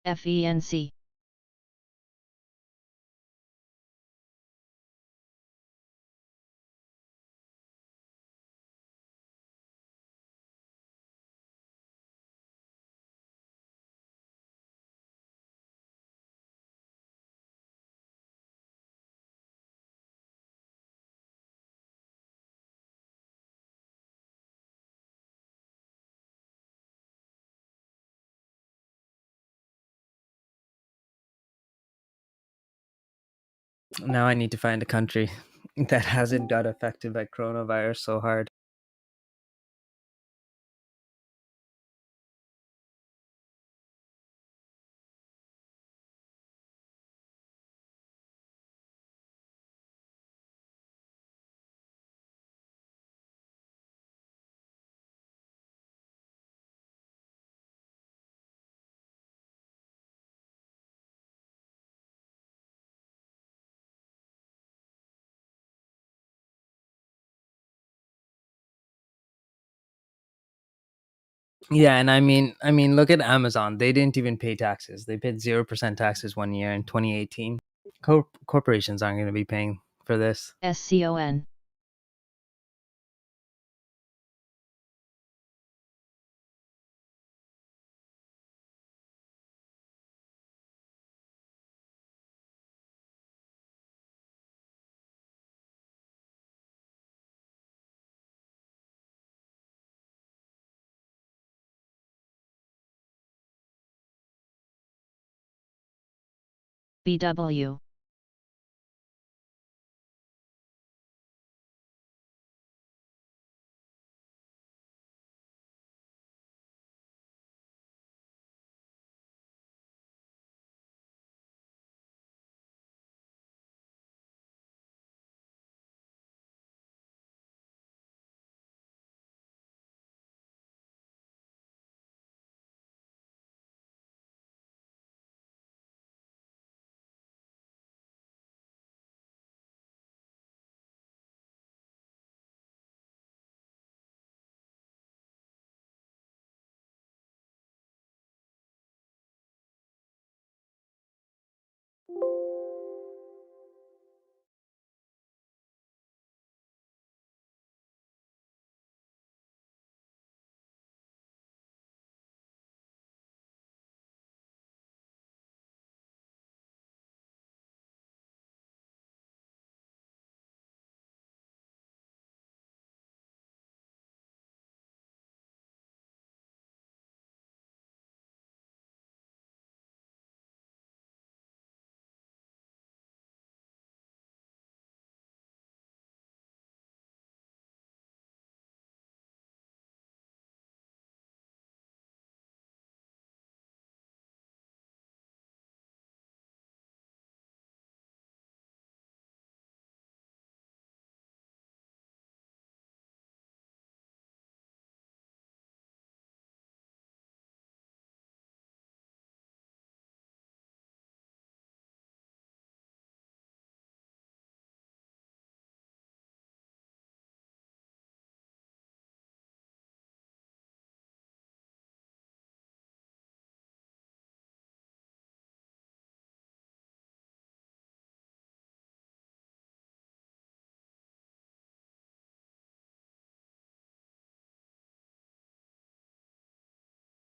FENC. Now I need to find a country that hasn't got affected by coronavirus so hard. Yeah, and I mean, look at Amazon. They didn't even pay taxes. They paid 0% taxes 1 year in 2018. Corporations aren't going to be paying for this. SCON. BW.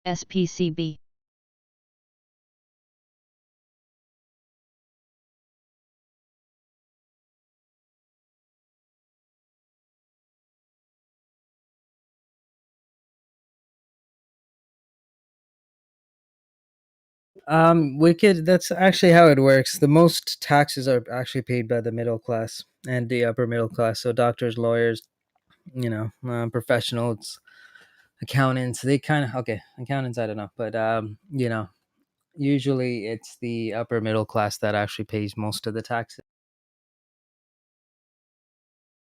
SPCB. Wicked, that's actually how it works. The most taxes are actually paid by the middle class and the upper middle class. So doctors, lawyers, professionals, accountants, they kind of, okay, accountants, I don't know. But, usually it's the upper middle class that actually pays most of the taxes.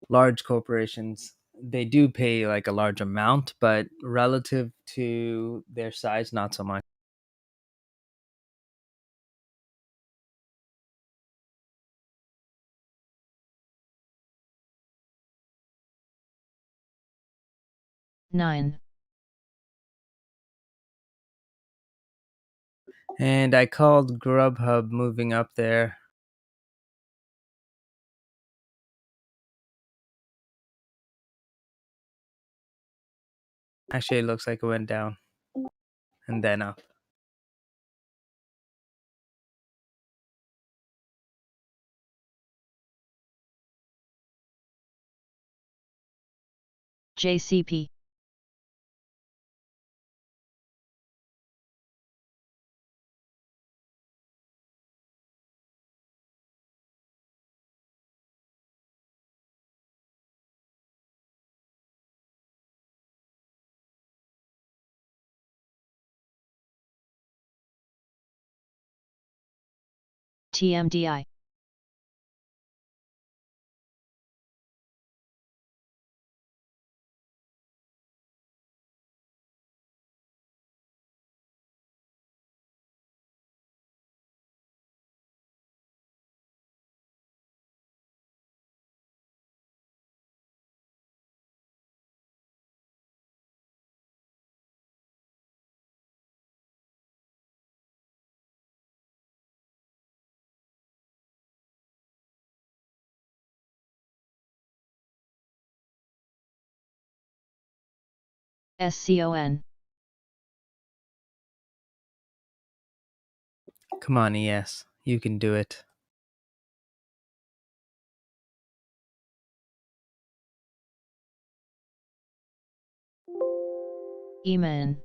Large corporations, they do pay like a large amount, but relative to their size, not so much. Nine. And I called Grubhub moving up there. Actually, it looks like it went down and then up. JCP. TMDI. SCON. Come on, ES. You can do it. EMAN.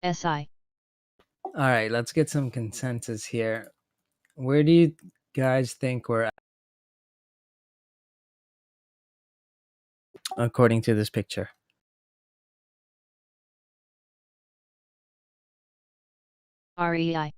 SI. All right, let's get some consensus here. Where do you guys think we're at according to this picture? REI.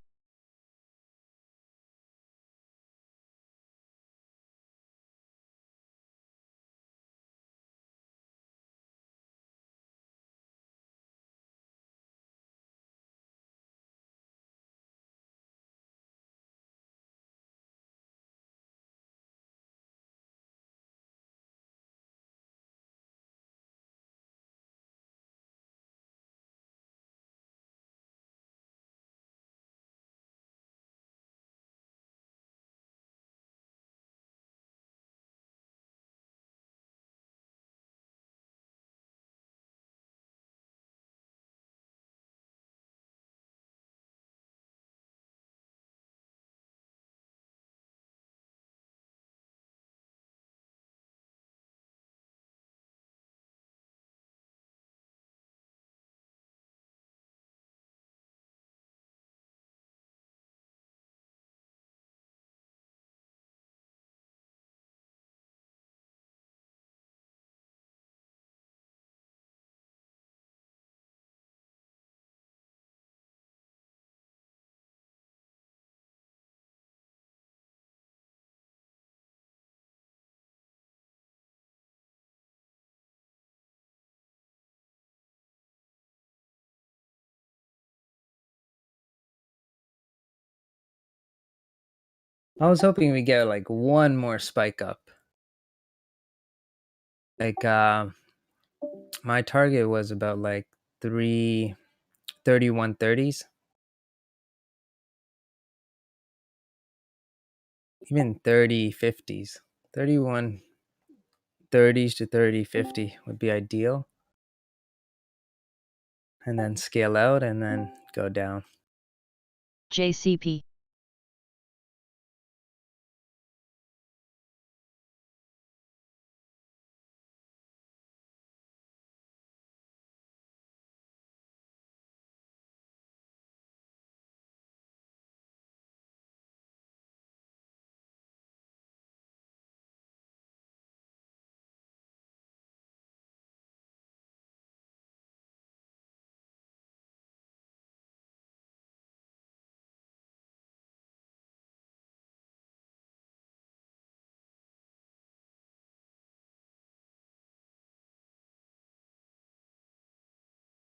I was hoping we get like one more spike up. Like my target was about like 331.30s. Even 30.50s. 31.30s to 30.50 would be ideal. And then scale out and then go down. JCP.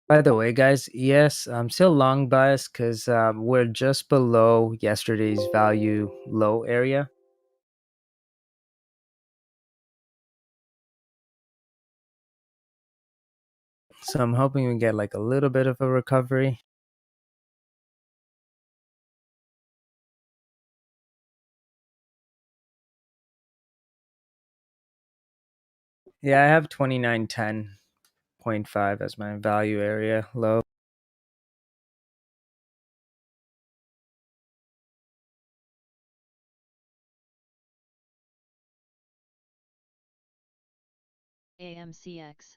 By the way, guys, yes, I'm still long bias because we're just below yesterday's value low area. So I'm hoping we get like a little bit of a recovery. Yeah, I have 2910.5 as my value area low. AMCX.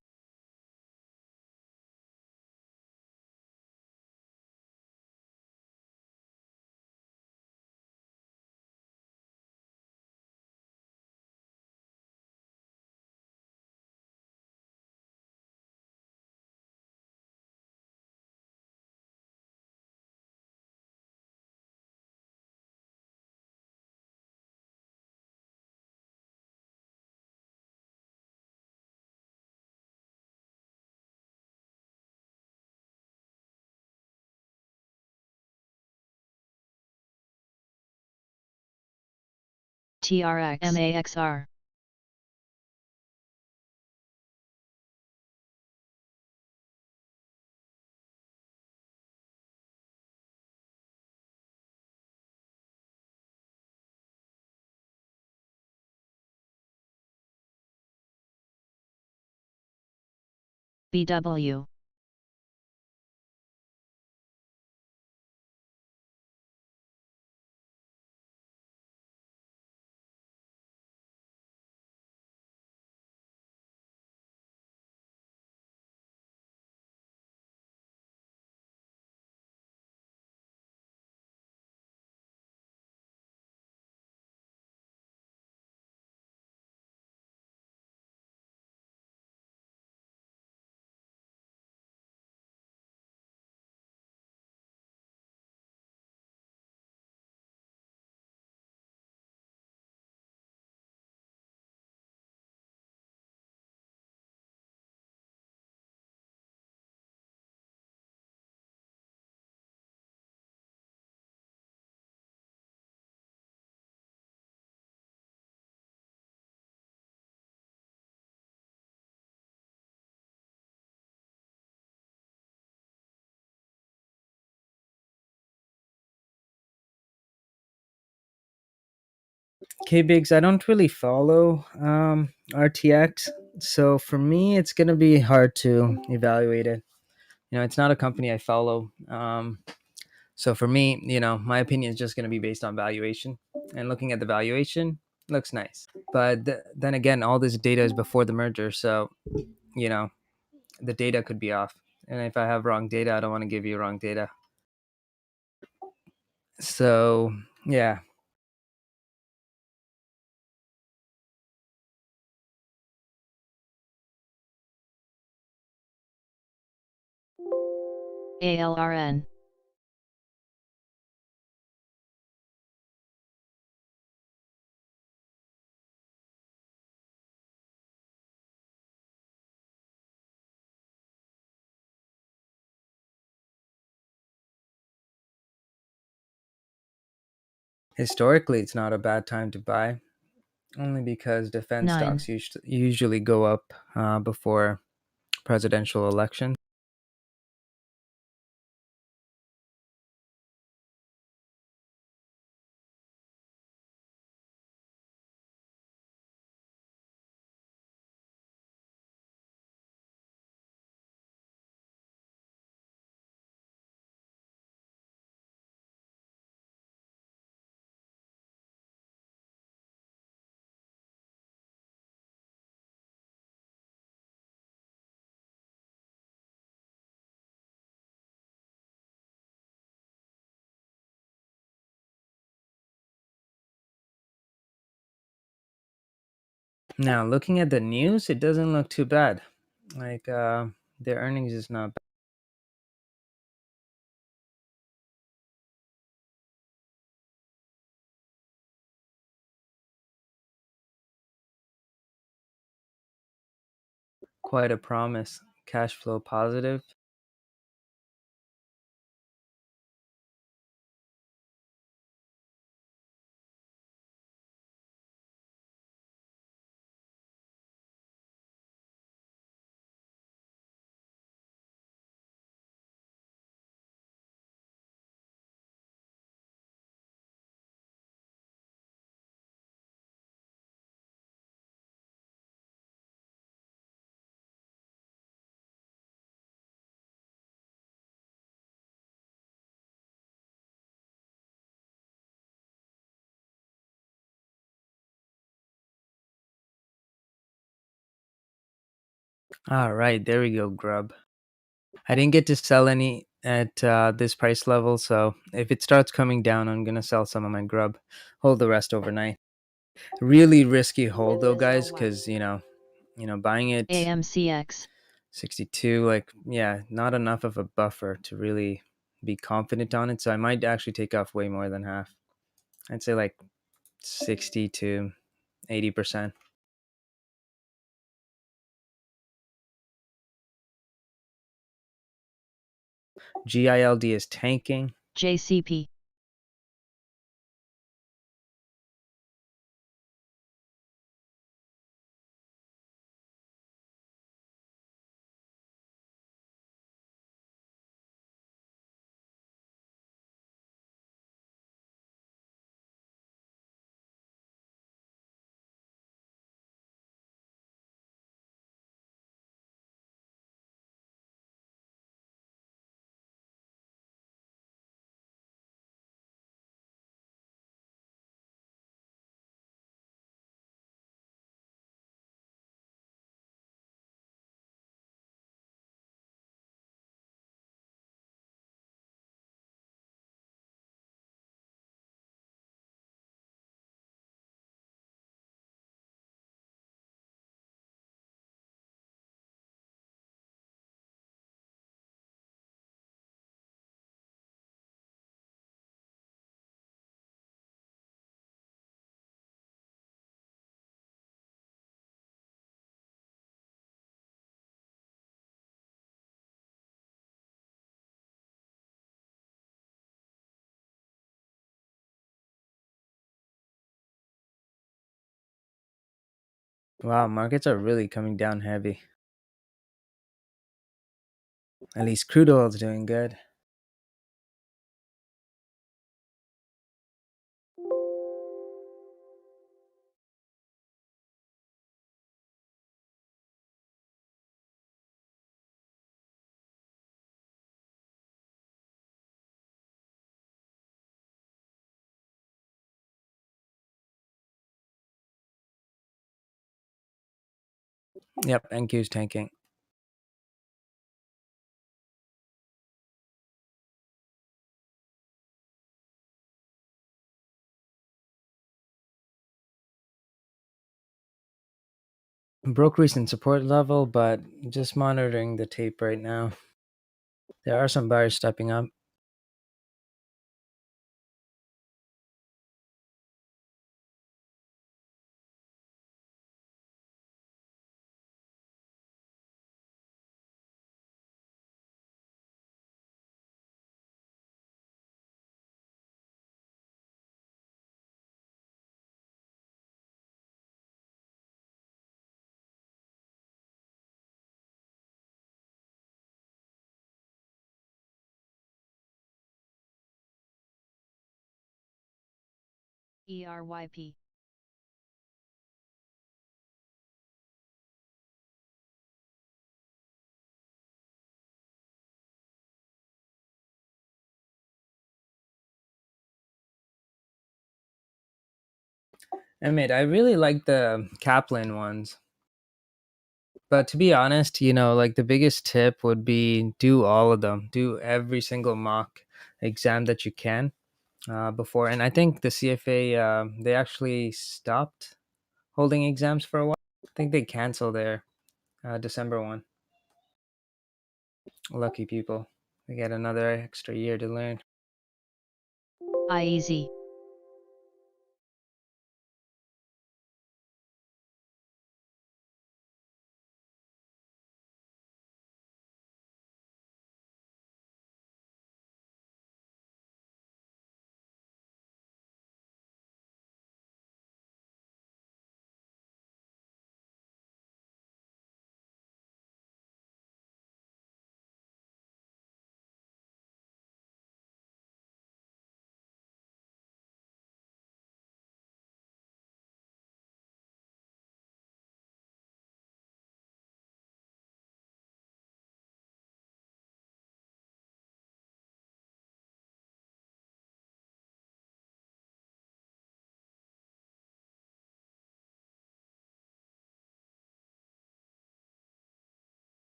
TRX. MAXR. BW. Okay, Biggs, I don't really follow RTX, so for me, it's gonna be hard to evaluate it. It's not a company I follow. So for me, my opinion is just gonna be based on valuation, and looking at the valuation looks nice. But then again, all this data is before the merger, so you know the data could be off. And if I have wrong data, I don't want to give you wrong data. So yeah. ALRN. Historically, it's not a bad time to buy, only because defense 9. stocks usually go up before presidential elections. Now, looking at the news, it doesn't look too bad. Like their earnings is not bad. Quite a promise. Cash flow positive. All right, there we go, Grub. I didn't get to sell any at this price level, so if it starts coming down, I'm gonna sell some of my Grub. Hold the rest overnight. Really risky hold though, guys, because buying it AMCX. 62, like yeah, not enough of a buffer to really be confident on it. So I might actually take off way more than half. I'd say like 60 to 80%. GILD is tanking. JCP. Wow, markets are really coming down heavy. At least crude oil is doing good. Yep, NQ's tanking. Broke recent support level, but just monitoring the tape right now. There are some buyers stepping up. ERYP. Mate, I really like the Kaplan ones. But to be honest, like the biggest tip would be do all of them. Do every single mock exam that you can before. And I think the CFA, they actually stopped holding exams for a while. I think they canceled their December one. Lucky people. They get another extra year to learn. IEZ.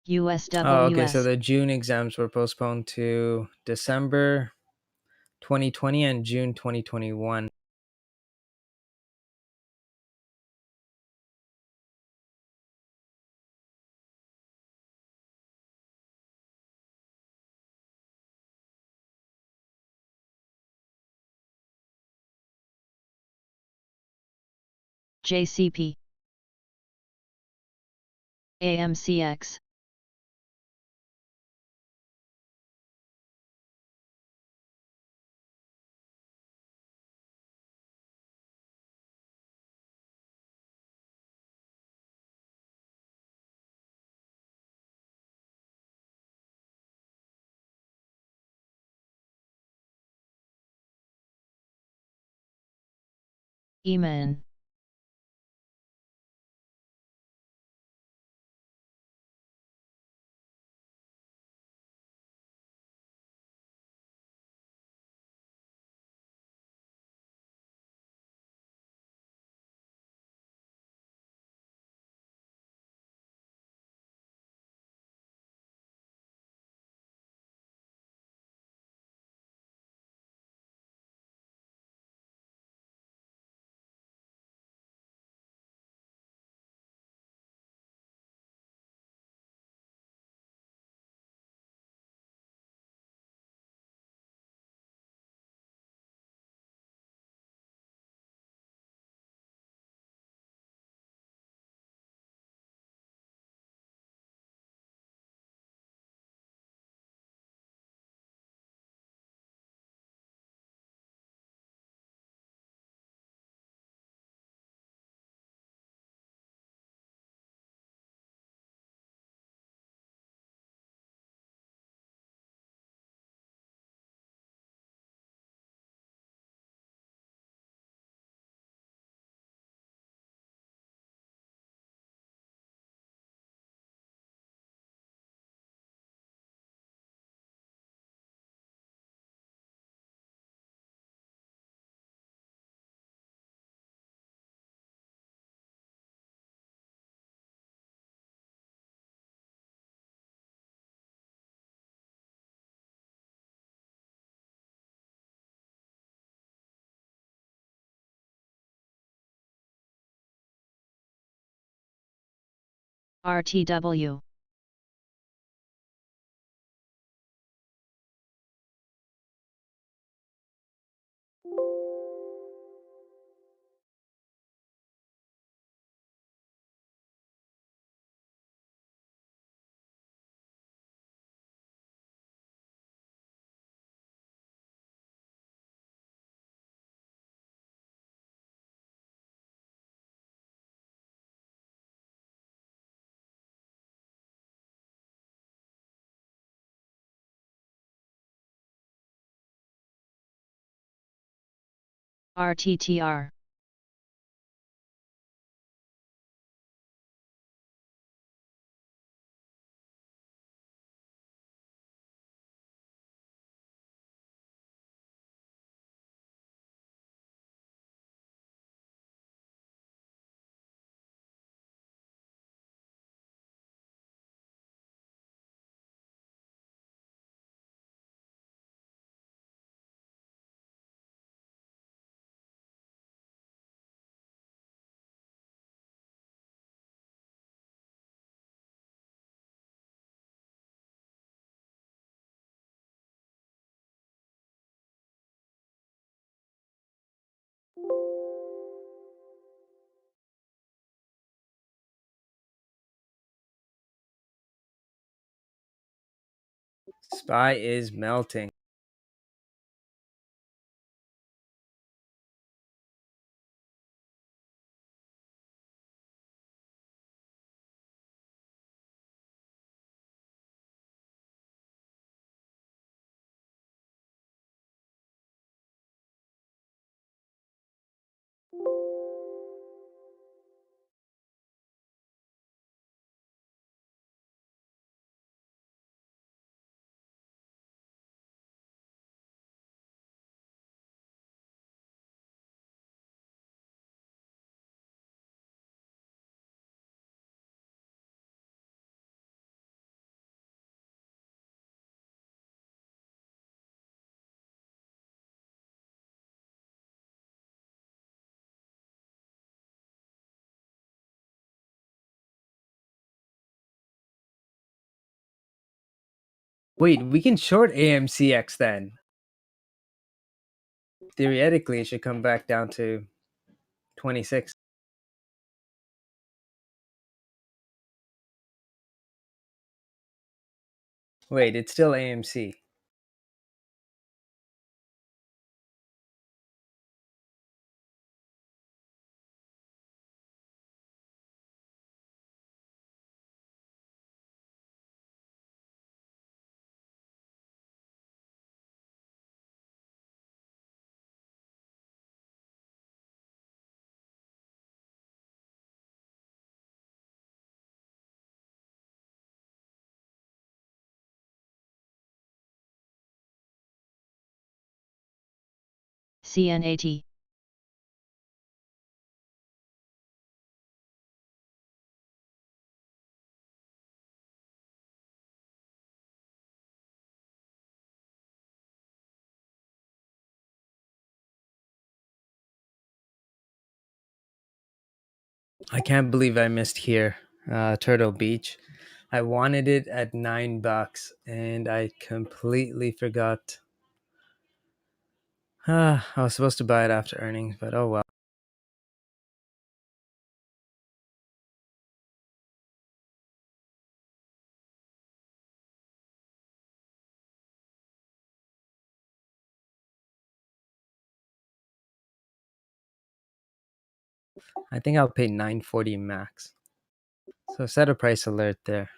USWS. Oh, okay. So the June exams were postponed to December 2020 and June 2021. JCP. AMCX. EMAN. RTW. RTTR. SPY is melting. Wait, we can short AMCX then. Theoretically, it should come back down to 26. Wait, it's still AMC. CNAT. I can't believe I missed here. Turtle Beach. I wanted it at $9 and I completely forgot. I was supposed to buy it after earnings, but oh well. I think I'll pay $9.40 max. So set a price alert there.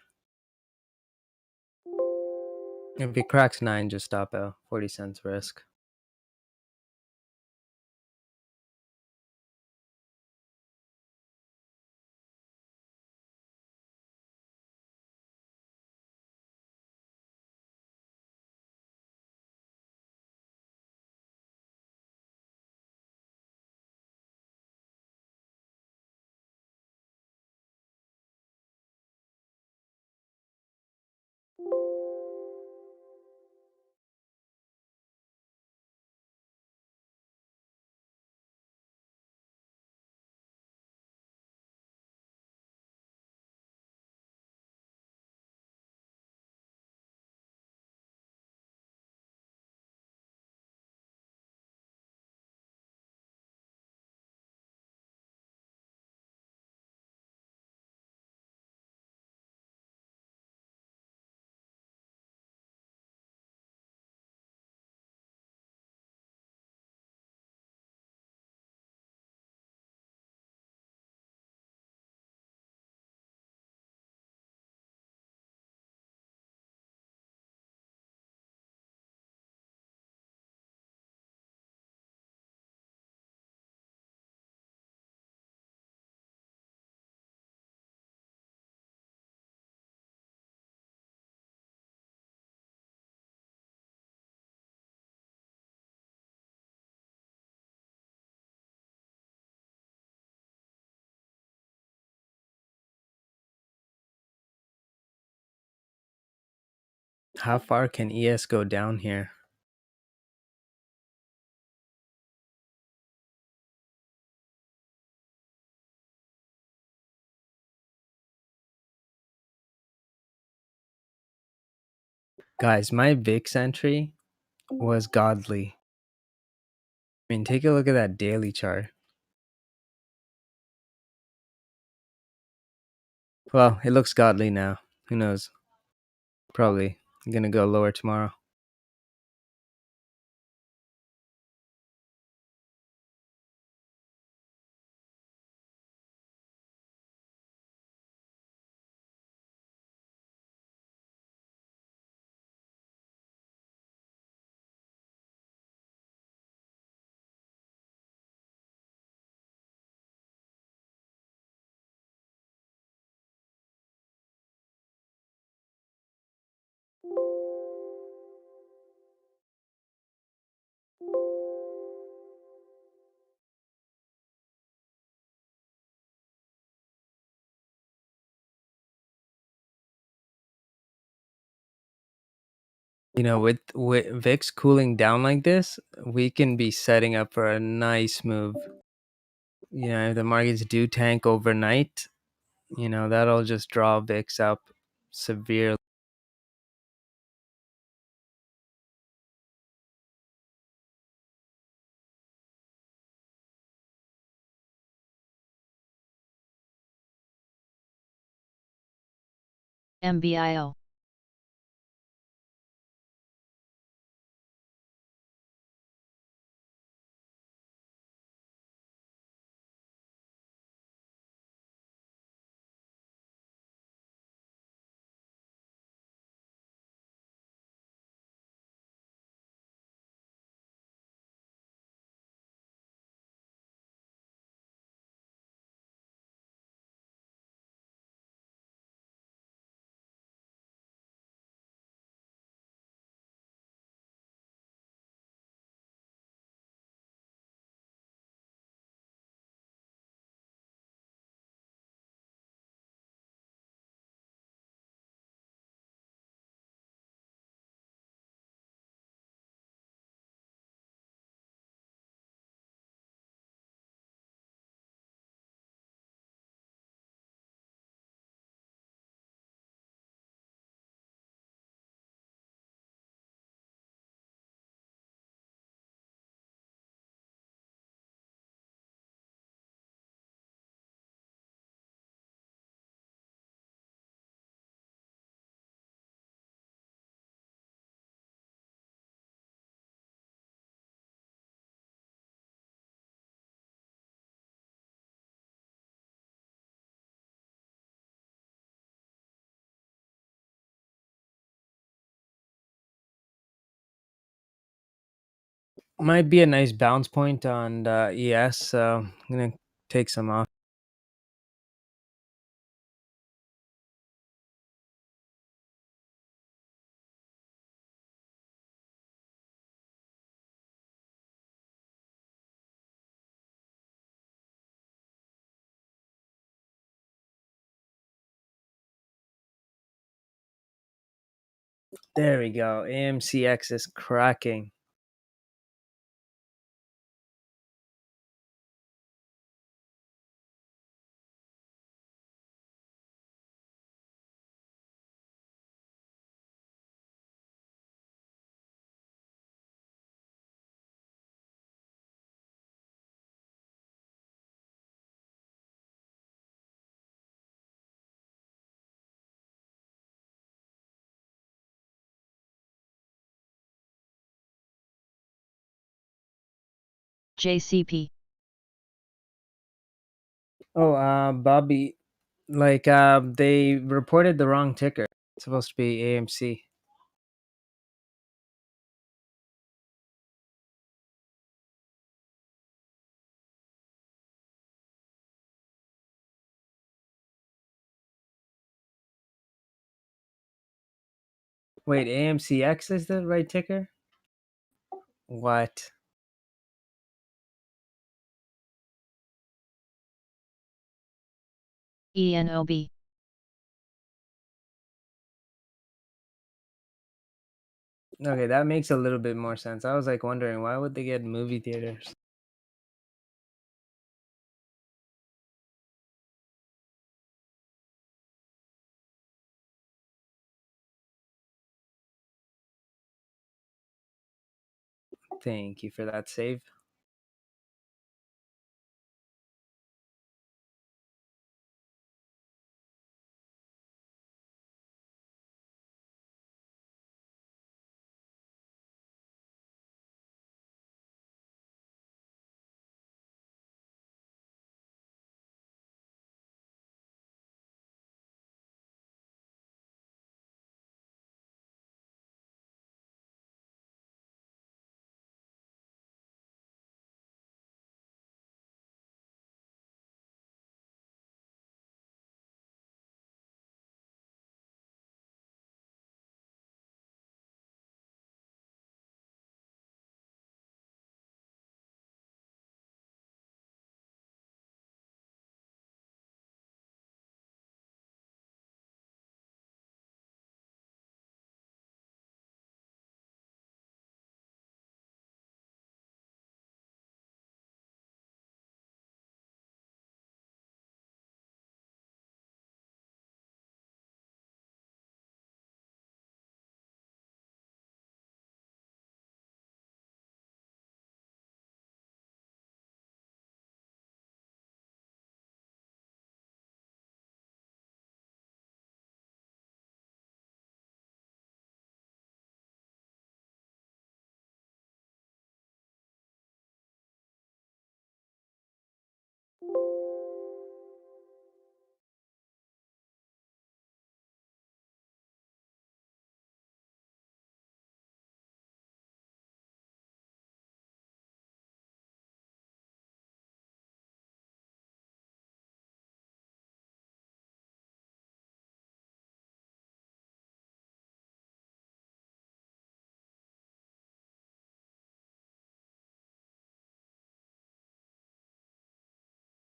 If it cracks 9, just stop out. 40 cents risk. How far can ES go down here? Guys, my VIX entry was godly. I mean, take a look at that daily chart. Well, it looks godly now. Who knows? Probably gonna go lower tomorrow. You know, with VIX cooling down like this, we can be setting up for a nice move. You know, if the markets do tank overnight, you know, that'll just draw VIX up severely. MBIO. Might be a nice bounce point on ES, so I'm gonna take some off. There we go. AMCX is cracking. JCP. Oh, Bobby, like they reported the wrong ticker. It's supposed to be AMC. Wait, AMCX is the right ticker? What? ENOB. Okay, that makes a little bit more sense. I was like wondering why would they get movie theaters? Thank you for that save.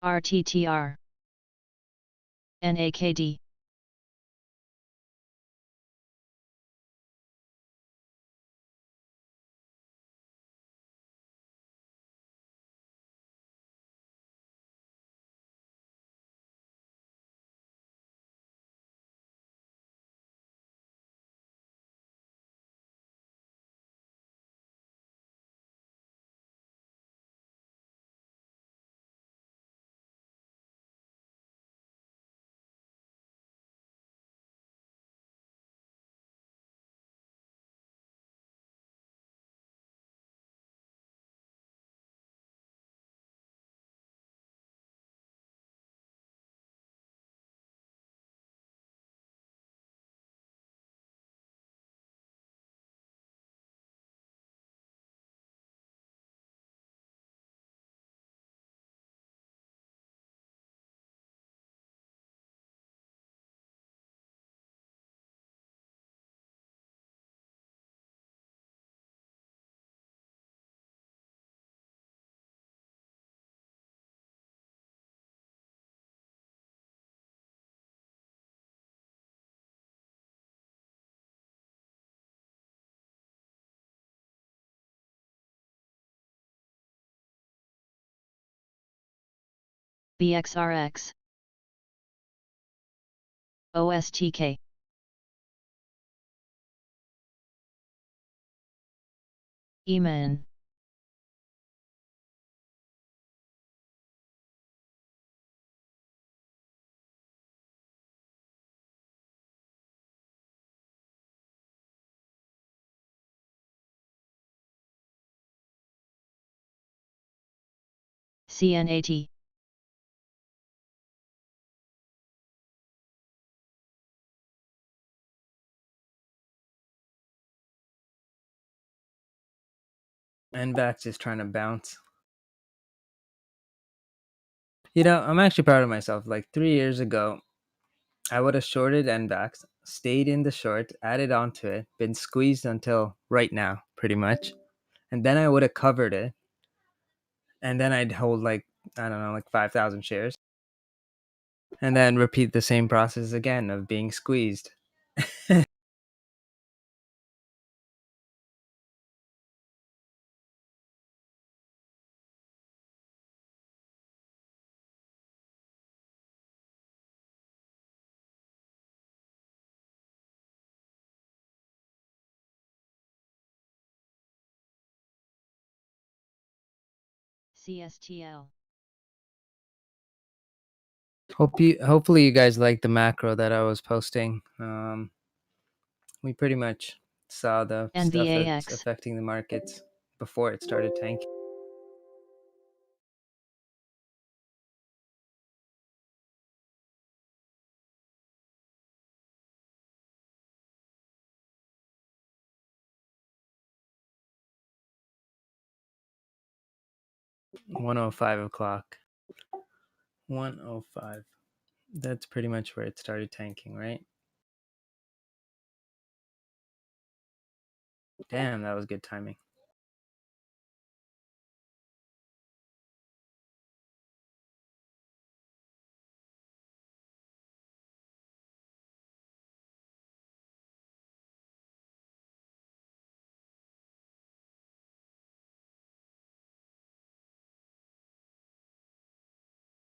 RTTR. NAKD. BXRX. OSTK. EMAN. CNAT. NVAX is trying to bounce. I'm actually proud of myself. Like 3 years ago, I would have shorted NVAX, stayed in the short, added onto it, been squeezed until right now, pretty much. And then I would have covered it. And then I'd hold like, I don't know, like 5,000 shares. And then repeat the same process again of being squeezed. CSTL. Hopefully you guys like the macro that I was posting. We pretty much saw the stuff that's NVAX. affecting the markets before it started tanking. $1:05. 1:05. That's pretty much where it started tanking, right? Damn, that was good timing.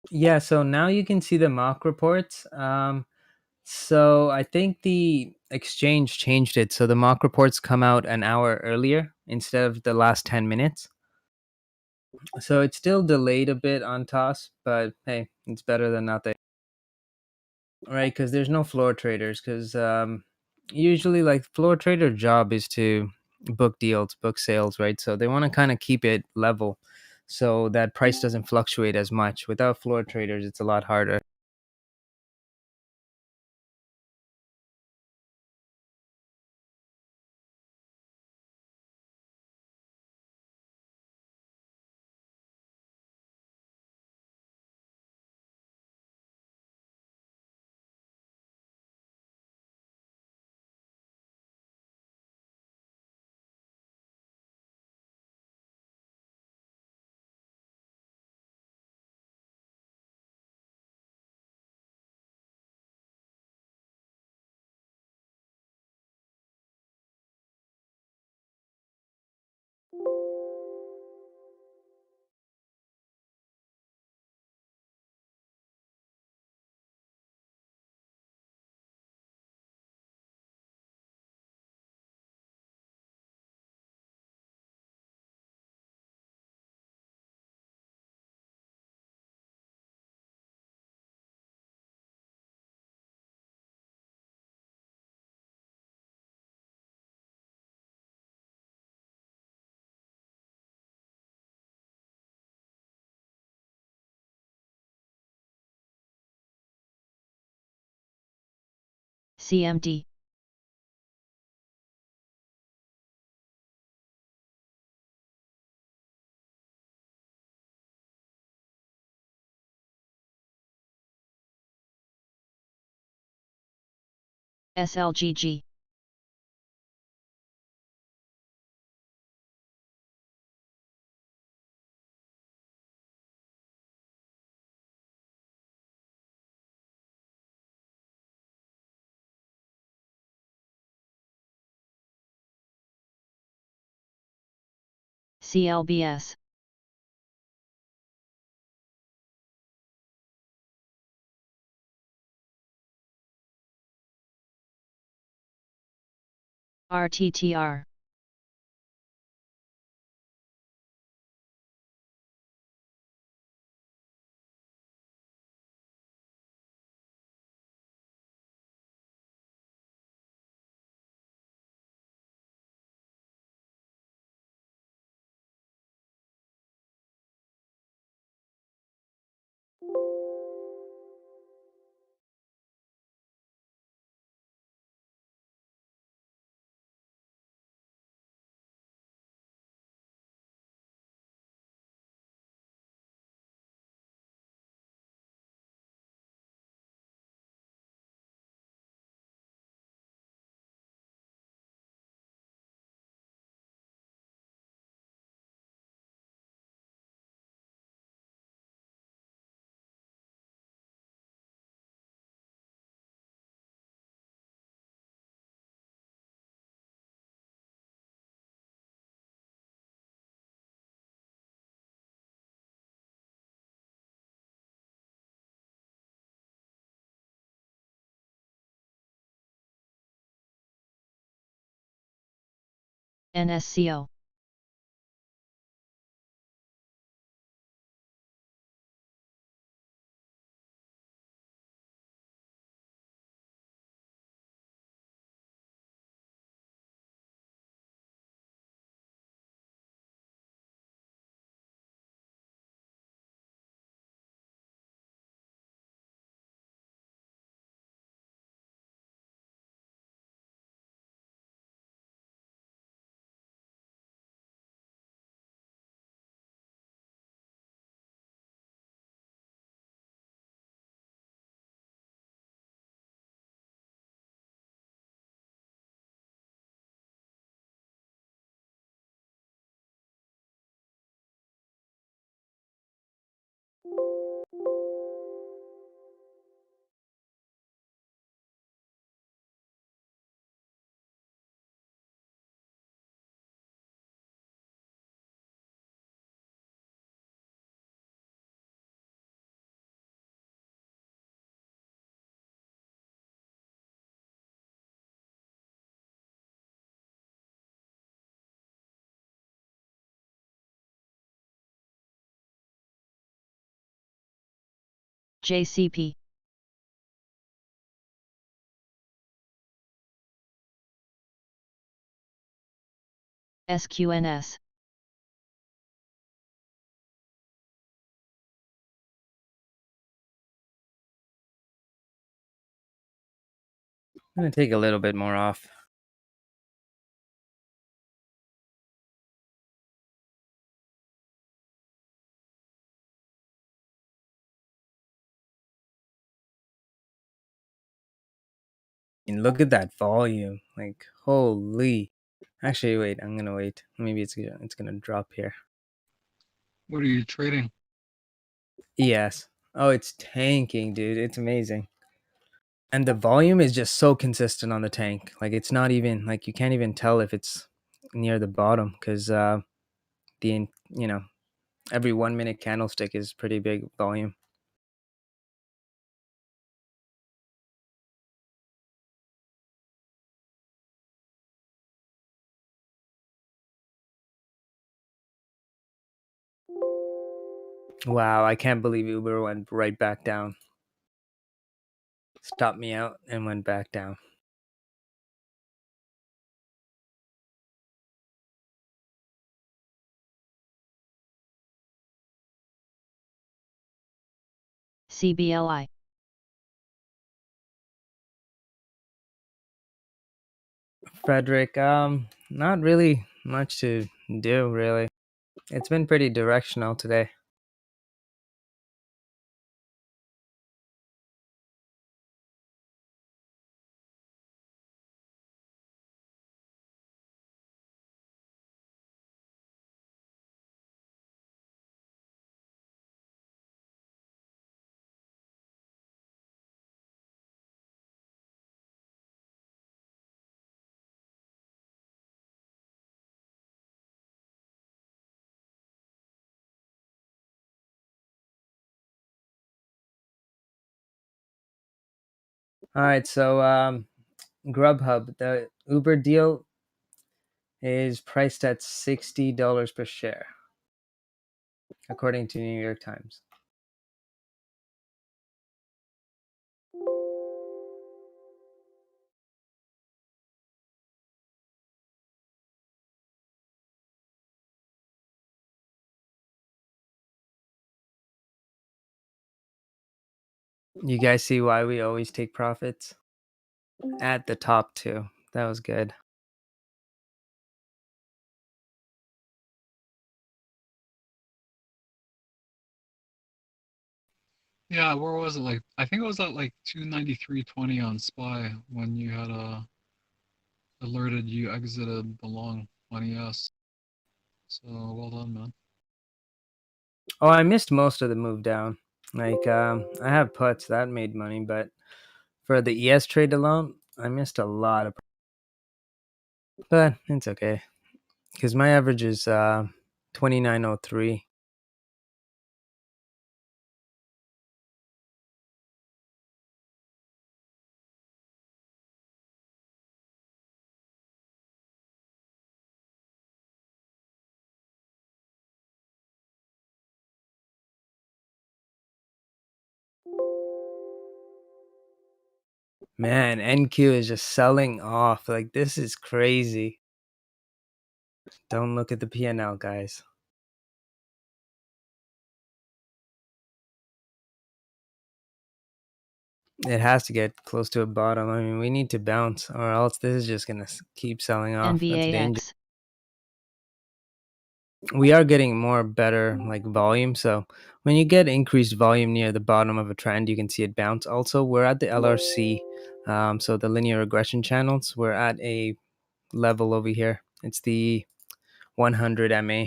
Yeah, so now you can see the mock reports. So I think the exchange changed it. So the mock reports come out an hour earlier instead of the last 10 minutes. So it's still delayed a bit on toss, but hey, it's better than nothing. Right, because there's no floor traders. Because usually, like, floor trader job is to book deals, book sales, right? So they want to kind of keep it level so that price doesn't fluctuate as much. Without floor traders, it's a lot harder. CMD. SLGG. CLBS. RTTR. NSCO. JCP. SQNS. I'm gonna take a little bit more off. And look at that volume. Like, holy. Actually, wait. I'm gonna wait. Maybe it's gonna drop here. What are you trading? Yes. Oh, it's tanking, dude. It's amazing. And the volume is just so consistent on the tank. Like, it's not even like you can't even tell if it's near the bottom because every 1 minute candlestick is pretty big volume. Wow, I can't believe Uber went right back down. Stopped me out and went back down. CBLI. Frederick, not really much to do, really. It's been pretty directional today. All right, so Grubhub, the Uber deal is priced at $60 per share, according to New York Times. You guys see why we always take profits? At the top, too. That was good. Yeah, where was it? Like, I think it was at like 293.20 on SPY when you had alerted you exited the long on ES. So well done, man. Oh, I missed most of the move down. Like, I have puts that made money, but for the ES trade alone, I missed a lot of. But it's okay, because my average is 2903. Man, NQ is just selling off. Like, this is crazy. Don't look at the PNL, guys. It has to get close to a bottom. I mean, we need to bounce, or else this is just gonna keep selling off. That's dangerous. NVAX. We are getting more better like volume. So when you get increased volume near the bottom of a trend, you can see it bounce. Also, we're at the LRC, so the linear regression channels. We're at a level over here. It's the 100 MA.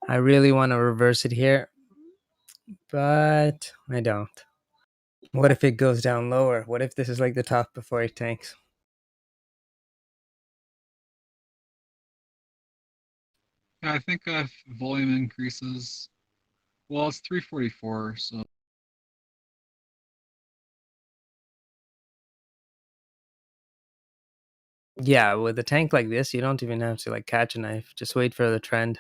I really want to reverse it here, but I don't. What if it goes down lower? What if this is like the top before it tanks? Yeah, I think if volume increases, well, it's 344, so Yeah, with a tank like this, you don't even have to like catch a knife. Just wait for the trend.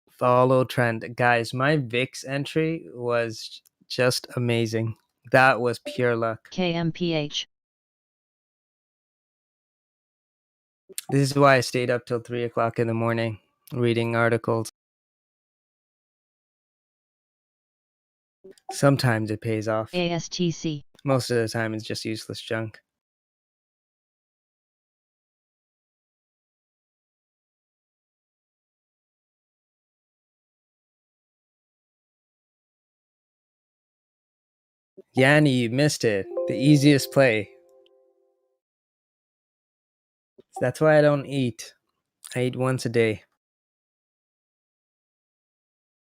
Follow trend. Guys, my VIX entry was just amazing. That was pure luck. KMPH. This is why I stayed up till 3 o'clock in the morning reading articles. Sometimes it pays off. ASTC. Most of the time it's just useless junk. Yanni, you missed it. The easiest play. That's why I don't eat. I eat once a day.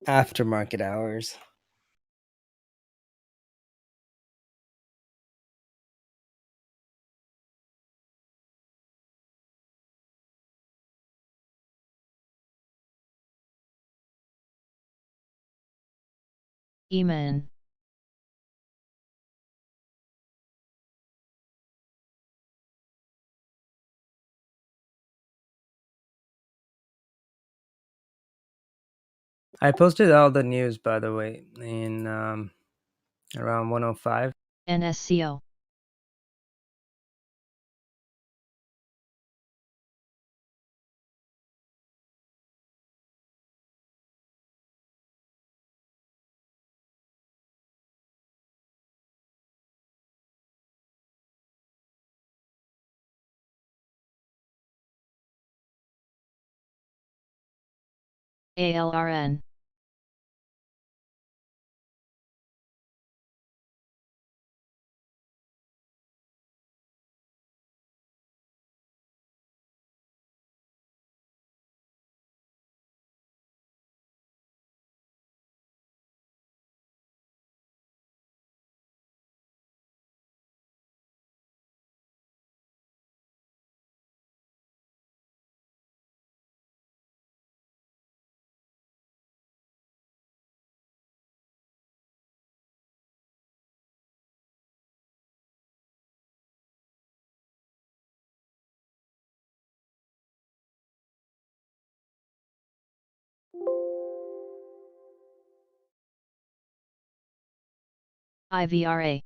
After market hours. Eman. I posted all the news, by the way, in around 105. NSCO. ALRN. IVRA.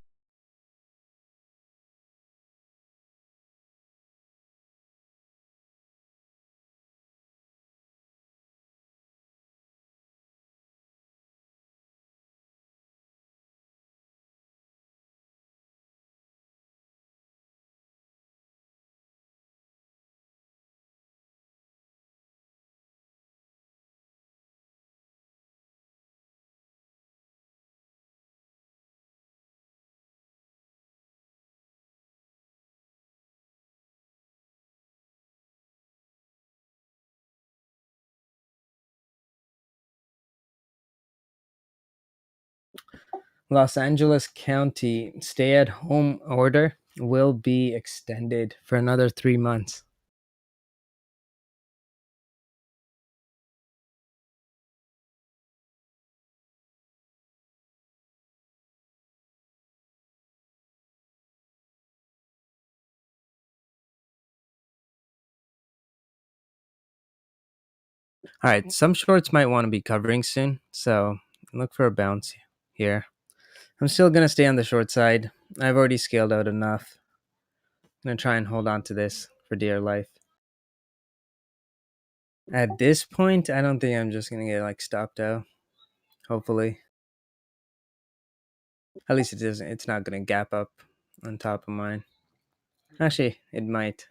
Los Angeles County stay-at-home order will be extended for another 3 months. All right, some shorts might want to be covering soon, so look for a bounce here. I'm still going to stay on the short side. I've already scaled out enough. I'm going to try and hold on to this for dear life. At this point, I don't think I'm just going to get like stopped out. Hopefully. At least it doesn't. It's not going to gap up on top of mine. Actually, it might.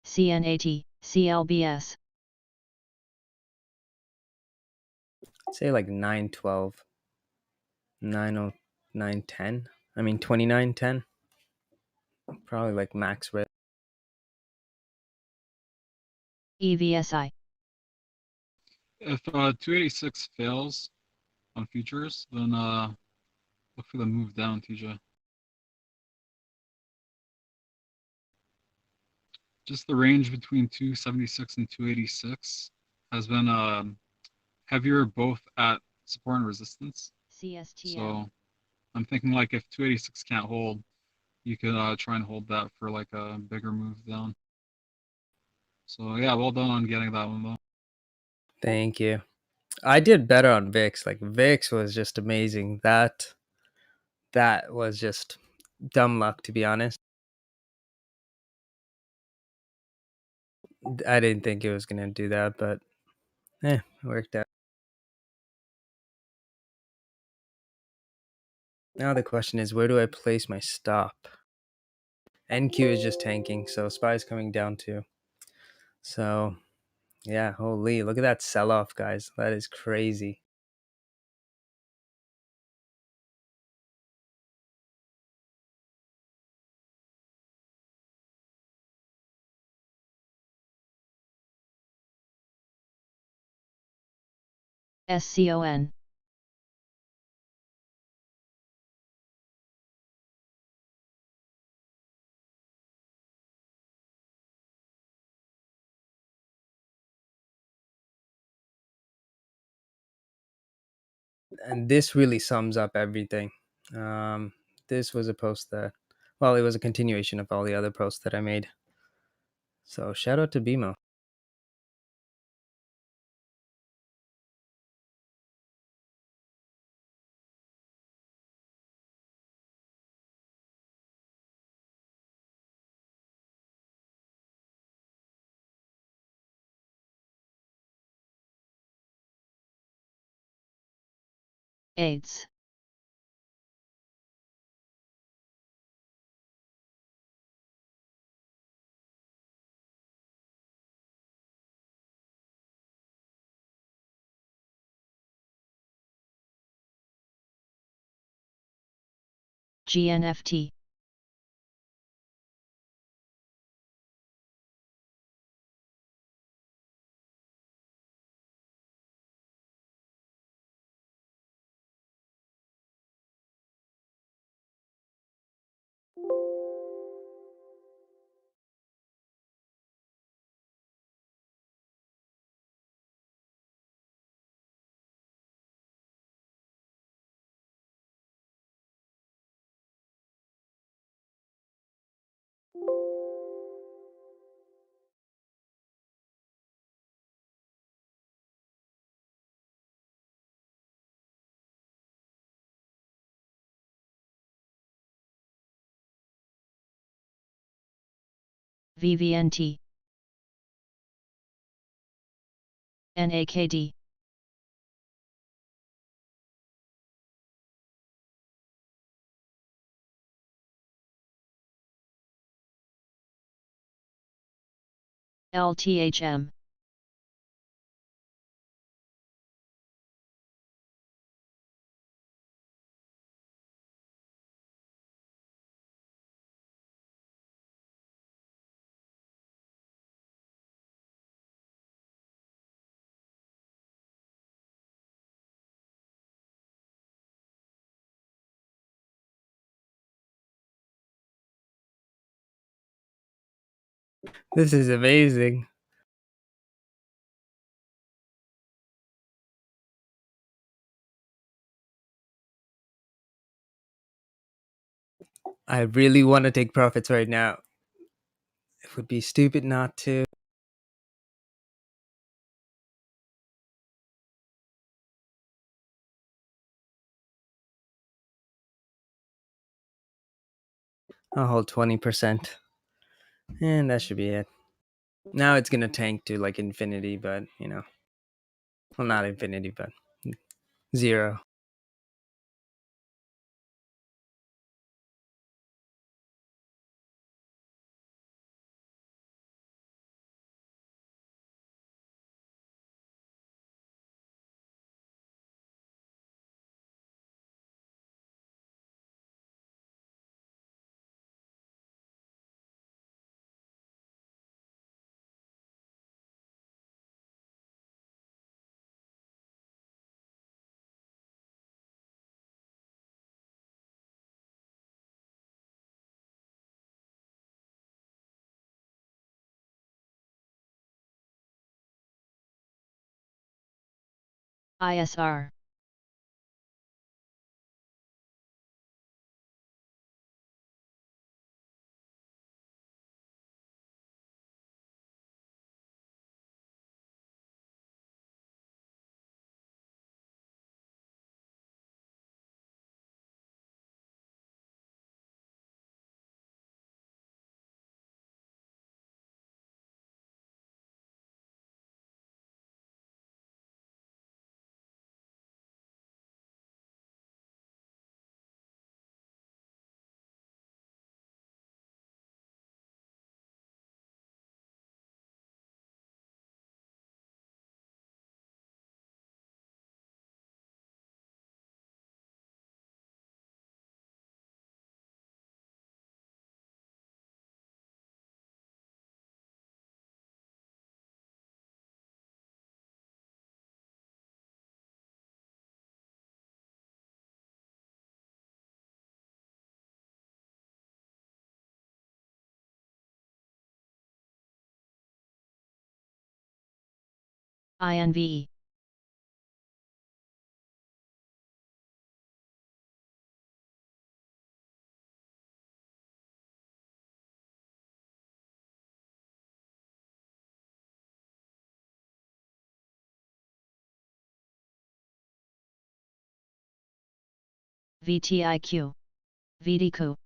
CNAT. CLBS. Say like 912. 90910. I mean 2910. Probably like max risk. EVSI. If 286 fails on futures, then look for the move down, TJ. Just the range between 276 and 286 has been heavier both at support and resistance. CSTM. So I'm thinking like if 286 can't hold, you could try and hold that for like a bigger move down. So yeah, well done on getting that one though. Thank you. I did better on VIX. Like VIX was just amazing. That was just dumb luck, to be honest. I didn't think it was gonna do that, but it worked out. Now the question is, where do I place my stop? NQ is just tanking, so SPY is coming down too. So yeah, holy, look at that sell-off, guys. That is crazy. SCON. And this really sums up everything. This was a post that, well, it was a continuation of all the other posts that I made. So shout out to BMO. AIDS. GNFT. VVNT. NAKD. LTHM. This is amazing. I really want to take profits right now. It would be stupid not to. I'll hold 20%. And that should be it. Now it's going to tank to like infinity, but you know. Well, not infinity, but 0. ISR. INVE. VTIQ. VDQ.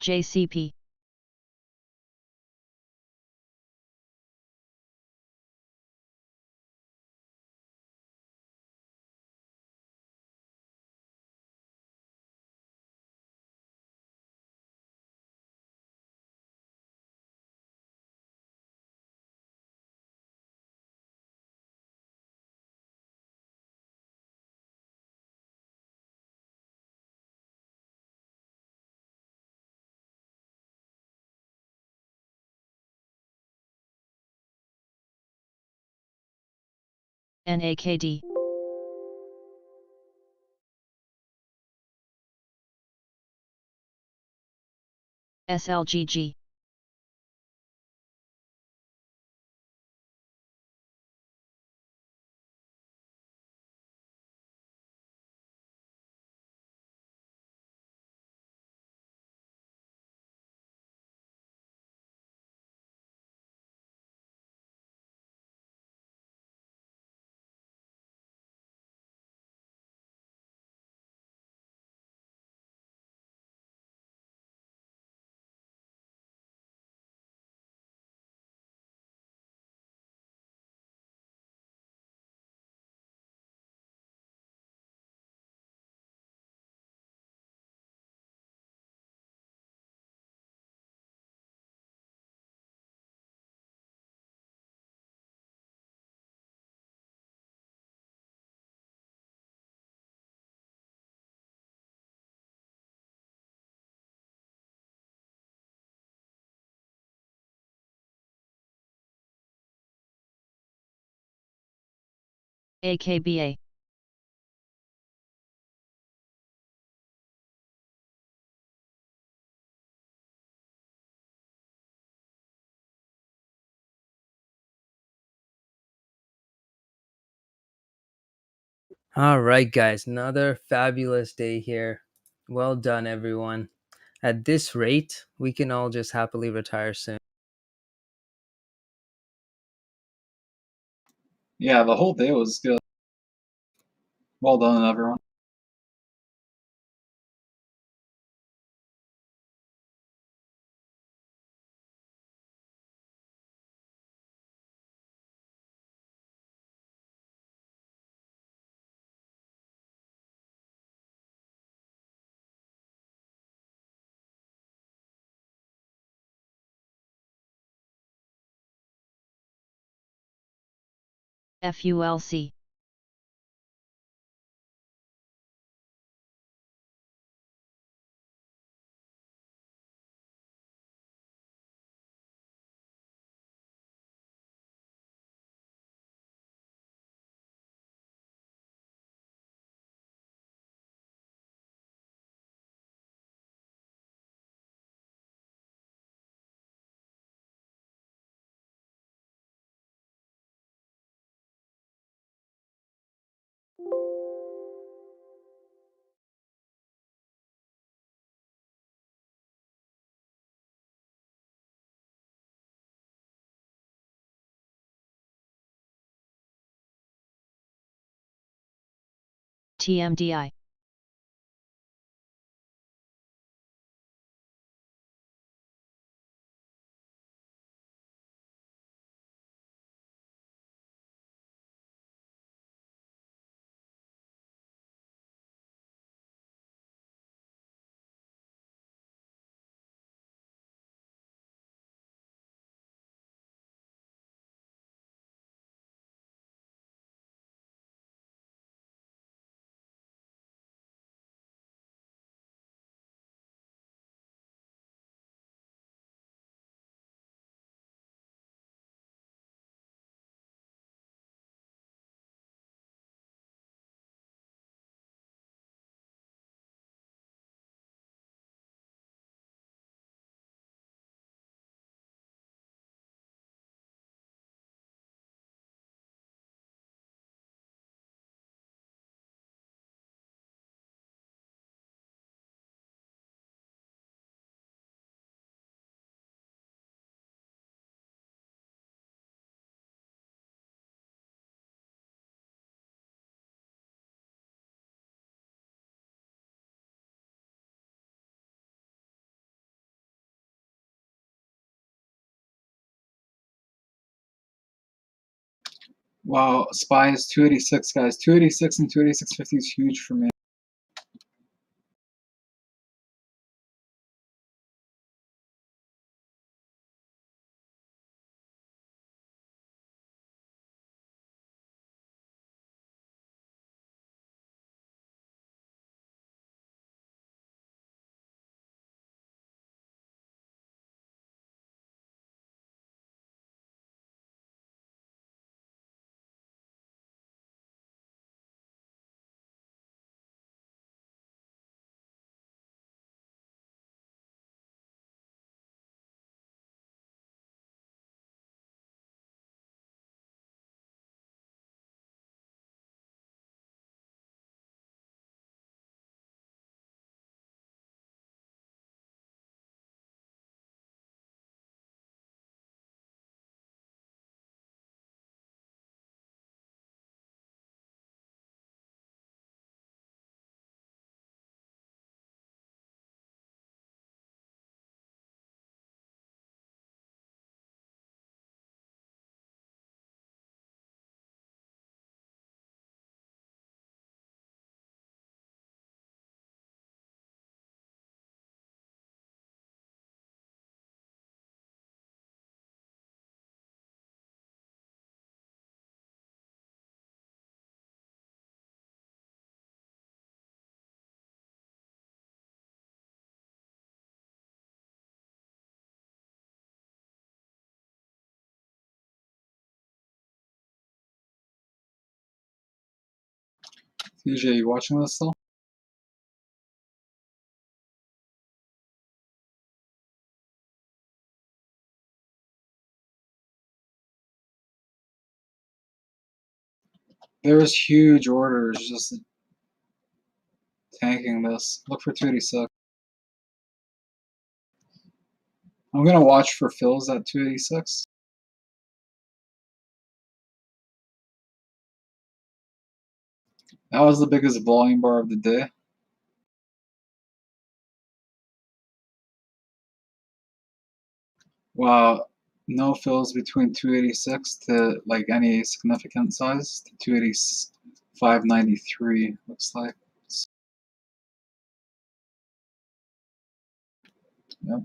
JCP. NAKD. SLGG. AKBA. All right, guys, another fabulous day here. Well done, everyone. At this rate, we can all just happily retire soon. Yeah, the whole day was good. Well done, everyone. FULC. TMDI. Wow, SPY is 286, guys. 286 and 286.50 is huge for me. TJ, you watching this still? There was huge orders just tanking this. Look for 286. I'm gonna watch for fills at 286. That was the biggest volume bar of the day. Wow, no fills between 286 to like any significant size to 285.93 looks like. Yep.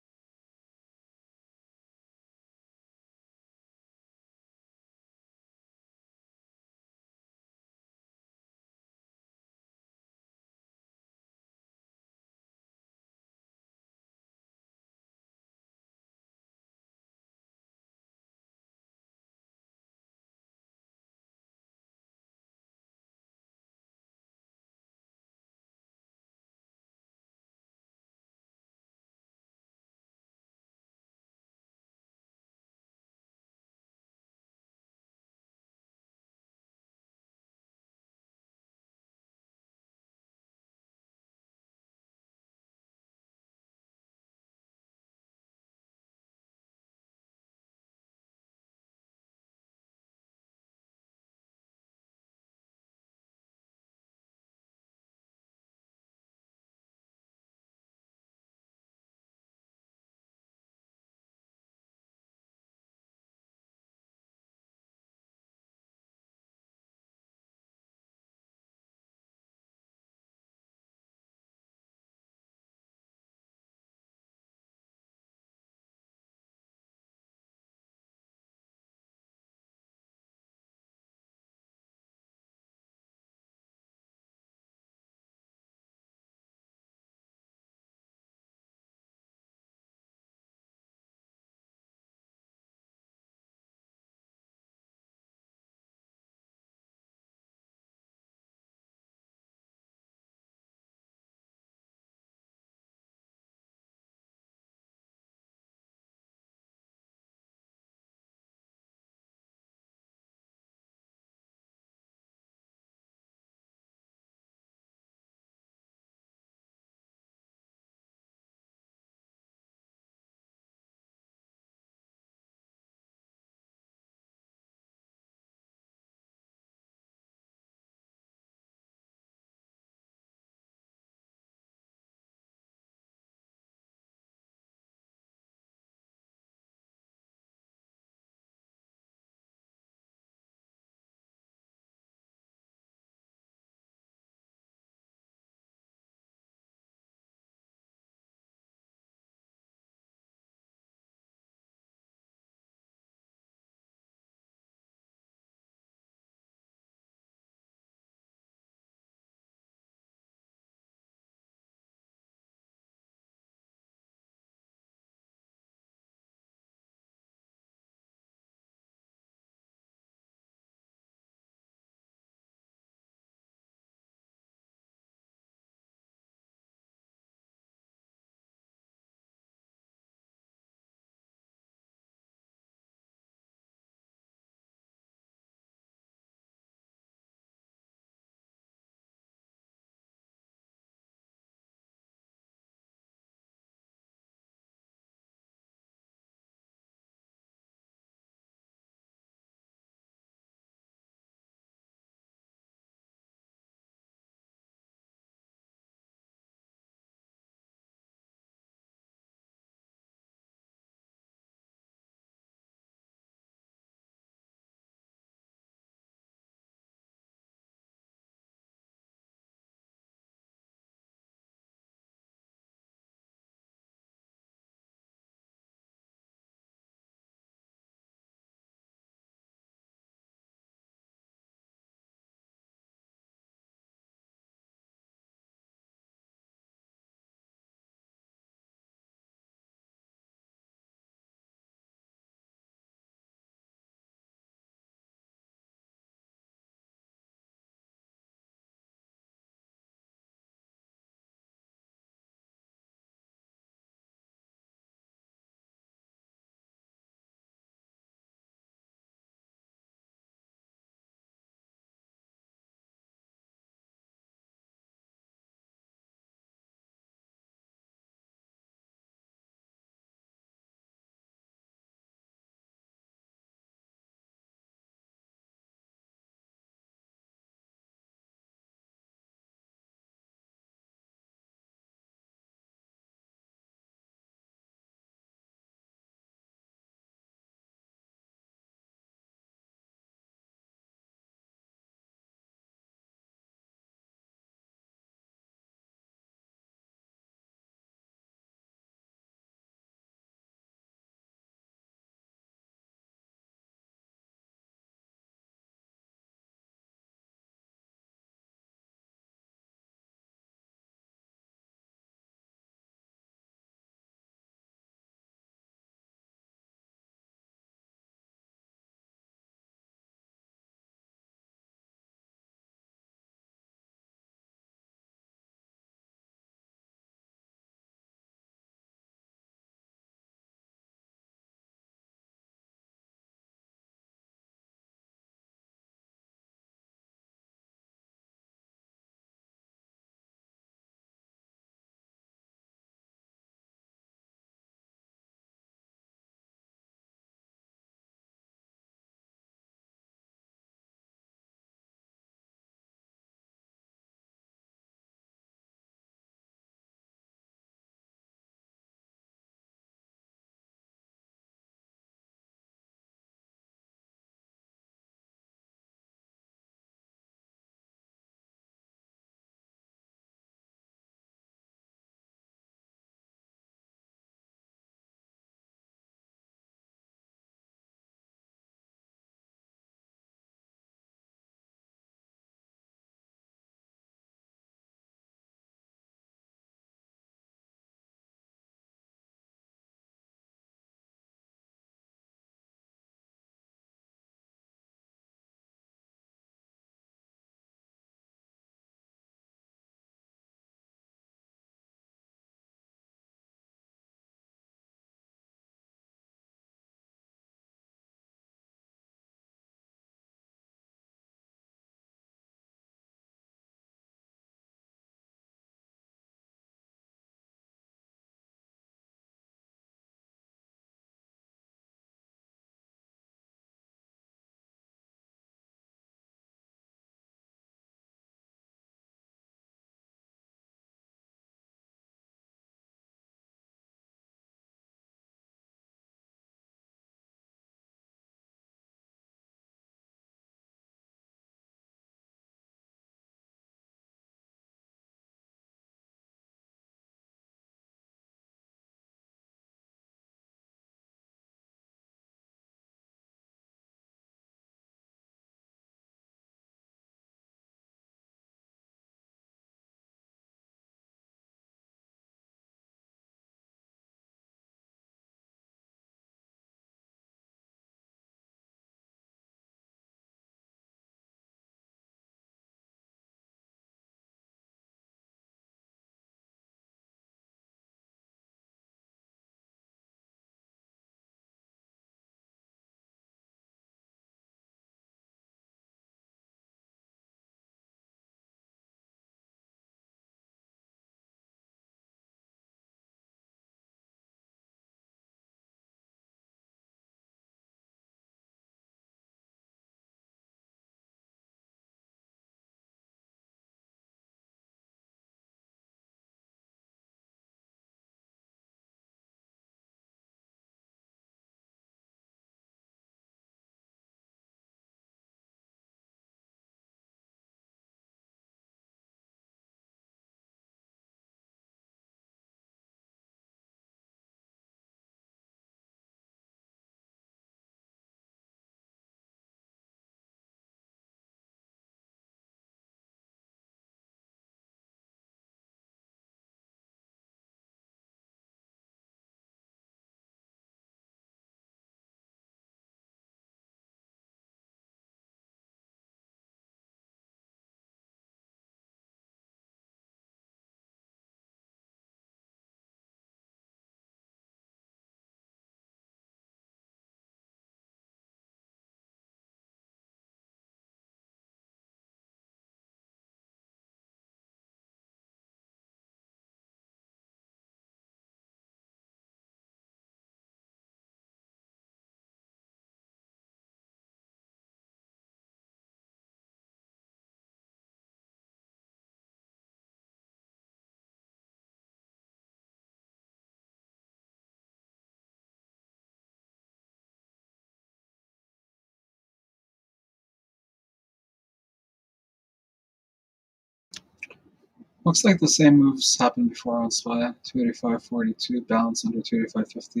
Looks like the same moves happened before on SPY. 285.42, balance under 285.50.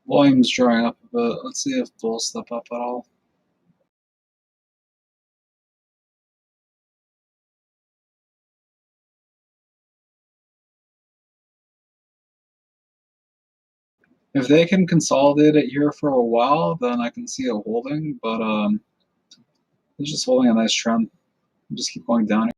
Volume's drying up a bit. Let's see if bulls step up at all. If they can consolidate it here for a while, then I can see it holding, but it's just holding a nice trend. Just keep going down.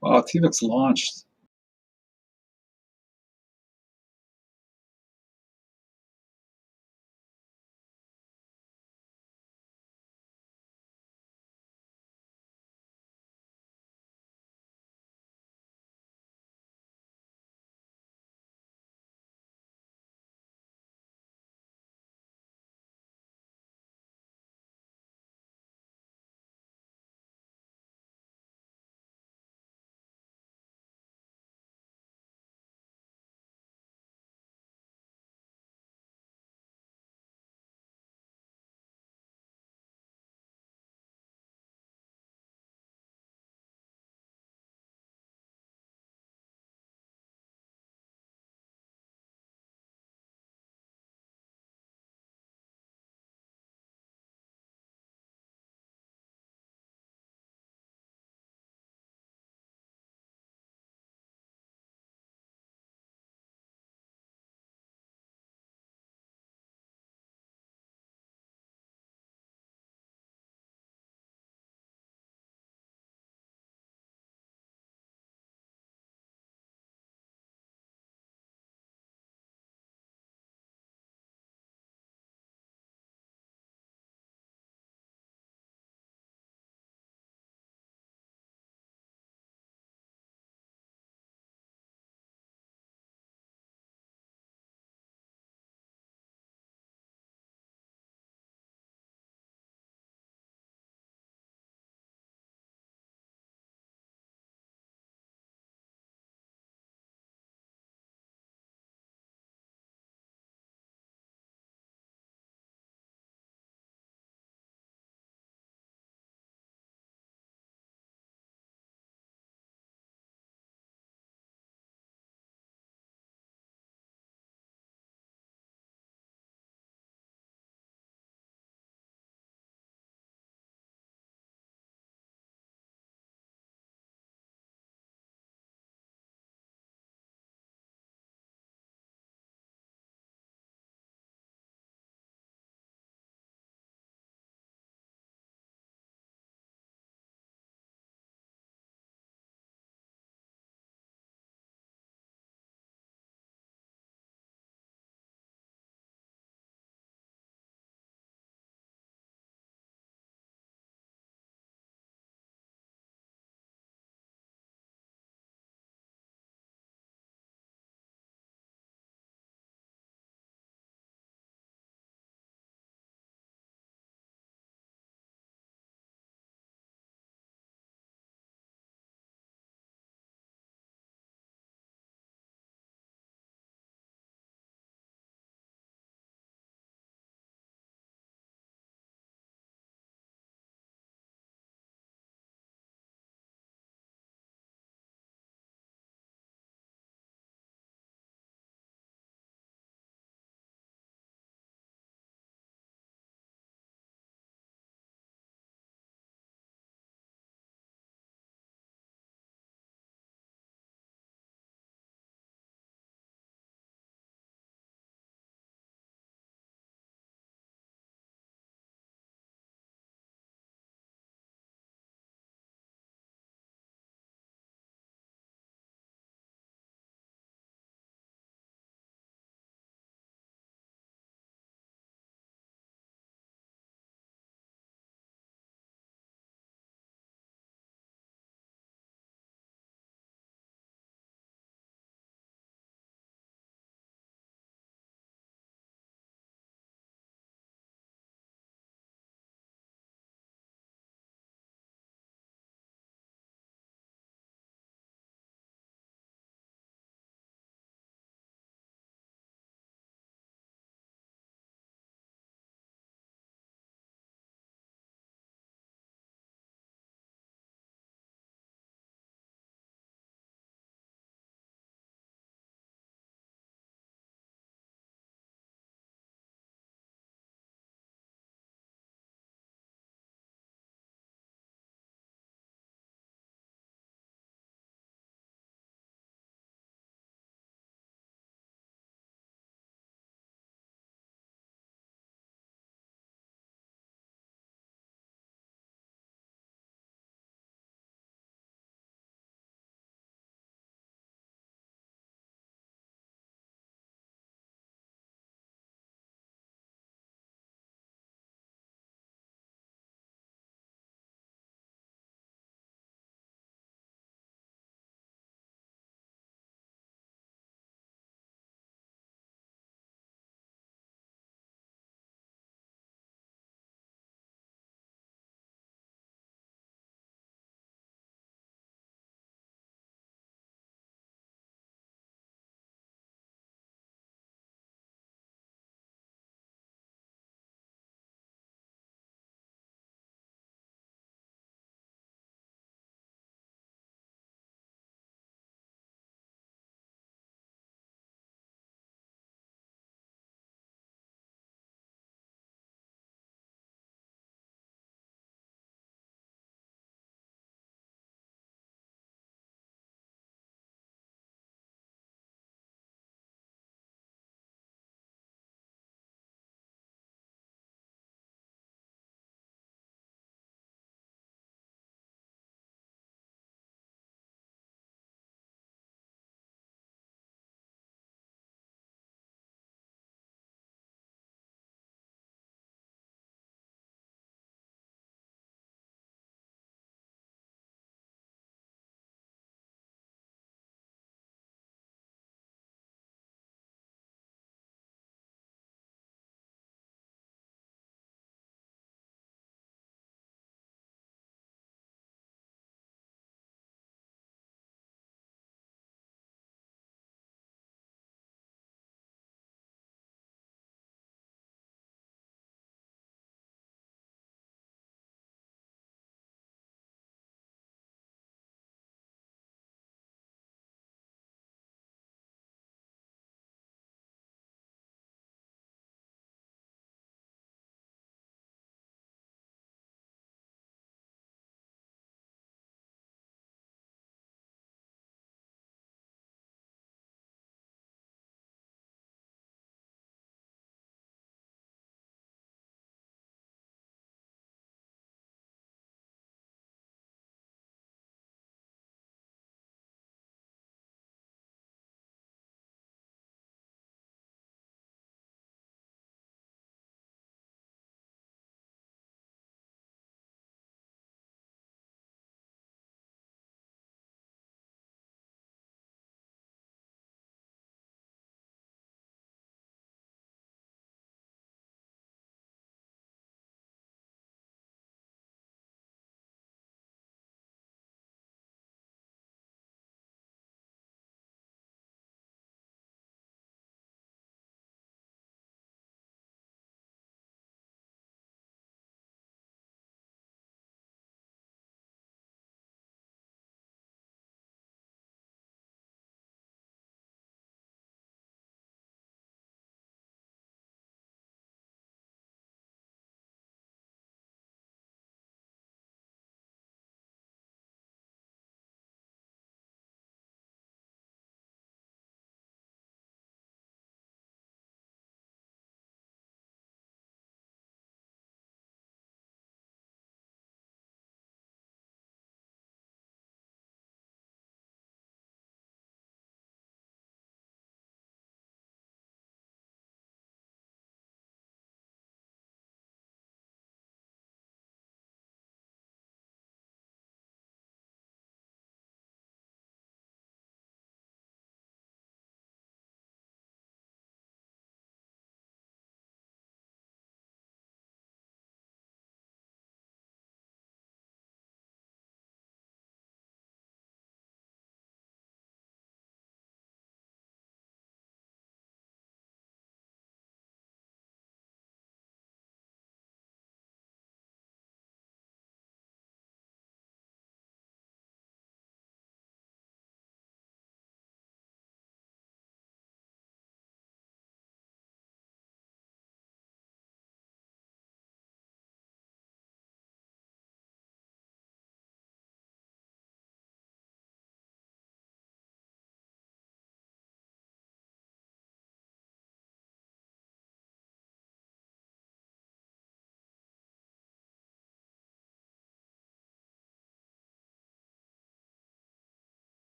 Wow, TVIX launched.